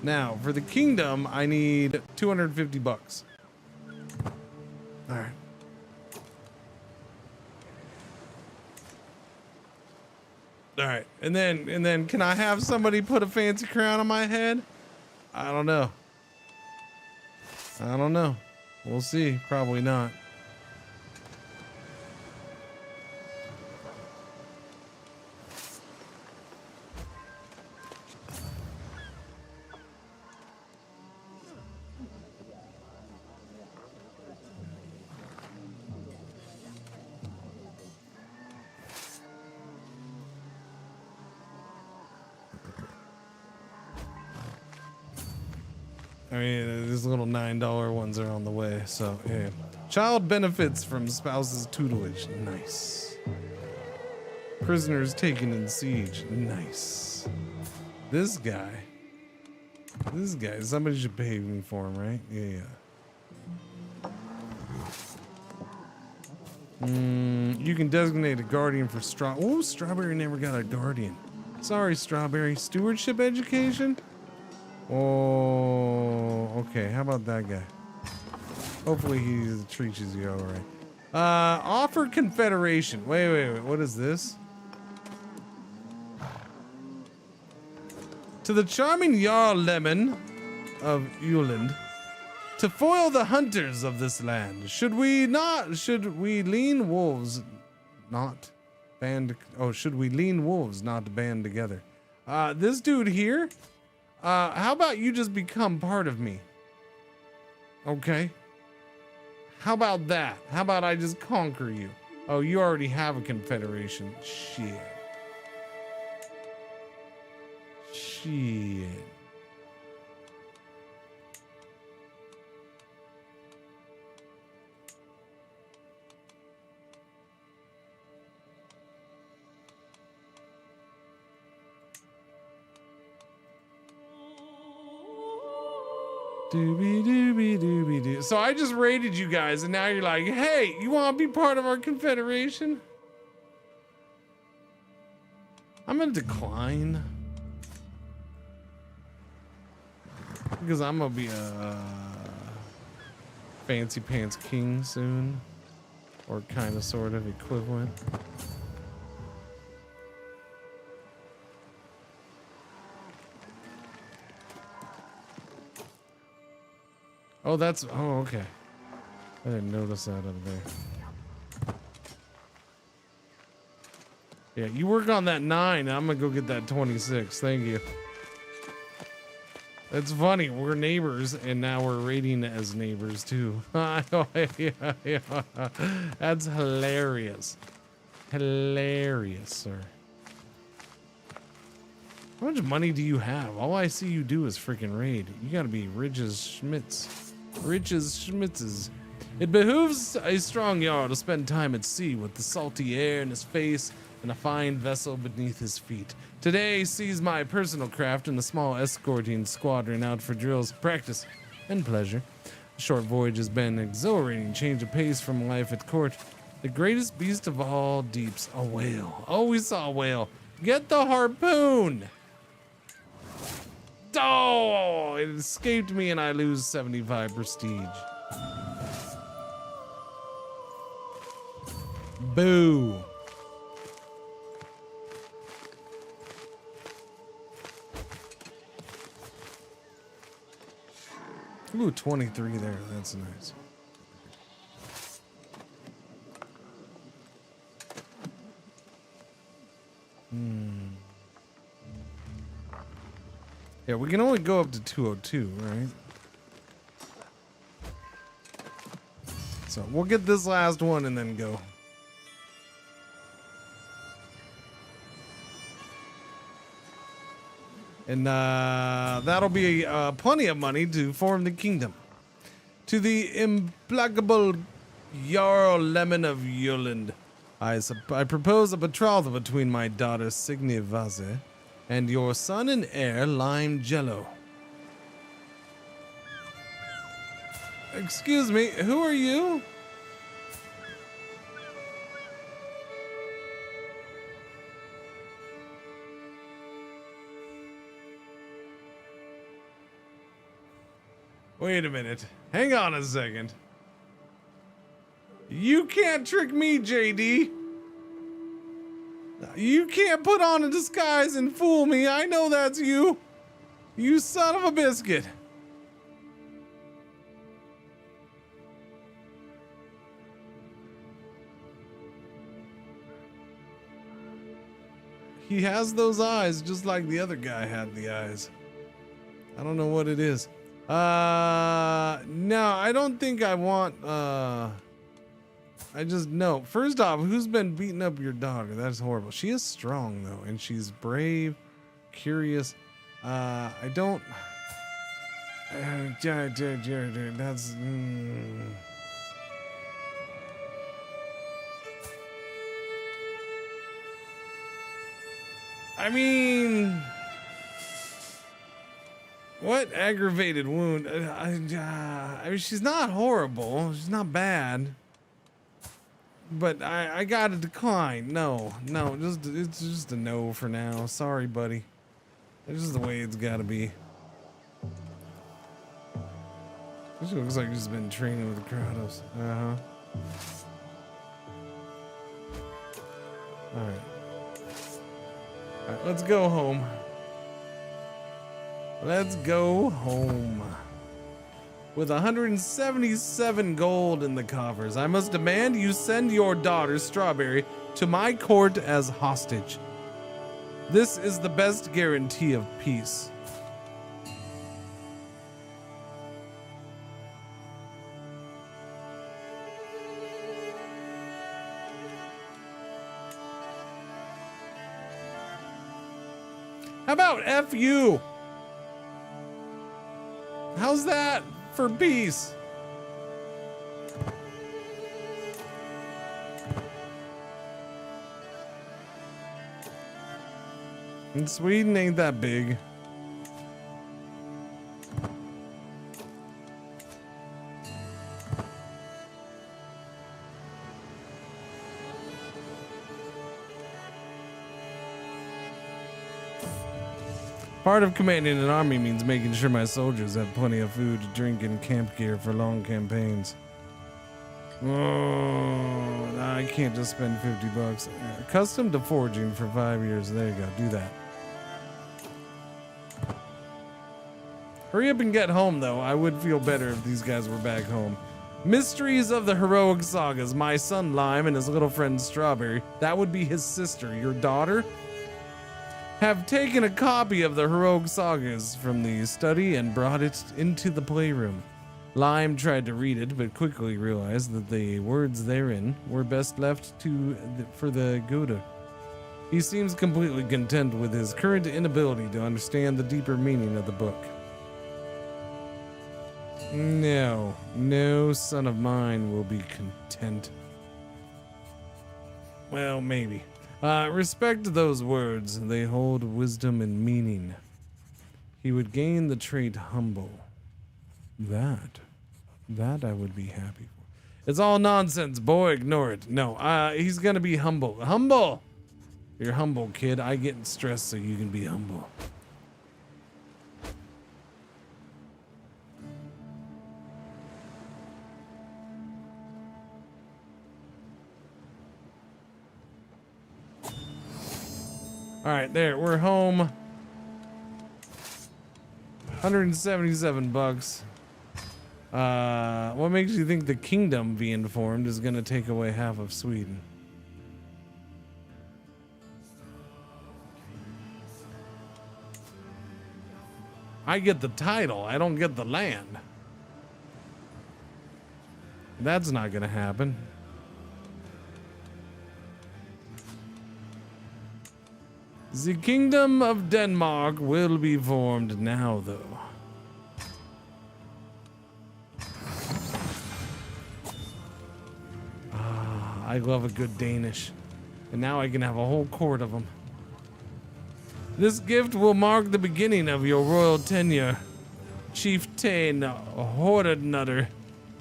Now, for the kingdom, I need 250 bucks. All right. All right. And then can I have somebody put a fancy crown on my head? I don't know. We'll see. Probably not. I mean, these little $9 ones are on the way, so yeah. Child benefits from spouse's tutelage. Nice. Prisoners taken in siege. Nice. This guy, somebody should pay me for him, right? Yeah. You can designate a guardian for Oh, Strawberry never got a guardian. Sorry, Strawberry. Stewardship education? Oh, okay. How about that guy? Hopefully he treats you all right. Offer confederation. Wait. What is this? To the charming Jarl Lemon of Uland, to foil the hunters of this land, should we lean wolves not band together? This dude here, how about you just become part of me? Okay. How about that? How about I just conquer you? Oh, you already have a confederation. Shit. Doobie-doo. So I just raided you guys, and now you're like, hey, you want to be part of our confederation? I'm gonna decline. Because I'm gonna be a fancy pants king soon. Or kind of sort of equivalent. Oh, okay. I didn't notice that over there. Yeah, you work on that 9. I'm gonna go get that 26. Thank you. That's funny. We're neighbors, and now we're raiding as neighbors too. That's hilarious. Hilarious, sir. How much money do you have? All I see you do is freaking raid. You gotta be rich as Schmitz. Rich as Schmitzes. It behooves a strong Jarl to spend time at sea with the salty air in his face and a fine vessel beneath his feet. Today sees my personal craft and a small escorting squadron out for drills, practice, and pleasure. The short voyage has been an exhilarating change of pace from life at court. The greatest beast of all deeps, a whale. Oh, we saw a whale. Get the harpoon! Oh, it escaped me and I lose 75 prestige. Boo. Ooh, 23 there. That's nice. Yeah, we can only go up to 202, right? So we'll get this last one and then go. And that'll be plenty of money to form the kingdom. To the implacable Jarl Lemon of Yuland, I propose a betrothal between my daughter Signy Vaze and your son and heir Lime Jello. Excuse me, who are you? Wait a minute. Hang on a second. You can't trick me, JD. You can't put on a disguise and fool me. I know that's you. You son of a biscuit. He has those eyes just like the other guy had the eyes. I don't know what it is. No, I don't think I want, I just, no. First off, who's been beating up your daughter? That's horrible. She is strong, though, and she's brave, curious. I don't... That's. I mean, what aggravated wound? I mean, she's not horrible. She's not bad. But I gotta decline. No, it's just a no for now. Sorry, buddy. It's just the way it's gotta be. This looks like she's been training with the Kratos. Alright. Alright, let's go home. Let's go home. With 177 gold in the coffers, I must demand you send your daughter, Strawberry, to my court as hostage. This is the best guarantee of peace. How about F you? How's that for peace? And Sweden ain't that big. Part of commanding an army means making sure my soldiers have plenty of food, drink, and camp gear for long campaigns. Oh, I can't just spend 50 bucks. Accustomed to foraging for 5 years. There you go. Do that. Hurry up and get home, though. I would feel better if these guys were back home. Mysteries of the heroic sagas. My son Lime and his little friend Strawberry. That would be his sister. Your daughter? Have taken a copy of the heroic sagas from the study and brought it into the playroom. Lime tried to read it, but quickly realized that the words therein were best left for the Gouda. He seems completely content with his current inability to understand the deeper meaning of the book. No son of mine will be content. Well, maybe. Respect those words. They hold wisdom and meaning. He would gain the trait humble. That I would be happy for. It's all nonsense, boy. Ignore it. No, he's gonna be humble. Humble! You're humble, kid. I get stressed so you can be humble. All right, there, we're home. 177 bucks. What makes you think the kingdom being formed is gonna take away half of Sweden? I get the title, I don't get the land. That's not gonna happen. The kingdom of Denmark will be formed now, though. I love a good Danish. And now I can have a whole court of them. This gift will mark the beginning of your royal tenure. Chieftain Hordenutter.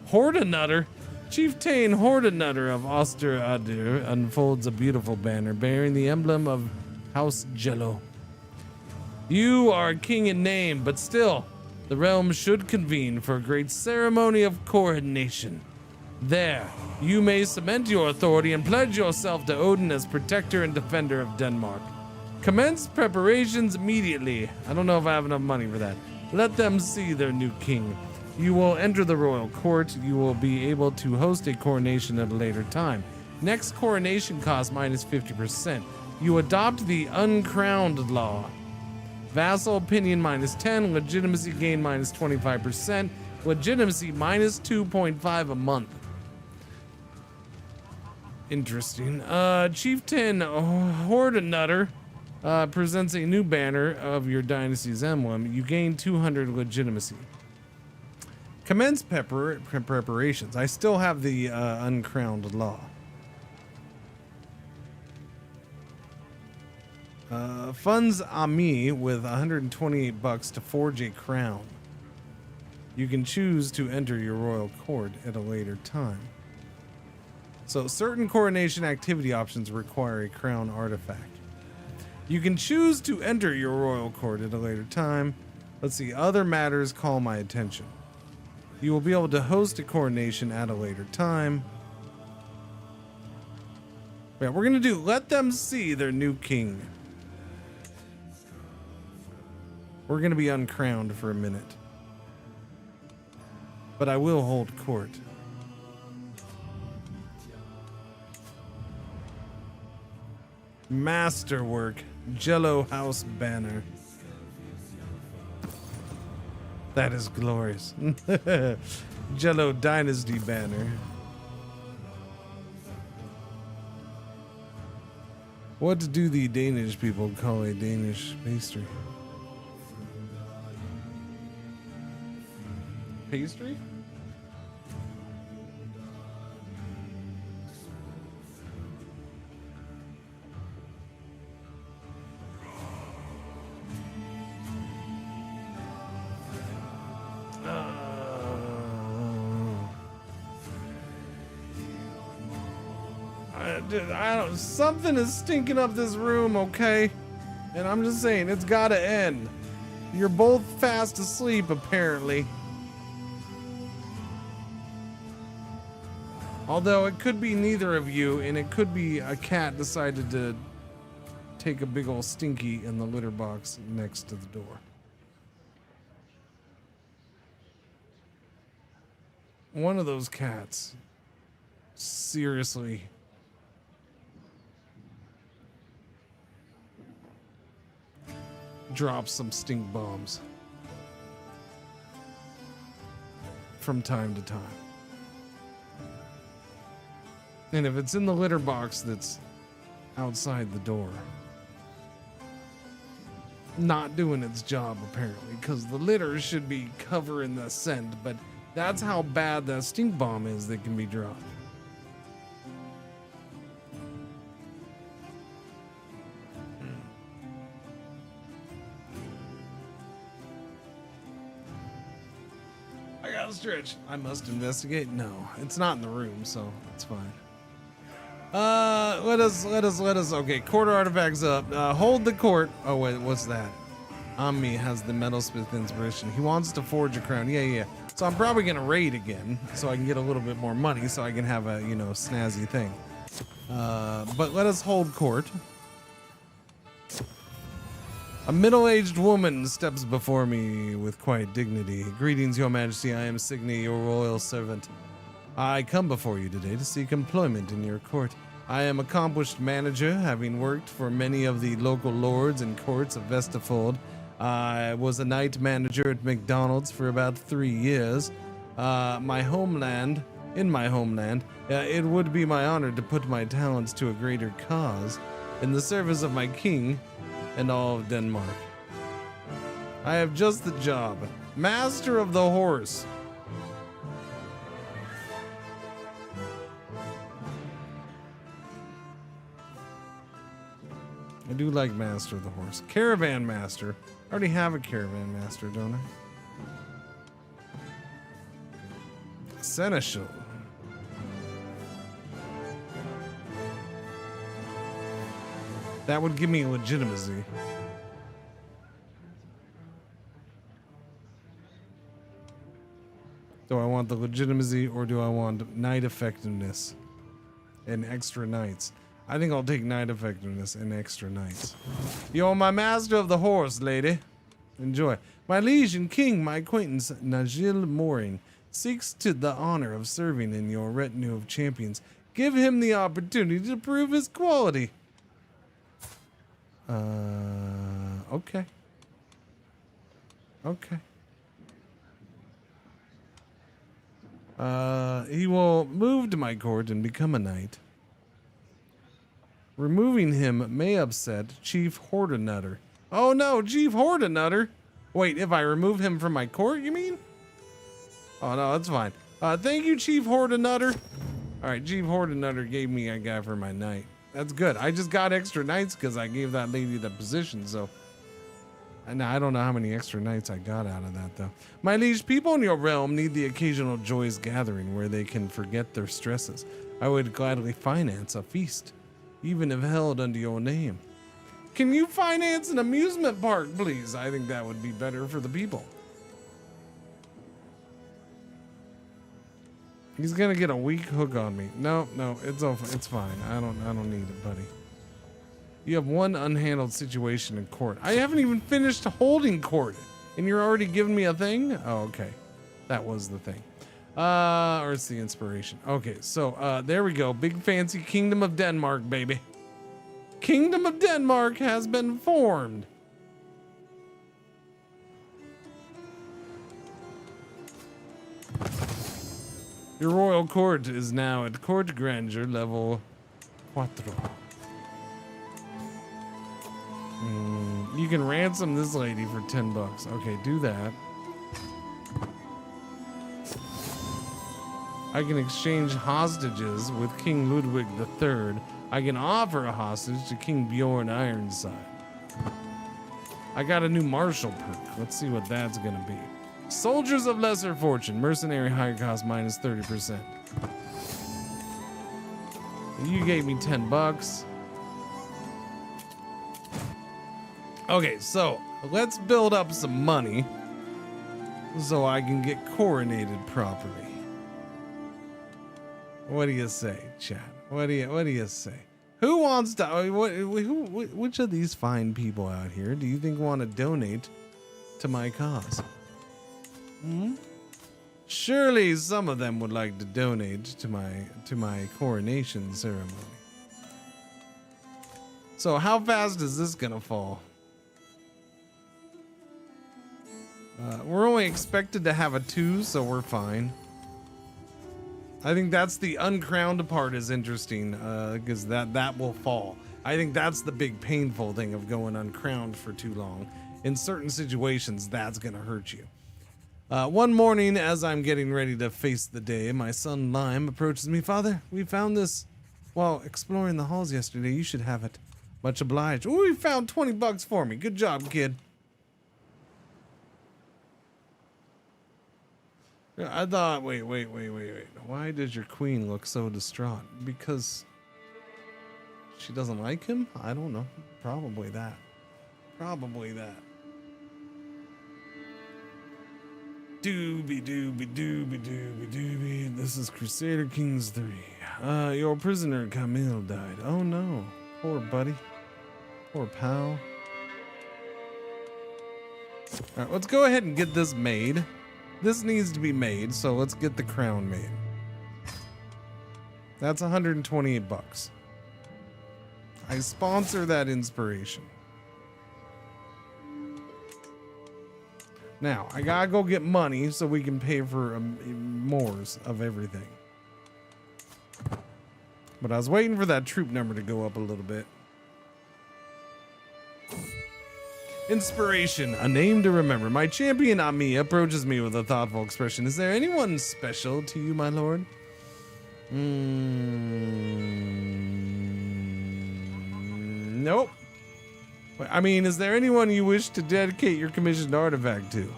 Hordenutter? Chieftain Hordenutter of Oster-Adur unfolds a beautiful banner bearing the emblem of House Jello. You are king in name, but still, the realm should convene for a great ceremony of coronation. There, you may cement your authority and pledge yourself to Odin as protector and defender of Denmark. Commence preparations immediately. I don't know if I have enough money for that. Let them see their new king. You will enter the royal court. You will be able to host a coronation at a later time. Next coronation cost minus 50%. You adopt the uncrowned law. Vassal opinion minus 10, legitimacy gain minus 25%, legitimacy minus 2.5 a month. Interesting. Chieftain Hordenutter presents a new banner of your dynasty's emblem. You gain 200 legitimacy. Commence preparations. I still have the uncrowned law. Funds Ami with 128 bucks to forge a crown. You can choose to enter your royal court at a later time. So certain coronation activity options require a crown artifact. You can choose to enter your royal court at a later time. Let's see, other matters call my attention. You will be able to host a coronation at a later time. Yeah, we're gonna do let them see their new king. We're gonna be uncrowned for a minute. But I will hold court. Masterwork, Jello House banner. That is glorious. Jello Dynasty banner. What do the Danish people call a Danish pastry? Pastry? I don't. Something is stinking up this room, okay? And I'm just saying, it's gotta end. You're both fast asleep, apparently. Although it could be neither of you, and it could be a cat decided to take a big ol' stinky in the litter box next to the door. One of those cats. Seriously. Drop some stink bombs from time to time. And if it's in the litter box that's outside the door, not doing its job apparently, because the litter should be covering the scent, but that's how bad that stink bomb is that can be dropped. I gotta stretch. I must investigate. No, it's not in the room, so it's fine. Let us. Okay, court artifacts up. Hold the court. Oh wait, what's that? Ami has the metalsmith inspiration. He wants to forge a crown. Yeah. So I'm probably gonna raid again, so I can get a little bit more money, so I can have a snazzy thing. But let us hold court. A middle-aged woman steps before me with quiet dignity. Greetings, Your Majesty. I am Signy, your royal servant. I come before you today to seek employment in your court. I am accomplished manager, having worked for many of the local lords and courts of Vestafold. I was a night manager at McDonald's for about 3 years. In my homeland, it would be my honor to put my talents to a greater cause in the service of my king and all of Denmark. I have just the job. Master of the horse. I do like Master of the Horse. Caravan Master. I already have a Caravan Master, don't I? Seneschal. That would give me legitimacy. Do I want the legitimacy or do I want knight effectiveness and extra knights? I think I'll take knight effectiveness and extra knights. You're my master of the horse, lady. Enjoy. My liege and king, my acquaintance, Najil Mooring, seeks to the honor of serving in your retinue of champions. Give him the opportunity to prove his quality. Okay. Okay. He will move to my court and become a knight. Removing him may upset Chief Hordenutter. Oh no, Chief Hordenutter! Wait, if I remove him from my court, you mean? Oh, no, that's fine. Thank you, Chief Hordenutter. All right, Chief Hordenutter gave me a guy for my knight. That's good. I just got extra knights because I gave that lady the position, so. And I don't know how many extra knights I got out of that, though. My liege, people in your realm need the occasional joyous gathering where they can forget their stresses. I would gladly finance a feast, even if held under your name. Can you finance an amusement park, please? I think that would be better for the people. He's gonna get a weak hook on me. No, it's fine. I don't need it, buddy. You have one unhandled situation in court. I haven't even finished holding court, and you're already giving me a thing? Oh, okay. That was the thing. Or it's the inspiration. Okay, so there we go. Big fancy Kingdom of Denmark, baby. Kingdom of Denmark has been formed. Your royal court is now at court grandeur level 4. You can ransom this lady for 10 bucks. Okay, do that. I can exchange hostages with King Ludwig III. I can offer a hostage to King Bjorn Ironside. I got a new martial perk. Let's see what that's gonna be. Soldiers of lesser fortune. Mercenary higher cost minus 30%. You gave me 10 bucks. Okay, so let's build up some money so I can get coronated properly. What do you say, chat? What do you say? Who wants to? Which of these fine people out here do you think want to donate to my cause? Surely some of them would like to donate to my coronation ceremony. So how fast is this gonna fall? We're only expected to have a 2, so we're fine. I think that's the uncrowned part is interesting, because that will fall. I think that's the big painful thing of going uncrowned for too long. In certain situations, that's gonna hurt you. One morning, as I'm getting ready to face the day, my son Lime approaches me. Father, we found this while exploring the halls yesterday. You should have it. Much obliged. Ooh, we found 20 bucks for me. Good job, kid. I thought, wait. Why does your queen look so distraught? Because she doesn't like him? I don't know. Probably that. Doobie. This is Crusader Kings 3. Your prisoner Camille died. Oh no. Poor buddy. Poor pal. Alright, let's go ahead and get this made. This needs to be made, so let's get the crown made. That's 128 bucks. I sponsor that inspiration. Now, I gotta go get money so we can pay for mores of everything. But I was waiting for that troop number to go up a little bit. Inspiration, a name to remember. My champion Ami approaches me with a thoughtful expression. Is there anyone special to you, my lord? Nope. I mean, is there anyone you wish to dedicate your commissioned artifact to?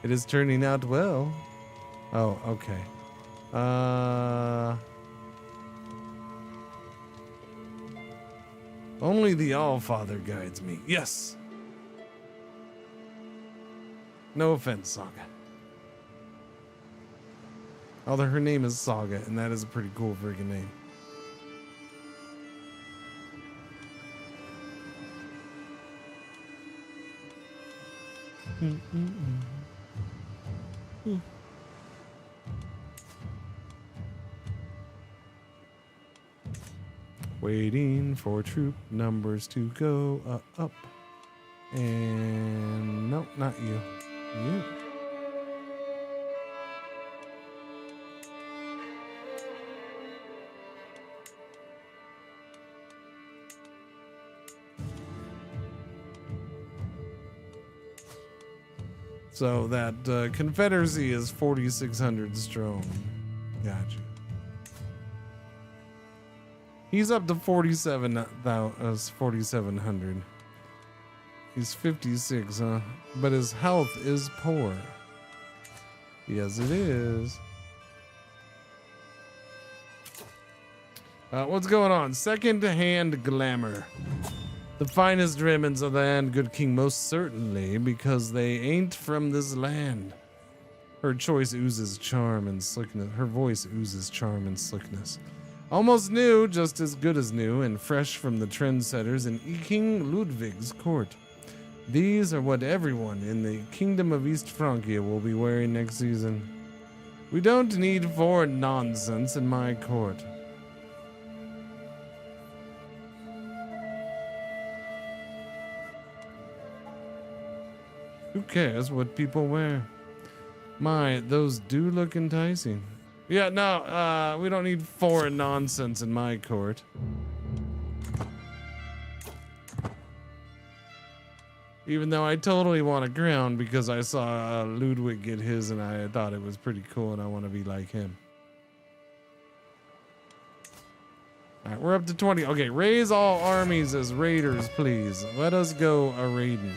It is turning out well. Oh, okay. Only the All-Father guides me. Yes. No offense, Saga. Although her name is Saga, and that is a pretty cool freaking name. Waiting for troop numbers to go up. And nope, not you. You. So that Confederacy is 4,600 strong. Gotcha. He's up to 4,700. He's 56, huh? But his health is poor. Yes, it is. What's going on? Second-hand glamour. The finest remnants of the land, good king, most certainly, because they ain't from this land. Her choice oozes charm and slickness. Her voice oozes charm and slickness. Almost new, just as good as new, and fresh from the trendsetters in King Ludwig's court. These are what everyone in the Kingdom of East Francia will be wearing next season. We don't need foreign nonsense in my court. Who cares what people wear? My, those do look enticing. Yeah, no, we don't need foreign nonsense in my court. Even though I totally want a crown because I saw Ludwig get his and I thought it was pretty cool and I want to be like him. Alright, we're up to 20. Okay, raise all armies as raiders, please. Let us go a-raiding.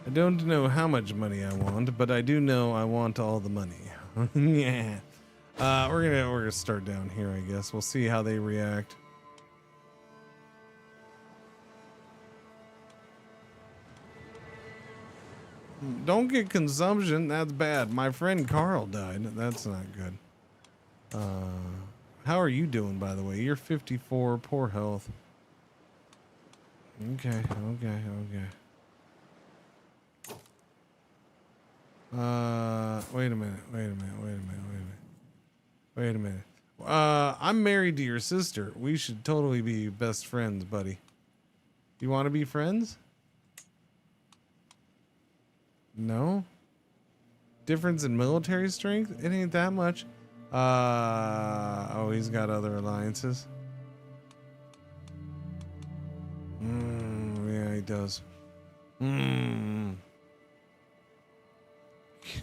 I don't know how much money I want, but I do know I want all the money. Yeah. We're gonna start down here, I guess. We'll see how they react. Don't get consumption. That's bad. My friend Carl died. That's not good. How are you doing, by the way? You're 54, poor health. Okay. Wait a minute. I'm married to your sister. We should totally be best friends, buddy. You want to be friends? No? Difference in military strength? It ain't that much. Oh, he's got other alliances. Yeah, he does.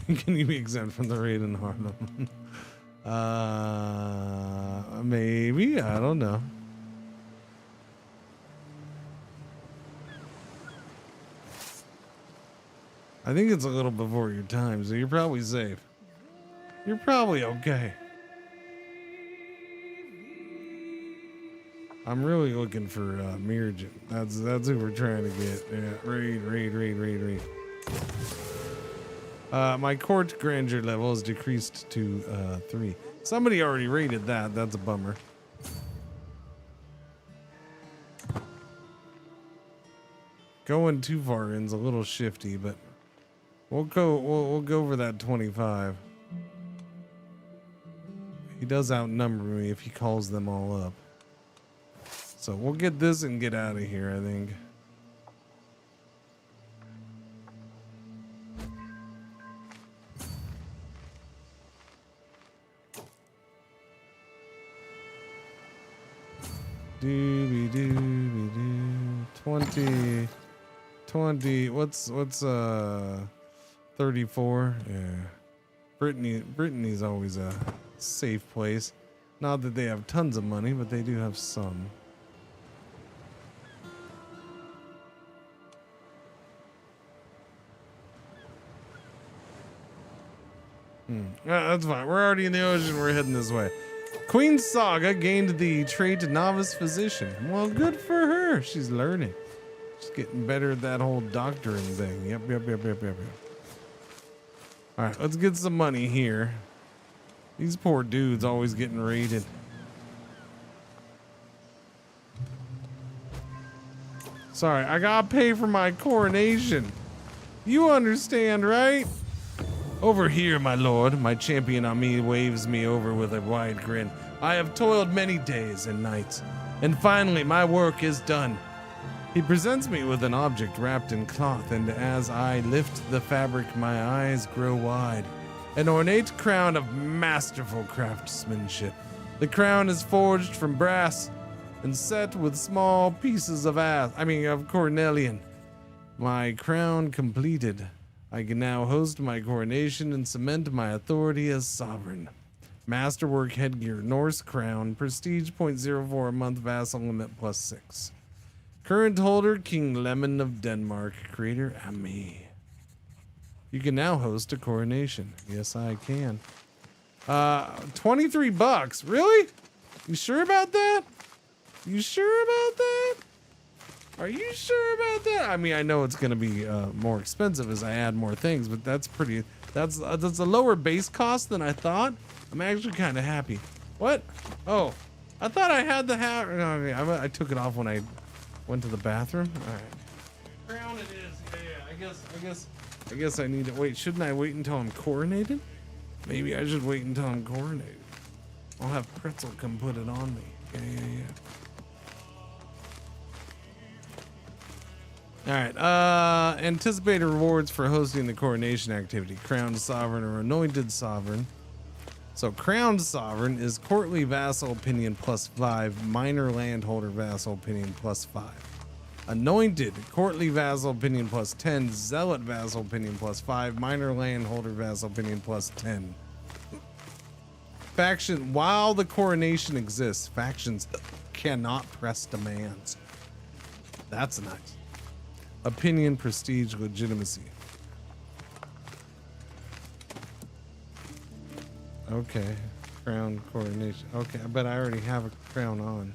Can you be exempt from the raid in Harlem? Maybe. I don't know. I think it's a little before your time, so you're probably safe. You're probably okay. I'm really looking for Mirjin. That's who we're trying to get. Yeah, raid. My court grandeur level is decreased to 3. Somebody already rated that. That's a bummer. Going too far in's a little shifty, but we'll go for that 25. He does outnumber me if he calls them all up. So we'll get this and get out of here, I think. Dooby-dooby-doo. 20. What's 34? Yeah. Brittany's always a safe place. Not that they have tons of money, but they do have some. That's fine. We're already in the ocean. We're heading this way. Queen Saga gained the trait Novice Physician. Well, good for her. She's learning. She's getting better at that whole doctoring thing. Yep. All right, let's get some money here. These poor dudes always getting raided. Sorry, I gotta pay for my coronation. You understand, right? Over here, my lord. My champion on me waves me over with a wide grin. I have toiled many days and nights, and finally my work is done. He presents me with an object wrapped in cloth, and as I lift the fabric, my eyes grow wide. An ornate crown of masterful craftsmanship. The crown is forged from brass and set with small pieces of cornelian. My crown completed, I can now host my coronation and cement my authority as sovereign. Masterwork headgear, Norse crown, prestige 0.04 a month, vassal limit +6. Current holder, King Lemon of Denmark, creator Ami. You can now host a coronation. Yes, I can. $23. Really? You sure about that? You sure about that? Are you sure about that? I mean, I know it's gonna be more expensive as I add more things, but that's a lower base cost than I thought. I'm actually kind of happy. What? Oh, I thought I had the hat. Okay, I took it off when I went to the bathroom. All right. Crown it is. Yeah. I guess I need to wait. Shouldn't I wait until I'm coronated? Maybe I should wait until I'm coronated. I'll have Pretzel come put it on me. Yeah. All right. Anticipated rewards for hosting the coronation activity. Crowned sovereign or anointed sovereign. So crowned sovereign is courtly vassal opinion +5, minor landholder vassal opinion +5. Anointed courtly vassal opinion +10, zealot vassal opinion +5, minor landholder vassal opinion +10. Faction, while the coronation exists, factions cannot press demands. That's nice. Opinion, prestige, legitimacy. Okay, crown coronation. Okay, but I already have a crown on.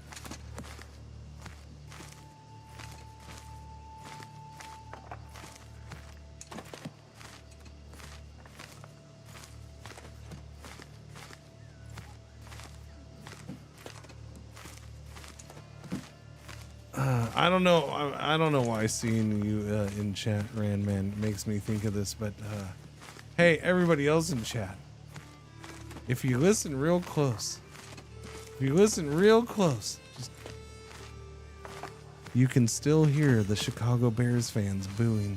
I don't know why seeing you in chat, Randman, makes me think of this, but hey, everybody else in chat, if you listen real close, just, you can still hear the Chicago Bears fans booing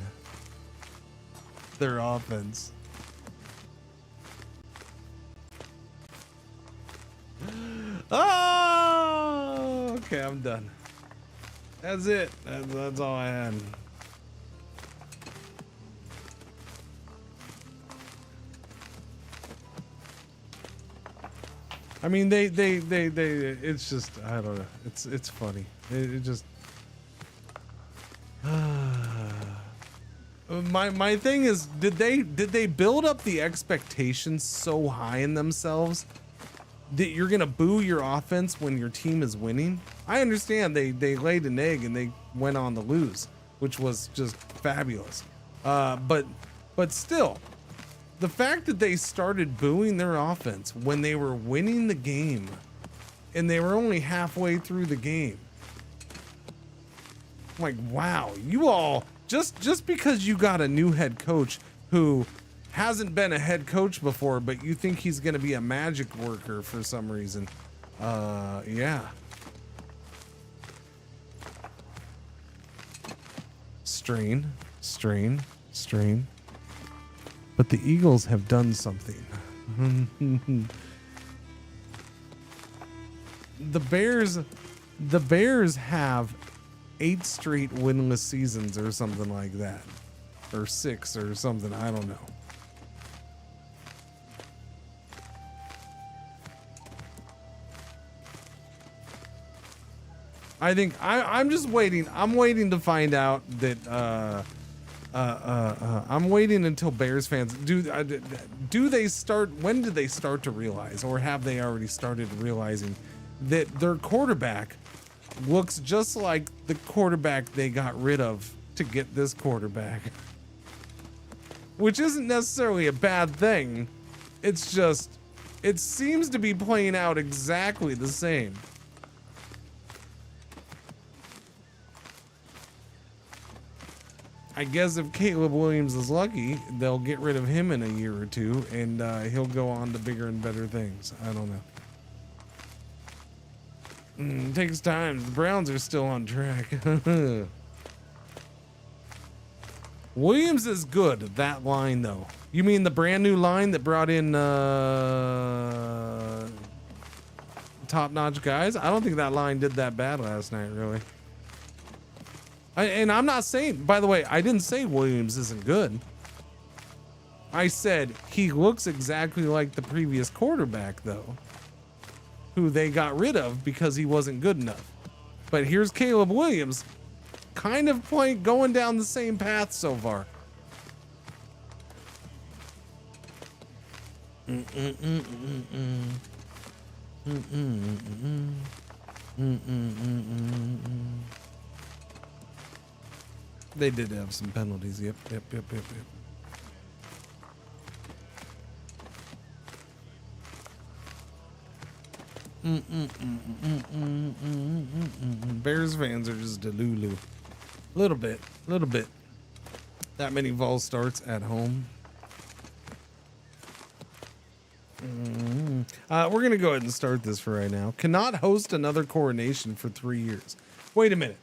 their offense. Oh, okay, I'm done. That's it. That's all I had. I mean, they it's just, I don't know. It's funny. It just, my thing is, did they build up the expectations so high in themselves that you're gonna boo your offense when your team is winning? I understand they laid an egg and they went on to lose, which was just fabulous. But still, the fact that they started booing their offense when they were winning the game and they were only halfway through the game. I'm like, wow, you all, just because you got a new head coach who hasn't been a head coach before, but you think he's going to be a magic worker for some reason. Yeah. Strain. But the Eagles have done something. The Bears have 8 straight winless seasons or something like that. Or 6 or something, I don't know. I think I'm just waiting. I'm waiting to find out that I'm waiting until Bears fans do they start, when did they start to realize, or have they already started realizing that their quarterback looks just like the quarterback they got rid of to get this quarterback? Which isn't necessarily a bad thing. It's just, it seems to be playing out exactly the same. I guess if Caleb Williams is lucky, they'll get rid of him in a year or two, and he'll go on to bigger and better things. I don't know. It takes time. The Browns are still on track. Williams is good. That line, though. You mean the brand new line that brought in top-notch guys? I don't think that line did that bad last night, really. And I'm not saying, by the way, I didn't say Williams isn't good. I said he looks exactly like the previous quarterback, though, who they got rid of because he wasn't good enough. But here's Caleb Williams, kind of going down the same path so far. They did have some penalties. Yep. Bears fans are just delulu. Little bit. That many vol starts at home. We're gonna go ahead and start this for right now. Cannot host another coronation for 3 years. Wait a minute.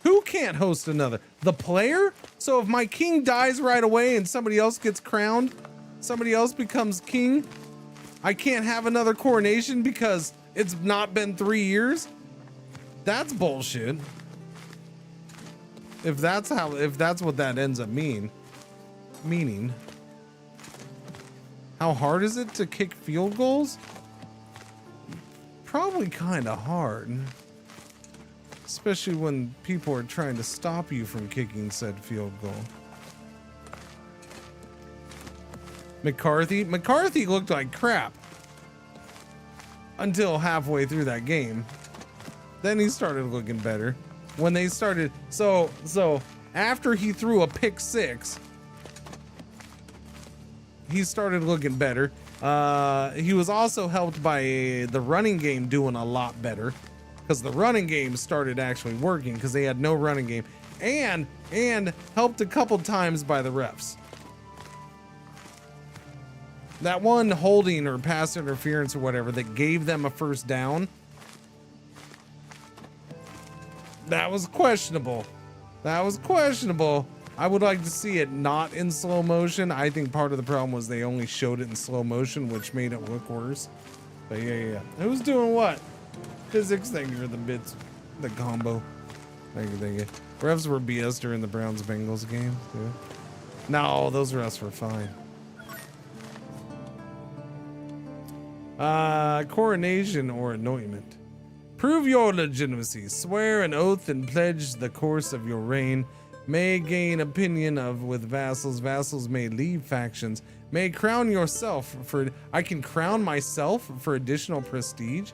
Who can't host another? The player? So if my king dies right away and somebody else gets crowned, somebody else becomes king, I can't have another coronation because it's not been 3 years? That's bullshit. If that's what that ends up meaning. How hard is it to kick field goals? Probably kind of hard. Especially when people are trying to stop you from kicking said field goal. McCarthy looked like crap until halfway through that game. Then he started looking better. When they started, so after he threw a pick six, he started looking better. He was also helped by the running game doing a lot better, because the running game started actually working because they had no running game, and helped a couple times by the refs. That one holding or pass interference or whatever that gave them a first down, that was questionable. I would like to see it not in slow motion. I think part of the problem was they only showed it in slow motion, which made it look worse. But yeah. Who's doing what? Physics, thank you for the bits, the combo. Thank you. Refs were BS during the Browns-Bengals game, too. No, those refs were fine. Coronation or anointment. Prove your legitimacy. Swear an oath and pledge the course of your reign. May gain opinion of with vassals. Vassals may leave factions. May crown yourself for... I can crown myself for additional prestige.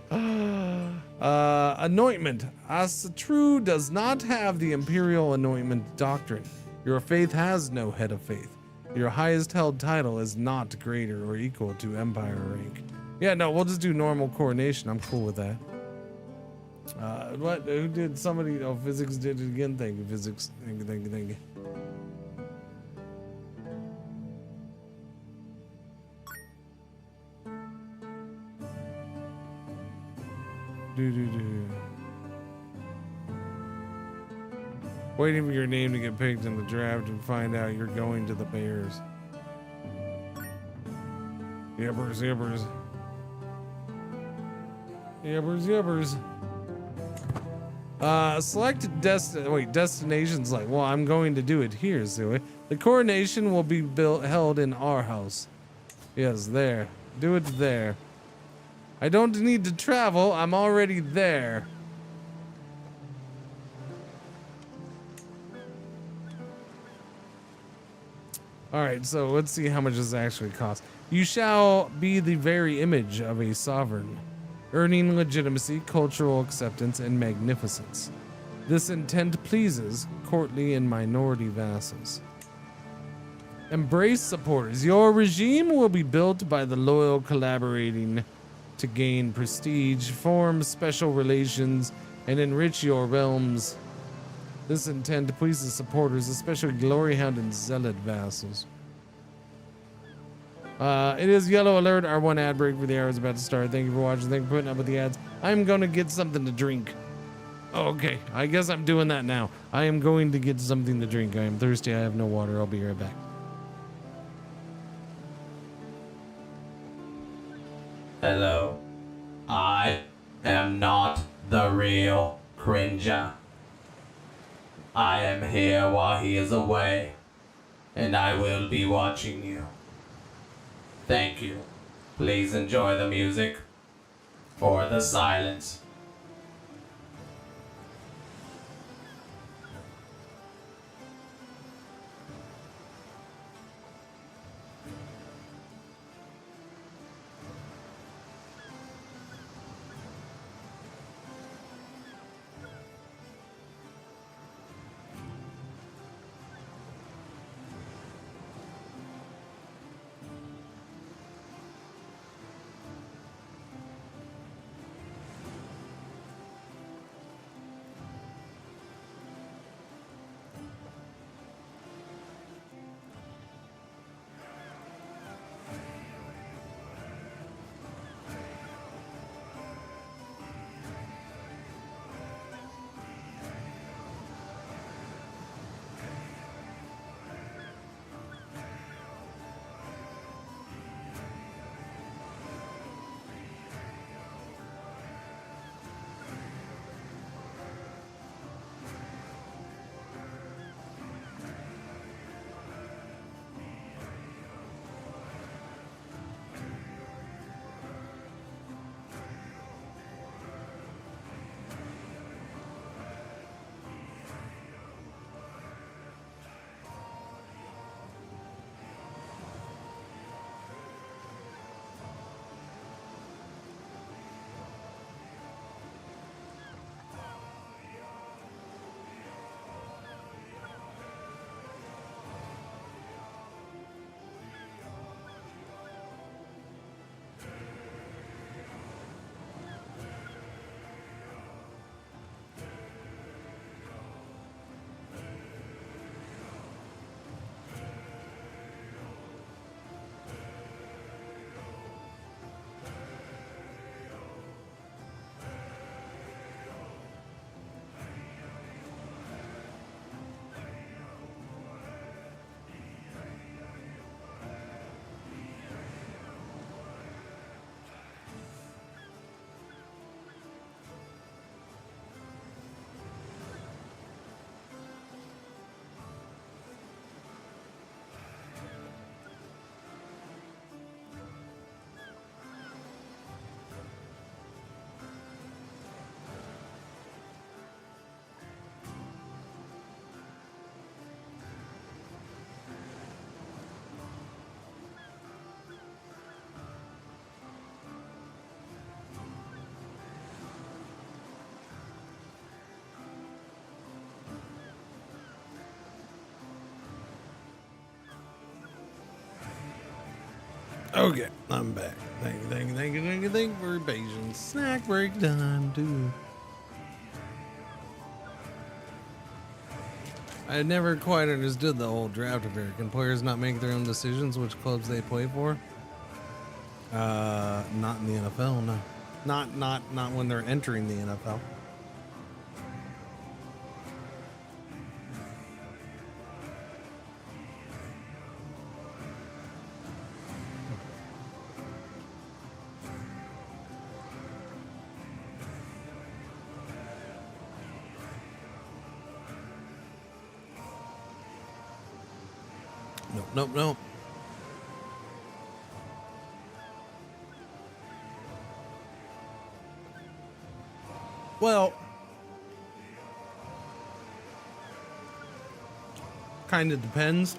Anointment. Asatru does not have the imperial anointment doctrine. Your faith has no head of faith. Your highest held title is not greater or equal to empire rank. Yeah, no, we'll just do normal coronation. I'm cool with that. What? Who did? Somebody? Oh, physics did it again. Thank you, physics. Thank you. Waiting for your name to get picked in the draft and find out you're going to the Bears. Yippers. Select destinations like, well, I'm going to do it here, Zoe. The coronation will be held in our house. Yes, there. Do it there. I don't need to travel. I'm already there. All right, so let's see how much this actually costs. You shall be the very image of a sovereign, earning legitimacy, cultural acceptance, and magnificence. This intent pleases courtly and minority vassals. Embrace supporters. Your regime will be built by the loyal collaborating to gain prestige, form special relations, and enrich your realms. This intent to please the supporters, especially Glory Hound and Zealot vassals. It is yellow alert. Our one ad break for the hour is about to start. Thank you for watching. Thank you for putting up with the ads. I'm gonna get something to drink. Okay, I guess I'm doing that now. I am going to get something to drink. I am thirsty. I have no water. I'll be right back. Hello. I am not the real Cringer. I am here while he is away, and I will be watching you. Thank you. Please enjoy the music or the silence. Okay, I'm back. Thank you for your patience. Snack break time, dude. I never quite understood the whole draft affair. Can players not make their own decisions which clubs they play for? Not in the NFL, no. Not when they're entering the NFL. Nope. Well, kind of depends.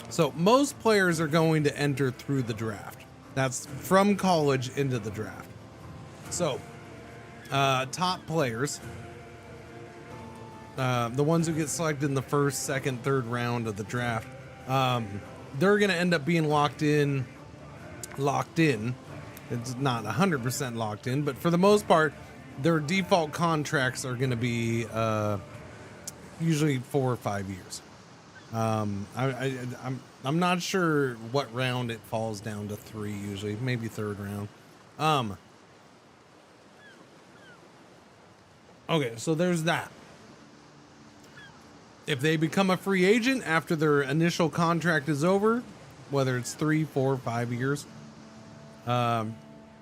So most players are going to enter through the draft. That's from college into the draft. So top players the ones who get selected in the first, second, third round of the draft, they're going to end up being locked in. It's not 100% locked in, but for the most part, their default contracts are going to be usually 4 or 5 years. I'm not sure what round it falls down to 3 usually, maybe third round. Okay, so there's that. If they become a free agent after their initial contract is over, whether it's 3, 4, 5 years,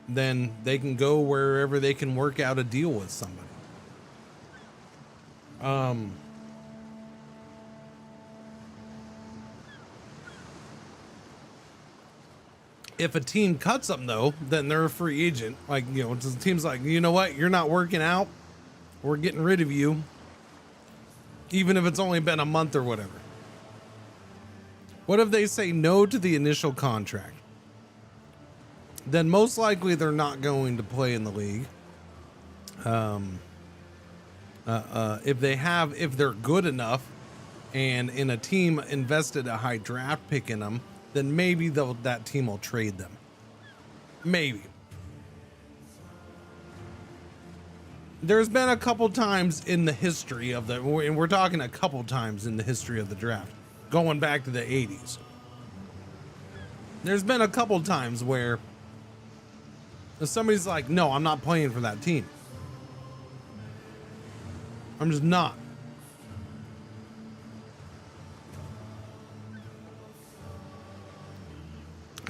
then they can go wherever they can work out a deal with somebody. If a team cuts them though, then they're a free agent. Like, you know, the team's like, you know what, you're not working out, we're getting rid of you, even if it's only been a month or whatever. What if they say no to the initial contract? Then most likely they're not going to play in the league. If they're good enough and in a team invested a high draft pick in them, then maybe that team will trade them. Maybe. There's been a couple times in the history of and we're talking a couple times in the history of the draft, going back to the 80s. There's been a couple times where somebody's like, no, I'm not playing for that team. I'm just not.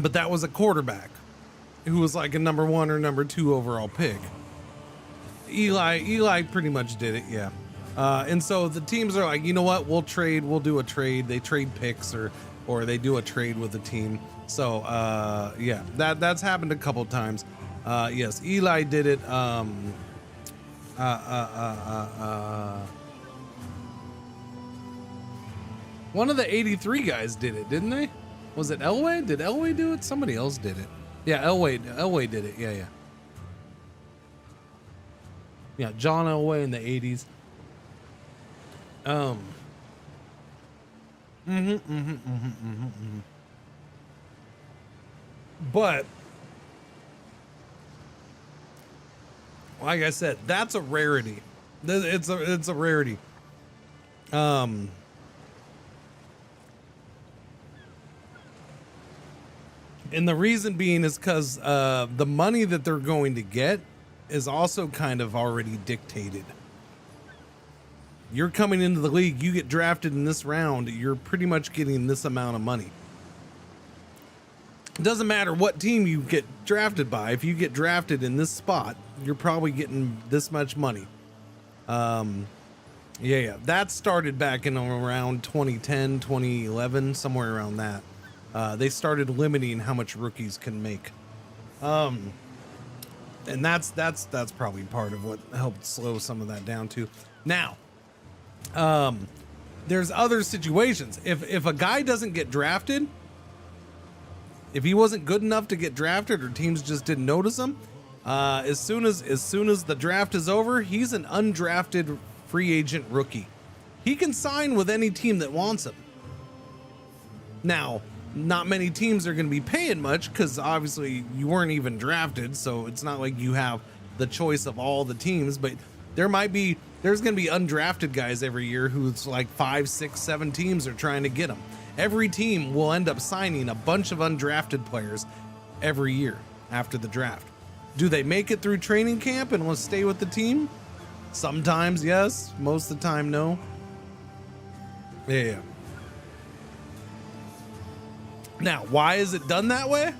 But that was a quarterback who was like a number 1 or number 2 overall pick. Eli pretty much did it, yeah. And so the teams are like, you know what, we'll do a trade. They trade picks or they do a trade with the team. So yeah, that's happened a couple times. Yes, Eli did it. One of the 83 guys did it, didn't they? Was it Elway? Did Elway do it? Somebody else did it. Yeah, Elway did it. Yeah. Yeah, John Elway in the 80s. But like I said, that's a rarity. It's a rarity. And the reason being is because the money that they're going to get is also kind of already dictated. You're coming into the league, you get drafted in this round, you're pretty much getting this amount of money. It doesn't matter what team you get drafted by. If you get drafted in this spot, you're probably getting this much money. Yeah. That started back in around 2010, 2011, somewhere around that. They started limiting how much rookies can make. And that's probably part of what helped slow some of that down too. Now, there's other situations. If a guy doesn't get drafted, if he wasn't good enough to get drafted or teams just didn't notice him, as soon as the draft is over, he's an undrafted free agent rookie. He can sign with any team that wants him. Now, not many teams are going to be paying much because obviously you weren't even drafted, so it's not like you have the choice of all the teams, but there's going to be undrafted guys every year who's like 5, 6, 7 teams are trying to get them. Every team will end up signing a bunch of undrafted players every year after the draft. Do they make it through training camp and will stay with the team? Sometimes yes, most of the time no. Yeah. Now, why is it done that way?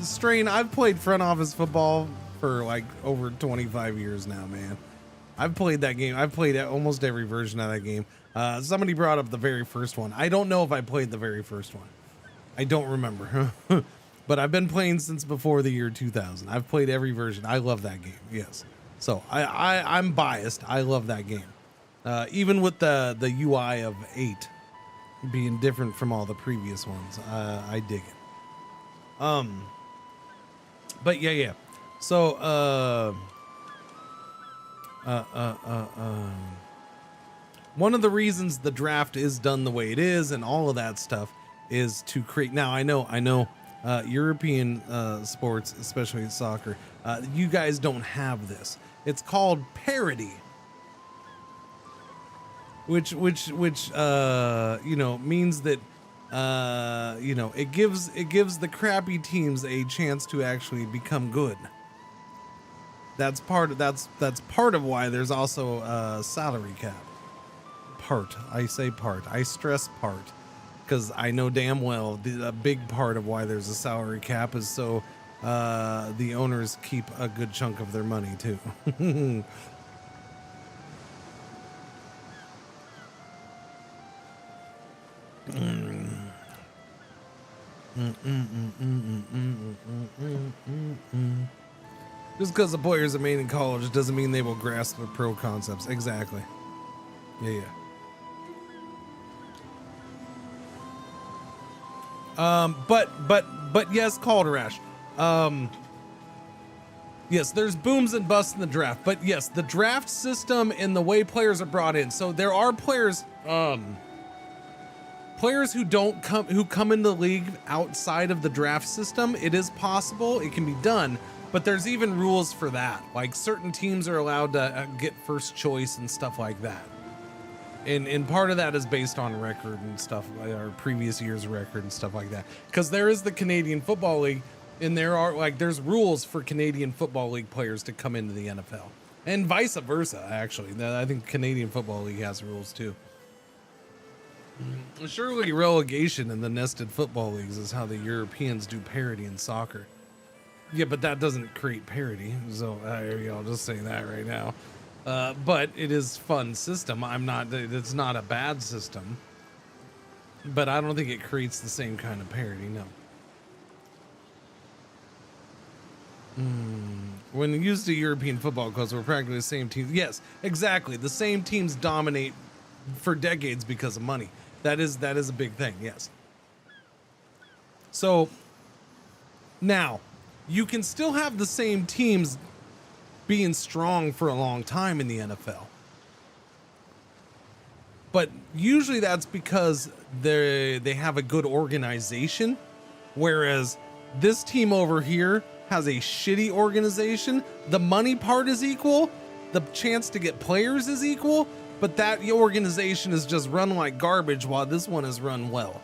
Strain, I've played front office football for like over 25 years now, man. I've played that game. I've played almost every version of that game. Somebody brought up the very first one. I don't know if I played the very first one. I don't remember. But I've been playing since before the year 2000. I've played every version. I love that game, yes. So I'm biased. I love that game. Even with the UI of 8 being different from all the previous ones, I dig it. But yeah. So one of the reasons the draft is done the way it is and all of that stuff is to create. Now I know European sports, especially soccer, you guys don't have this. It's called parity, which means that it gives the crappy teams a chance to actually become good. That's part of why there's also a salary cap. I stress part, because I know damn well a big part of why there's a salary cap is so the owners keep a good chunk of their money too. Just because the players are made in college doesn't mean they will grasp the pro concepts. Exactly. Yeah. But yes, Calderash. Yes, there's booms and busts in the draft, but yes, the draft system and the way players are brought in. So there are players who come into the league outside of the draft system. It is possible, it can be done, but there's even rules for that. Like certain teams are allowed to get first choice and stuff like that. And part of that is based on record and stuff, or previous year's record and stuff like that. Because there is the Canadian Football League, and there's rules for Canadian Football League players to come into the NFL, and vice versa. Actually, I think Canadian Football League has rules too. Surely relegation in the nested football leagues is how the Europeans do parity in soccer. Yeah, but that doesn't create parity. So I'll just say that right now. But it is fun system. It's not a bad system, but I don't think it creates the same kind of parity. No. When used to European football clubs were practically the same teams. Yes, exactly. The same teams dominate for decades because of money. That is a big thing. Yes. So now you can still have the same teams being strong for a long time in the NFL. But usually that's because they have a good organization, whereas this team over here has a shitty organization. The money part is equal, the chance to get players is equal, but that organization is just run like garbage while this one is run well.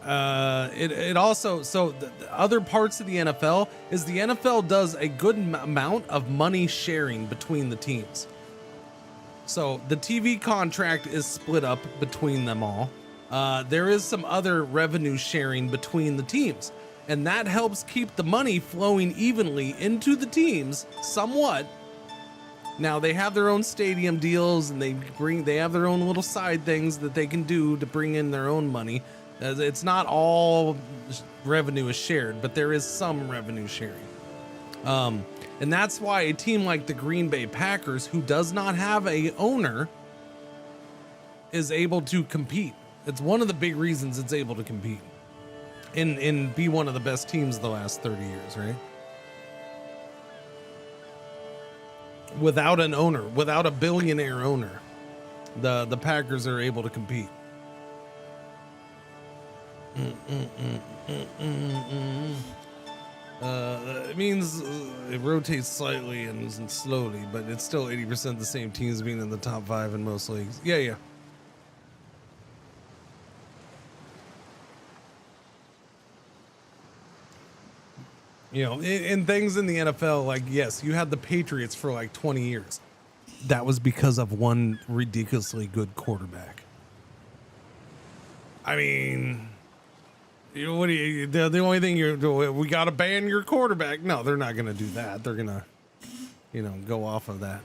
It also, so the other parts of the NFL is the NFL does a good amount of money sharing between the teams. So the TV contract is split up between them all. There is some other revenue sharing between the teams, and that helps keep the money flowing evenly into the teams somewhat. Now they have their own stadium deals, and they have their own little side things that they can do to bring in their own money. It's not all revenue is shared, but there is some revenue sharing. And that's why a team like the Green Bay Packers, who does not have a owner, is able to compete. It's one of the big reasons it's able to compete and be one of the best teams the last 30 years, right? Without an owner, without a billionaire owner, the Packers are able to compete. It means it rotates slightly and slowly, but it's still 80% the same teams being in the top 5 in most leagues. Yeah. You know, in things in the NFL, like, yes, you had the Patriots for like 20 years. That was because of one ridiculously good quarterback. I mean, you know, the only thing we got to ban your quarterback. No, they're not going to do that. They're going to, go off of that.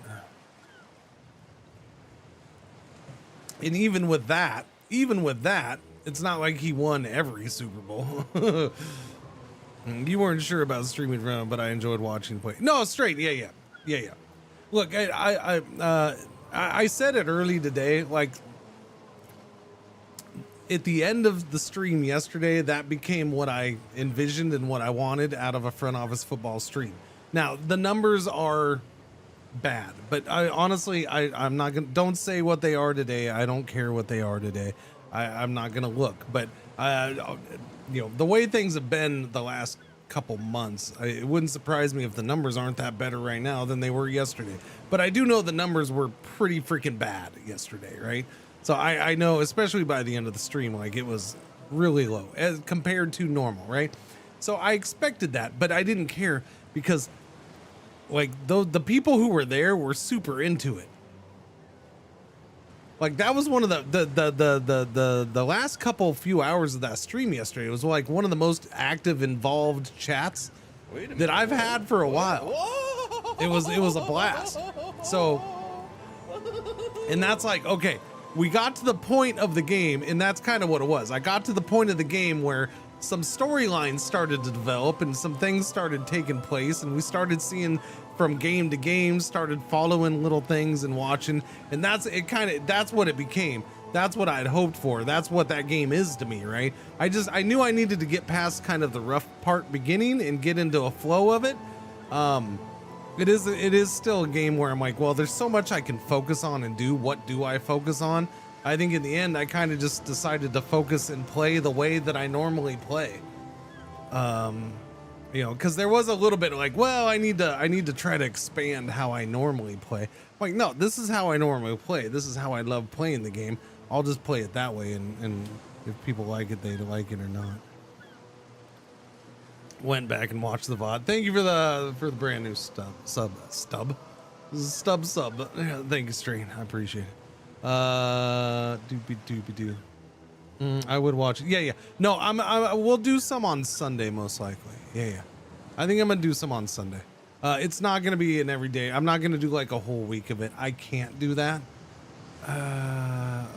And even with that, it's not like he won every Super Bowl. You weren't sure about streaming from, but I enjoyed watching play. No, straight. Yeah. Look, I said it early today, like, at the end of the stream yesterday, that became what I envisioned and what I wanted out of a front office football stream. Now the numbers are bad, but I'm not gonna, don't say what they are today. I don't care what they are today. I'm not gonna look, but the way things have been the last couple months, it wouldn't surprise me if the numbers aren't that better right now than they were yesterday. But I do know the numbers were pretty freaking bad yesterday, right? So I know, especially by the end of the stream, like it was really low as compared to normal, right? So I expected that, but I didn't care because like the people who were there were super into it. Like that was one of the last few hours of that stream yesterday. It was like one of the most active, involved chats that I've had for a while. It was a blast. So, and that's like, okay, we got to the point of the game, and that's kind of what it was. I got to the point of the game where some storylines started to develop and some things started taking place, and we started seeing from game to game, started following little things and watching, and that's what it became. That's what I'd hoped for. That's what that game is to me, right? I knew I needed to get past kind of the rough part beginning and get into a flow of it. It is still a game where I'm like, well, there's so much I can focus on and do. What do I focus on? I think in the end, I kind of just decided to focus and play the way that I normally play. Because there was a little bit like, well, I need to try to expand how I normally play. Like, no, this is how I normally play. This is how I love playing the game. I'll just play it that way, and if people like it, they like it or not. Went back and watched the VOD. Thank you for the brand new sub. This is sub. Yeah, thank you, Strain. I appreciate it. Doopy doo. I would watch it. Yeah. No, we'll do some on Sunday most likely. Yeah. I think I'm gonna do some on Sunday. It's not gonna be an everyday. I'm not gonna do like a whole week of it. I can't do that. I'm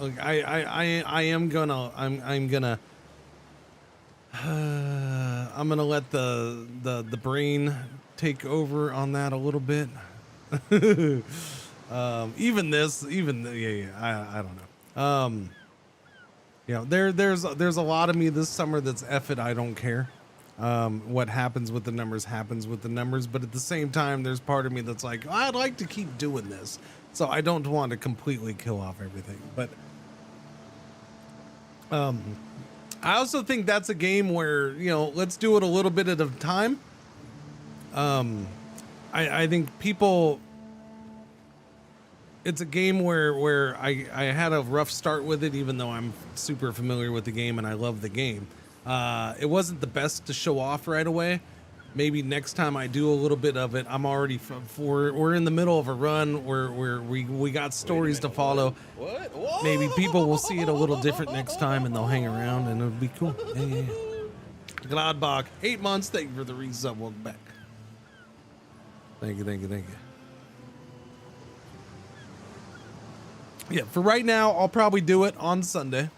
gonna let the brain take over on that a little bit. I don't know. There's a lot of me this summer that's F it, I don't care. What happens with the numbers happens with the numbers, but at the same time, there's part of me that's like, I'd like to keep doing this, so I don't want to completely kill off everything. But I also think that's a game where, let's do it a little bit at a time. I think people, it's a game where I had a rough start with it, even though I'm super familiar with the game and I love the game. It wasn't the best to show off right away. Maybe next time I do a little bit of it, I'm already we're in the middle of a run where we got stories to follow. What? Maybe people will see it a little different next time and they'll hang around and it'll be cool. Yeah. Gladbach, 8 months. Thank you for the resub. Welcome back. Thank you. Yeah, for right now, I'll probably do it on Sunday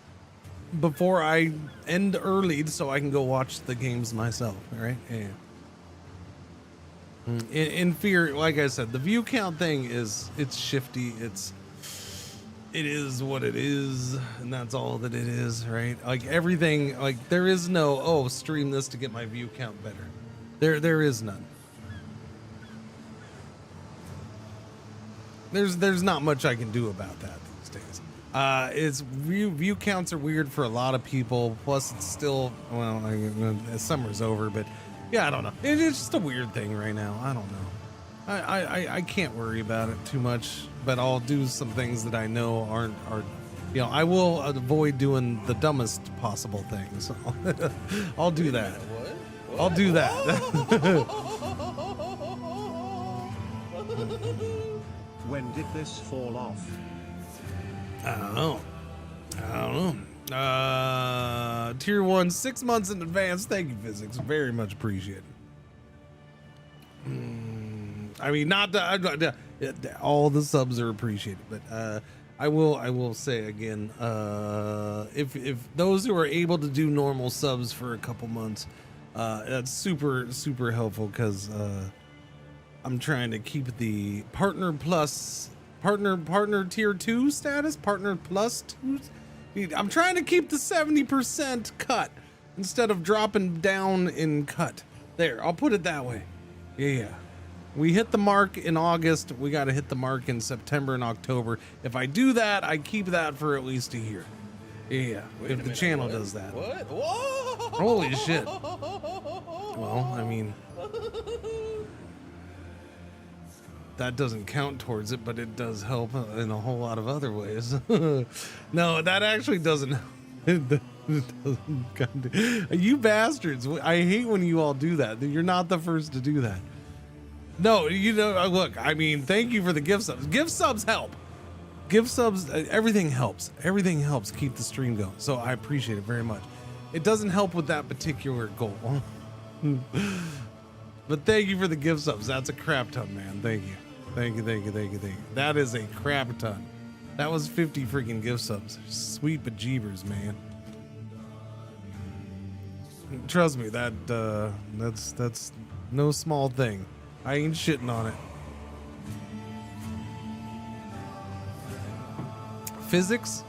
before I end early so I can go watch the games myself. All right? Yeah. In fear, like I said, the view count thing it's shifty. It is what it is, and that's all that it is, right? Like everything, like there is no, stream this to get my view count better. There is none. There's not much I can do about that these days. It's view counts are weird for a lot of people. Plus, it's still summer's over, but yeah, I don't know. It's just a weird thing right now. I don't know. I can't worry about it too much, but I'll do some things that I know are I will avoid doing the dumbest possible things. I'll do that. What? I'll do that. When did this fall off? I don't know. Tier 1, 6 months in advance. Thank you, Physics. Very much appreciated. I mean, all the subs are appreciated, but I will say again, if those who are able to do normal subs for a couple months, that's super helpful because I'm trying to keep the partner tier 2 status, partner plus 2. I'm trying to keep the 70% cut instead of dropping down in cut. There, I'll put it that way. Yeah. We hit the mark in August. We got to hit the mark in September and October. If I do that, I keep that for at least a year. Yeah, if the channel does that. What? Whoa! Holy shit. Well, I mean, that doesn't count towards it, but it does help in a whole lot of other ways. No, that actually doesn't. It doesn't. You bastards. I hate when you all do that. You're not the first to do that. No, you know, look, I mean, thank you for the gift subs. Gift subs help. Gift subs, everything helps. Everything helps keep the stream going. So I appreciate it very much. It doesn't help with that particular goal. But thank you for the gift subs. That's a crap ton, man. Thank you. Thank you, thank you, thank you, thank you. That is a crap ton. That was 50 freaking gift subs. Sweet bejeebers, man. Trust me, that's no small thing. I ain't shitting on it. Physics?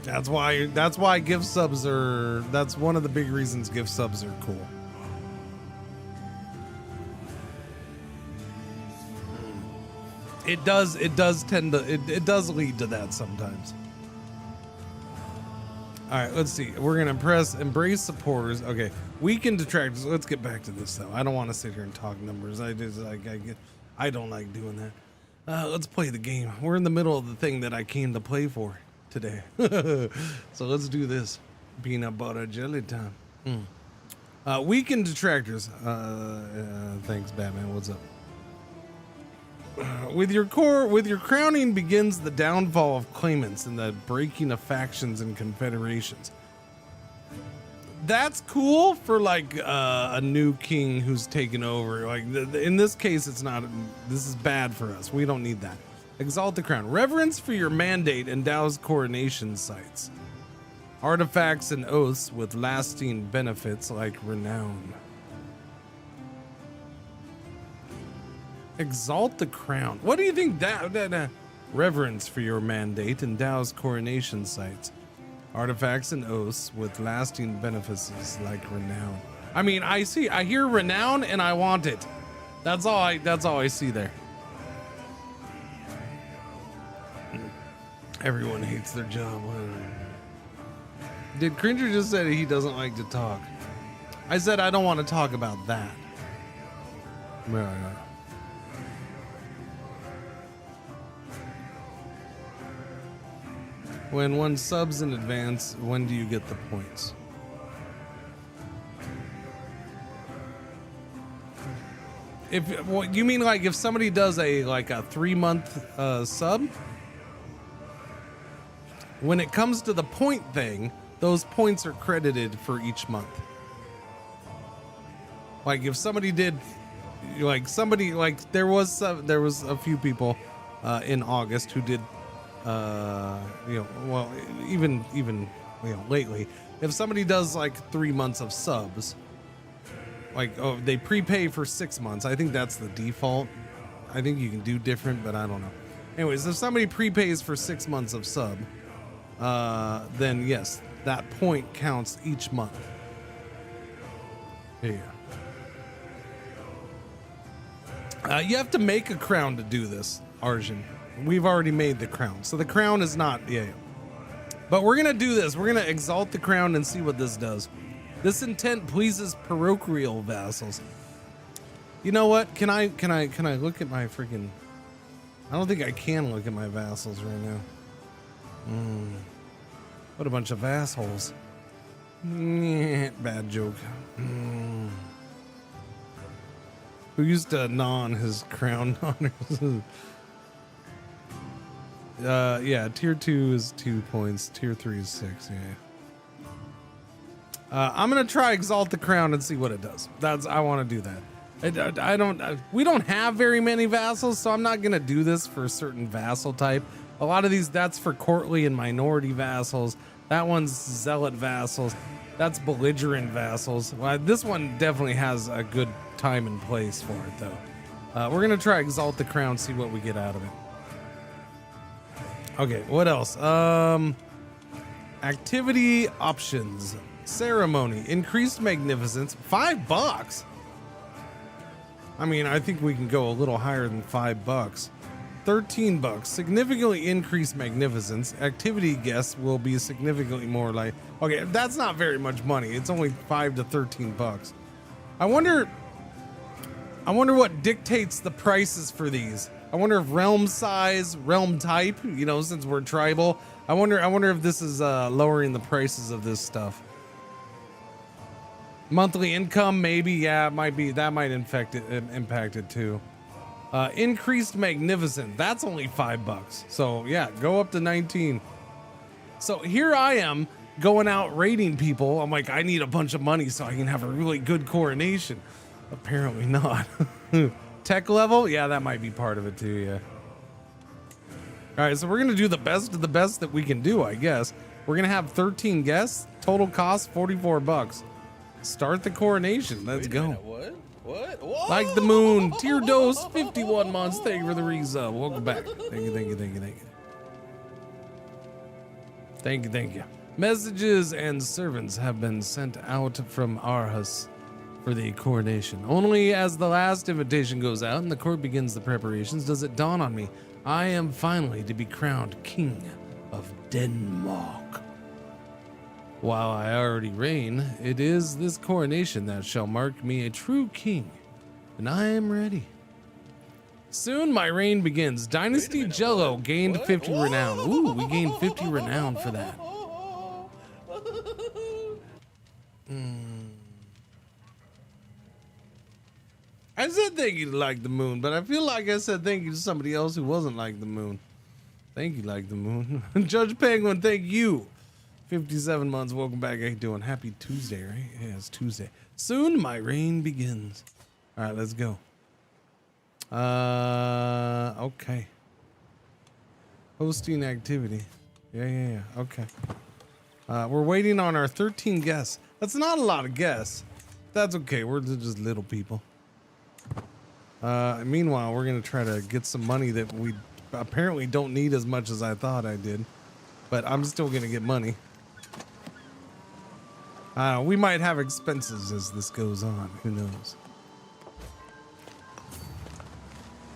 That's why gift subs are, that's one of the big reasons gift subs are cool. It does tend to, it does lead to that sometimes. All right, let's see. We're gonna embrace supporters. Okay, weekend detractors. Let's get back to this though. I don't want to sit here and talk numbers. I don't like doing that. Let's play the game. We're in the middle of the thing that I came to play for today. So let's do this. Peanut butter jelly time. Weekend detractors. Thanks, Batman. What's up? With your crowning begins the downfall of claimants and the breaking of factions and confederations. That's cool for like a new king who's taken over. Like in this case, it's not. This is bad for us. We don't need that. Exalt the crown. Reverence for your mandate endows coronation sites, artifacts and oaths with lasting benefits like renown. Exalt the crown. What do you think that reverence for your mandate endows coronation sites, artifacts and oaths with lasting benefits like renown? I mean, I hear renown and I want it. That's all I see there. Everyone hates their job. Did Cringer just say he doesn't like to talk? I said I don't want to talk about that. Right. When one subs in advance, when do you get the points? If what you mean, like if somebody does a 3-month sub, when it comes to the point thing, those points are credited for each month. Like if somebody did, there was a few people in August who did. Even lately, if somebody does like 3 months of subs, they prepay for 6 months. I think that's the default. I think you can do different, but I don't know. Anyways, if somebody prepays for 6 months of sub, then yes, that point counts each month. Here you go. You have to make a crown to do this, Arjun. We've already made the crown, so the crown is not but we're gonna do this. We're gonna exalt the crown and see what this does. This intent pleases parochial vassals. You know what? Can I look at my freaking? I don't think I can look at my vassals right now. What a bunch of assholes. Bad joke. Who used to gnaw on his crown honors? Yeah, tier 2 is 2 points, tier 3 is 6, yeah. I'm gonna try exalt the crown and see what it does. I want to do that. We don't have very many vassals, so I'm not gonna do this for a certain vassal type. A lot of these, that's for courtly and minority vassals. That one's zealot vassals. That's belligerent vassals. Well, this one definitely has a good time and place for it, though. We're gonna try exalt the crown, see what we get out of it. Okay, what else? Activity options. Ceremony. Increased magnificence. $5. I mean, I think we can go a little higher than $5. $13. Significantly increased magnificence. Activity guests will be significantly more like. Okay, that's not very much money. It's only $5 to $13. I wonder what dictates the prices for these. I wonder if realm size, realm type, you know, since we're tribal. I wonder if this is lowering the prices of this stuff. Monthly income, maybe, yeah, it might be. That might impact it too. Increased magnificent, that's only $5. So yeah, go up to 19. So here I am going out raiding people. I'm like, I need a bunch of money so I can have a really good coronation. Apparently not. Tech level, yeah, that might be part of it too. Yeah. All right, so we're gonna do the best of the best that we can do, I guess. We're gonna have 13 guests. Total cost $44. Start the coronation. Let's go. What? Whoa! Like the moon. Tier dose 51 months. Thank you for the resub. Welcome back. Thank you. Messages and servants have been sent out from Arhus for the coronation. Only as the last invitation goes out and the court begins the preparations does it dawn on me. I am finally to be crowned King of Denmark. While I already reign, it is this coronation that shall mark me a true king, and I am ready. Soon my reign begins. Dynasty Jello gained 50 renown. Ooh, we gained 50 renown for that. I said thank you to Like the Moon, but I feel like I said thank you to somebody else who wasn't Like the Moon. Thank you, Like the Moon. Judge Penguin, thank you. 57 months, welcome back. How you doing? Happy Tuesday, right? Yeah, it's Tuesday. Soon my reign begins. All right, let's go. Okay. Hosting activity. Yeah. Okay. We're waiting on our 13 guests. That's not a lot of guests. That's okay. We're just little people. Meanwhile, we're gonna try to get some money that we apparently don't need as much as I thought I did, but I'm still gonna get money. We might have expenses as this goes on. Who knows?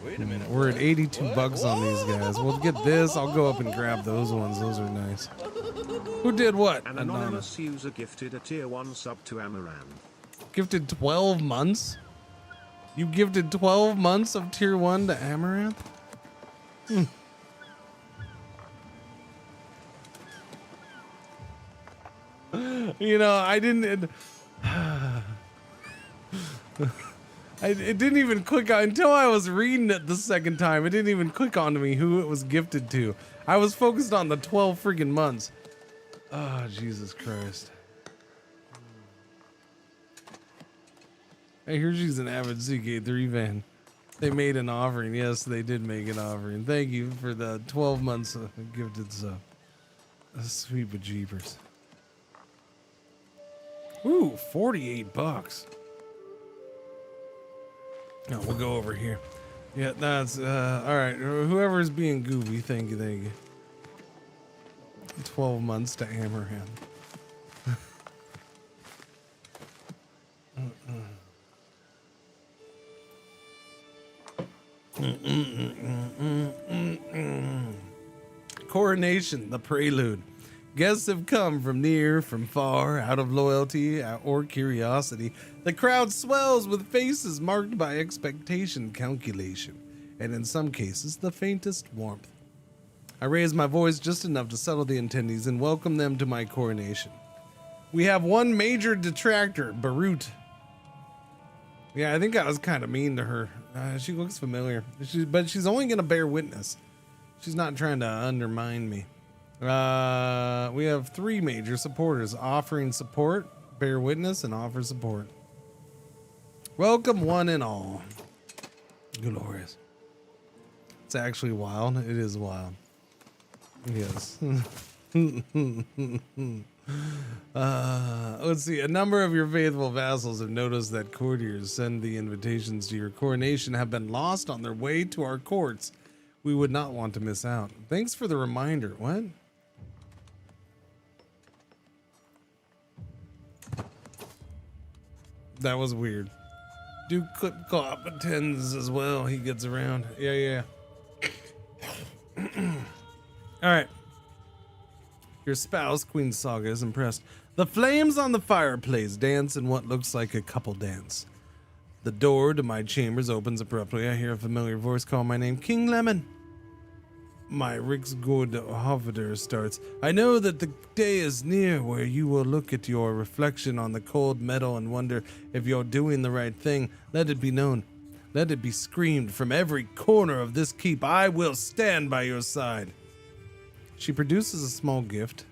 Wait a minute. We're at 82 bucks on these guys. We'll get this. I'll go up and grab those ones. Those are nice. Who did what? An anonymous user gifted a tier 1 sub to Amaranth. Gifted 12 months? You gifted 12 months of tier 1 to Amaranth? You know, I didn't. It didn't even click on until I was reading it the second time. It didn't even click onto me who it was gifted to. I was focused on the 12 freaking months. Oh, Jesus Christ. Hey, here's she's an avid CK3 fan. They made an offering. Yes, they did make an offering. Thank you for the 12 months of gifted sub. Sweet bejeepers. Ooh, 48 bucks. No, we'll go over here. Yeah, that's all right. Whoever's being goofy, thank you. 12 months to Amaranth. Coronation, the prelude. Guests have come from near, from far, out of loyalty or curiosity. The crowd swells with faces marked by expectation, calculation, and in some cases, the faintest warmth. I raise my voice just enough to settle the attendees and welcome them to my coronation. We have one major detractor, Barut. Yeah, I think I was kind of mean to her. She looks familiar, but she's only going to bear witness. She's not trying to undermine me. We have 3 major supporters offering support, bear witness, and offer support. Welcome one and all. Glorious. It's actually wild. It is wild. Yes. Let's see. A number of your faithful vassals have noticed that courtiers send the invitations to your coronation have been lost on their way to our courts. We would not want to miss out. Thanks for the reminder. What? That was weird. Do Clip Clop attends as well. He gets around. Yeah. All right. Your spouse, Queen Saga, is impressed. The flames on the fireplace dance in what looks like a couple dance. The door to my chambers opens abruptly. I hear a familiar voice call my name, King Lemon. My Riksgård Hoveder starts. I know that the day is near where you will look at your reflection on the cold metal and wonder if you're doing the right thing. Let it be known. Let it be screamed from every corner of this keep. I will stand by your side. She produces a small gift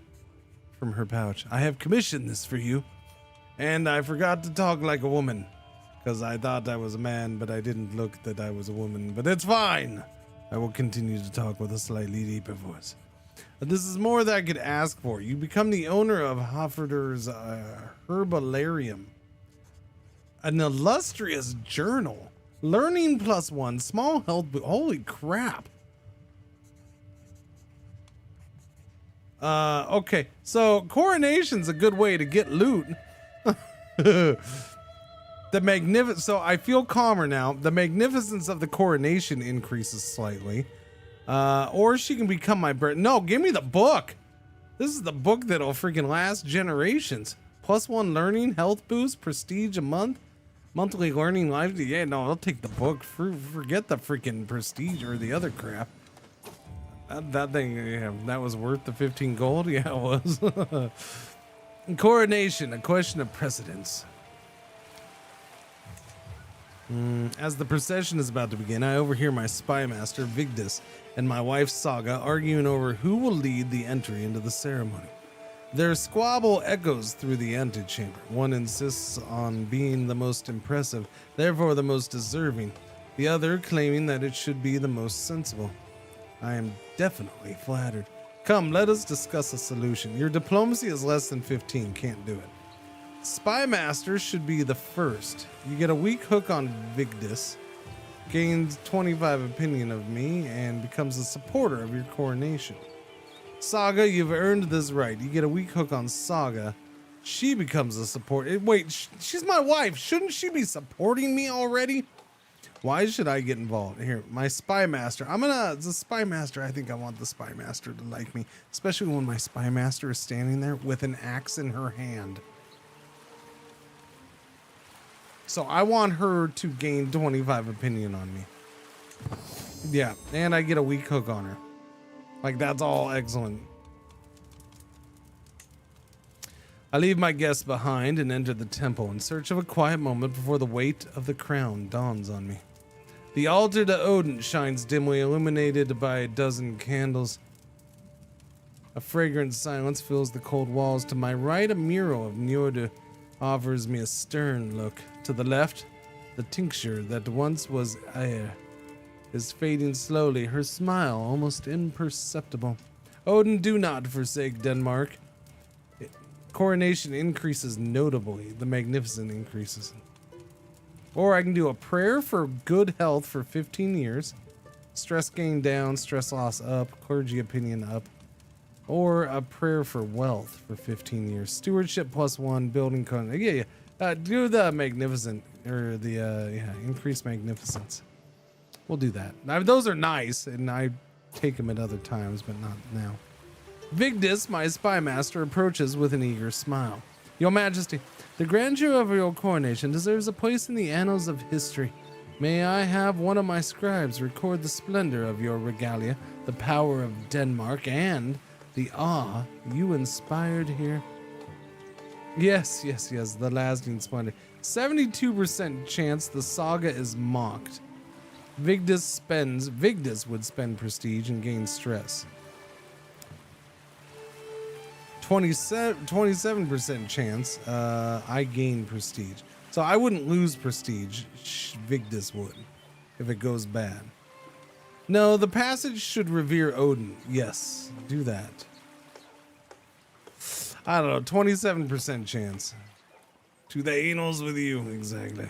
from her pouch. I have commissioned this for you. And I forgot to talk like a woman. Because I thought I was a man, but I didn't look that I was a woman. But it's fine. I will continue to talk with a slightly deeper voice. But this is more than I could ask for. You become the owner of Hofferder's Herbarium. An illustrious journal. Learning +1. Small health. Holy crap. Okay. So coronation's a good way to get loot. So I feel calmer now. The magnificence of the coronation increases slightly. Or she can become my no, give me the book. This is the book that'll freaking last generations. +1 learning, health boost, prestige a month, monthly learning life. Yeah, no, I'll take the book. Forget the freaking prestige or the other crap. That thing, yeah, that was worth the 15 gold. Yeah, it was. Coronation, a question of precedence. As the procession is about to begin, I overhear my spy master, Vigdis, and my wife, Saga, arguing over who will lead the entry into the ceremony. Their squabble echoes through the antechamber. One insists on being the most impressive, therefore the most deserving, the other claiming that it should be the most sensible. I am definitely flattered. Come, let us discuss a solution. Your diplomacy is less than 15, can't do it. Spy Master should be the first. You get a weak hook on Vigdis, gains 25 opinion of me, and becomes a supporter of your coronation. Saga, you've earned this right. You get a weak hook on Saga. She becomes a supporter. Wait, she's my wife. Shouldn't she be supporting me already? Why should I get involved? Here, my Spy Master. The Spy Master, I think I want the Spy Master to like me, especially when my Spy Master is standing there with an axe in her hand. So I want her to gain 25 opinion on me. Yeah, and I get a weak hook on her. Like, that's all excellent. I leave my guests behind and enter the temple in search of a quiet moment before the weight of the crown dawns on me. The altar to Odin shines dimly, illuminated by a dozen candles. A fragrant silence fills the cold walls. To my right, a mural of Njordur offers me a stern look. To the left, the tincture that once was air is fading slowly, her smile almost imperceptible. Odin, do not forsake Denmark. Coronation increases notably. The magnificent increases. Or I can do a prayer for good health for 15 years. Stress gain down, stress loss up, clergy opinion up. Or a prayer for wealth for 15 years. Stewardship +1, building con. Yeah. Do the magnificent, or the increased magnificence. We'll do that. Now, those are nice, and I take them at other times, but not now. Vigdis, my spy master, approaches with an eager smile. Your Majesty, the grandeur of your coronation deserves a place in the annals of history. May I have one of my scribes record the splendor of your regalia, the power of Denmark, and the awe you inspired here? Yes, the lasting splendor. 72% chance the saga is mocked. Vigdis would spend prestige and gain stress. 27% chance I gain prestige. So I wouldn't lose prestige. Vigdis would if it goes bad. No, the passage should revere Odin. Yes, do that. I don't know, 27% chance. To the anals with you, exactly.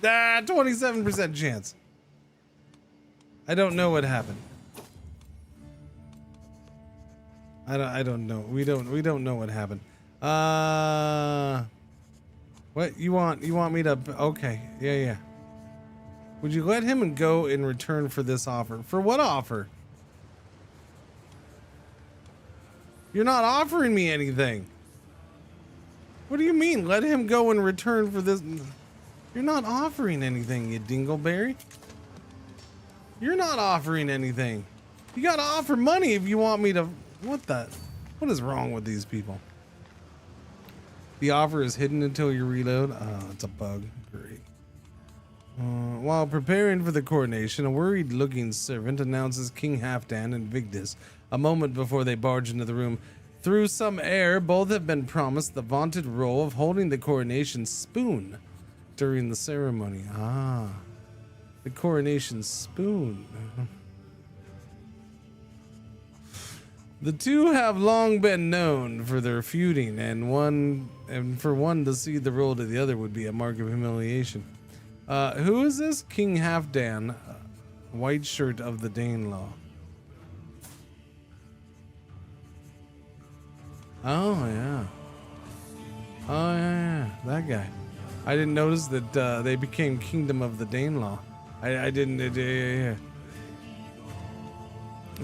Ah, 27% chance. I don't know what happened. I don't know. We don't know what happened. What you want me to? Okay, yeah. Would you let him go in return for this offer? For what offer? You're not offering me anything. What do you mean? Let him go in return for this? You're not offering anything, you dingleberry. You're not offering anything. You gotta offer money if you want me to. What is wrong with these people? The offer is hidden until you reload. Oh, it's a bug. Great. While preparing for the coronation, a worried-looking servant announces King Halfdan and Vigdis a moment before they barge into the room. Through some air, both have been promised the vaunted role of holding the coronation spoon during the ceremony. Ah, the coronation spoon. The two have long been known for their feuding, and for one to cede the role to the other would be a mark of humiliation. Who is this? King Halfdan, white shirt of the Danelaw. Oh yeah. Oh yeah, that guy. I didn't notice that they became Kingdom of the Danelaw. I didn't. Yeah.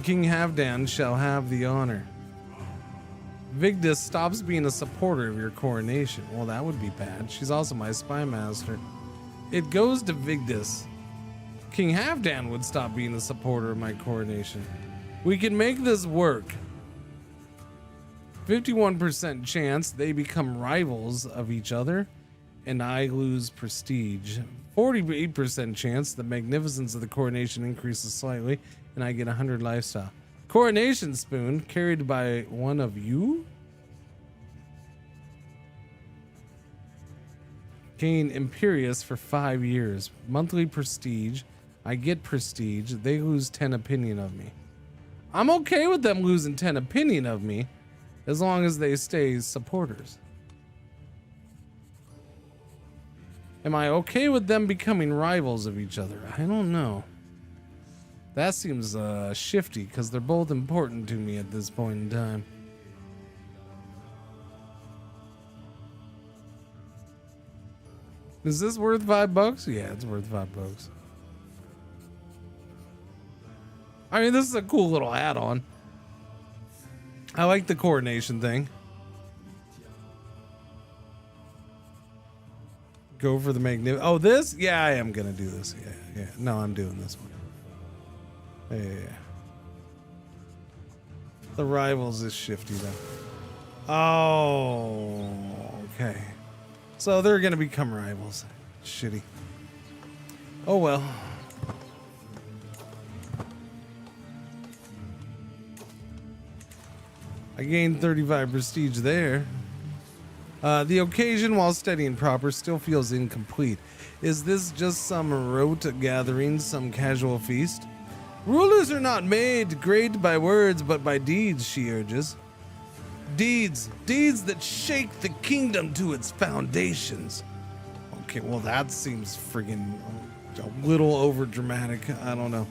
King Halfdan shall have the honor. Vigdis stops being a supporter of your coronation. Well, that would be bad. She's also my spy master. It goes to Vigdis. King Halfdan would stop being a supporter of my coronation. We can make this work. 51% chance they become rivals of each other, and I lose prestige. 48% chance the magnificence of the coronation increases slightly, and I get 100 lifestyle. Coronation spoon carried by one of you? Gain Imperious for 5 years. Monthly prestige. I get prestige. They lose 10 opinion of me. I'm okay with them losing 10 opinion of me as long as they stay supporters. Am I okay with them becoming rivals of each other? I don't know. That seems shifty because they're both important to me at this point in time. Is this worth $5? Yeah, it's worth $5. I mean, this is a cool little add-on. I like the coronation thing. Go for the magnificent. Oh, this? Yeah, I am gonna do this. Yeah. No, I'm doing this one. Yeah. The rivals is shifty though. Oh, okay. So they're gonna become rivals. Shitty. Oh well. I gained 35 prestige there. The occasion, while steady and proper, still feels incomplete. Is this just some rote gathering, some casual feast? Rulers are not made great by words, but by deeds, she urges. Deeds that shake the kingdom to its foundations. Okay, well that seems friggin' a little over dramatic. I don't know.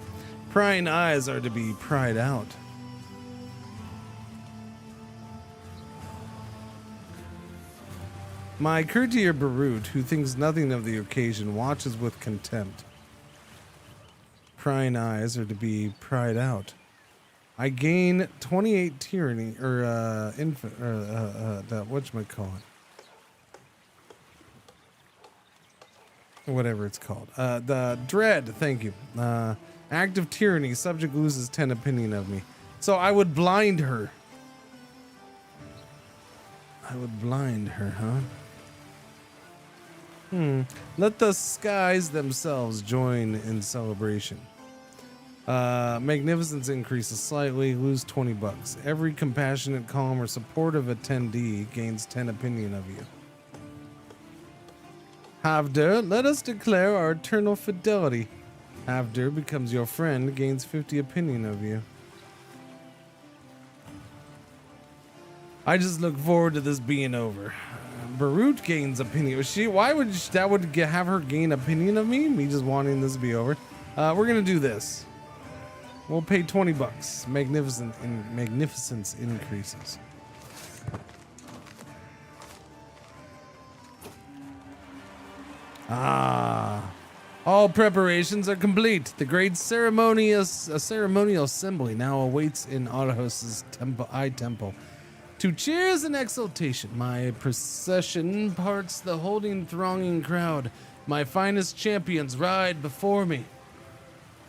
Prying eyes are to be pried out. My courtier Barut, who thinks nothing of the occasion, watches with contempt. Prying eyes are to be pried out. I gain 28 tyranny, or whatchamacallit. Whatever it's called. The dread, thank you. Act of tyranny, subject loses 10 opinion of me. So I would blind her. I would blind her, huh? Let the skies themselves join in celebration. Magnificence increases slightly, lose $20. Every compassionate, calm, or supportive attendee gains 10 opinion of you. Havder, let us declare our eternal fidelity. Havder becomes your friend, gains 50 opinion of you. I just look forward to this being over. Barut gains opinion. Why would that have her gain opinion of me? Me just wanting this to be over. We're gonna do this. We'll pay 20 bucks. Magnificence increases. Ah. All preparations are complete. The great ceremonial assembly now awaits in Arhos's temple. To cheers and exultation, my procession parts the holding thronging crowd. My finest champions ride before me.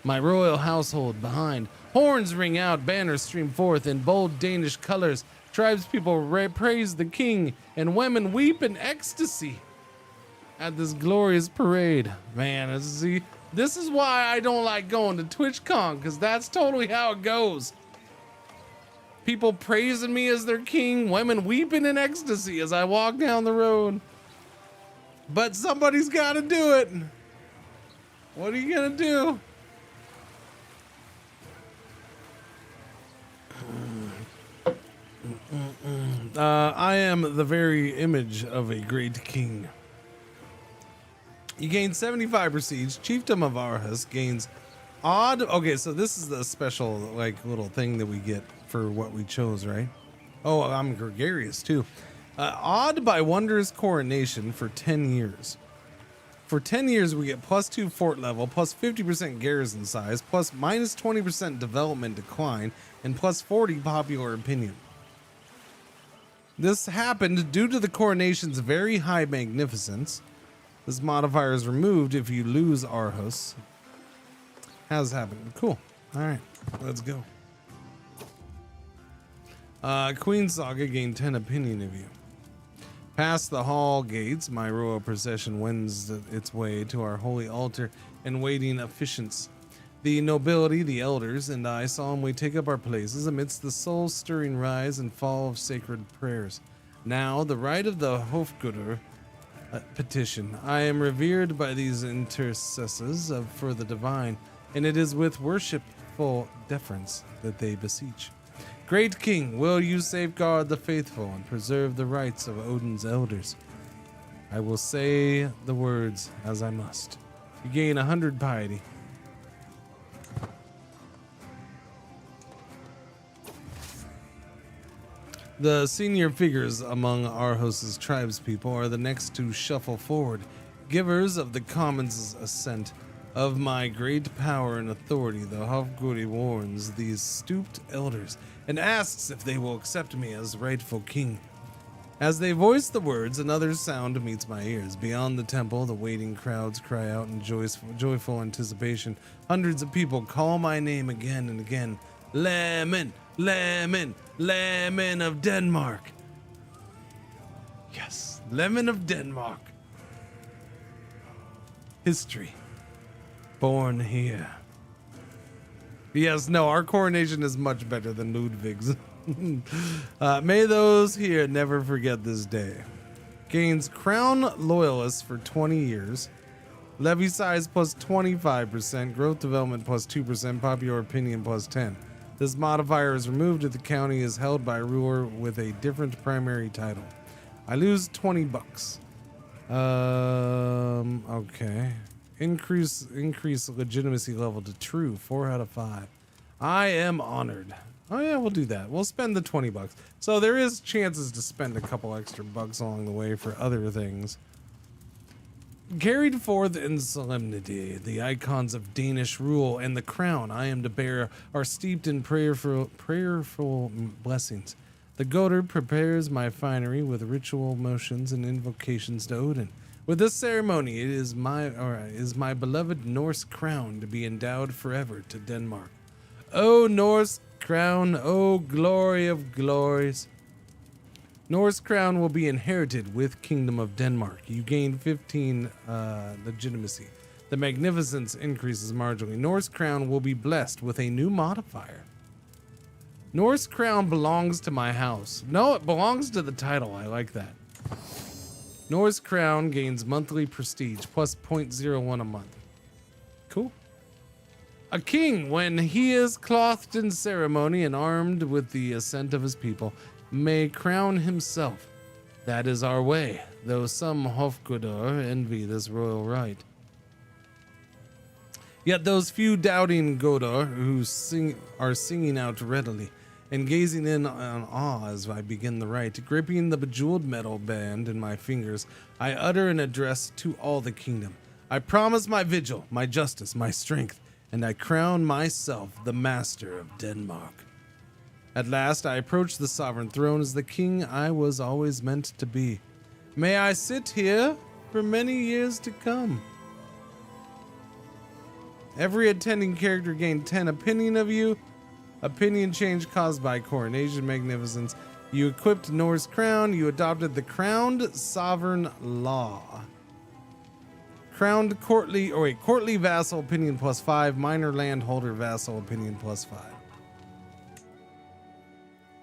My royal household behind. Horns ring out, banners stream forth in bold Danish colors. Tribespeople praise the king, and women weep in ecstasy at this glorious parade. Man, this is why I don't like going to TwitchCon, because that's totally how it goes. People praising me as their king, women weeping in ecstasy as I walk down the road. But somebody's got to do it. What are you going to do? I am the very image of a great king. You gain 75 prestige. Chiefdom of Arhus gains odd. Okay, so this is the special like little thing that we get for what we chose, right? Oh, I'm gregarious too. Awed by wondrous coronation for 10 years. For 10 years, we get +2 fort level, +50% garrison size, +-20% development decline, and +40 popular opinion. This happened due to the coronation's very high magnificence. This modifier is removed if you lose Arhos. Has happened. Cool. All right, let's go. Queen Saga gained 10 opinion of you. Past the hall gates, my royal procession wends its way to our holy altar and waiting officiants. The nobility, the elders, and I solemnly take up our places amidst the soul-stirring rise and fall of sacred prayers. Now, the right of the Hofgutter petition. I am revered by these intercessors for the divine, and it is with worshipful deference that they beseech. Great King, will you safeguard the faithful and preserve the rights of Odin's elders? I will say the words as I must. You gain 100 piety. The senior figures among Arhos's tribespeople are the next to shuffle forward, givers of the commons' assent. Of my great power and authority, the Hofguri warns these stooped elders and asks if they will accept me as rightful king. As they voice the words, another sound meets my ears. Beyond the temple, the waiting crowds cry out in joyful anticipation. Hundreds of people call my name again and again. Lemon, Lemon, Lemon of Denmark. Yes, Lemon of Denmark. History. Born here. Yes, no, our coronation is much better than Ludwig's. May those here never forget this day. Gains crown loyalists for 20 years. Levy size +25%. Growth development +2%. Popular opinion +10. This modifier is removed if the county is held by a ruler with a different primary title. I lose 20 bucks. Okay. Increase legitimacy level to true, 4 out of 5. I am honored. Oh yeah, we'll do that. We'll spend the 20 bucks. So there is chances to spend a couple extra bucks along the way for other things. Carried forth in solemnity, the icons of Danish rule and the crown I am to bear are steeped in prayerful blessings. The Goater prepares my finery with ritual motions and invocations to Odin. With this ceremony, it is my beloved Norse crown to be endowed forever to Denmark. O Norse crown, O glory of glories. Norse crown will be inherited with Kingdom of Denmark. You gain 15 legitimacy. The magnificence increases marginally. Norse crown will be blessed with a new modifier. Norse crown belongs to my house. No, it belongs to the title. I like that. Norse crown gains monthly prestige plus 0.01 a month. Cool. A king, when he is clothed in ceremony and armed with the assent of his people, may crown himself. That is our way, though some Hofgudar envy this royal right. Yet those few doubting Godar who are singing out readily and gazing in on awe as I begin the rite, gripping the bejeweled metal band in my fingers, I utter an address to all the kingdom. I promise my vigil, my justice, my strength, and I crown myself the master of Denmark. At last I approach the sovereign throne as the king I was always meant to be. May I sit here for many years to come. Every attending character gained 10 opinion of you. Opinion change caused by coronation magnificence. You equipped Norse crown. You adopted the crowned sovereign law. Crowned courtly vassal opinion +5. Minor landholder vassal opinion +5.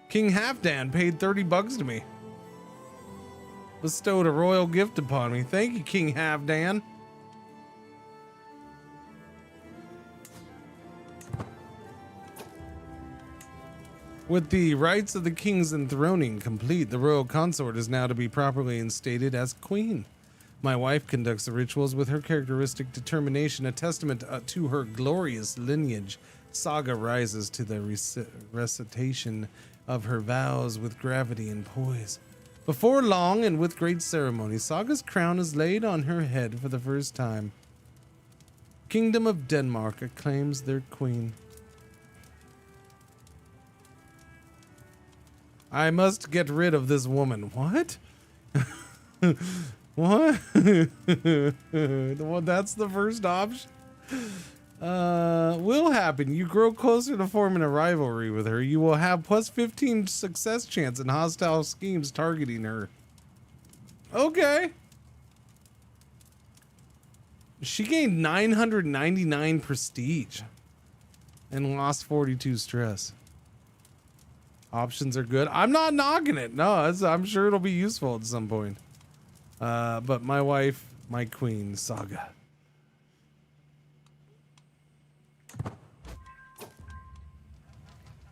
King Halfdan paid $30 to me. Bestowed a royal gift upon me. Thank you, King Halfdan. With the rites of the king's enthroning complete, the royal consort is now to be properly instated as queen. My wife conducts the rituals with her characteristic determination, a testament to her glorious lineage. Saga rises to the recitation of her vows with gravity and poise. Before long and with great ceremony, Saga's crown is laid on her head for the first time. Kingdom of Denmark acclaims their queen. I must get rid of this woman. What? What? Well, that's the first option. Will happen. You grow closer to forming a rivalry with her. You will have +15 success chance in hostile schemes targeting her. Okay. She gained 999 prestige and lost 42 stress. Options are good. I'm not knocking it. No, I'm sure it'll be useful at some point. But my wife, my queen, Saga.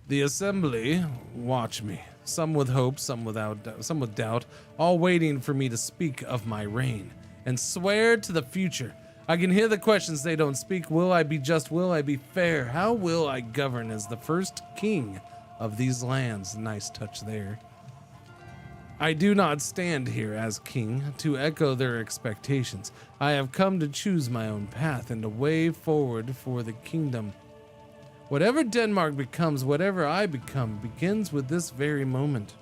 The assembly watch me. Some with hope, some with doubt, all waiting for me to speak of my reign and swear to the future. I can hear the questions they don't speak. Will I be just? Will I be fair? How will I govern as the first king of these lands? Nice touch there. I do not stand here as king to echo their expectations. I have come to choose my own path and a way forward for the kingdom. Whatever Denmark becomes, whatever I become, begins with this very moment.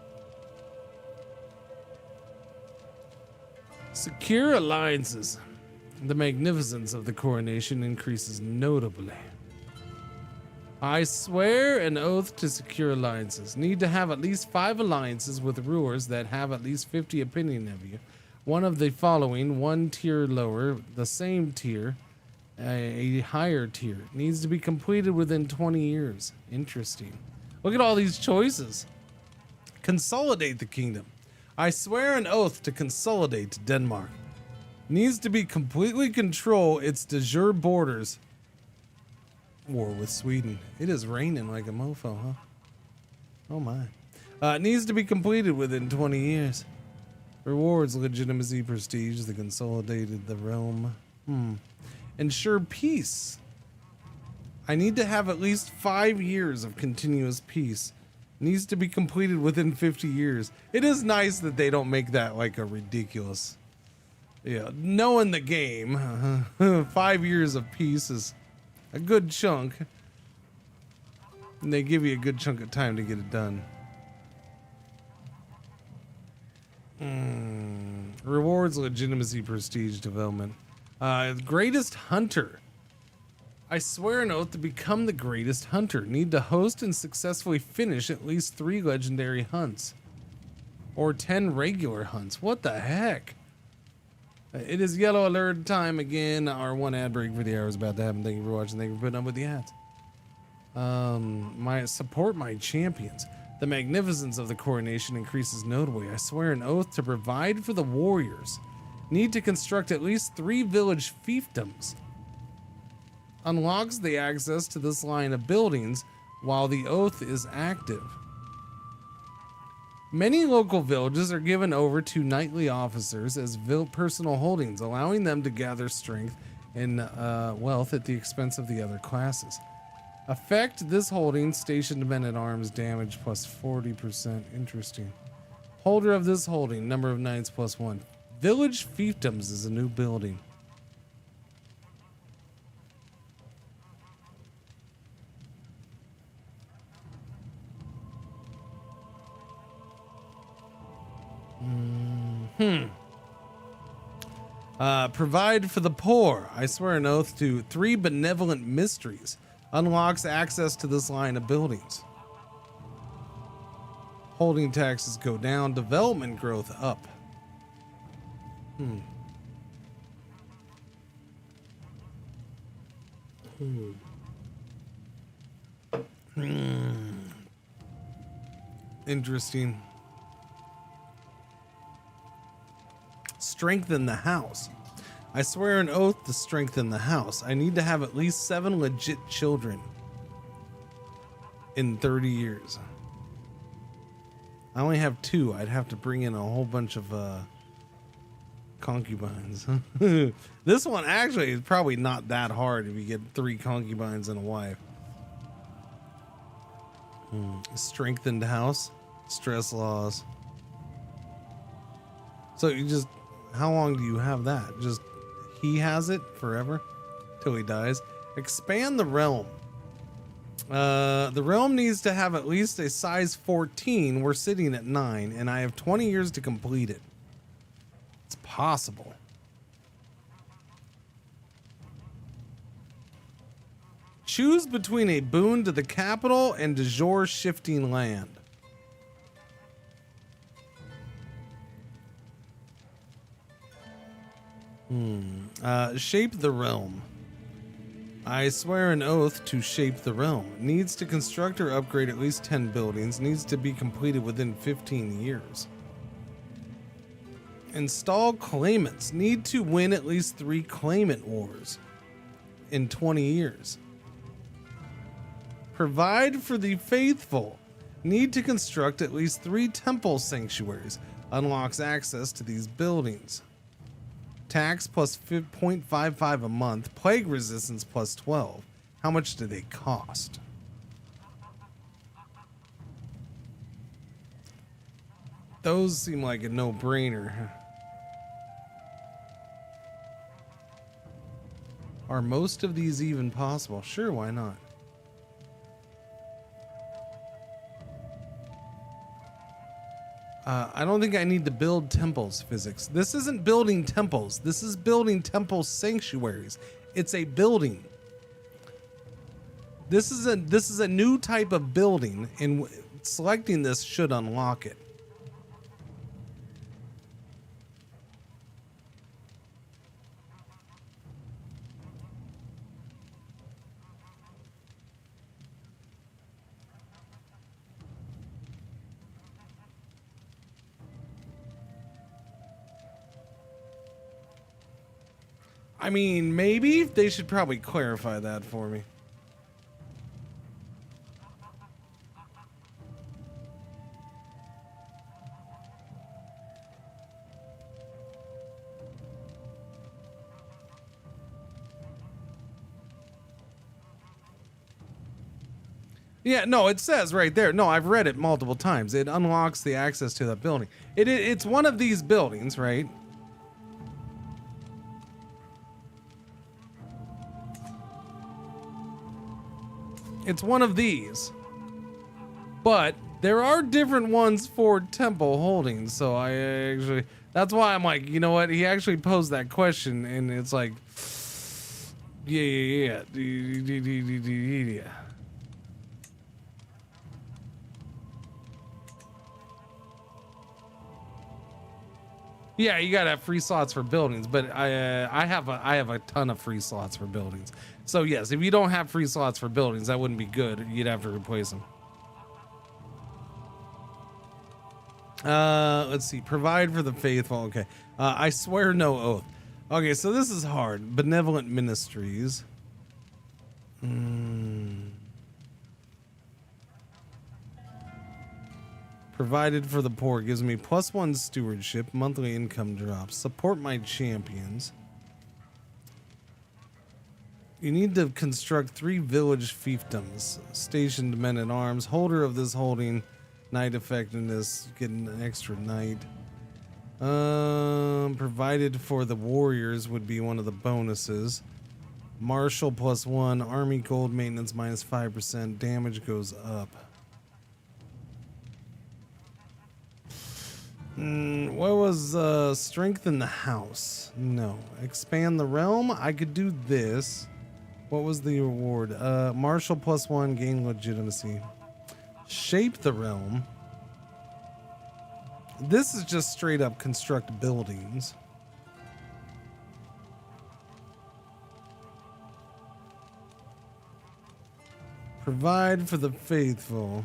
Secure alliances. The magnificence of the coronation increases notably. I swear an oath to secure alliances. Need to have at least 5 alliances with rulers that have at least 50 opinion of you. One of the following, 1 tier lower, the same tier, a higher tier. Needs to be completed within 20 years. Interesting. Look at all these choices. Consolidate the kingdom. I swear an oath to consolidate Denmark. Needs to be completely control its de jure borders. War with Sweden. It is raining like a mofo, huh? Oh my. Needs to be completed within 20 years. Rewards legitimacy, prestige, the consolidated, the realm. Ensure peace. I need to have at least 5 years of continuous peace. Needs to be completed within 50 years. It is nice that they don't make that like a ridiculous. Yeah, knowing the game, 5 years of peace is a good chunk. And they give you a good chunk of time to get it done. Rewards legitimacy, prestige, development. Greatest hunter. I swear an oath to become the greatest hunter. Need to host and successfully finish at least 3 legendary hunts. Or 10 regular hunts. What the heck? It is yellow alert time again. Our 1 ad break for the hour is about to happen. Thank you for watching. Thank you for putting up with the ads. Support my champions. The magnificence of the coronation increases notably. I swear an oath to provide for the warriors. Need to construct at least 3 village fiefdoms. Unlocks the access to this line of buildings while the oath is active. Many local villages are given over to knightly officers as personal holdings, allowing them to gather strength in wealth at the expense of the other classes. Affect this holding, stationed men at arms, damage plus 40%. Interesting. Holder of this holding, number of knights plus 1. Village fiefdoms is a new building. Provide for the poor. I swear an oath to 3 benevolent mysteries. Unlocks access to this line of buildings. Holding taxes go down. Development growth up. Interesting. Strengthen the house. I swear an oath to strengthen the house. I need to have at least 7 legit children in 30 years. I only have 2. I'd have to bring in a whole bunch of concubines. This one actually is probably not that hard if you get 3 concubines and a wife. Strengthened house. Stress laws. So you just, how long do you have that? Just he has it forever till he dies. Expand the realm. The realm needs to have at least a size 14. We're sitting at 9, and I have 20 years to complete it. It's possible. Choose between a boon to the capital and de jure shifting land. Shape the realm. I swear an oath to shape the realm. Needs to construct or upgrade at least 10 buildings. Needs to be completed within 15 years. Install claimants. Need to win at least 3 claimant wars in 20 years. Provide for the faithful. Need to construct at least 3 temple sanctuaries. Unlocks access to these buildings. Tax plus 0.55 a month. Plague resistance plus 12. How much do they cost? Those seem like a no-brainer. Are most of these even possible? Sure, why not? I don't think I need to build temples physics. This isn't building temples. This is building temple sanctuaries. It's a building. This is a new type of building, and selecting this should unlock it. I mean, maybe they should probably clarify that for me. Yeah, no, it says right there. No, I've read it multiple times. It unlocks the access to that building. It's one of these buildings, right? It's one of these, but there are different ones for temple holdings. So I actually, that's why I'm like, you know what? He actually posed that question, and it's like, yeah. Yeah, you gotta have free slots for buildings, but I have a ton of free slots for buildings. So yes, if you don't have free slots for buildings, that wouldn't be good. You'd have to replace them. Let's see. Provide for the faithful. Okay. I swear no oath. Okay, so this is hard. Benevolent ministries. Provided for the poor gives me +1 stewardship. Monthly income drops. Support my champions. You need to construct 3 village fiefdoms. Stationed men at arms. Holder of this holding. Knight effectiveness. Getting an extra knight. Provided for the warriors would be one of the bonuses. Martial +1. Army gold maintenance -5%. Damage goes up. What was strengthen the house? No. Expand the realm? I could do this. What was the reward? Martial +1, gain legitimacy. Shape the realm. This is just straight up construct buildings. Provide for the faithful.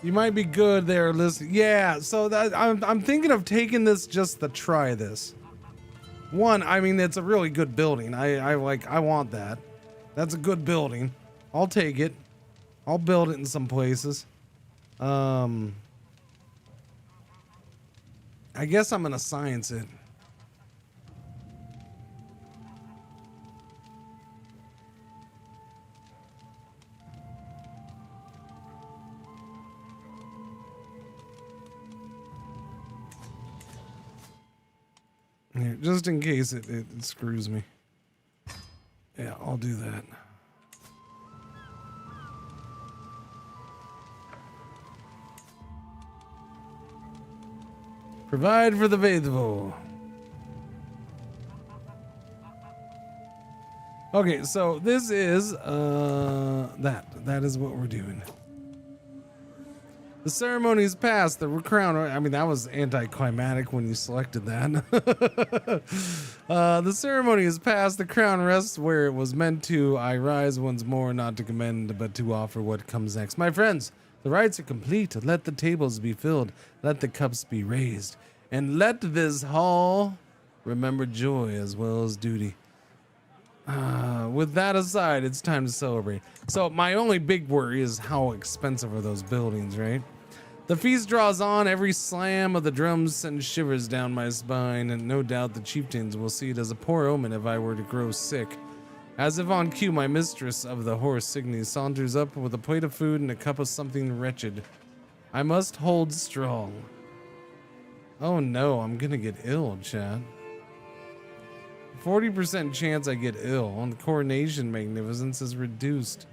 You might be good there, listen. Yeah, so that I'm thinking of taking this just to try this. One, I mean, it's a really good building. I want that. That's a good building. I'll take it. I'll build it in some places. I guess I'm gonna science it. Here, just in case it screws me. Yeah, I'll do that. Provide for the faithful. Okay, so this is that is what we're doing. The ceremony is past. The crown. I mean, that was anticlimactic when you selected that. The ceremony is past. The crown rests where it was meant to. I rise once more, not to commend, but to offer what comes next. My friends, the rites are complete. Let the tables be filled. Let the cups be raised. And let this hall remember joy as well as duty. With that aside, it's time to celebrate. So my only big worry is how expensive are those buildings, right? The feast draws on. Every slam of the drums sends shivers down my spine, and no doubt the chieftains will see it as a poor omen if I were to grow sick. As if on cue, my mistress of the horse, Signy, saunters up with a plate of food and a cup of something wretched. I must hold strong. Oh no, I'm gonna get ill, chat. 40% chance I get ill, and the coronation magnificence is reduced.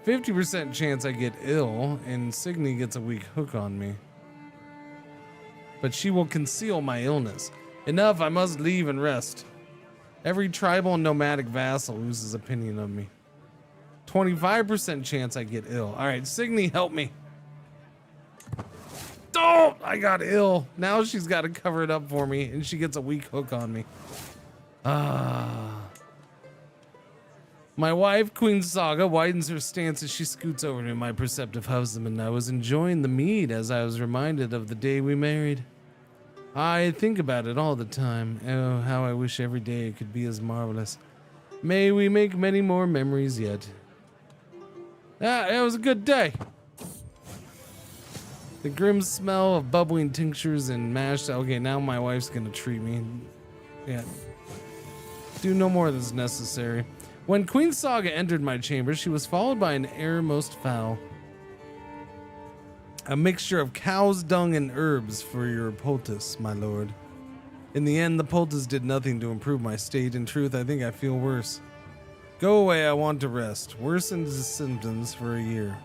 50% chance I get ill, and Signy gets a weak hook on me. But she will conceal my illness. Enough, I must leave and rest. Every tribal and nomadic vassal loses opinion of me. 25% chance I get ill. Alright, Signy, help me. Oh, I got ill. Now she's got to cover it up for me, and she gets a weak hook on me. My wife, Queen Saga, widens her stance as she scoots over to my perceptive husband. I was enjoying the mead as I was reminded of the day we married. I think about it all the time. Oh, how I wish every day it could be as marvelous. May we make many more memories yet. It was a good day. The grim smell of bubbling tinctures and mashed. Okay, now my wife's gonna treat me. Yeah. Do no more than is necessary. When Queen Saga entered my chamber, she was followed by an air most foul. A mixture of cow's dung and herbs for your poultice, my lord. In the end, the poultice did nothing to improve my state. In truth, I think I feel worse. Go away, I want to rest. Worsened the symptoms for a year.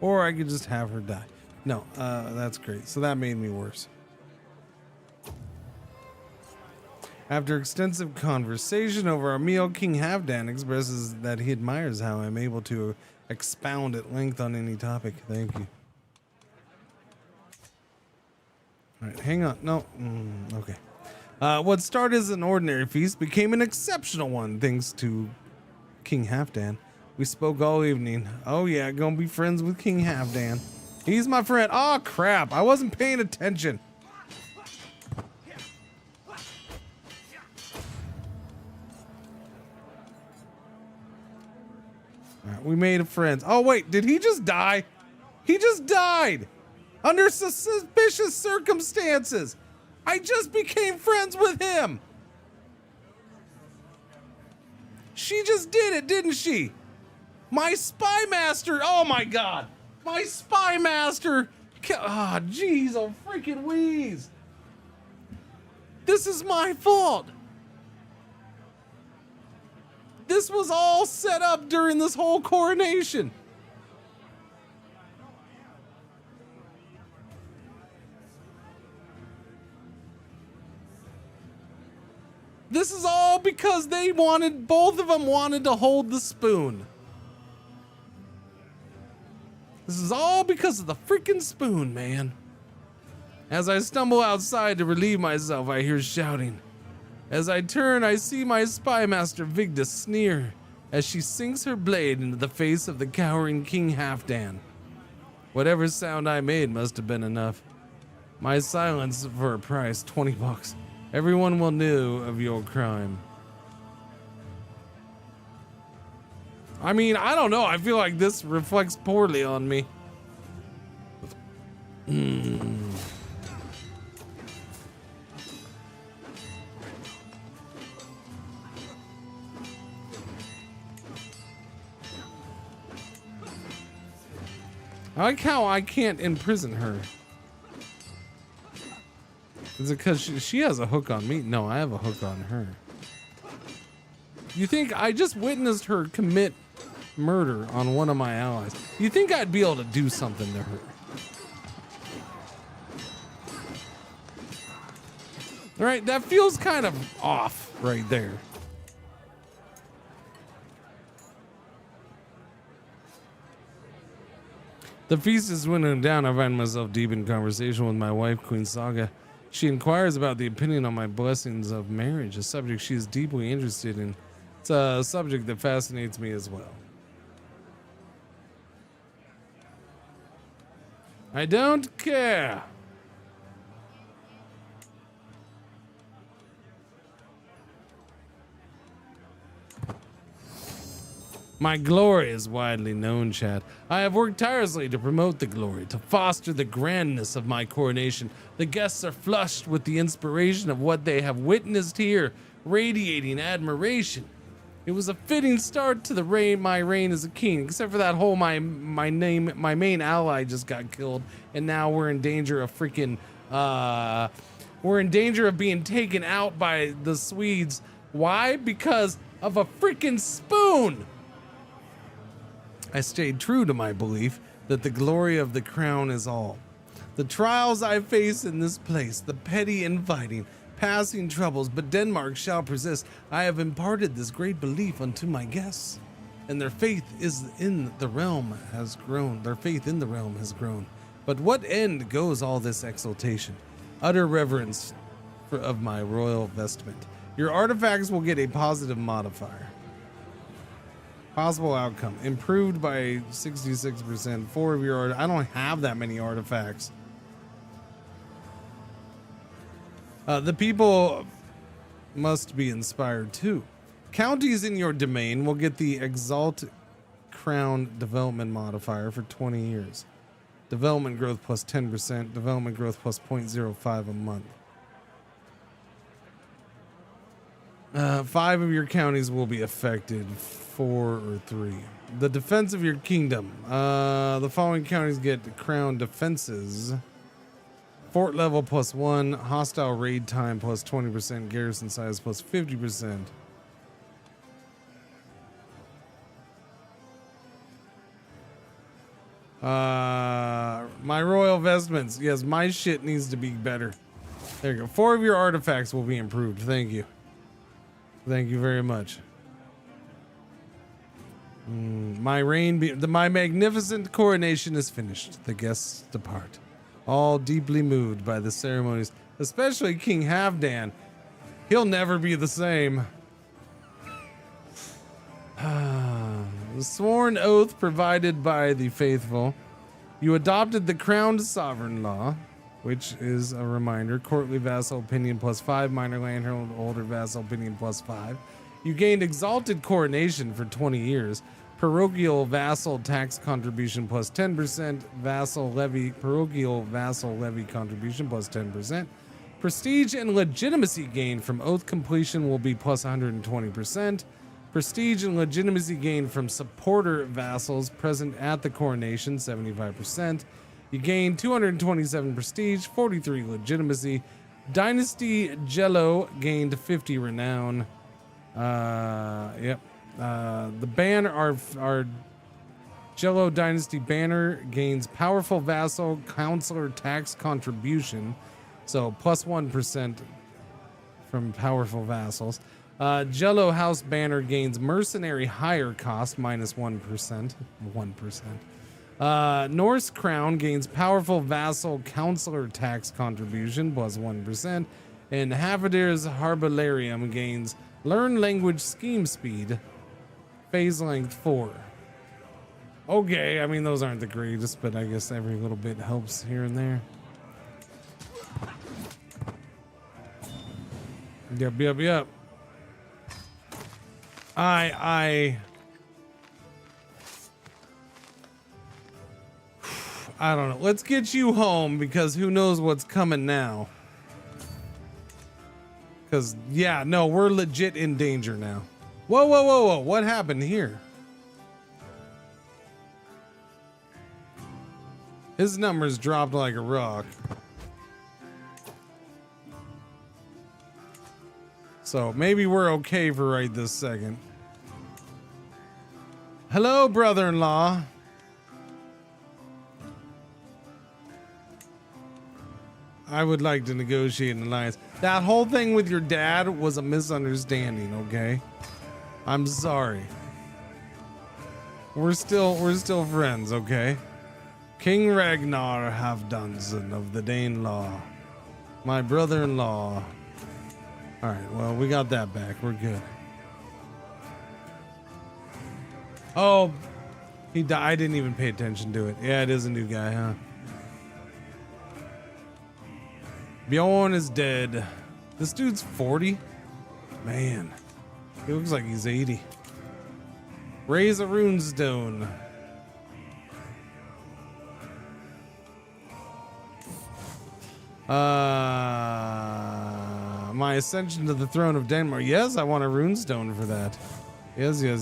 Or I could just have her die. No, that's great. So that made me worse. After extensive conversation over our meal, King Halfdan expresses that he admires how I'm able to expound at length on any topic. Thank you. All right, hang on. No, okay. What started as an ordinary feast became an exceptional one, thanks to King Halfdan. We spoke all evening. Oh yeah, gonna be friends with King Halfdan. He's my friend. Oh crap, I wasn't paying attention. All right, we made friends. Oh wait, did he just die? He just died under suspicious circumstances. I just became friends with him. She just did it, didn't she? My spy master. Oh my God. My spy master. Ah, jeez, oh freaking wheeze. This is my fault. This was all set up during this whole coronation. This is all because both of them wanted to hold the spoon. This is all because of the freaking spoon, man. As I stumble outside to relieve myself, I hear shouting. As I turn, I see my spy master Vigda sneer as she sinks her blade into the face of the cowering King Halfdan. Whatever sound I made must have been enough. My silence for a price, $20. Everyone will know of your crime. I mean, I don't know. I feel like this reflects poorly on me. I like how I can't imprison her. Is it because she has a hook on me? No, I have a hook on her. You think I just witnessed her commit murder on one of my allies? You think I'd be able to do something to her? All right, that feels kind of off right there. The feast is winding down. I find myself deep in conversation with my wife, Queen Saga. She inquires about the opinion on my blessings of marriage, a subject she is deeply interested in. It's a subject that fascinates me as well. I don't care. My glory is widely known, chat. I have worked tirelessly to promote the glory, to foster the grandness of my coronation. The guests are flushed with the inspiration of what they have witnessed here, radiating admiration. It was a fitting start to my reign as a king, except for that whole my main ally just got killed, and now we're in danger of freaking we're in danger of being taken out by the Swedes. Why? Because of a freaking spoon. I stayed true to my belief that the glory of the crown is all. The trials I face in this place, the petty infighting, passing troubles, but Denmark shall persist. I have imparted this great belief unto my guests, and their faith in the realm has grown. But what end goes all this exaltation? Utter reverence of my royal vestment. Your artifacts will get a positive modifier. Possible outcome, improved by 66%. 4 of your I don't have that many artifacts. The people must be inspired too. Counties in your domain will get the Exalt Crown development modifier for 20 years. Development growth plus 10%. Development growth plus 0.05 a month. 5 of your counties will be affected. 4 or 3. The defense of your kingdom. The following counties get crown defenses. Fort level plus 1. Hostile raid time plus 20%. Garrison size plus 50%. My royal vestments. Yes, my shit needs to be better. There you go. 4 of your artifacts will be improved. Thank you. Thank you very much. My magnificent coronation is finished. The guests depart, all deeply moved by the ceremonies, especially King Halfdan. He'll never be the same. The sworn oath provided by the faithful. You adopted the crowned sovereign law, which is a reminder. Courtly vassal opinion plus 5. Minor landholder vassal opinion plus 5. You gained exalted coronation for 20 years. Parochial vassal tax contribution plus 10%. Vassal levy, parochial vassal levy contribution plus 10%. Prestige and legitimacy gain from oath completion will be plus 120%. Prestige and legitimacy gain from supporter vassals present at the coronation, 75%. You gain 227 prestige, 43 legitimacy. Dynasty Jello gained 50 renown. Yep. The banner, our Jello Dynasty banner gains powerful vassal counselor tax contribution, so plus 1% from powerful vassals. Jello House banner gains mercenary hire cost minus 1%. 1%. Norse Crown gains powerful vassal counselor tax contribution plus 1%. And Havadir's Harbalarium gains learn language scheme speed, phase length 4. Okay, I mean, those aren't the greatest, but I guess every little bit helps here and there. Yep. I don't know. Let's get you home because who knows what's coming now. Because, yeah, no, we're legit in danger now. Whoa. What happened here? His numbers dropped like a rock. So maybe we're okay for right this second. Hello, brother-in-law. I would like to negotiate an alliance. That whole thing with your dad was a misunderstanding, okay? I'm sorry. We're still friends, okay? King Ragnar Halfdanson of the Danelaw. My brother-in-law. Alright, well, we got that back. We're good. Oh, he died. I didn't even pay attention to it. Yeah, it is a new guy, huh? Bjorn is dead. This dude's 40? Man, he looks like he's 80. Raise a runestone. My ascension to the throne of Denmark. Yes, I want a runestone for that. Yes. The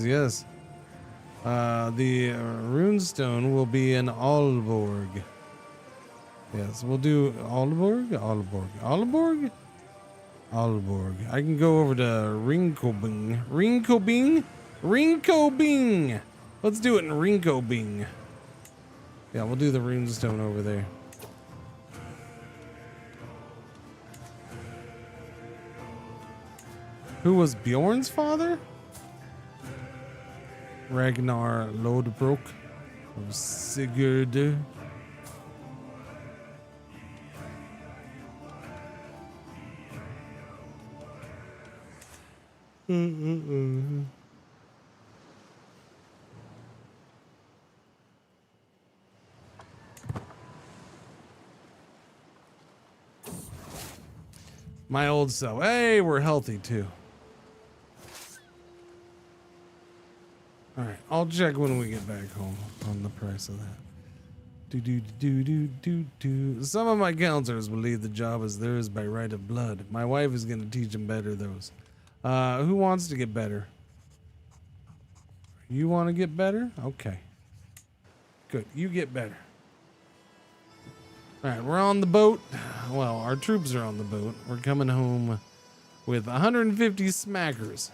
runestone will be in Aalborg. Yes, we'll do Aalborg. I can go over to Rinkobing. Let's do it in Rinkobing. Yeah, we'll do the runestone over there. Who was Bjorn's father? Ragnar Lodbrok of Sigurd. My old self. Hey, we're healthy too. All right, I'll check when we get back home on the price of that. Some of my counselors believe the job is theirs by right of blood. My wife is going to teach them better those. Who wants to get better? You want to get better? Okay. Good. You get better. All right, we're on the boat. Well, our troops are on the boat. We're coming home with 150 smackers.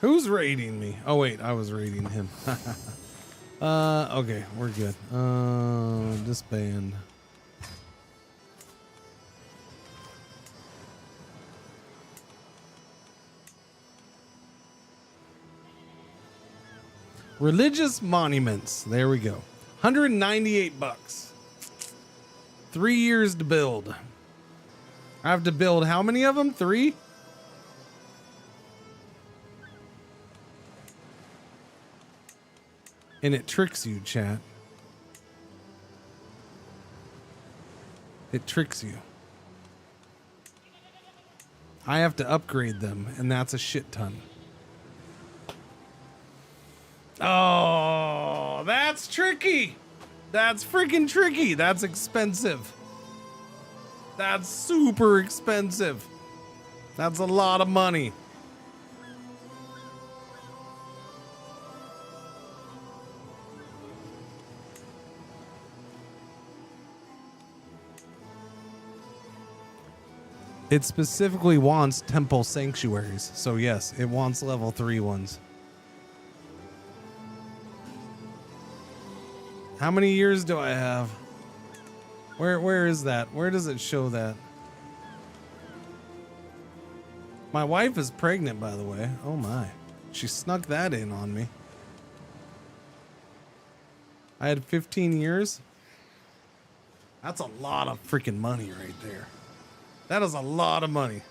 Who's raiding me? Oh wait, I was raiding him. Okay, we're good. Disband. Religious monuments. There we go. $198. 3 years to build. I have to build how many of them? 3? And it tricks you, chat. It tricks you. I have to upgrade them, and that's a shit ton. Oh, that's tricky. That's freaking tricky. That's expensive. That's super expensive. That's a lot of money. It specifically wants temple sanctuaries. So yes, it wants level 3 ones. How many years do I have? Where is that? Where does it show that? My wife is pregnant, by the way. Oh my. She snuck that in on me. I had 15 years. That's a lot of freaking money right there. That is a lot of money.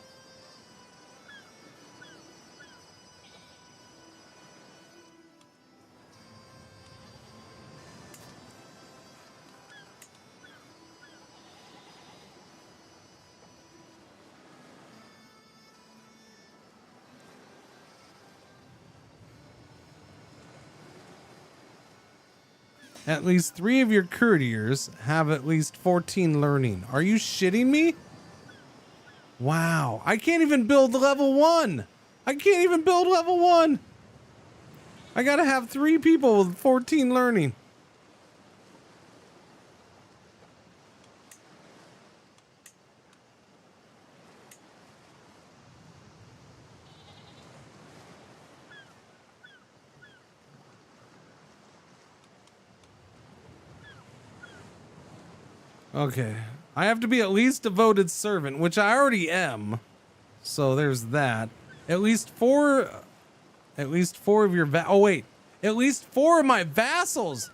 At least 3 of your courtiers have at least 14 learning. Are you shitting me? Wow. I can't even build level 1. I can't even build level 1. I gotta have 3 people with 14 learning. Okay. I have to be at least devoted servant, which I already am. So there's that. At least 4 of your at least 4 of my vassals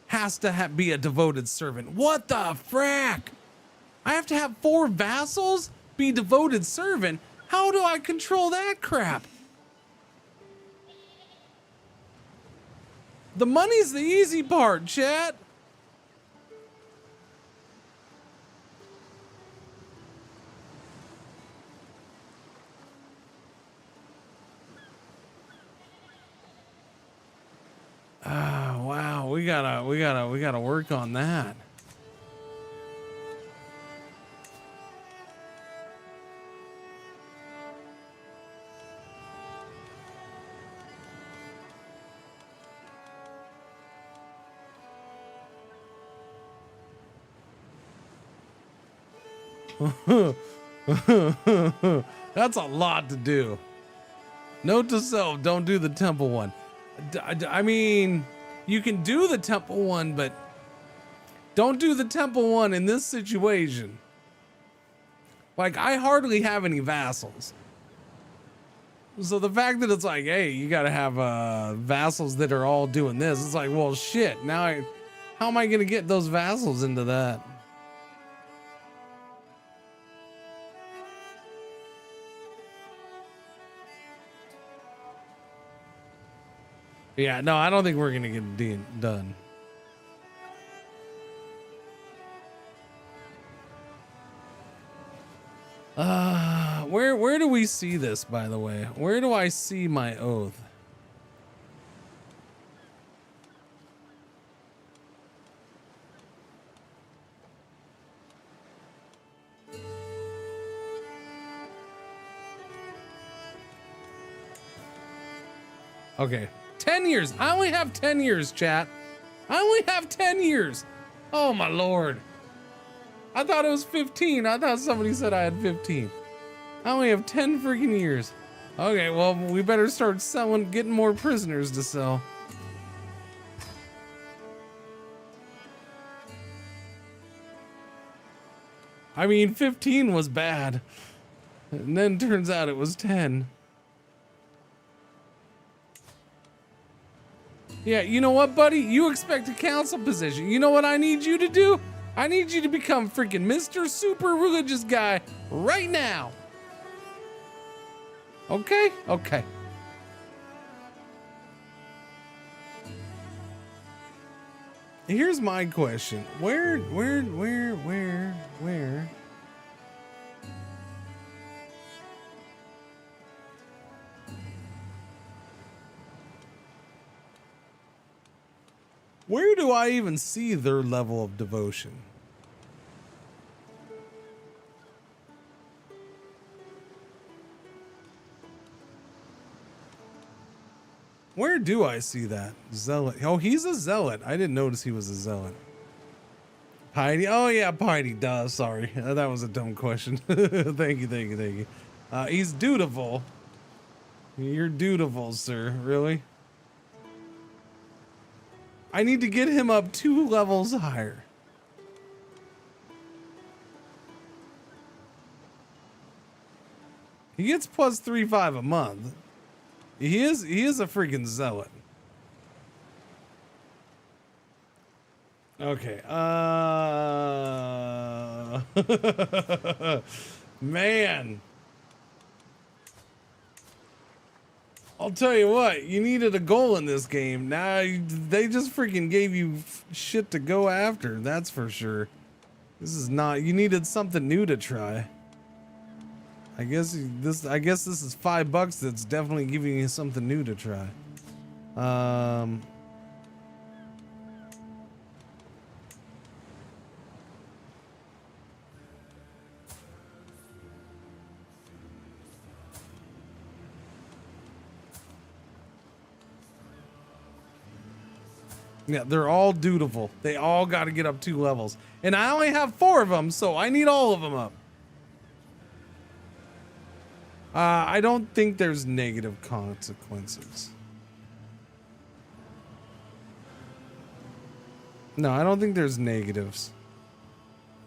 has to be a devoted servant. What the frack? I have to have 4 vassals be devoted servant? How do I control that crap? The money's the easy part, chat. Wow, we gotta work on that. That's a lot to do. Note to self, don't do the temple one. I mean, you can do the temple one, but don't do the temple one in this situation. Like, I hardly have any vassals. So the fact that it's like, hey, you gotta have vassals that are all doing this, it's like, well, shit, now how am I gonna get those vassals into that? Yeah, no, I don't think we're gonna get done. Where do we see this, by the way? Where do I see my oath? Okay, 10 years. I only have 10 years, chat. I only have 10 years. Oh my lord. I thought it was 15. I thought somebody said I had 15. I only have 10 freaking years. Okay, well, we better start getting more prisoners to sell. I mean, 15 was bad. And then turns out it was 10. Yeah, you know what, buddy? You expect a council position. You know what I need you to do? I need you to become freaking Mr. Super Religious Guy right now. Okay? Okay. Here's my question. Where? Where do I even see their level of devotion? Where do I see that? Zealot. Oh, he's a zealot. I didn't notice he was a zealot. Piety. Oh, yeah, piety. Duh. Sorry. That was a dumb question. Thank you. He's dutiful. You're dutiful, sir. Really? I need to get him up 2 levels higher. He gets plus 3.5 a month. He is a freaking zealot. Okay. Man. I'll tell you what, you needed a goal in this game. Now they just freaking gave you shit to go after. That's for sure. This is not, you needed something new to try. I guess this is $5 that's definitely giving you something new to try. Yeah, they're all dutiful. They all got to get up 2 levels. And I only have 4 of them, so I need all of them up. I don't think there's negative consequences. No, I don't think there's negatives.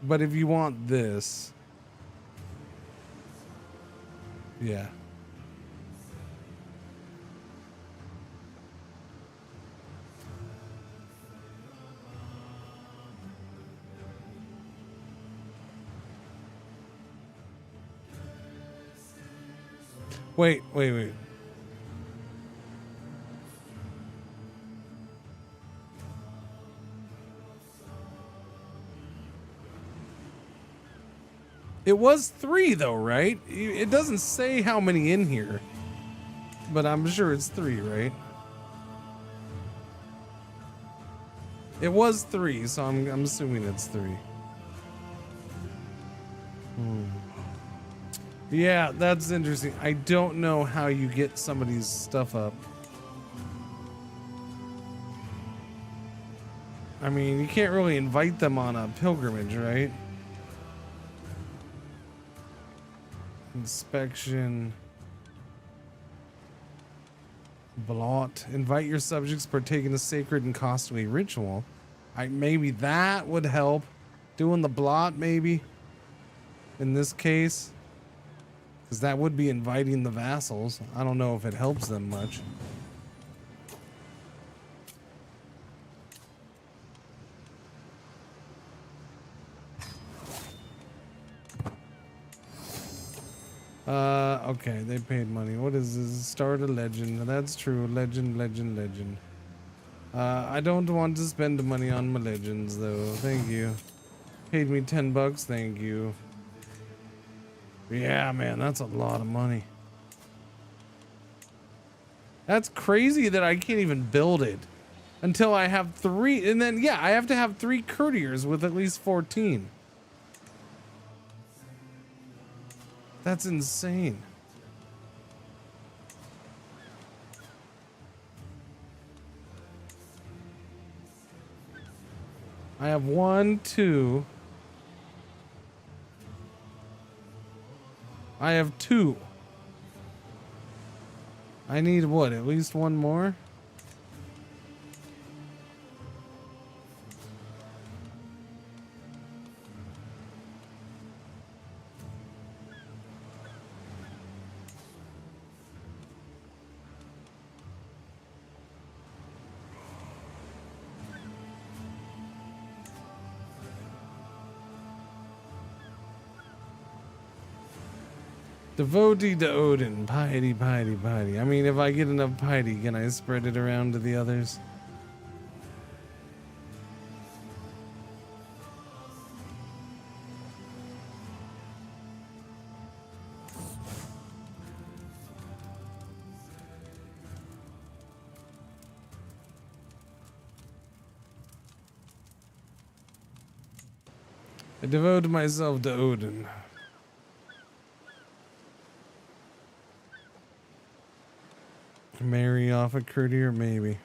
But if you want this... Yeah. Wait. It was 3 though, right? It doesn't say how many in here, but I'm sure it's 3, right? It was 3, so I'm assuming it's 3. Yeah, that's interesting. I don't know how you get somebody's stuff up. I mean, you can't really invite them on a pilgrimage, right? Inspection. Blot. Invite your subjects to partake in a sacred and costly ritual. Maybe that would help. Doing the blot, maybe. In this case. Because that would be inviting the vassals. I don't know if it helps them much. Okay, they paid money. What is this? Start a legend. That's true. Legend. I don't want to spend money on my legends, though. Thank you. Paid me $10. Thank you. Yeah, man, that's a lot of money. That's crazy that I can't even build it until I have 3. And then, yeah, I have to have 3 courtiers with at least 14. That's insane. I have 1, 2. I have 2. I need what? At least 1 more? Devotee to Odin. Piety. I mean, if I get enough piety, can I spread it around to the others? I devote myself to Odin. Marry off a courtier, maybe.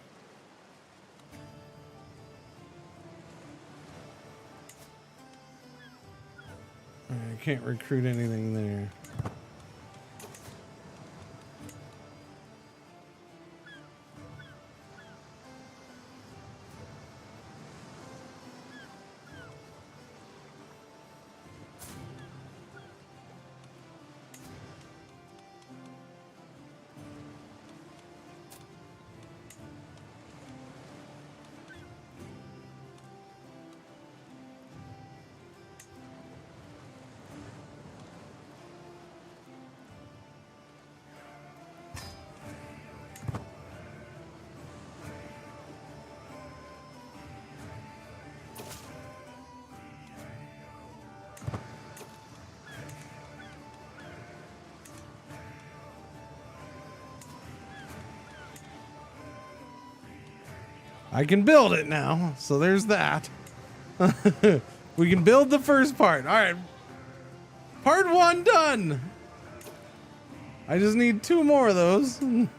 I can't recruit anything there. I can build it now, so there's that. We can build the first part. All right. Part 1 done. I just need 2 more of those. And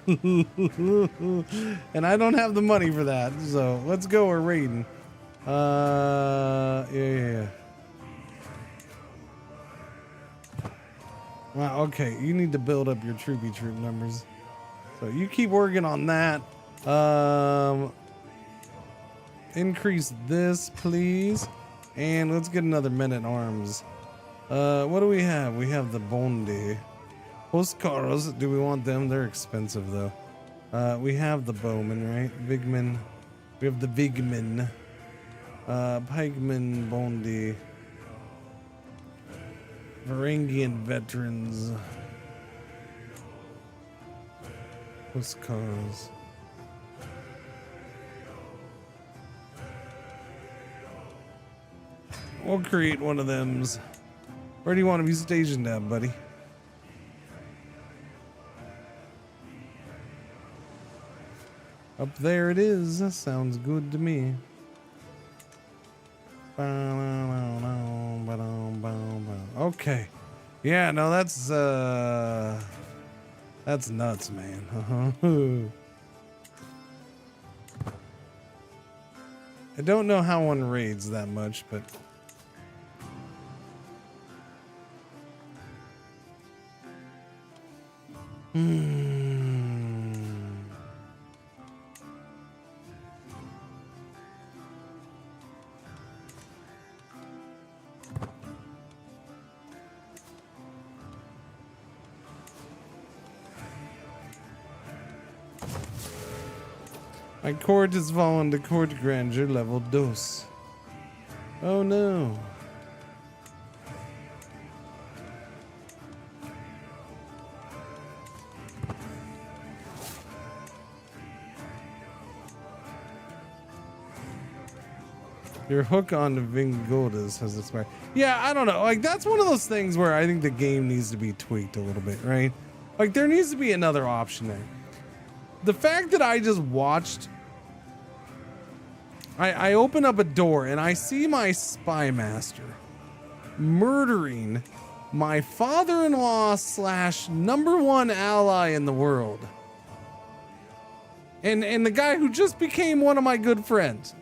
I don't have the money for that, so let's go. We're raiding. Yeah. Wow, okay. You need to build up your troop numbers. So you keep working on that. Increase this, please. And let's get another men-at-arms. What do we have? We have the Bondi. Postcaros, do we want them? They're expensive, though. We have the bowmen, right? Vigmen. We have the Vigmen. Pikemen, Bondi. Varangian veterans. Postcaros. We'll create one of them's. Where do you want to be stationed at, buddy? Up there it is. That sounds good to me. Okay. Yeah, no, that's nuts, man. I don't know how one raids that much, but my court has fallen to court grandeur level 2. Oh no. Your hook on the Vingodas has expired. Yeah, I don't know. Like, that's one of those things where I think the game needs to be tweaked a little bit, right? Like, there needs to be another option there. The fact that I just watched... I open up a door and I see my spy master murdering my father-in-law / #1 ally in the world. And the guy who just became one of my good friends.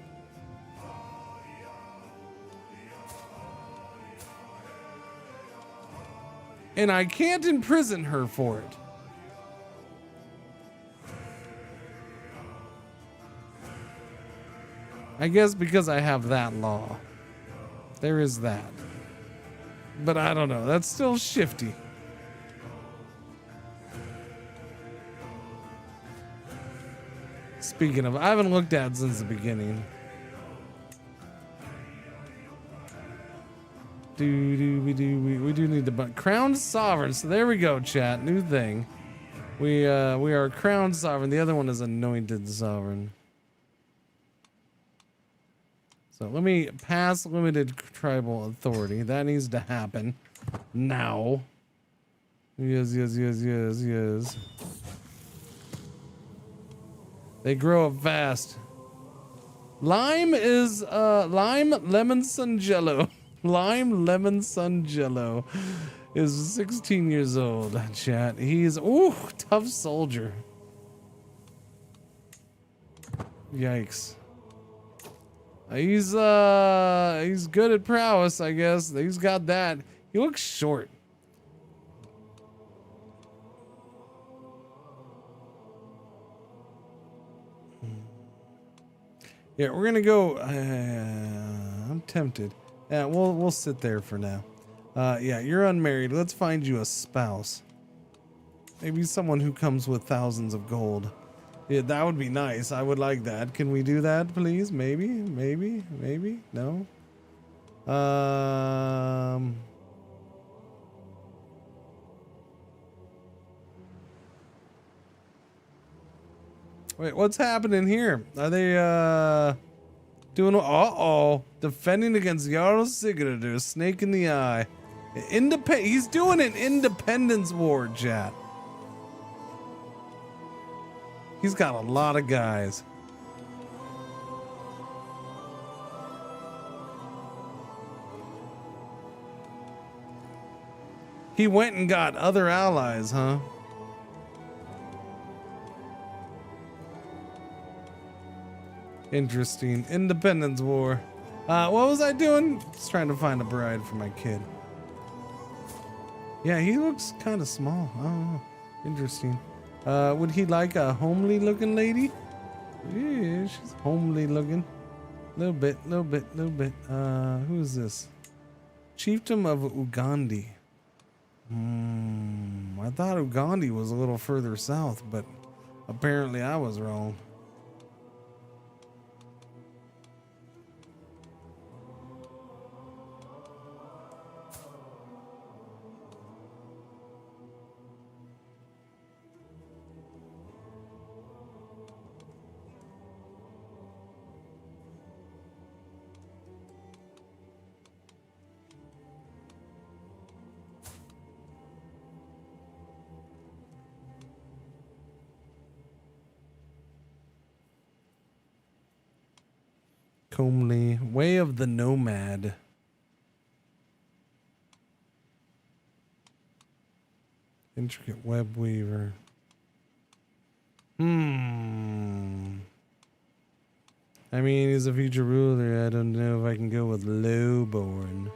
And I can't imprison her for it. I guess because I have that law. There is that. But I don't know. That's still shifty. Speaking of, I haven't looked at it since the beginning. We do need the crowned sovereign. So there we go, chat. New thing. We are crowned sovereign. The other one is anointed sovereign. So let me pass limited tribal authority. That needs to happen now. Yes. They grow up fast. Lime is lime, lemon, sun, jello. Lime Lemon Sun Jello is 16 years old. Chat. He's tough soldier. Yikes. He's good at prowess, I guess. He's got that. He looks short. Yeah, we're gonna go. I'm tempted. Yeah, we'll sit there for now. Yeah, you're unmarried. Let's find you a spouse. Maybe someone who comes with thousands of gold. Yeah, that would be nice. I would like that. Can we do that, please? Maybe. No. Wait, what's happening here? Are they doing defending against Jarl Sigurdur, snake in the eye. He's doing an independence war, chat. He's got a lot of guys. He went and got other allies, huh? Interesting. Independence War. What was I doing? Just trying to find a bride for my kid. Yeah, he looks kind of small. Oh, interesting. Would he like a homely looking lady? Yeah, she's homely looking. Little bit. Who is this? Chieftain of Ugandi. I thought Ugandi was a little further south, but apparently I was wrong. Comely. Way of the Nomad. Intricate web weaver. I mean, he's a future ruler. I don't know if I can go with lowborn.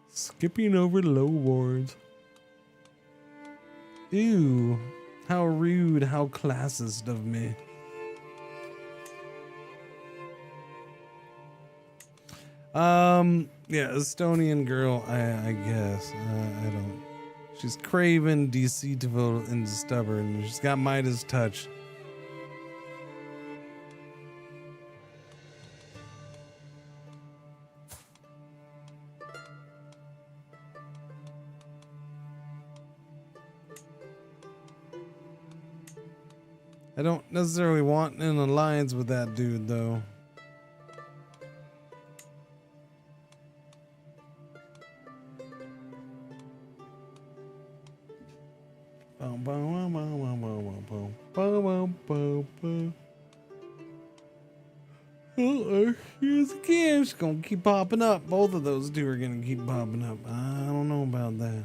Skipping over lowboards. Ew. How rude, how classist of me. Yeah, Estonian girl, I guess. I don't. She's craven, deceitful, and stubborn. She's got Midas touch. I don't necessarily want an alliance with that dude, though. Here's again. She's gonna keep popping up. Both of those two are gonna keep popping up. I don't know about that.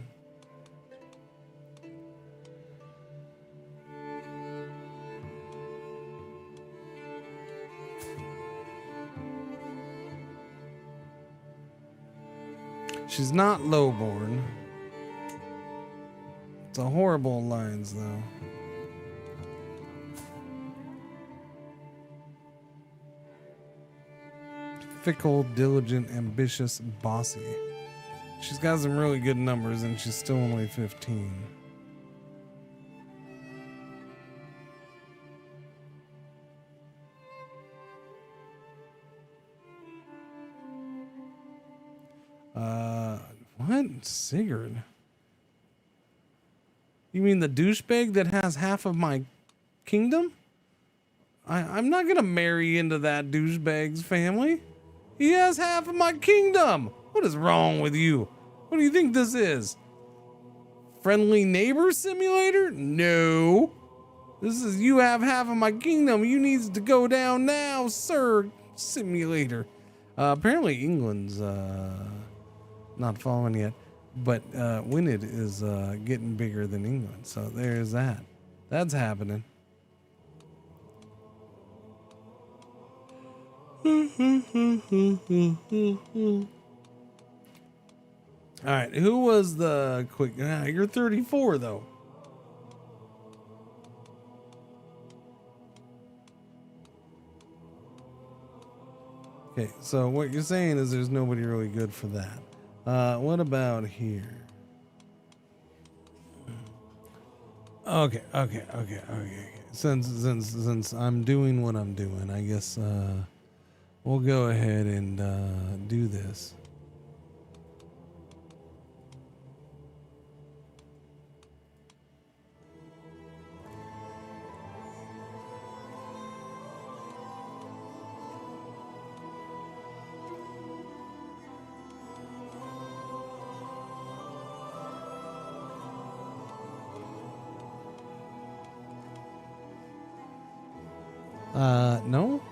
She's not lowborn. It's a horrible alliance, though. Fickle, diligent, ambitious, bossy. She's got some really good numbers, and she's still only 15. What? Sigurd? You mean the douchebag that has half of my kingdom? I'm not gonna marry into that douchebag's family. He has half of my kingdom. What is wrong with you? What do you think this is? Friendly neighbor simulator? No. This is you have half of my kingdom. You needs to go down now, sir. Simulator. Apparently England's not following yet, but Winnet is getting bigger than England. So there's that. That's happening. All right, who was the quick? You're 34 though. Okay, so what you're saying is there's nobody really good for that. What about here? Okay. Since I'm doing what I'm doing, I guess we'll go ahead and do this. No?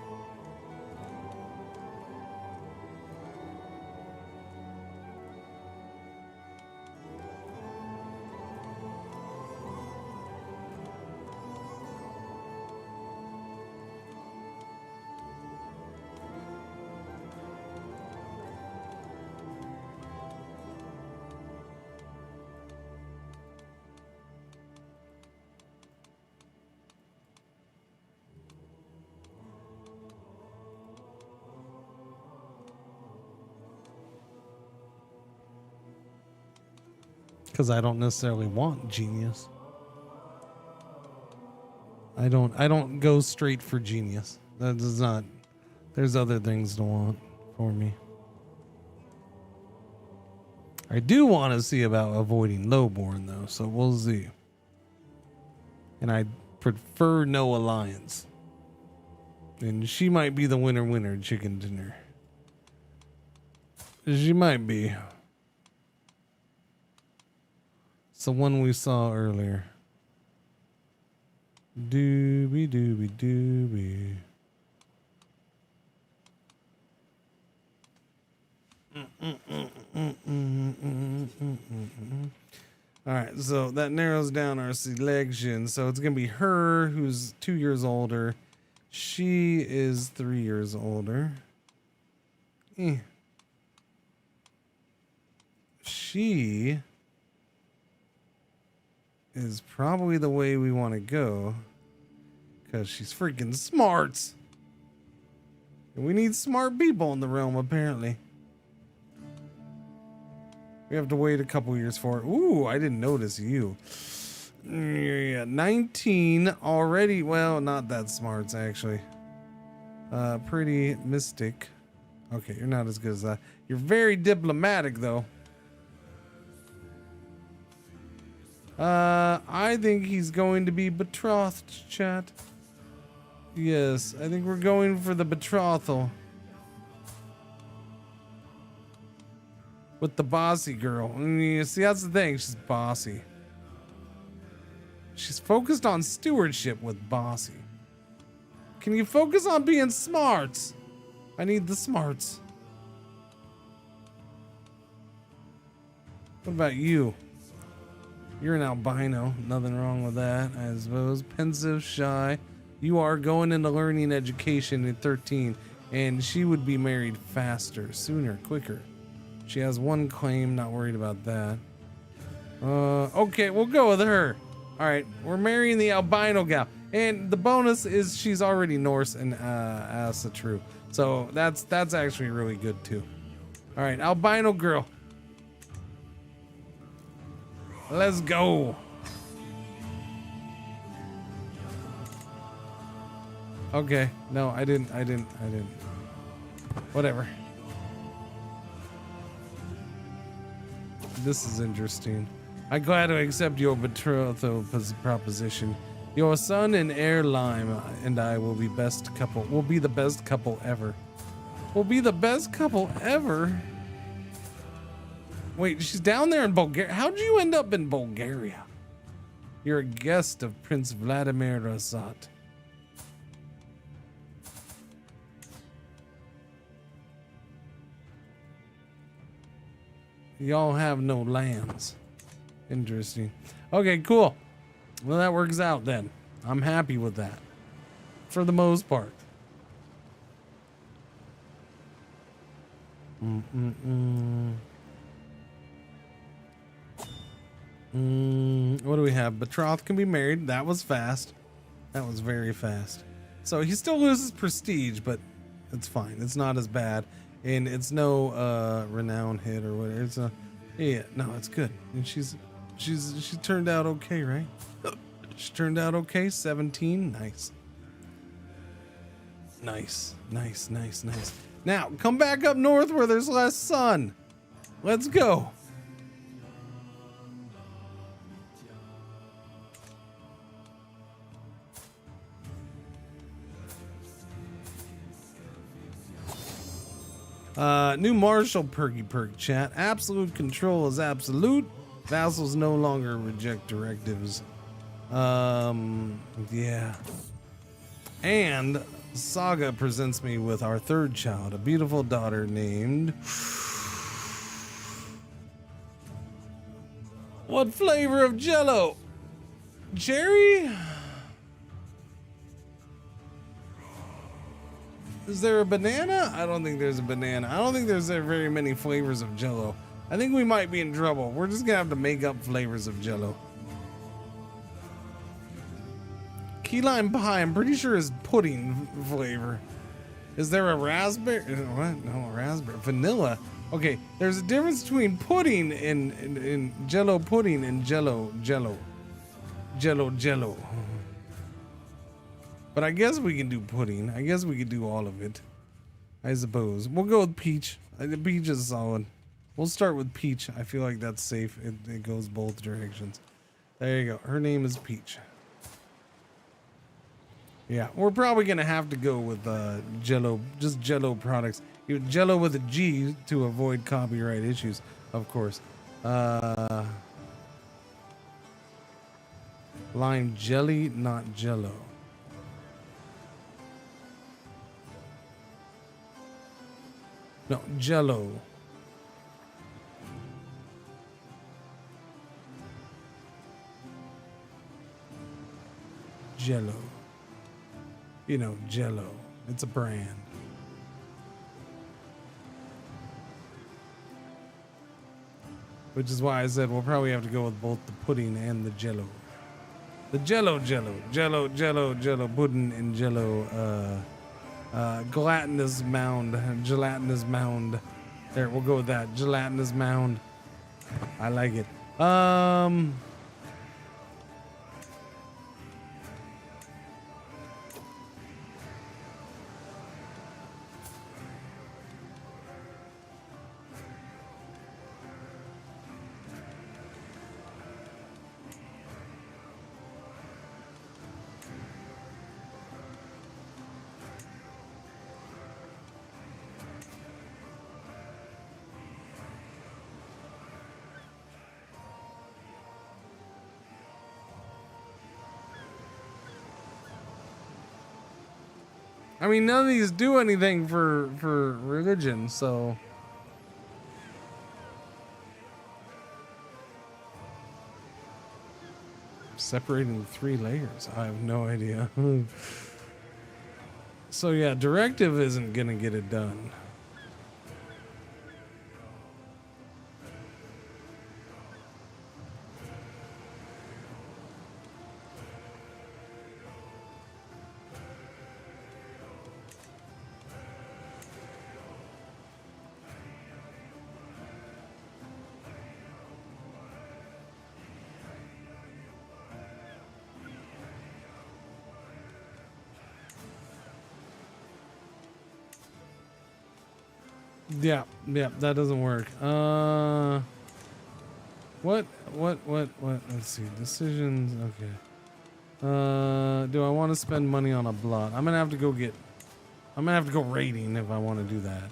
Because I don't necessarily want genius. I don't go straight for genius. That does not. There's other things to want for me. I do want to see about avoiding lowborn though, so we'll see. And I prefer no alliance. And she might be the winner chicken dinner. She might be. It's the one we saw earlier. Doobie doobie doobie. All right, so that narrows down our selection. So it's gonna be her, who's 2 years older. She is 3 years older. She is probably the way we want to go because she's freaking smart. And we need smart people in the realm, apparently. We have to wait a couple years for it. Ooh, I didn't notice you. Yeah, 19 already. Well, not that smart, actually. Pretty mystic. Okay, you're not as good as that. You're very diplomatic, though. I think he's going to be betrothed, chat. Yes, I think we're going for the betrothal. With the bossy girl. You see, that's the thing. She's bossy. She's focused on stewardship with bossy. Can you focus on being smart? I need the smarts. What about you? You're an albino. Nothing wrong with that, I suppose. Pensive, shy. You are going into learning education at 13, and she would be married faster, sooner, quicker. She has one claim, not worried about that. Okay, we'll go with her. All right, we're marrying the albino gal. And the bonus is she's already Norse and Asatru. So that's actually really good too. All right, albino girl. Let's go. Okay, no, I didn't. Whatever. This is interesting. I'm glad to accept your betrothal proposition. Your son and heir Lime and I will be best couple. We'll be the best couple ever. We'll be the best couple ever. Wait, she's down there in Bulgaria. How'd you end up in Bulgaria? You're a guest of Prince Vladimir Razat. Y'all have no lands. Interesting. Okay, cool. Well, that works out then. I'm happy with that. For the most part. What do we have? Betrothed can be married. That was fast. That was very fast. So he still loses prestige, but it's fine. It's not as bad. And it's no renown hit or whatever. It's a no, it's good. And she turned out okay, right? She turned out okay. 17. Nice. Nice. Now, come back up north where there's less sun. Let's go. New martial perky perk chat. Absolute control is absolute. Vassals no longer reject directives. Yeah. And Saga presents me with our third child, a beautiful daughter named... What flavor of Jello? Cherry? Is there a banana? I don't think there's a banana. I don't think there's very many flavors of Jello. I think we might be in trouble. We're just gonna have to make up flavors of Jello. Key lime pie, I'm pretty sure is pudding flavor. Is there a raspberry? What? No, raspberry. Vanilla. Okay, there's a difference between pudding and Jello pudding and Jello. But I guess we can do pudding. I guess we could do all of it. I suppose. We'll go with peach. Peach is solid. We'll start with peach. I feel like that's safe. It goes both directions. There you go. Her name is Peach. Yeah, we're probably going to have to go with Jello. Just Jello products. Jello with a G to avoid copyright issues, of course. Lime jelly, not Jello. No, Jello. Jello. You know, Jello. It's a brand. Which is why I said we'll probably have to go with both the pudding and the Jello. The Jello, pudding and Jello, gelatinous mound. There, we'll go with that. Gelatinous mound. I like it. I mean, none of these do anything for religion, so. Separating 3 layers. I have no idea. So yeah, directive isn't gonna get it done. Yeah, that doesn't work. What? Let's see. Decisions. Okay. Do I want to spend money on a blot? I'm gonna have to go raiding if I want to do that.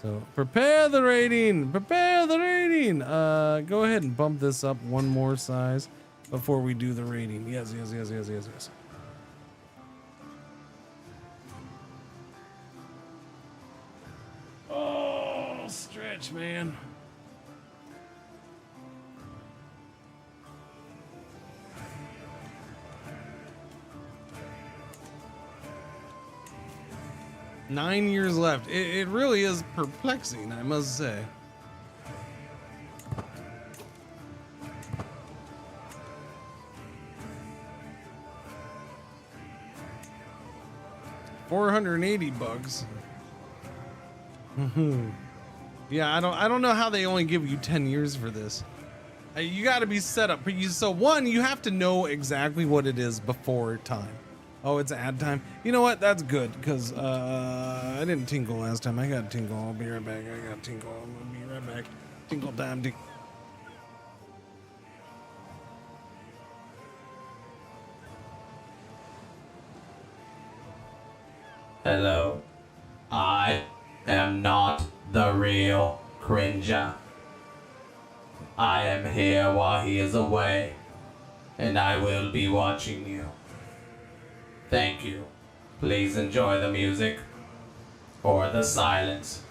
So prepare the rating. Prepare the rating. Go ahead and bump this up one more size before we do the rating. Yes, yes, yes, yes, yes, yes. Oh, stretch, man. Nine years left. It really is perplexing, I must say. $480. Yeah, I don't know how they only give you 10 years for this. You got to be set up. So one, you have to know exactly what it is before time. Oh, it's ad time. You know what? That's good because I didn't tinkle last time. I got tinkle. I'll be right back. I got tinkle. I'm gonna be right back. Tinkle time. Hello. I am not the real Cringer. I am here while he is away, and I will be watching you. Thank you. Please enjoy the music or the silence.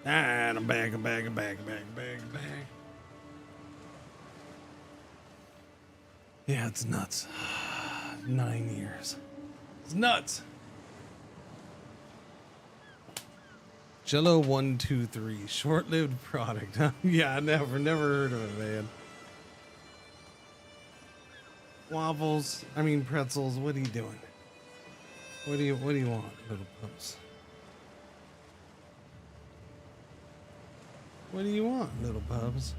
And I'm back. Yeah, it's nuts. 9 years. It's nuts. Jello 123, short-lived product. Huh? Yeah, I never heard of it, man. Waffles, I mean pretzels. What are you doing? What do you want, little pups? What do you want, little pups?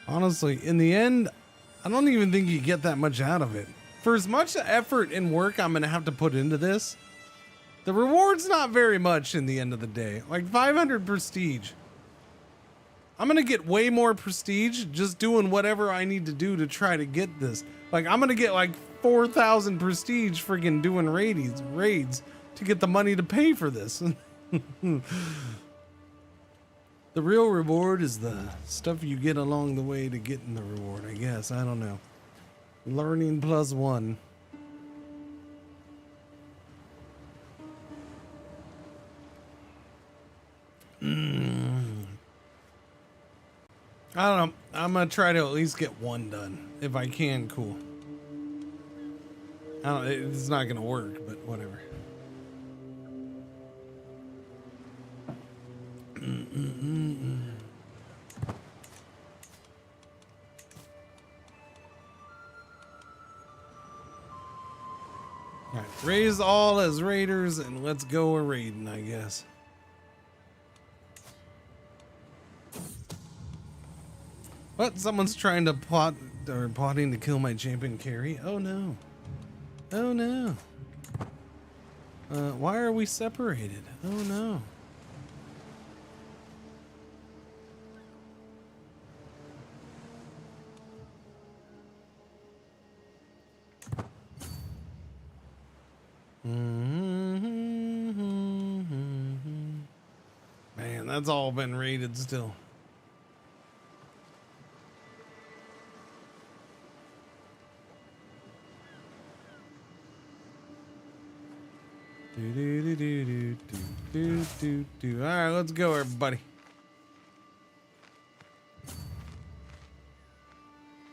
Honestly, in the end, I don't even think you get that much out of it. For as much effort and work I'm going to have to put into this, the reward's not very much in the end of the day. Like 500 prestige. I'm going to get way more prestige just doing whatever I need to do to try to get this. Like, I'm going to get like 4,000 prestige freaking doing raids to get the money to pay for this. The real reward is the stuff you get along the way to getting the reward, I guess. I don't know. Learning +1. I don't know. I'm gonna try to at least get one done. If I can, cool. I don't, it's not gonna work, but whatever. Alright, raise all as raiders and let's go a raiding, I guess. What? Someone's trying to plotting to kill my champion carry? Oh no. Oh no. Why are we separated? Oh no. Man, that's all been raided still. All right, let's go, everybody.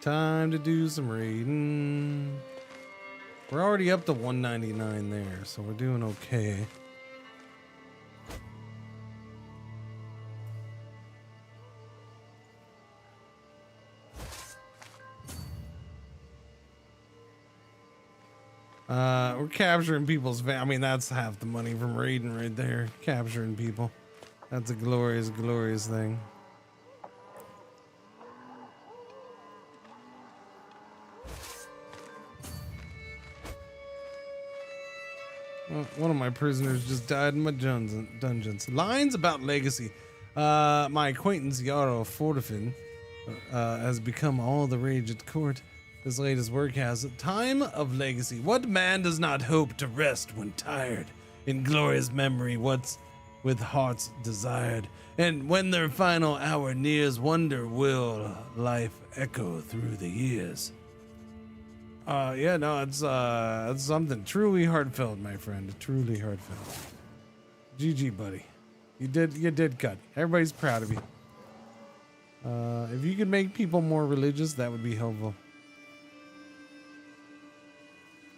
Time to do some raiding. We're already up to 199 there, so we're doing okay. We're capturing people's I mean, that's half the money from raiding right there. Capturing people. That's a glorious, glorious thing. Well, one of my prisoners just died in my dungeons. Lines about legacy. My acquaintance Yarrow Fortifin has become all the rage at court. His latest work has Time of Legacy. What man does not hope to rest when tired? In glorious memory, what's with hearts desired? And when their final hour nears, wonder will life echo through the years. Yeah, no, it's something truly heartfelt, my friend. Truly heartfelt. GG, buddy. You did cut. Everybody's proud of you. If you could make people more religious, that would be helpful.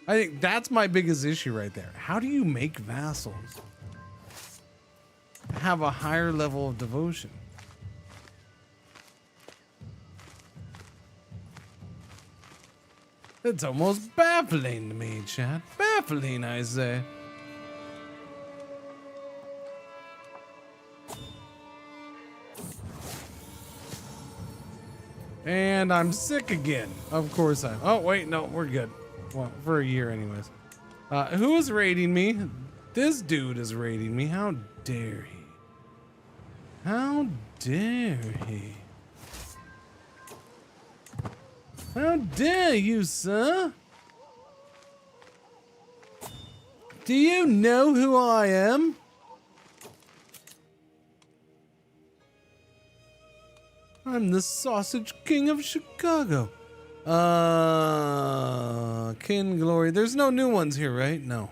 I think that's my biggest issue right there. How do you make vassals have a higher level of devotion? It's almost baffling to me, chat. Baffling, I say. And I'm sick again. Of course I'm. Oh, wait, no, we're good. Well, for a year anyways. Who is raiding me? This dude is raiding me. How dare he? How dare he? How dare you, sir? Do you know who I am? I'm the Sausage King of Chicago. Kin Glory. There's no new ones here, right? No.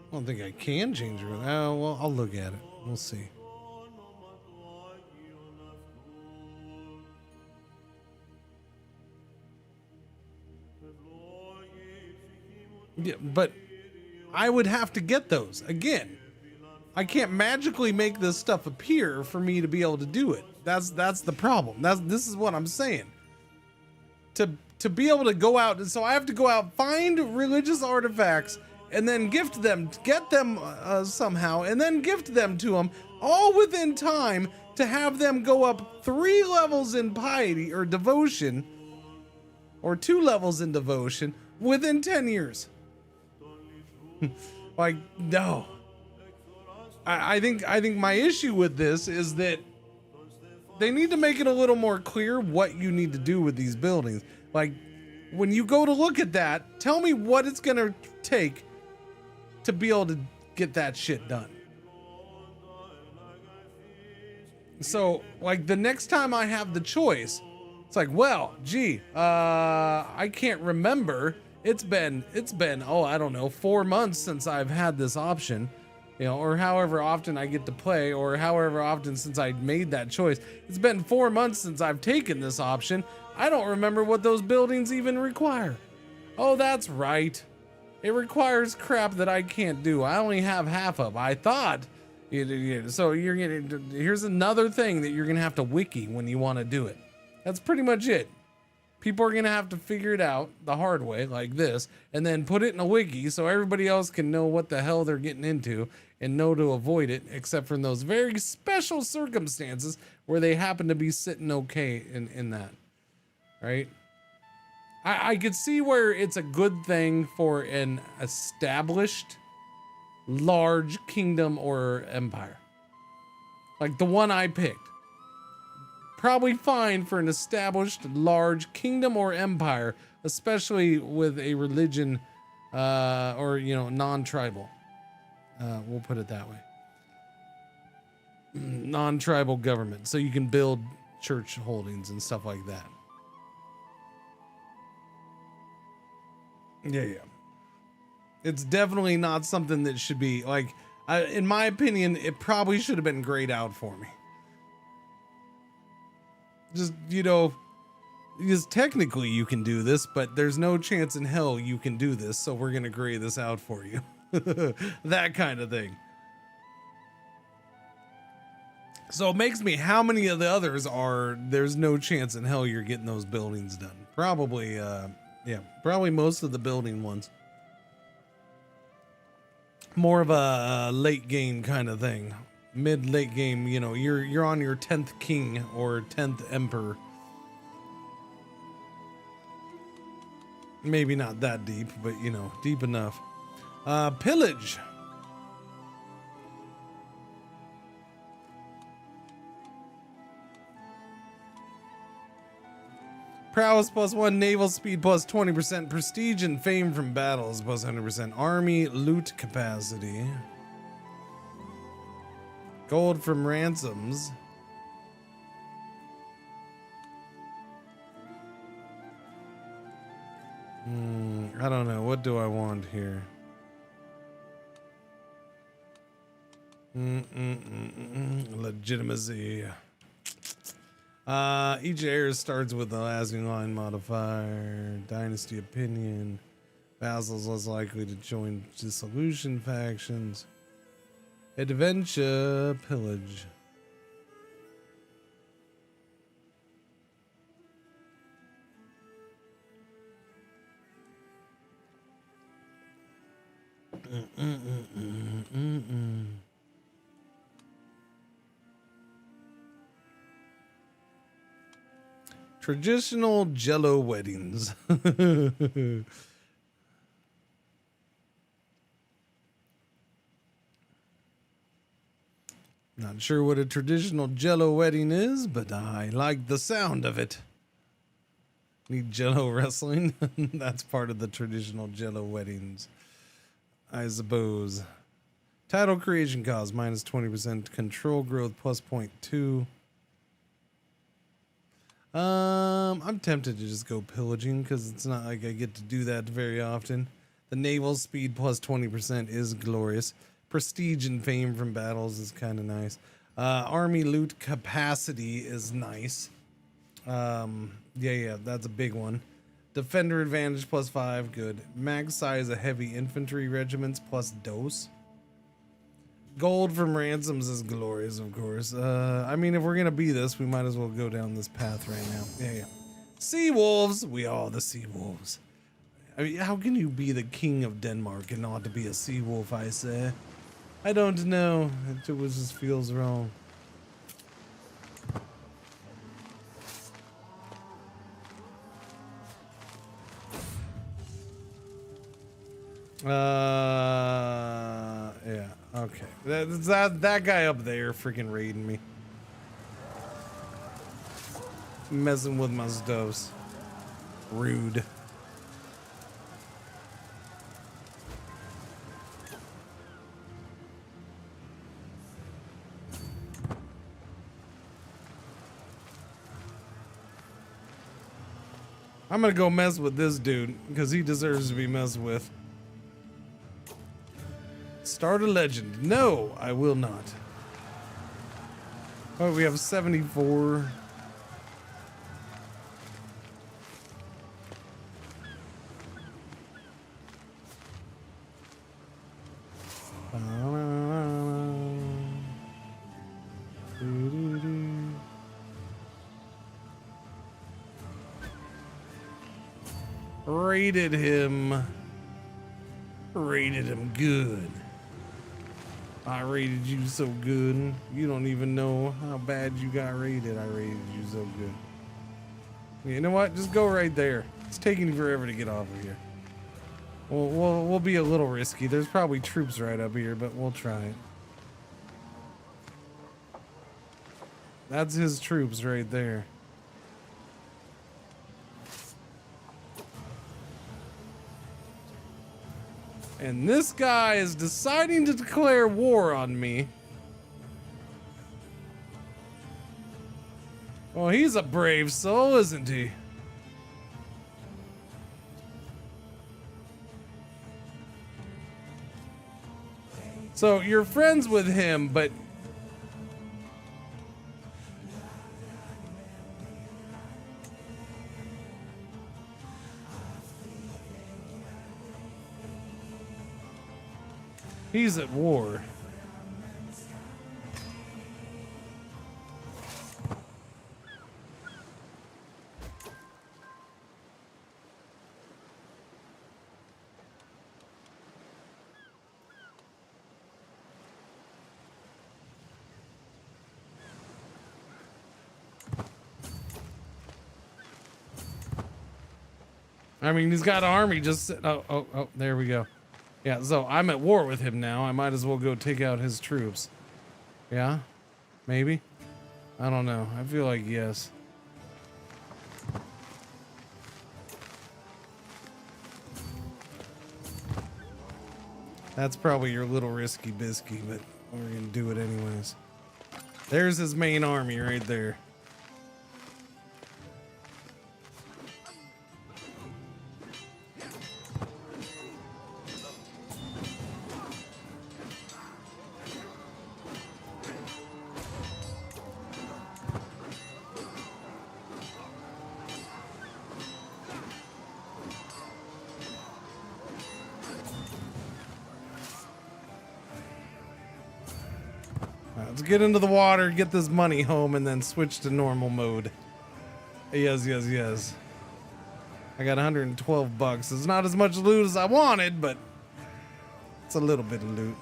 I don't think I can change it. Oh, well, I'll look at it. We'll see. Yeah, but I would have to get those again. I can't magically make this stuff appear for me to be able to do it. That's the problem. This is what I'm saying. To be able to go out, so I have to go out, find religious artifacts, and then gift them, get them somehow, and then gift them to them, all within time to have them go up 3 levels in piety or devotion, or 2 levels in devotion within 10 years. Like, no. I think my issue with this is that they need to make it a little more clear what you need to do with these buildings. Like, when you go to look at that, tell me what it's gonna take to be able to get that shit done. So, like, the next time I have the choice, it's like, well, gee, I can't remember. It's been, oh, I don't know, 4 months since I've had this option, you know, or however often I get to play, or however often since I made that choice. It's been 4 months since I've taken this option. I don't remember what those buildings even require. Oh, that's right. It requires crap that I can't do. I only have half of. I thought. So you're gonna, here's another thing that you're gonna have to wiki when you want to do it. That's pretty much it. People are gonna have to figure it out the hard way, like this, and then put it in a wiki so everybody else can know what the hell they're getting into and know to avoid it, except for in those very special circumstances where they happen to be sitting okay in that, right? I could see where it's a good thing for an established large kingdom or empire. Like the one I picked. Probably fine for an established large kingdom or empire, especially with a religion or, you know, non-tribal. We'll put it that way. Non-tribal government. So you can build church holdings and stuff like that. Yeah. It's definitely not something that should be like, in my opinion, it probably should have been grayed out for me. Just, you know, because technically you can do this, but there's no chance in hell you can do this, so we're going to gray this out for you. That kind of thing. So it makes me, how many of the others are, there's no chance in hell you're getting those buildings done? Probably, yeah, probably most of the building ones. More of a late game kind of thing. Mid-late game, you know, you're on your 10th king or 10th emperor. Maybe not that deep, but you know, deep enough. Pillage. Prowess +1, naval speed +20%, prestige and fame from battles +100%, army loot capacity, gold from ransoms, I don't know, what do I want here? Legitimacy. Each heir starts with the lasting line modifier, dynasty opinion, vassals less likely to join dissolution factions, adventure, pillage. Traditional Jello weddings. Not sure what a traditional Jello wedding is, but I like the sound of it. Need Jello wrestling? That's part of the traditional Jello weddings, I suppose. Title creation cost -20%. Control growth +0.2. I'm tempted to just go pillaging because it's not like I get to do that very often. The naval speed +20% is glorious. Prestige and fame from battles is kind of nice. Army loot capacity is nice. Yeah, that's a big one. Defender advantage +5, good. Max size of heavy infantry regiments +2. Gold from ransoms is glorious, of course. I mean, if we're gonna be this, we might as well go down this path right now. Yeah. Sea wolves, we are the sea wolves. I mean, how can you be the king of Denmark and not to be a sea wolf, I say? I don't know. It just feels wrong. Yeah, okay. That guy up there freaking raiding me. Messing with my stuffs. Rude. I'm gonna go mess with this dude because he deserves to be messed with. Start a legend. No, I will not. Oh, we have 74. Rated him. Rated him good. I rated you so good. You don't even know how bad you got rated. I rated you so good. You know what? Just go right there. It's taking you forever to get off of here. We'll be a little risky. There's probably troops right up here, but we'll try it. That's his troops right there. And this guy is deciding to declare war on me. Well, he's a brave soul, isn't he? So you're friends with him, but he's at war. I mean, he's got an army just oh, there we go. Yeah, so I'm at war with him now. I might as well go take out his troops. Yeah? Maybe? I don't know. I feel like yes. That's probably your little risky bisky, but we're gonna do it anyways. There's his main army right there. Let's get into the water, get this money home, and then switch to normal mode. Yes, yes, yes. I got 112 bucks. It's not as much loot as I wanted, but it's a little bit of loot.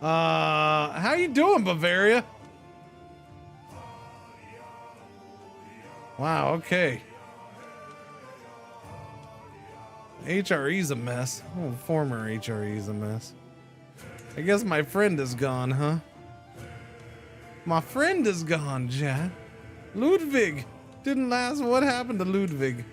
How you doing, Bavaria? Wow, okay. HRE's a mess. Oh, former HRE's a mess. I guess my friend is gone, huh? My friend is gone, Jack. Ludwig didn't last. What happened to Ludwig?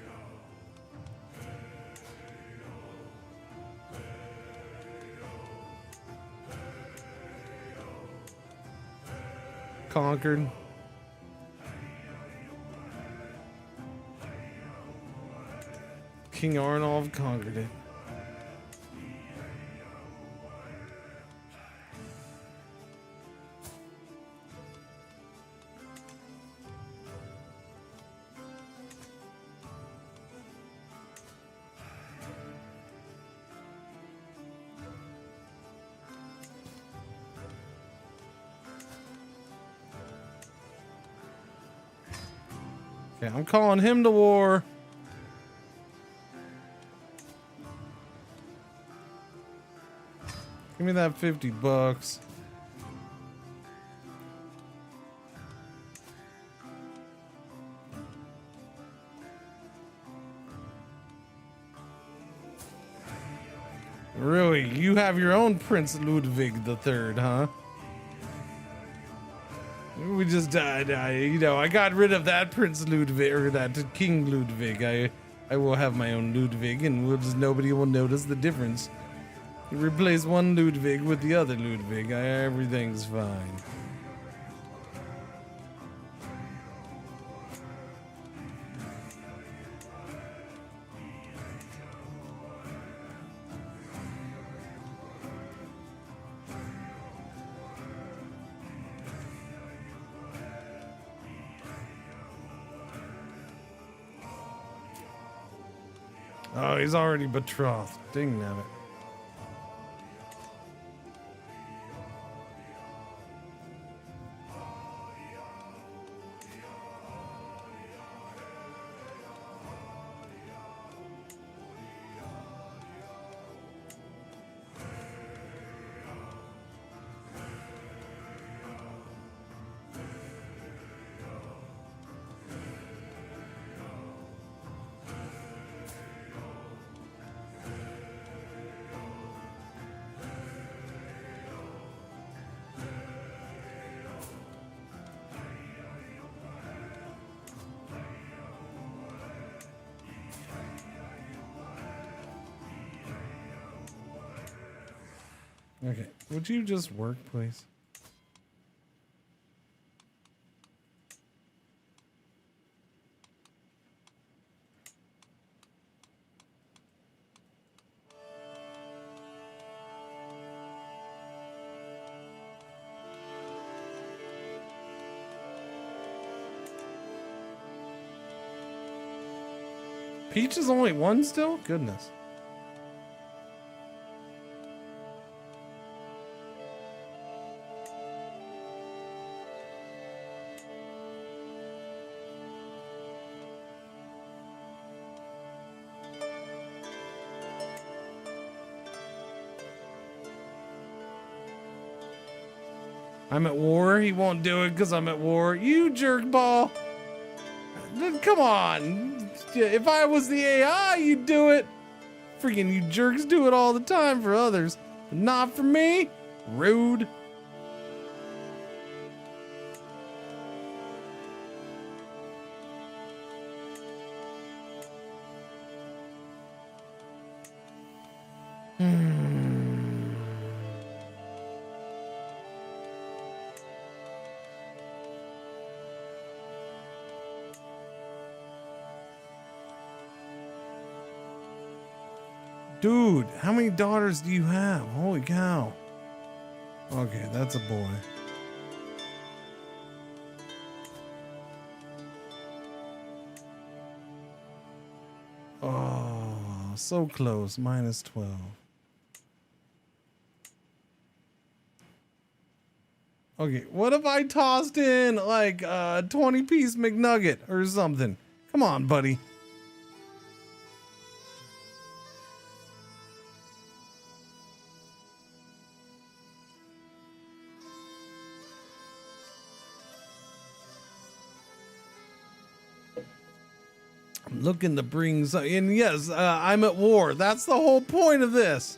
Conquered. King Arnulf conquered it. Okay, I'm calling him to war. Give me that $50. Really? You have your own Prince Ludwig the Third, huh? We just you know, I got rid of that Prince Ludwig, or that King Ludwig. I will have my own Ludwig, and nobody will notice the difference. You replace one Ludwig with the other Ludwig, everything's fine. Oh, he's already betrothed. Dang nabbit. Okay, would you just work, please? Peach is only one still? Goodness. I'm at war. He won't do it because I'm at war. You jerkball. Come on. If I was the AI, you'd do it. Freaking you jerks do it all the time for others. But not for me. Rude. Dude, how many daughters do you have? Holy cow. Okay, that's a boy. Oh, so close. Minus 12. Okay, what if I tossed in like a 20-piece McNugget or something? Come on, buddy. I'm looking to bring some, and yes, I'm at war. That's the whole point of this.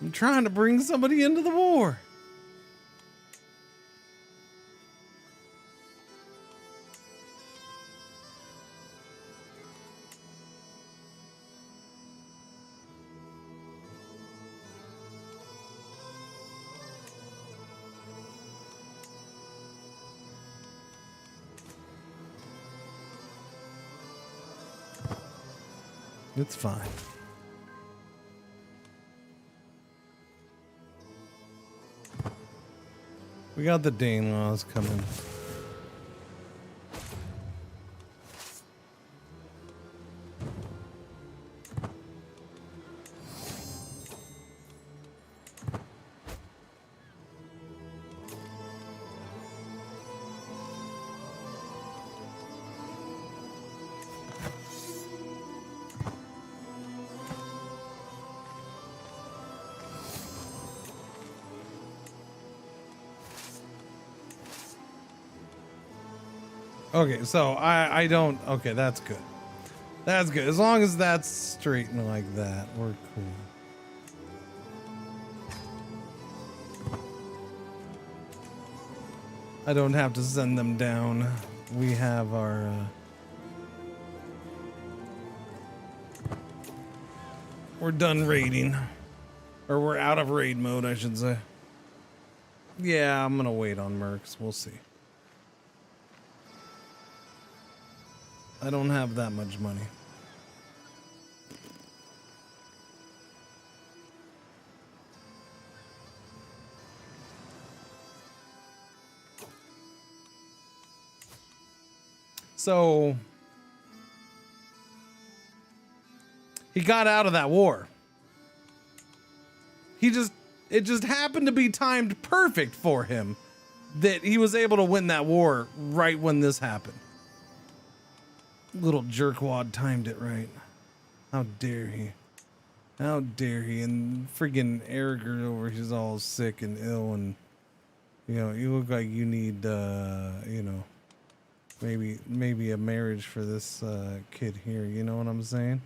I'm trying to bring somebody into the war. It's fine. We got the Dane laws coming. Okay, so I don't. Okay, that's good. That's good. As long as that's straight and like that, we're cool. I don't have to send them down. We have our. We're done raiding. Or we're out of raid mode, I should say. Yeah, I'm gonna wait on Mercs. We'll see. I don't have that much money. So he got out of that war. It just happened to be timed perfect for him that he was able to win that war right when this happened. Little jerkwad timed it right. How dare he? How dare he? And friggin' Eriger over, he's all sick and ill, and you know, you look like you need you know, maybe a marriage for this kid here, you know what I'm saying?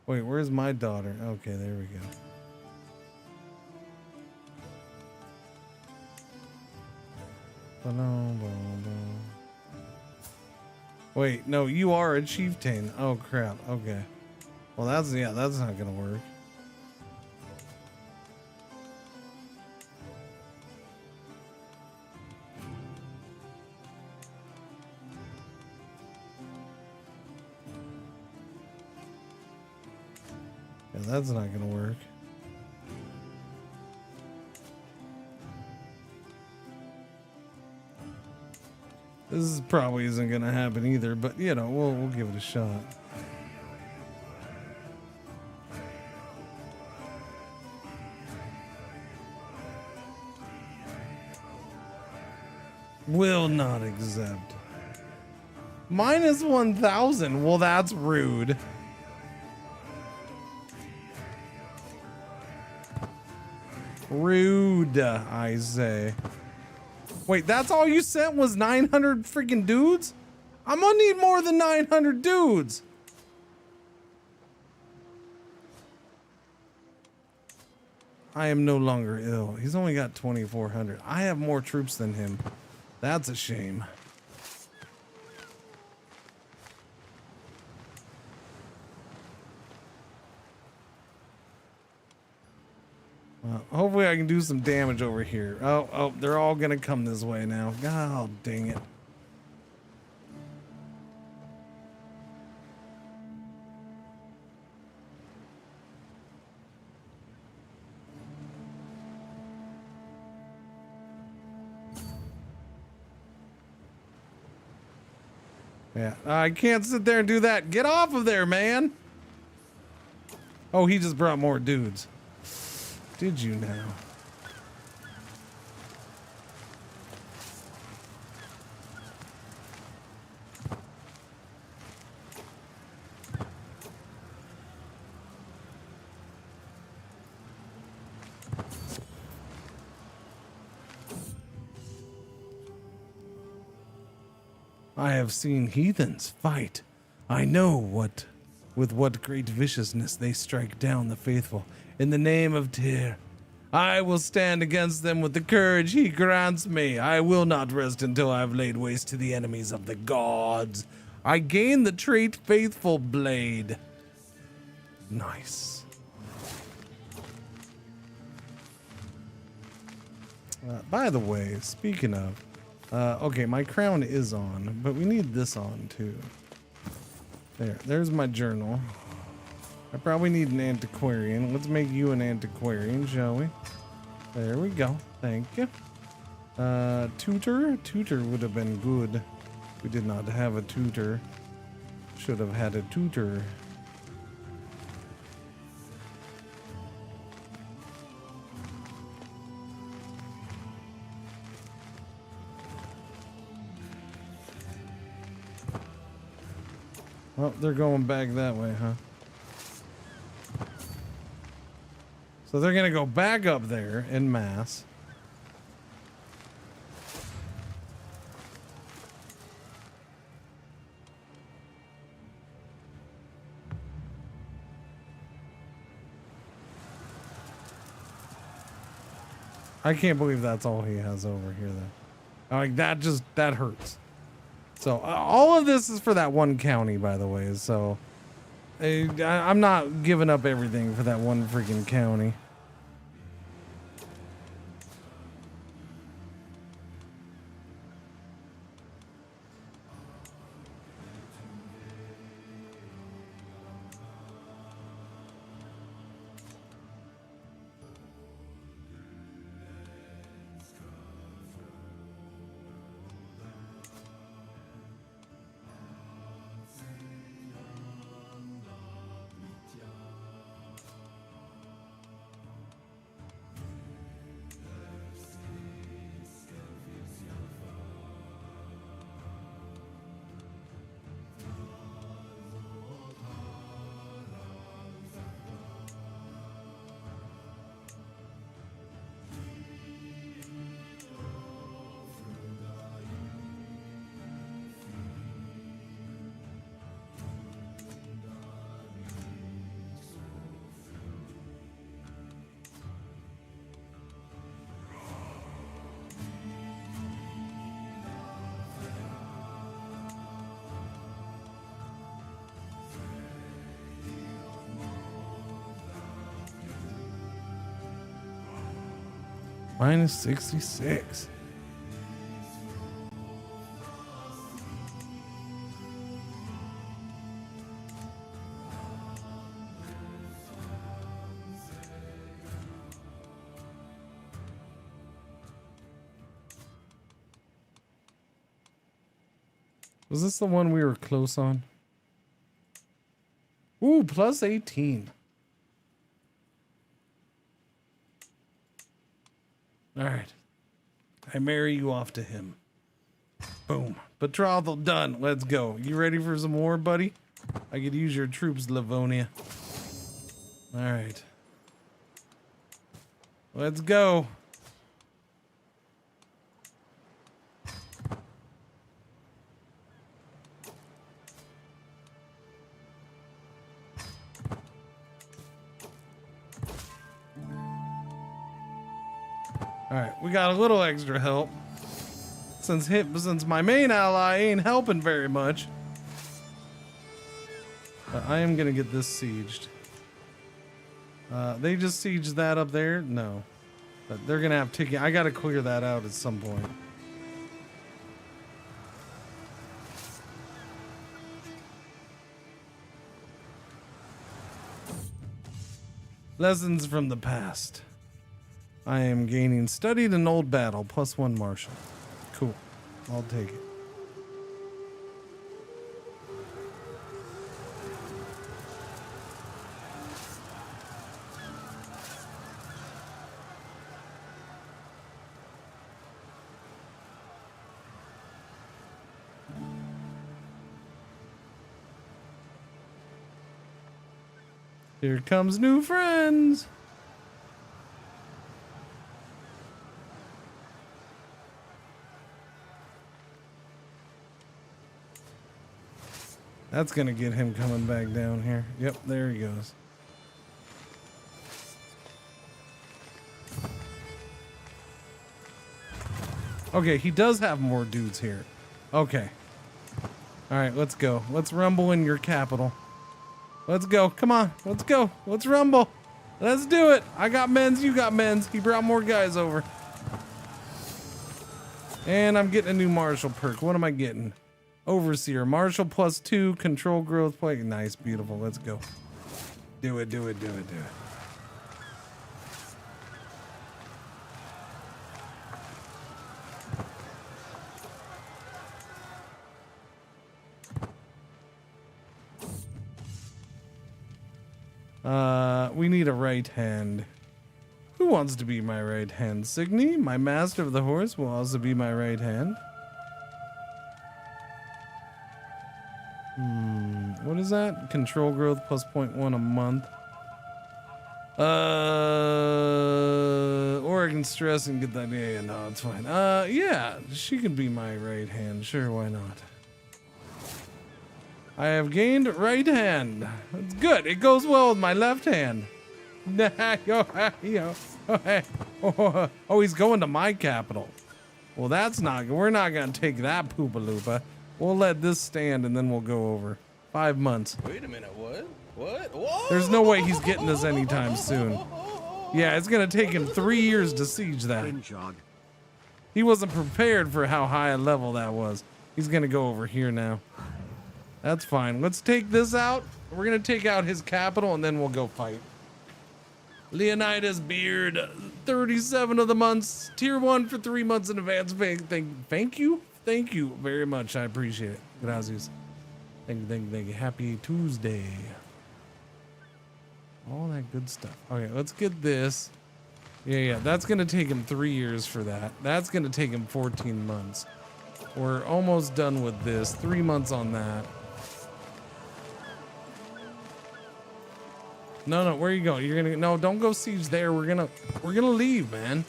Wait, where's my daughter? Okay, there we go. Wait, no, you are a chieftain. Oh crap. Okay. Well, that's not gonna work. Yeah, that's not gonna work. This probably isn't gonna happen either, but you know, we'll give it a shot. Will not accept. Minus 1,000. Well, that's rude. Rude, I say. Wait, that's all you sent was 900 freaking dudes? I'm gonna need more than 900 dudes. I am no longer ill. He's only got 2,400. I have more troops than him. That's a shame. Hopefully I can do some damage over here. Oh, they're all gonna come this way now. God dang it. Yeah, I can't sit there and do that. Get off of there, man. Oh, he just brought more dudes. Did you now? I have seen heathens fight. I know with what great viciousness they strike down the faithful. In the name of Tyr, I will stand against them with the courage he grants me. I will not rest until I have laid waste to the enemies of the gods. I gain the trait Faithful Blade. Nice. By the way, speaking of, okay, my crown is on, but we need this on too. There's my journal. I probably need an antiquarian. Let's make you an antiquarian, shall we? There we go. Thank you. Tutor? Tutor would have been good. We did not have a tutor. Should have had a tutor. Well, they're going back that way, huh? So they're gonna go back up there en masse. I can't believe that's all he has over here, though. Like, that hurts. So, all of this is for that one county, by the way. So, I'm not giving up everything for that one freaking county. Minus 66. Was this the one we were close on? Ooh, plus 18. All right. I marry you off to him. Boom. Betrothal done. Let's go. You ready for some more, buddy? I could use your troops, Livonia. All right. Let's go. All right, we got a little extra help since my main ally ain't helping very much. But I am gonna get this sieged. They just sieged that up there? No, but they're gonna have ticket. I gotta clear that out at some point. Lessons from the past. I am gaining studied an old battle, +1 martial. Cool. I'll take it. Here comes new friends. That's gonna get him coming back down here. Yep, there he goes. Okay, he does have more dudes here. Okay. All right, let's go. Let's rumble in your capital. Let's go. Come on. Let's go. Let's rumble. Let's do it. I got men's. You got men's. He brought more guys over. And I'm getting a new martial perk. What am I getting? Overseer. Martial +2. Control growth. Play. Nice. Beautiful. Let's go. Do it. Do it. Do it. Do it. We need a right hand. Who wants to be my right hand? Signy, my master of the horse, will also be my right hand. What is that? Control growth +0.1 a month. Oregon stress and get that. Yeah, no, it's fine. Yeah, she can be my right hand. Sure, why not? I have gained right hand. It's good. It goes well with my left hand. Oh, he's going to my capital. Well, that's not, we're not going to take that poopa-loopa. We'll let this stand and then we'll go over. 5 months. Wait a minute, what? What? Whoa! There's no way he's getting this anytime soon. Yeah, it's going to take him 3 years to siege that. He wasn't prepared for how high a level that was. He's going to go over here now. That's fine. Let's take this out. We're going to take out his capital and then we'll go fight. Leonidas Beard, 37 of the months, tier 1 for 3 months in advance. Thank you. Thank you very much. I appreciate it. Gracias. Thank you. Happy Tuesday. All that good stuff. Okay, let's get this. Yeah, that's going to take him 3 years for that. That's going to take him 14 months. We're almost done with this. 3 months on that. No, where are you going? You're gonna, no, don't go siege there. We're gonna leave, man.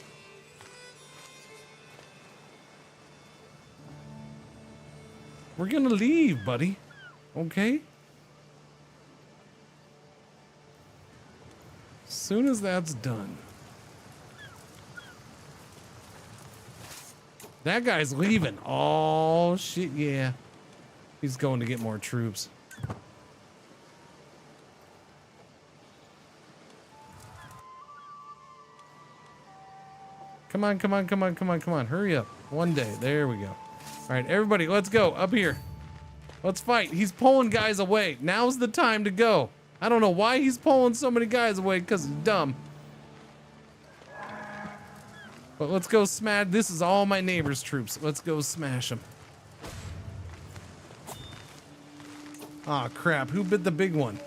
We're gonna leave, buddy. Okay? As soon as that's done. That guy's leaving. Oh, shit, yeah. He's going to get more troops. Come on. Hurry up. One day. There we go. All right, everybody, let's go. Up here. Let's fight. He's pulling guys away. Now's the time to go. I don't know why he's pulling so many guys away, because he's dumb. But let's go smash. This is all my neighbor's troops. Let's go smash them. Aw, crap. Who bit the big one?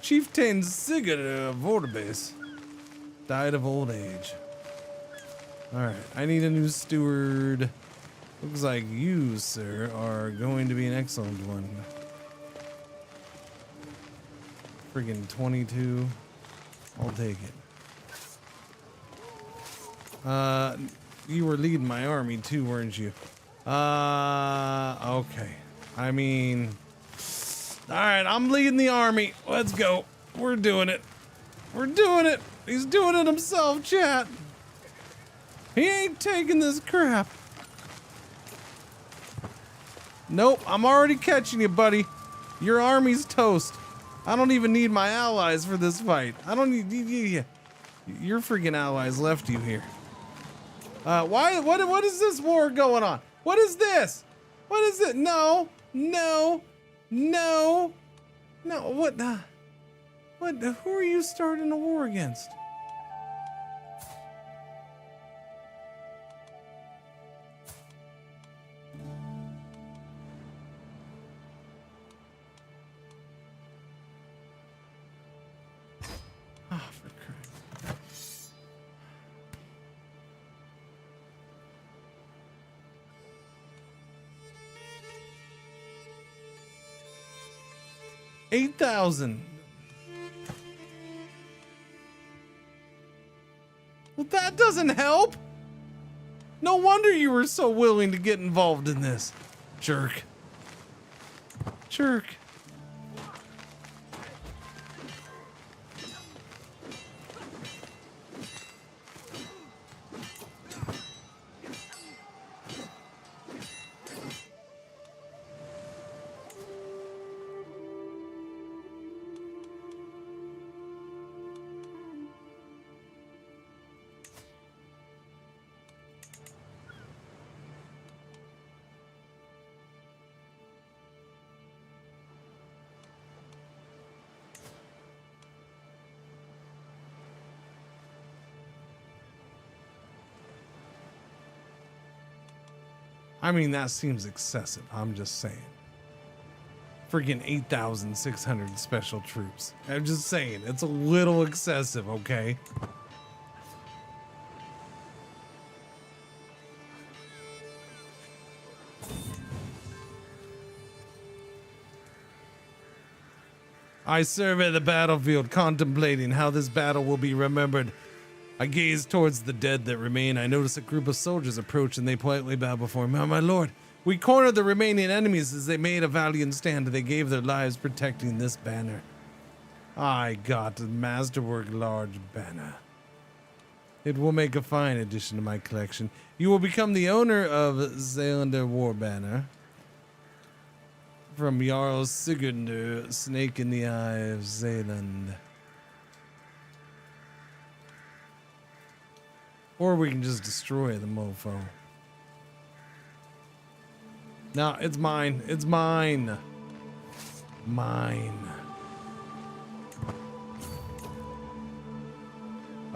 Chieftain Sigurd of Vorbase died of old age. Alright, I need a new steward. Looks like you, sir, are going to be an excellent one. Friggin' 22. I'll take it. You were leading my army too, weren't you? Okay. I mean... Alright, I'm leading the army. Let's go. We're doing it. We're doing it. He's doing it himself, chat. He ain't taking this crap. Nope, I'm already catching you, buddy. Your army's toast. I don't even need my allies for this fight. I don't need you. Your freaking allies left you here. What is this war going on? What is this? What is it? No. What? Who are you starting a war against? Oh, for crying. 8,000. Well, that doesn't help. No wonder you were so willing to get involved in this. Jerk. I mean, that seems excessive. I'm just saying. Freaking 8,600 special troops. I'm just saying, it's a little excessive, okay? I survey the battlefield, contemplating how this battle will be remembered. I gaze towards the dead that remain. I notice a group of soldiers approach, and they politely bow before me. My lord, we cornered the remaining enemies as they made a valiant stand. They gave their lives protecting this banner. I got a Masterwork large banner. It will make a fine addition to my collection. You will become the owner of Zealander War Banner. From Jarl Sigurdur, Snake in the Eye of Zealand. Or we can just destroy the mofo. No, it's mine. It's mine. Mine.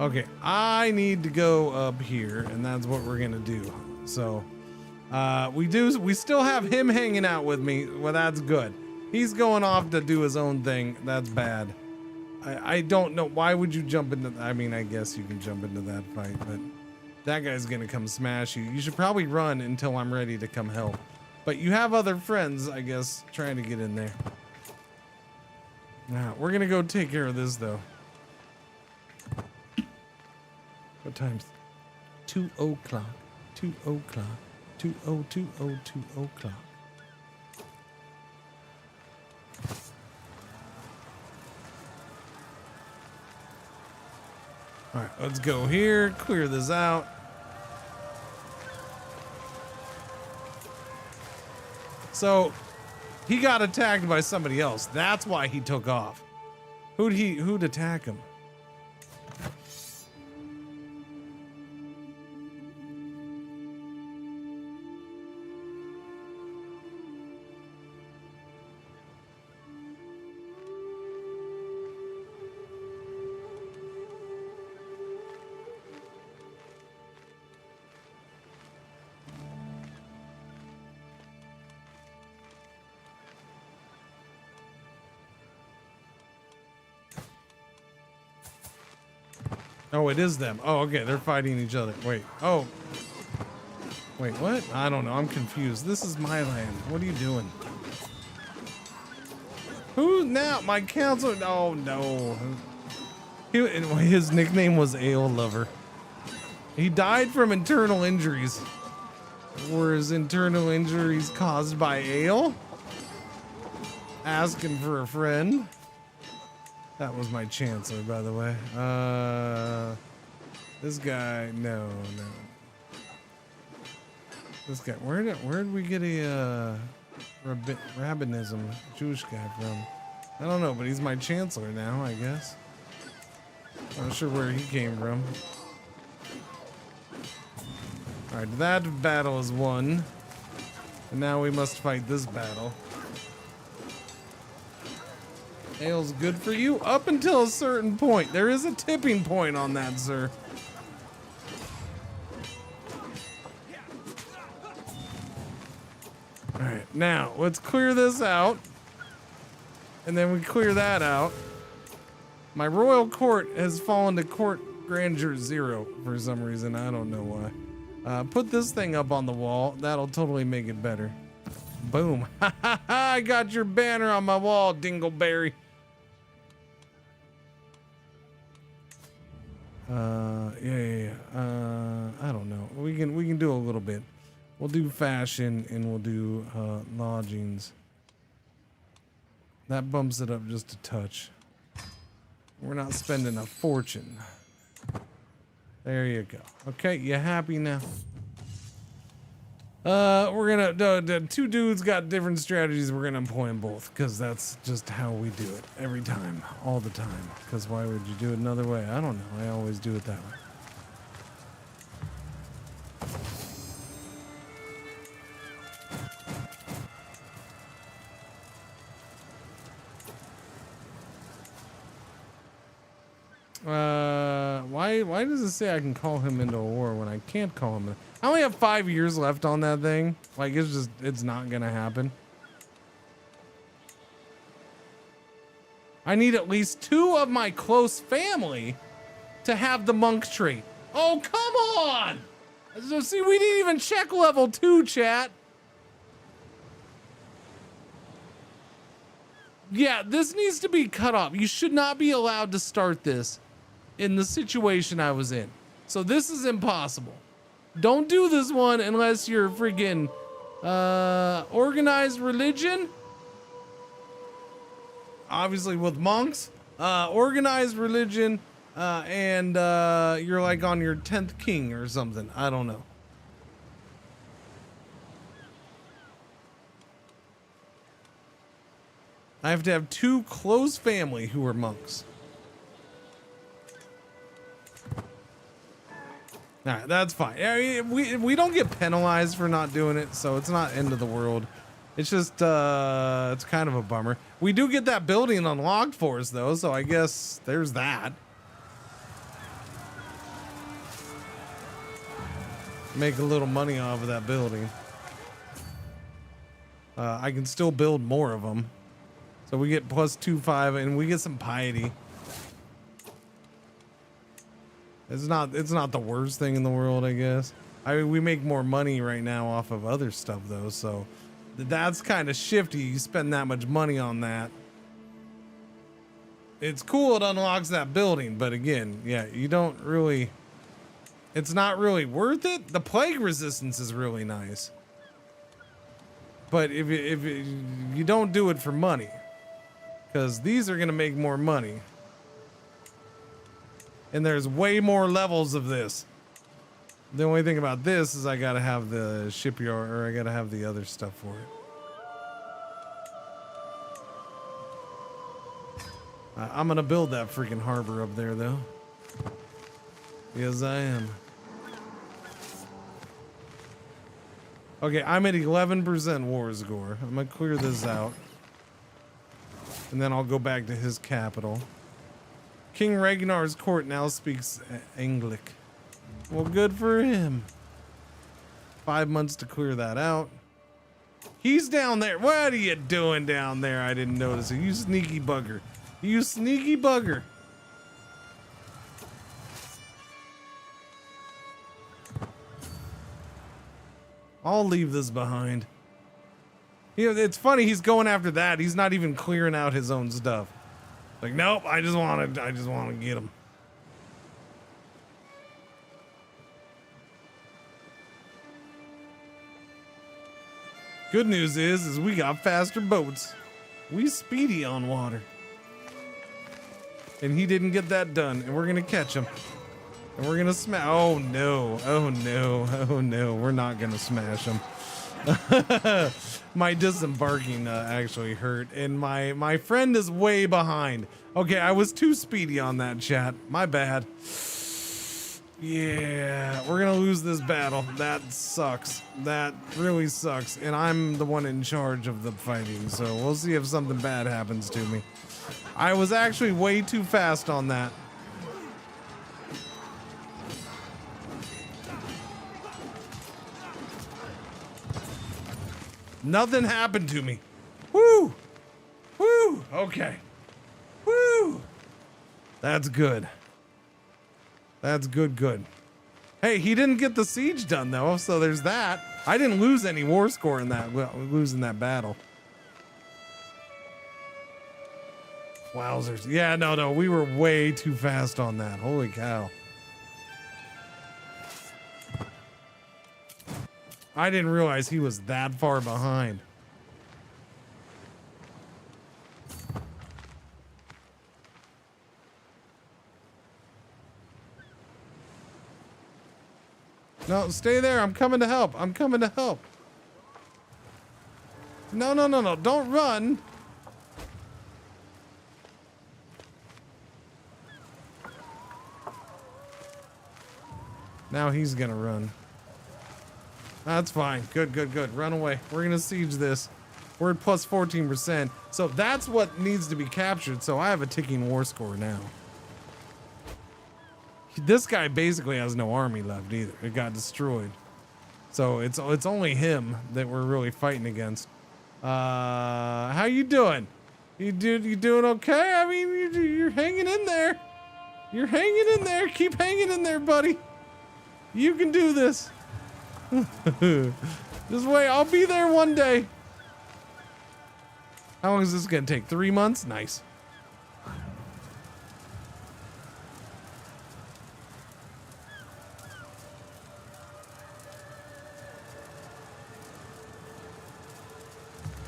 Okay, I need to go up here, and that's what we're gonna do. So, we still have him hanging out with me. Well, that's good. He's going off to do his own thing. That's bad. I don't know. Why would you jump into... I mean, I guess you can jump into that fight, but that guy's gonna come smash you. You should probably run until I'm ready to come help. But you have other friends, I guess, trying to get in there. Now, we're gonna go take care of this, though. What time's 2 o'clock, 2 o'clock, 2 o'clock. All right, let's go here, clear this out. So he got attacked by somebody else. That's why he took off. Who'd attack him? Oh, it is them. Oh, okay. They're fighting each other. Wait. Oh. Wait, what? I don't know. I'm confused. This is my land. What are you doing? Who now? My counselor? Oh, no. His nickname was Ale Lover. He died from internal injuries. Were his internal injuries caused by ale? Asking for a friend. That was my chancellor, by the way. This guy, no. This guy, where did we get a rabbinism Jewish guy from? I don't know, but he's my chancellor now, I guess. I'm not sure where he came from. All right, that battle is won, and now we must fight this battle. Ale's good for you up until a certain point. There is a tipping point on that, sir. All right, now let's clear this out. And then we clear that out. My royal court has fallen to court grandeur 0 for some reason. I don't know why. Put this thing up on the wall. That'll totally make it better. Boom. I got your banner on my wall, Dingleberry. I don't know. We can do a little bit. We'll do fashion and we'll do lodgings. That bumps it up just a touch. We're not spending a fortune. There you go. Okay, you happy now? We're gonna the two dudes got different strategies. We're gonna employ them both because that's just how we do it every time, all the time. Because why would you do it another way? I don't know. I always do it that way. Why does it say I can call him into a war when I can't call him? I only have 5 years left on that thing. Like, it's not gonna happen. I need at least 2 of my close family to have the monk trait. Oh, come on! So see, we didn't even check level 2, chat. Yeah, this needs to be cut off. You should not be allowed to start this in the situation I was in. So this is impossible. Don't do this one unless you're freaking organized religion. Obviously with monks. organized religion, and you're like on your 10th king or something. I don't know. I have to have 2 close family who are monks. All right, that's fine. We don't get penalized for not doing it, so it's not end of the world. It's just it's kind of a bummer. We do get that building unlocked for us though, so I guess there's that. Make a little money off of that building. I can still build more of them. So we get +2.5 and we get some piety. It's not the worst thing in the world, I guess. I mean, we make more money right now off of other stuff though, so that's kind of shifty. You spend that much money on that. It's cool it unlocks that building, but again, yeah, you don't really, it's not really worth it. The plague resistance is really nice. But if you don't do it for money, because these are going to make more money. And there's way more levels of this. The only thing about this is I gotta have the shipyard, or I gotta have the other stuff for it. I'm gonna build that freaking harbor up there though. Yes, I am. Okay, I'm at 11% war score. I'm gonna clear this out. And then I'll go back to his capital. King Ragnar's court now speaks Anglic. Well, good for him. 5 months to clear that out. He's down there. What are you doing down there? I didn't notice it. You sneaky bugger. You sneaky bugger. I'll leave this behind. You know, it's funny, he's going after that. He's not even clearing out his own stuff. Like, nope, I just want to get him. Good news is we got faster boats. We speedy on water. And he didn't get that done, and we're gonna catch him. And we're gonna smash. Oh no, oh no, oh no, we're not gonna smash him. My disembarking actually hurt, and my friend is way behind. Okay, I was too speedy on that, chat. My bad. Yeah, we're gonna lose this battle. That sucks. That really sucks. And I'm the one in charge of the fighting, so we'll see if something bad happens to me. I was actually way too fast on that. Nothing happened to me. Woo! Woo! Okay. Woo! That's good. That's good. Hey, he didn't get the siege done though, so there's that. I didn't lose any war score in that, losing that battle. Wowzers. Yeah, no, we were way too fast on that. Holy cow. I didn't realize he was that far behind. No, stay there. I'm coming to help. I'm coming to help. No. Don't run. Now he's gonna run. That's fine. Good. Run away. We're gonna siege this. We're at plus 14%. So that's what needs to be captured. So I have a ticking war score now. This guy basically has no army left either. It got destroyed. So it's only him that we're really fighting against. How you doing? You doing okay? I mean, you're hanging in there. You're hanging in there. Keep hanging in there, buddy. You can do this. Just wait. I'll be there one day. How long is this gonna take? 3 months? Nice.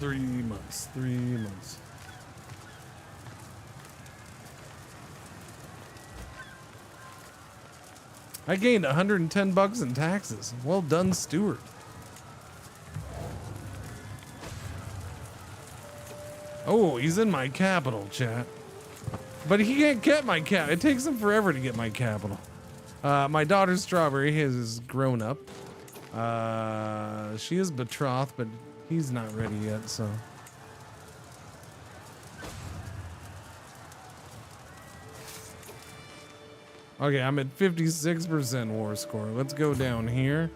Three months. I gained 110 bucks in taxes. Well done, Stuart. Oh, he's in my capital, chat. But he can't get my cap. It takes him forever to get my capital. My daughter Strawberry has grown up. She is betrothed, but he's not ready yet, so. Okay, I'm at 56% war score. Let's go down here.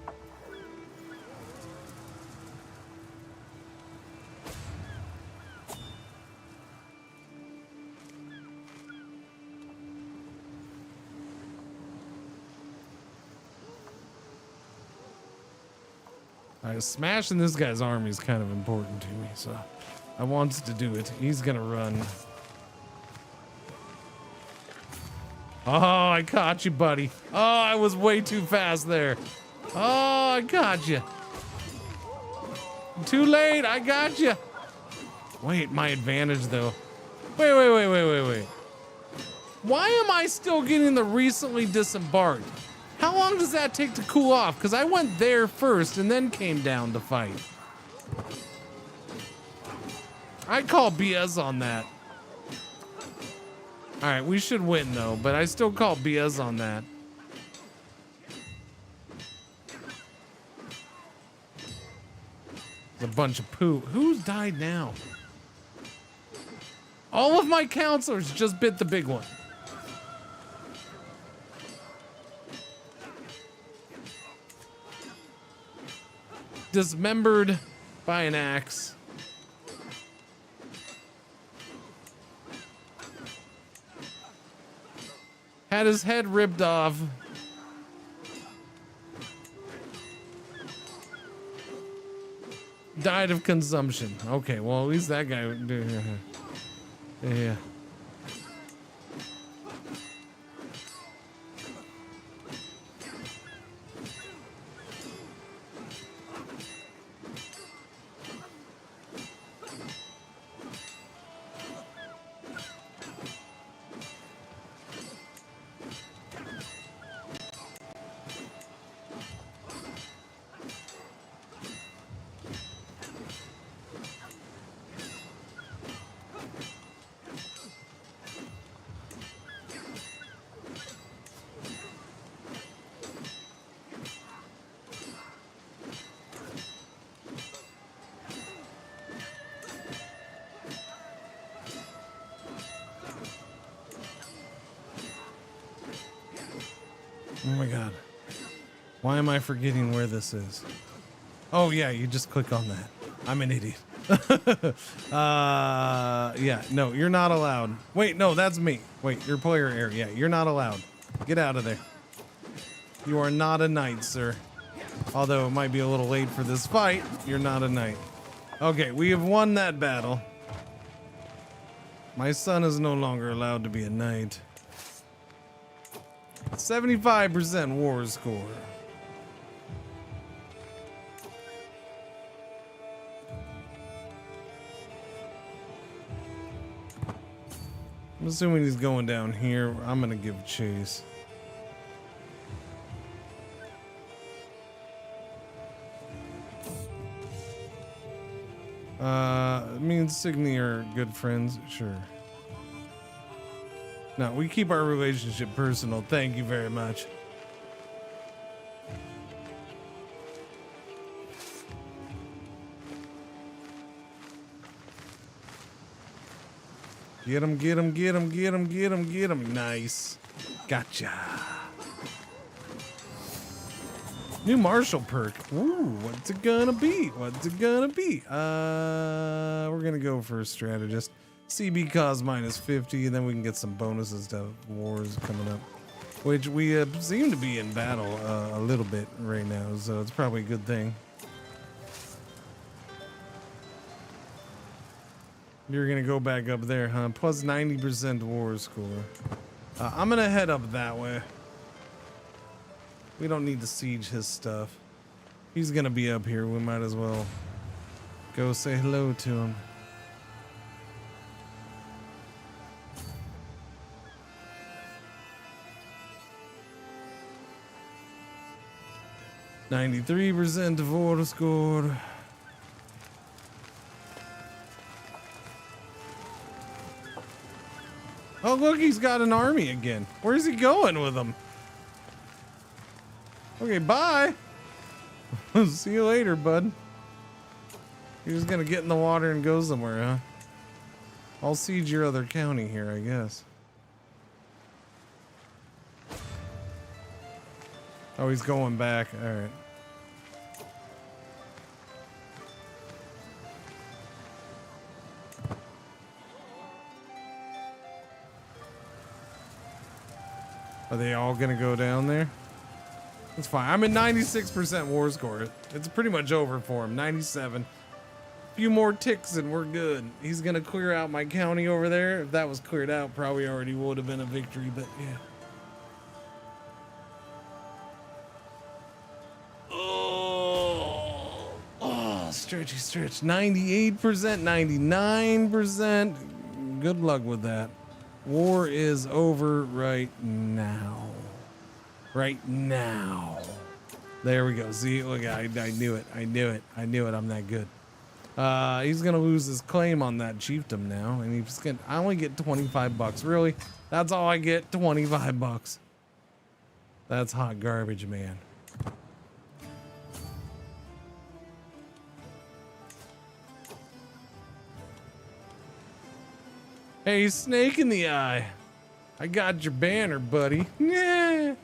Smashing this guy's army is kind of important to me, so I want to do it. He's gonna run. Oh, I caught you, buddy. Oh, I was way too fast there. Oh, I got you. Too late, I got you. Wait, my advantage though. Wait. Why am I still getting the recently disembarked? How long does that take to cool off? Because I went there first and then came down to fight. I call BS on that. All right, we should win though, but I still call BS on that. It's a bunch of poo. Who's died now? All of my counselors just bit the big one. Dismembered by an axe. Had his head ripped off. Died of consumption. Okay, well, at least that guy. Yeah. Oh my god. Why am I forgetting where this is? Oh yeah, you just click on that. I'm an idiot. Yeah, no, you're not allowed. Wait, no, that's me. Wait, your player area. Yeah, you're not allowed. Get out of there. You are not a knight, sir. Although it might be a little late for this fight, you're not a knight. Okay, we have won that battle. My son is no longer allowed to be a knight. 75% war score. I'm assuming he's going down here. I'm gonna give chase. Me and Signy are good friends, sure. No, we keep our relationship personal. Thank you very much. Get him, get him, get him, get him, get him, get him. Nice. Gotcha. New martial perk. Ooh, what's it gonna be? What's it gonna be? We're gonna go for a strategist. CB cause -50, and then we can get some bonuses to wars coming up. Which we seem to be in battle a little bit right now, so it's probably a good thing. You're gonna go back up there, huh? Plus 90% war score. I'm gonna head up that way. We don't need to siege his stuff. He's gonna be up here. We might as well go say hello to him. 93% of order score. Oh, look, he's got an army again. Where's he going with them? Okay, bye. See you later, bud. You're just gonna get in the water and go somewhere, huh? I'll siege your other county here, I guess. Oh, he's going back. All right. Are they all gonna go down there? That's fine. I'm at 96% war score. It's pretty much over for him. 97. Few more ticks and we're good. He's gonna clear out my county over there. If that was cleared out, probably already would have been a victory, but yeah. Oh, stretchy stretch. 98%, 99%. Good luck with that. War is over right now. Right now. There we go. See, look, I knew it. I knew it. I knew it. I'm that good. He's gonna lose his claim on that chiefdom now, and he's gonna. I only get 25 bucks. Really? That's all I get. 25 bucks. That's hot garbage, man. Hey, snake in the eye. I got your banner, buddy. Yeah.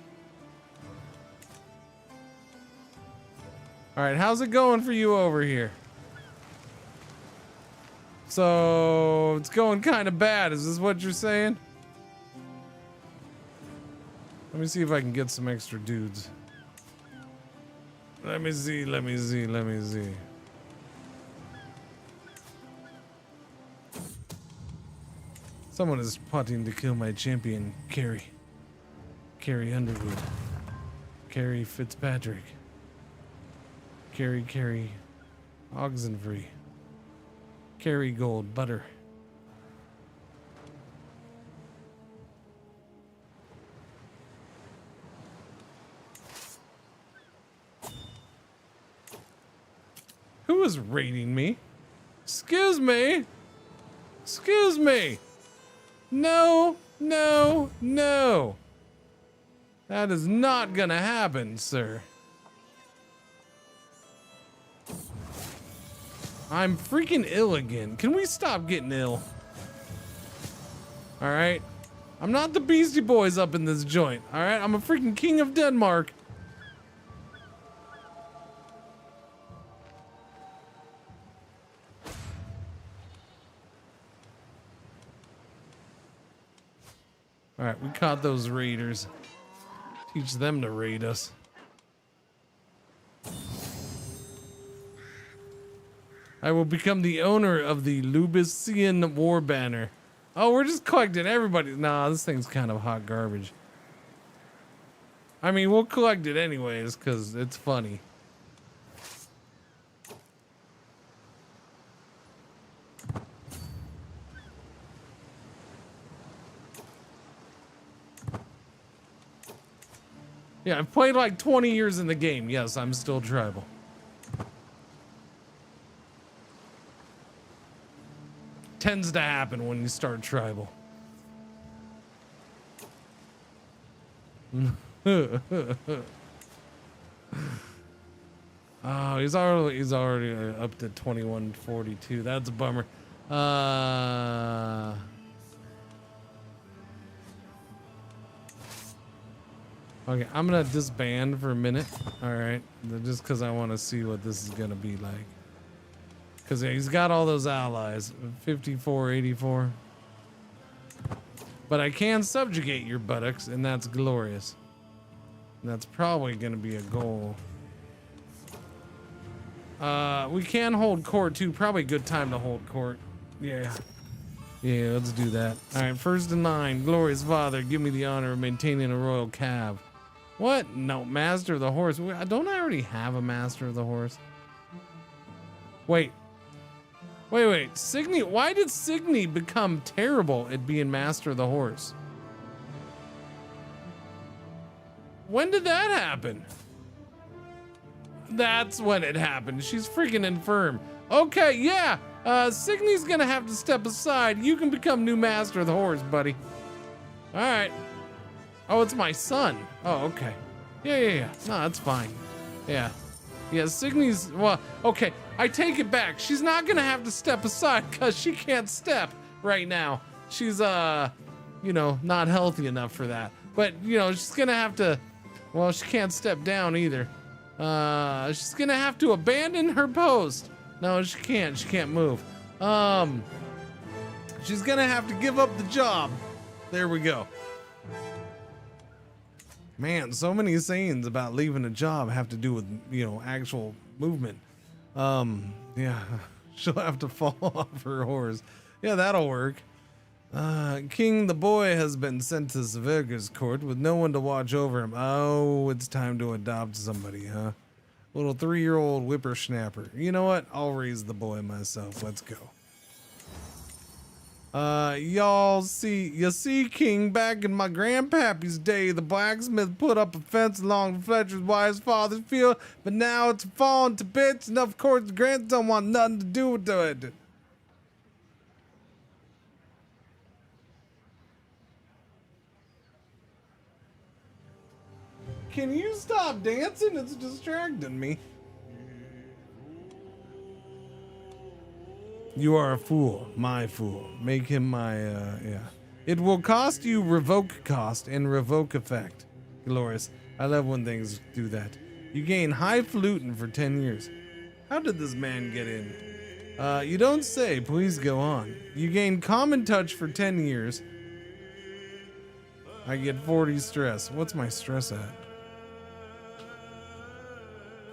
All right, how's it going for you over here? So it's going kind of bad. Is this what you're saying? Let me see if I can get some extra dudes. Let me see. Let me see. Let me see. Someone is plotting to kill my champion, Carrie. Carrie Underwood. Carrie Fitzpatrick. Carrie Oxenfree. Carrie Gold Butter. Who is raiding me? Excuse me. Excuse me. No, no, no. That is not gonna happen, sir. I'm freaking ill again. Can we stop getting ill? All right. I'm not the Beastie Boys up in this joint. All right. I'm a freaking king of Denmark. All right. We caught those raiders. Teach them to raid us. I will become the owner of the Lubician War Banner. Oh, we're just collecting everybody. Nah, this thing's kind of hot garbage. I mean, we'll collect it anyways, because it's funny. Yeah, I've played like 20 years in the game. Yes, I'm still tribal. Tends to happen when you start tribal. Oh, he's already up to 2142. That's a bummer. Okay, I'm gonna disband for a minute. All right, just because I want to see what this is gonna be like. Because he's got all those allies, 54, 84. But I can subjugate your buttocks, and that's glorious. And that's probably going to be a goal. We can hold court, too. Probably a good time to hold court. Yeah. Yeah, let's do that. All right, first in line. Glorious Father, give me the honor of maintaining a royal cav. What? No, Master of the Horse. Don't I already have a Master of the Horse? Wait. Wait. Signy, why did Signy become terrible at being Master of the Horse? When did that happen? That's when it happened. She's freaking infirm. Okay, yeah. Signy's gonna have to step aside. You can become new master of the horse, buddy. All right. Oh, it's my son. Oh, okay. Yeah. No, that's fine. Yeah. Yeah, Signy's, well, okay. I take it back. She's not gonna have to step aside because she can't step right now. She's, you know, not healthy enough for that. But, you know, she's gonna have to, well, she can't step down either. She's gonna have to abandon her post. No, she can't. She can't move. She's gonna have to give up the job. There we go. Man, so many sayings about leaving a job have to do with, you know, actual movement. Yeah, she'll have to fall off her horse. Yeah, that'll work. King the boy has been sent to Severga's court with no one to watch over him. Oh, it's time to adopt somebody, huh? Little 3-year-old whippersnapper. You know what? I'll raise the boy myself. Let's go. You see, King, back in my grandpappy's day, the blacksmith put up a fence along Fletcher's wife's father's field, but now it's fallen to bits, and of course the grandson want nothing to do with it. Can you stop dancing? It's distracting me. You are a fool, my fool. Make him my, yeah. It will cost you revoke cost and revoke effect. Glorious. I love when things do that. You gain highfalutin for 10 years. How did this man get in? You don't say, please go on. You gain common touch for 10 years. I get 40 stress. What's my stress at?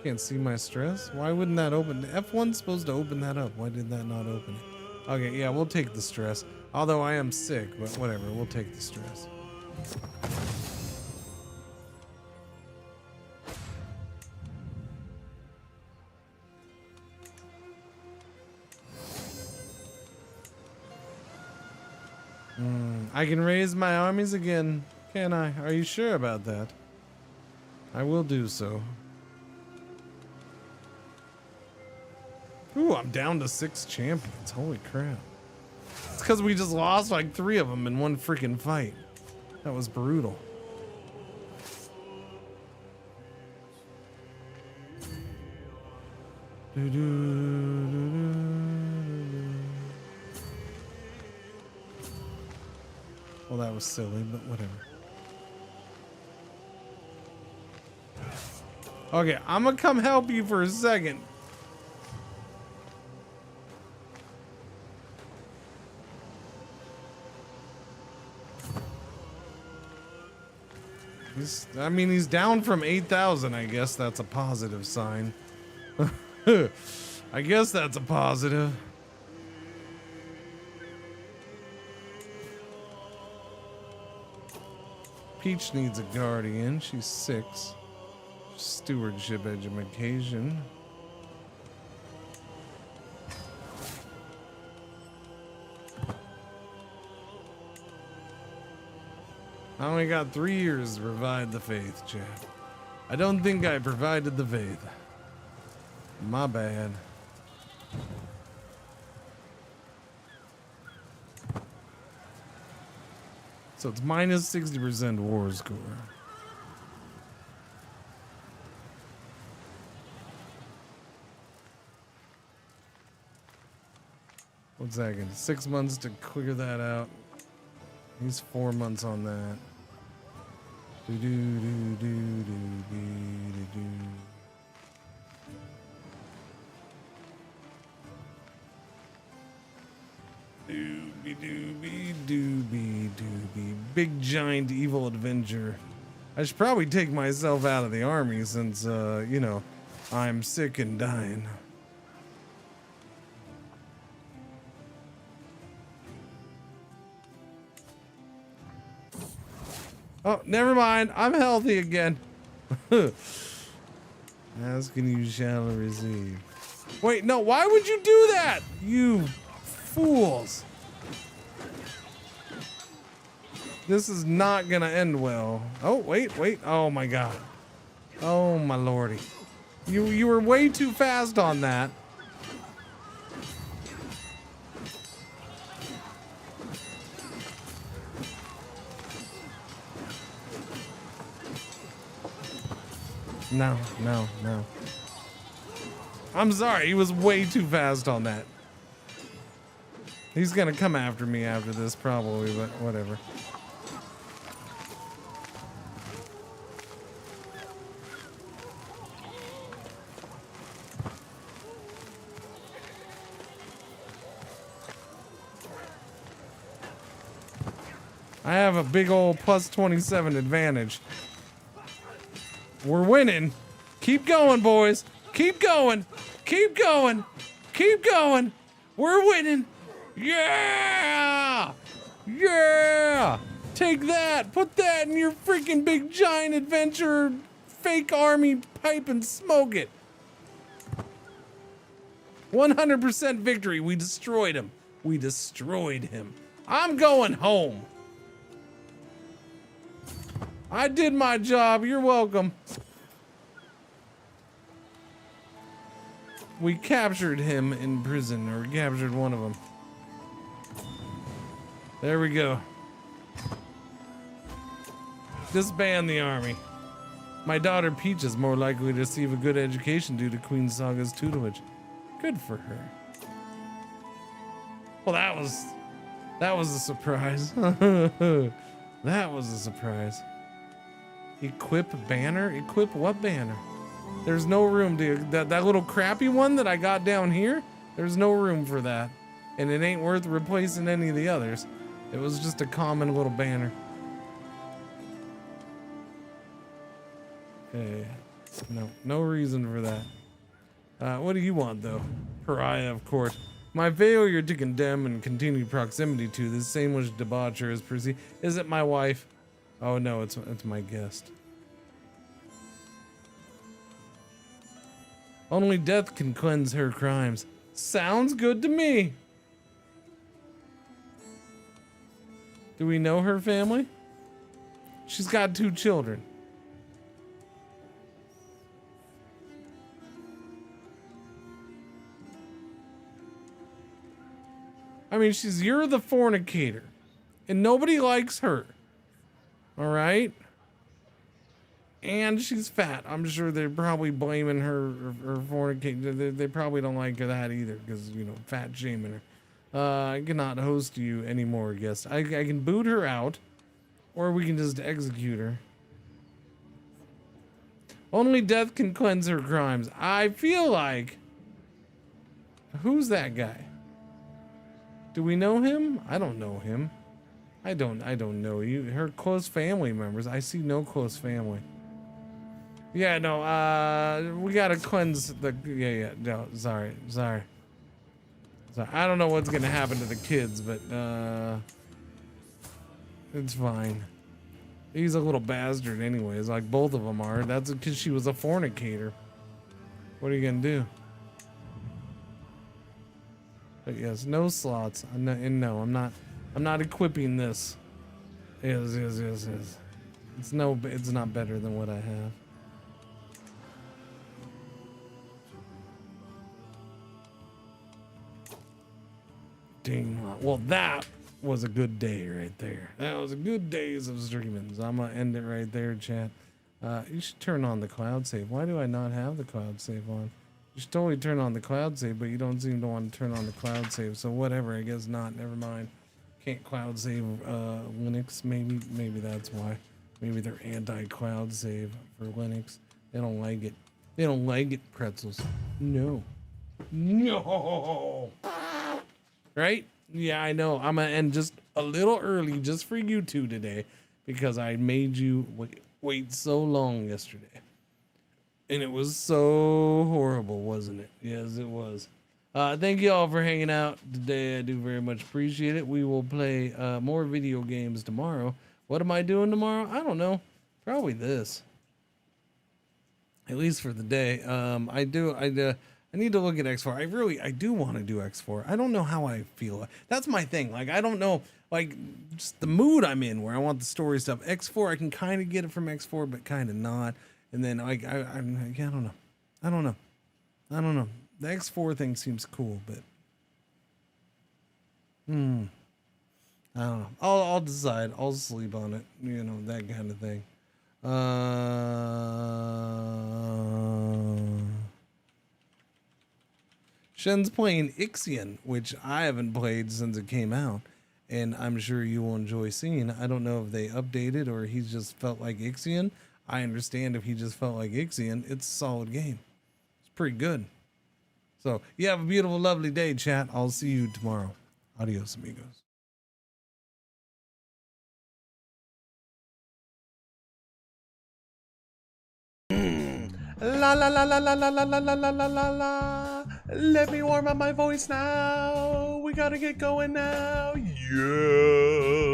Can't see my stress? Why wouldn't that open? F1's supposed to open that up. Why did that not open it? Okay, yeah, we'll take the stress. Although I am sick, but whatever, we'll take the stress. I can raise my armies again, can I? Are you sure about that? I will do so. Ooh, I'm down to 6 champions. Holy crap. It's because we just lost like 3 of them in one freaking fight. That was brutal. Well, that was silly, but whatever. Okay, I'm gonna come help you for a second. He's down from 8,000. I guess that's a positive sign. I guess that's a positive. Peach needs a guardian. She's 6. Stewardship education. I only got 3 years to provide the faith, Chad. I don't think I provided the faith. My bad. So it's minus 60% war score. What's that gonna? 6 months to clear that out. He's 4 months on that. Do do do do do do do. Doobie doobie doobie doobie. Big giant evil adventure. I should probably take myself out of the army since, you know, I'm sick and dying. Oh, never mind. I'm healthy again. Asking you shall receive. Wait, no, why would you do that? You fools. This is not gonna end well. Oh, wait. Oh my god. Oh my lordy. You were way too fast on that. No. I'm sorry, he was way too fast on that. He's gonna come after me after this probably, but whatever. I have a big old plus 27 advantage. We're winning. Keep going, boys. Keep going. Keep going. Keep going. We're winning. Yeah! Yeah! Take that. Put that in your freaking big giant adventure fake army pipe and smoke it. 100% victory. We destroyed him. We destroyed him. I'm going home. I did my job. You're welcome. We captured him in prison, or captured one of them. There we go. Disband the army. My daughter Peach is more likely to receive a good education due to Queen Saga's tutelage. Good for her. Well, that was a surprise. That was a surprise. Equip banner? Equip what banner? There's no room to that little crappy one that I got down here. There's no room for that. And it ain't worth replacing any of the others. It was just a common little banner. Okay. No reason for that. What do you want though? Pariah, of course. My failure to condemn and continued proximity to this shameless debaucher is perceived. Is it my wife? Oh no, it's my guest. Only death can cleanse her crimes. Sounds good to me. Do we know her family? She's got 2 children. I mean, you're the fornicator, and nobody likes her. All right? And she's fat. I'm sure they're probably blaming her fornicating. They probably don't like that either because, you know, fat shaming her. I cannot host you anymore, guest. I can boot her out, or we can just execute her. Only death can cleanse her crimes. I feel like... Who's that guy? Do we know him? I don't know him. I don't know you. Her close family members. I see no close family. Yeah, no, we gotta cleanse the, no, sorry. I don't know what's gonna happen to the kids, but, it's fine. He's a little bastard anyways, like both of them are. That's because she was a fornicator. What are you gonna do? But yes, no slots. No, I'm not equipping this. Yes. It's not better than what I have. Dang. Well, that was a good day right there. That was a good days of streaming. So I'm gonna end it right there, chat. You should turn on the cloud save. Why do I not have the cloud save on? You should totally turn on the cloud save, but you don't seem to want to turn on the cloud save. So whatever, I guess not. Never mind. Can't cloud save Linux. Maybe that's why. Maybe they're anti-cloud save for Linux. They don't like it. They don't like it, pretzels. No. Right? Yeah, I know. I'm gonna end just a little early just for you two today because I made you wait so long yesterday. And it was so horrible, wasn't it? Yes, it was. Thank you all for hanging out today. I do very much appreciate it. We will play more video games tomorrow. What am I doing tomorrow? I don't know. Probably this. At least for the day. I need to look at X4. I do want to do X4. I don't know how I feel. That's my thing. Like, I don't know, like, just the mood I'm in where I want the story stuff. X4, I can kind of get it from X4, but kind of not. And then, like, I don't know. I don't know. I don't know. The X4 thing seems cool, but I don't know. I'll decide. I'll sleep on it. You know, that kind of thing. Shen's playing Ixion, which I haven't played since it came out, and I'm sure you will enjoy seeing. I don't know if they updated or he just felt like Ixion. I understand if he just felt like Ixion. It's a solid game. It's pretty good. So, you have a beautiful, lovely day, chat. I'll see you tomorrow. Adios, amigos. La la la la la la la la la la la la la. Let me warm up my voice now. We gotta get going now. Yeah.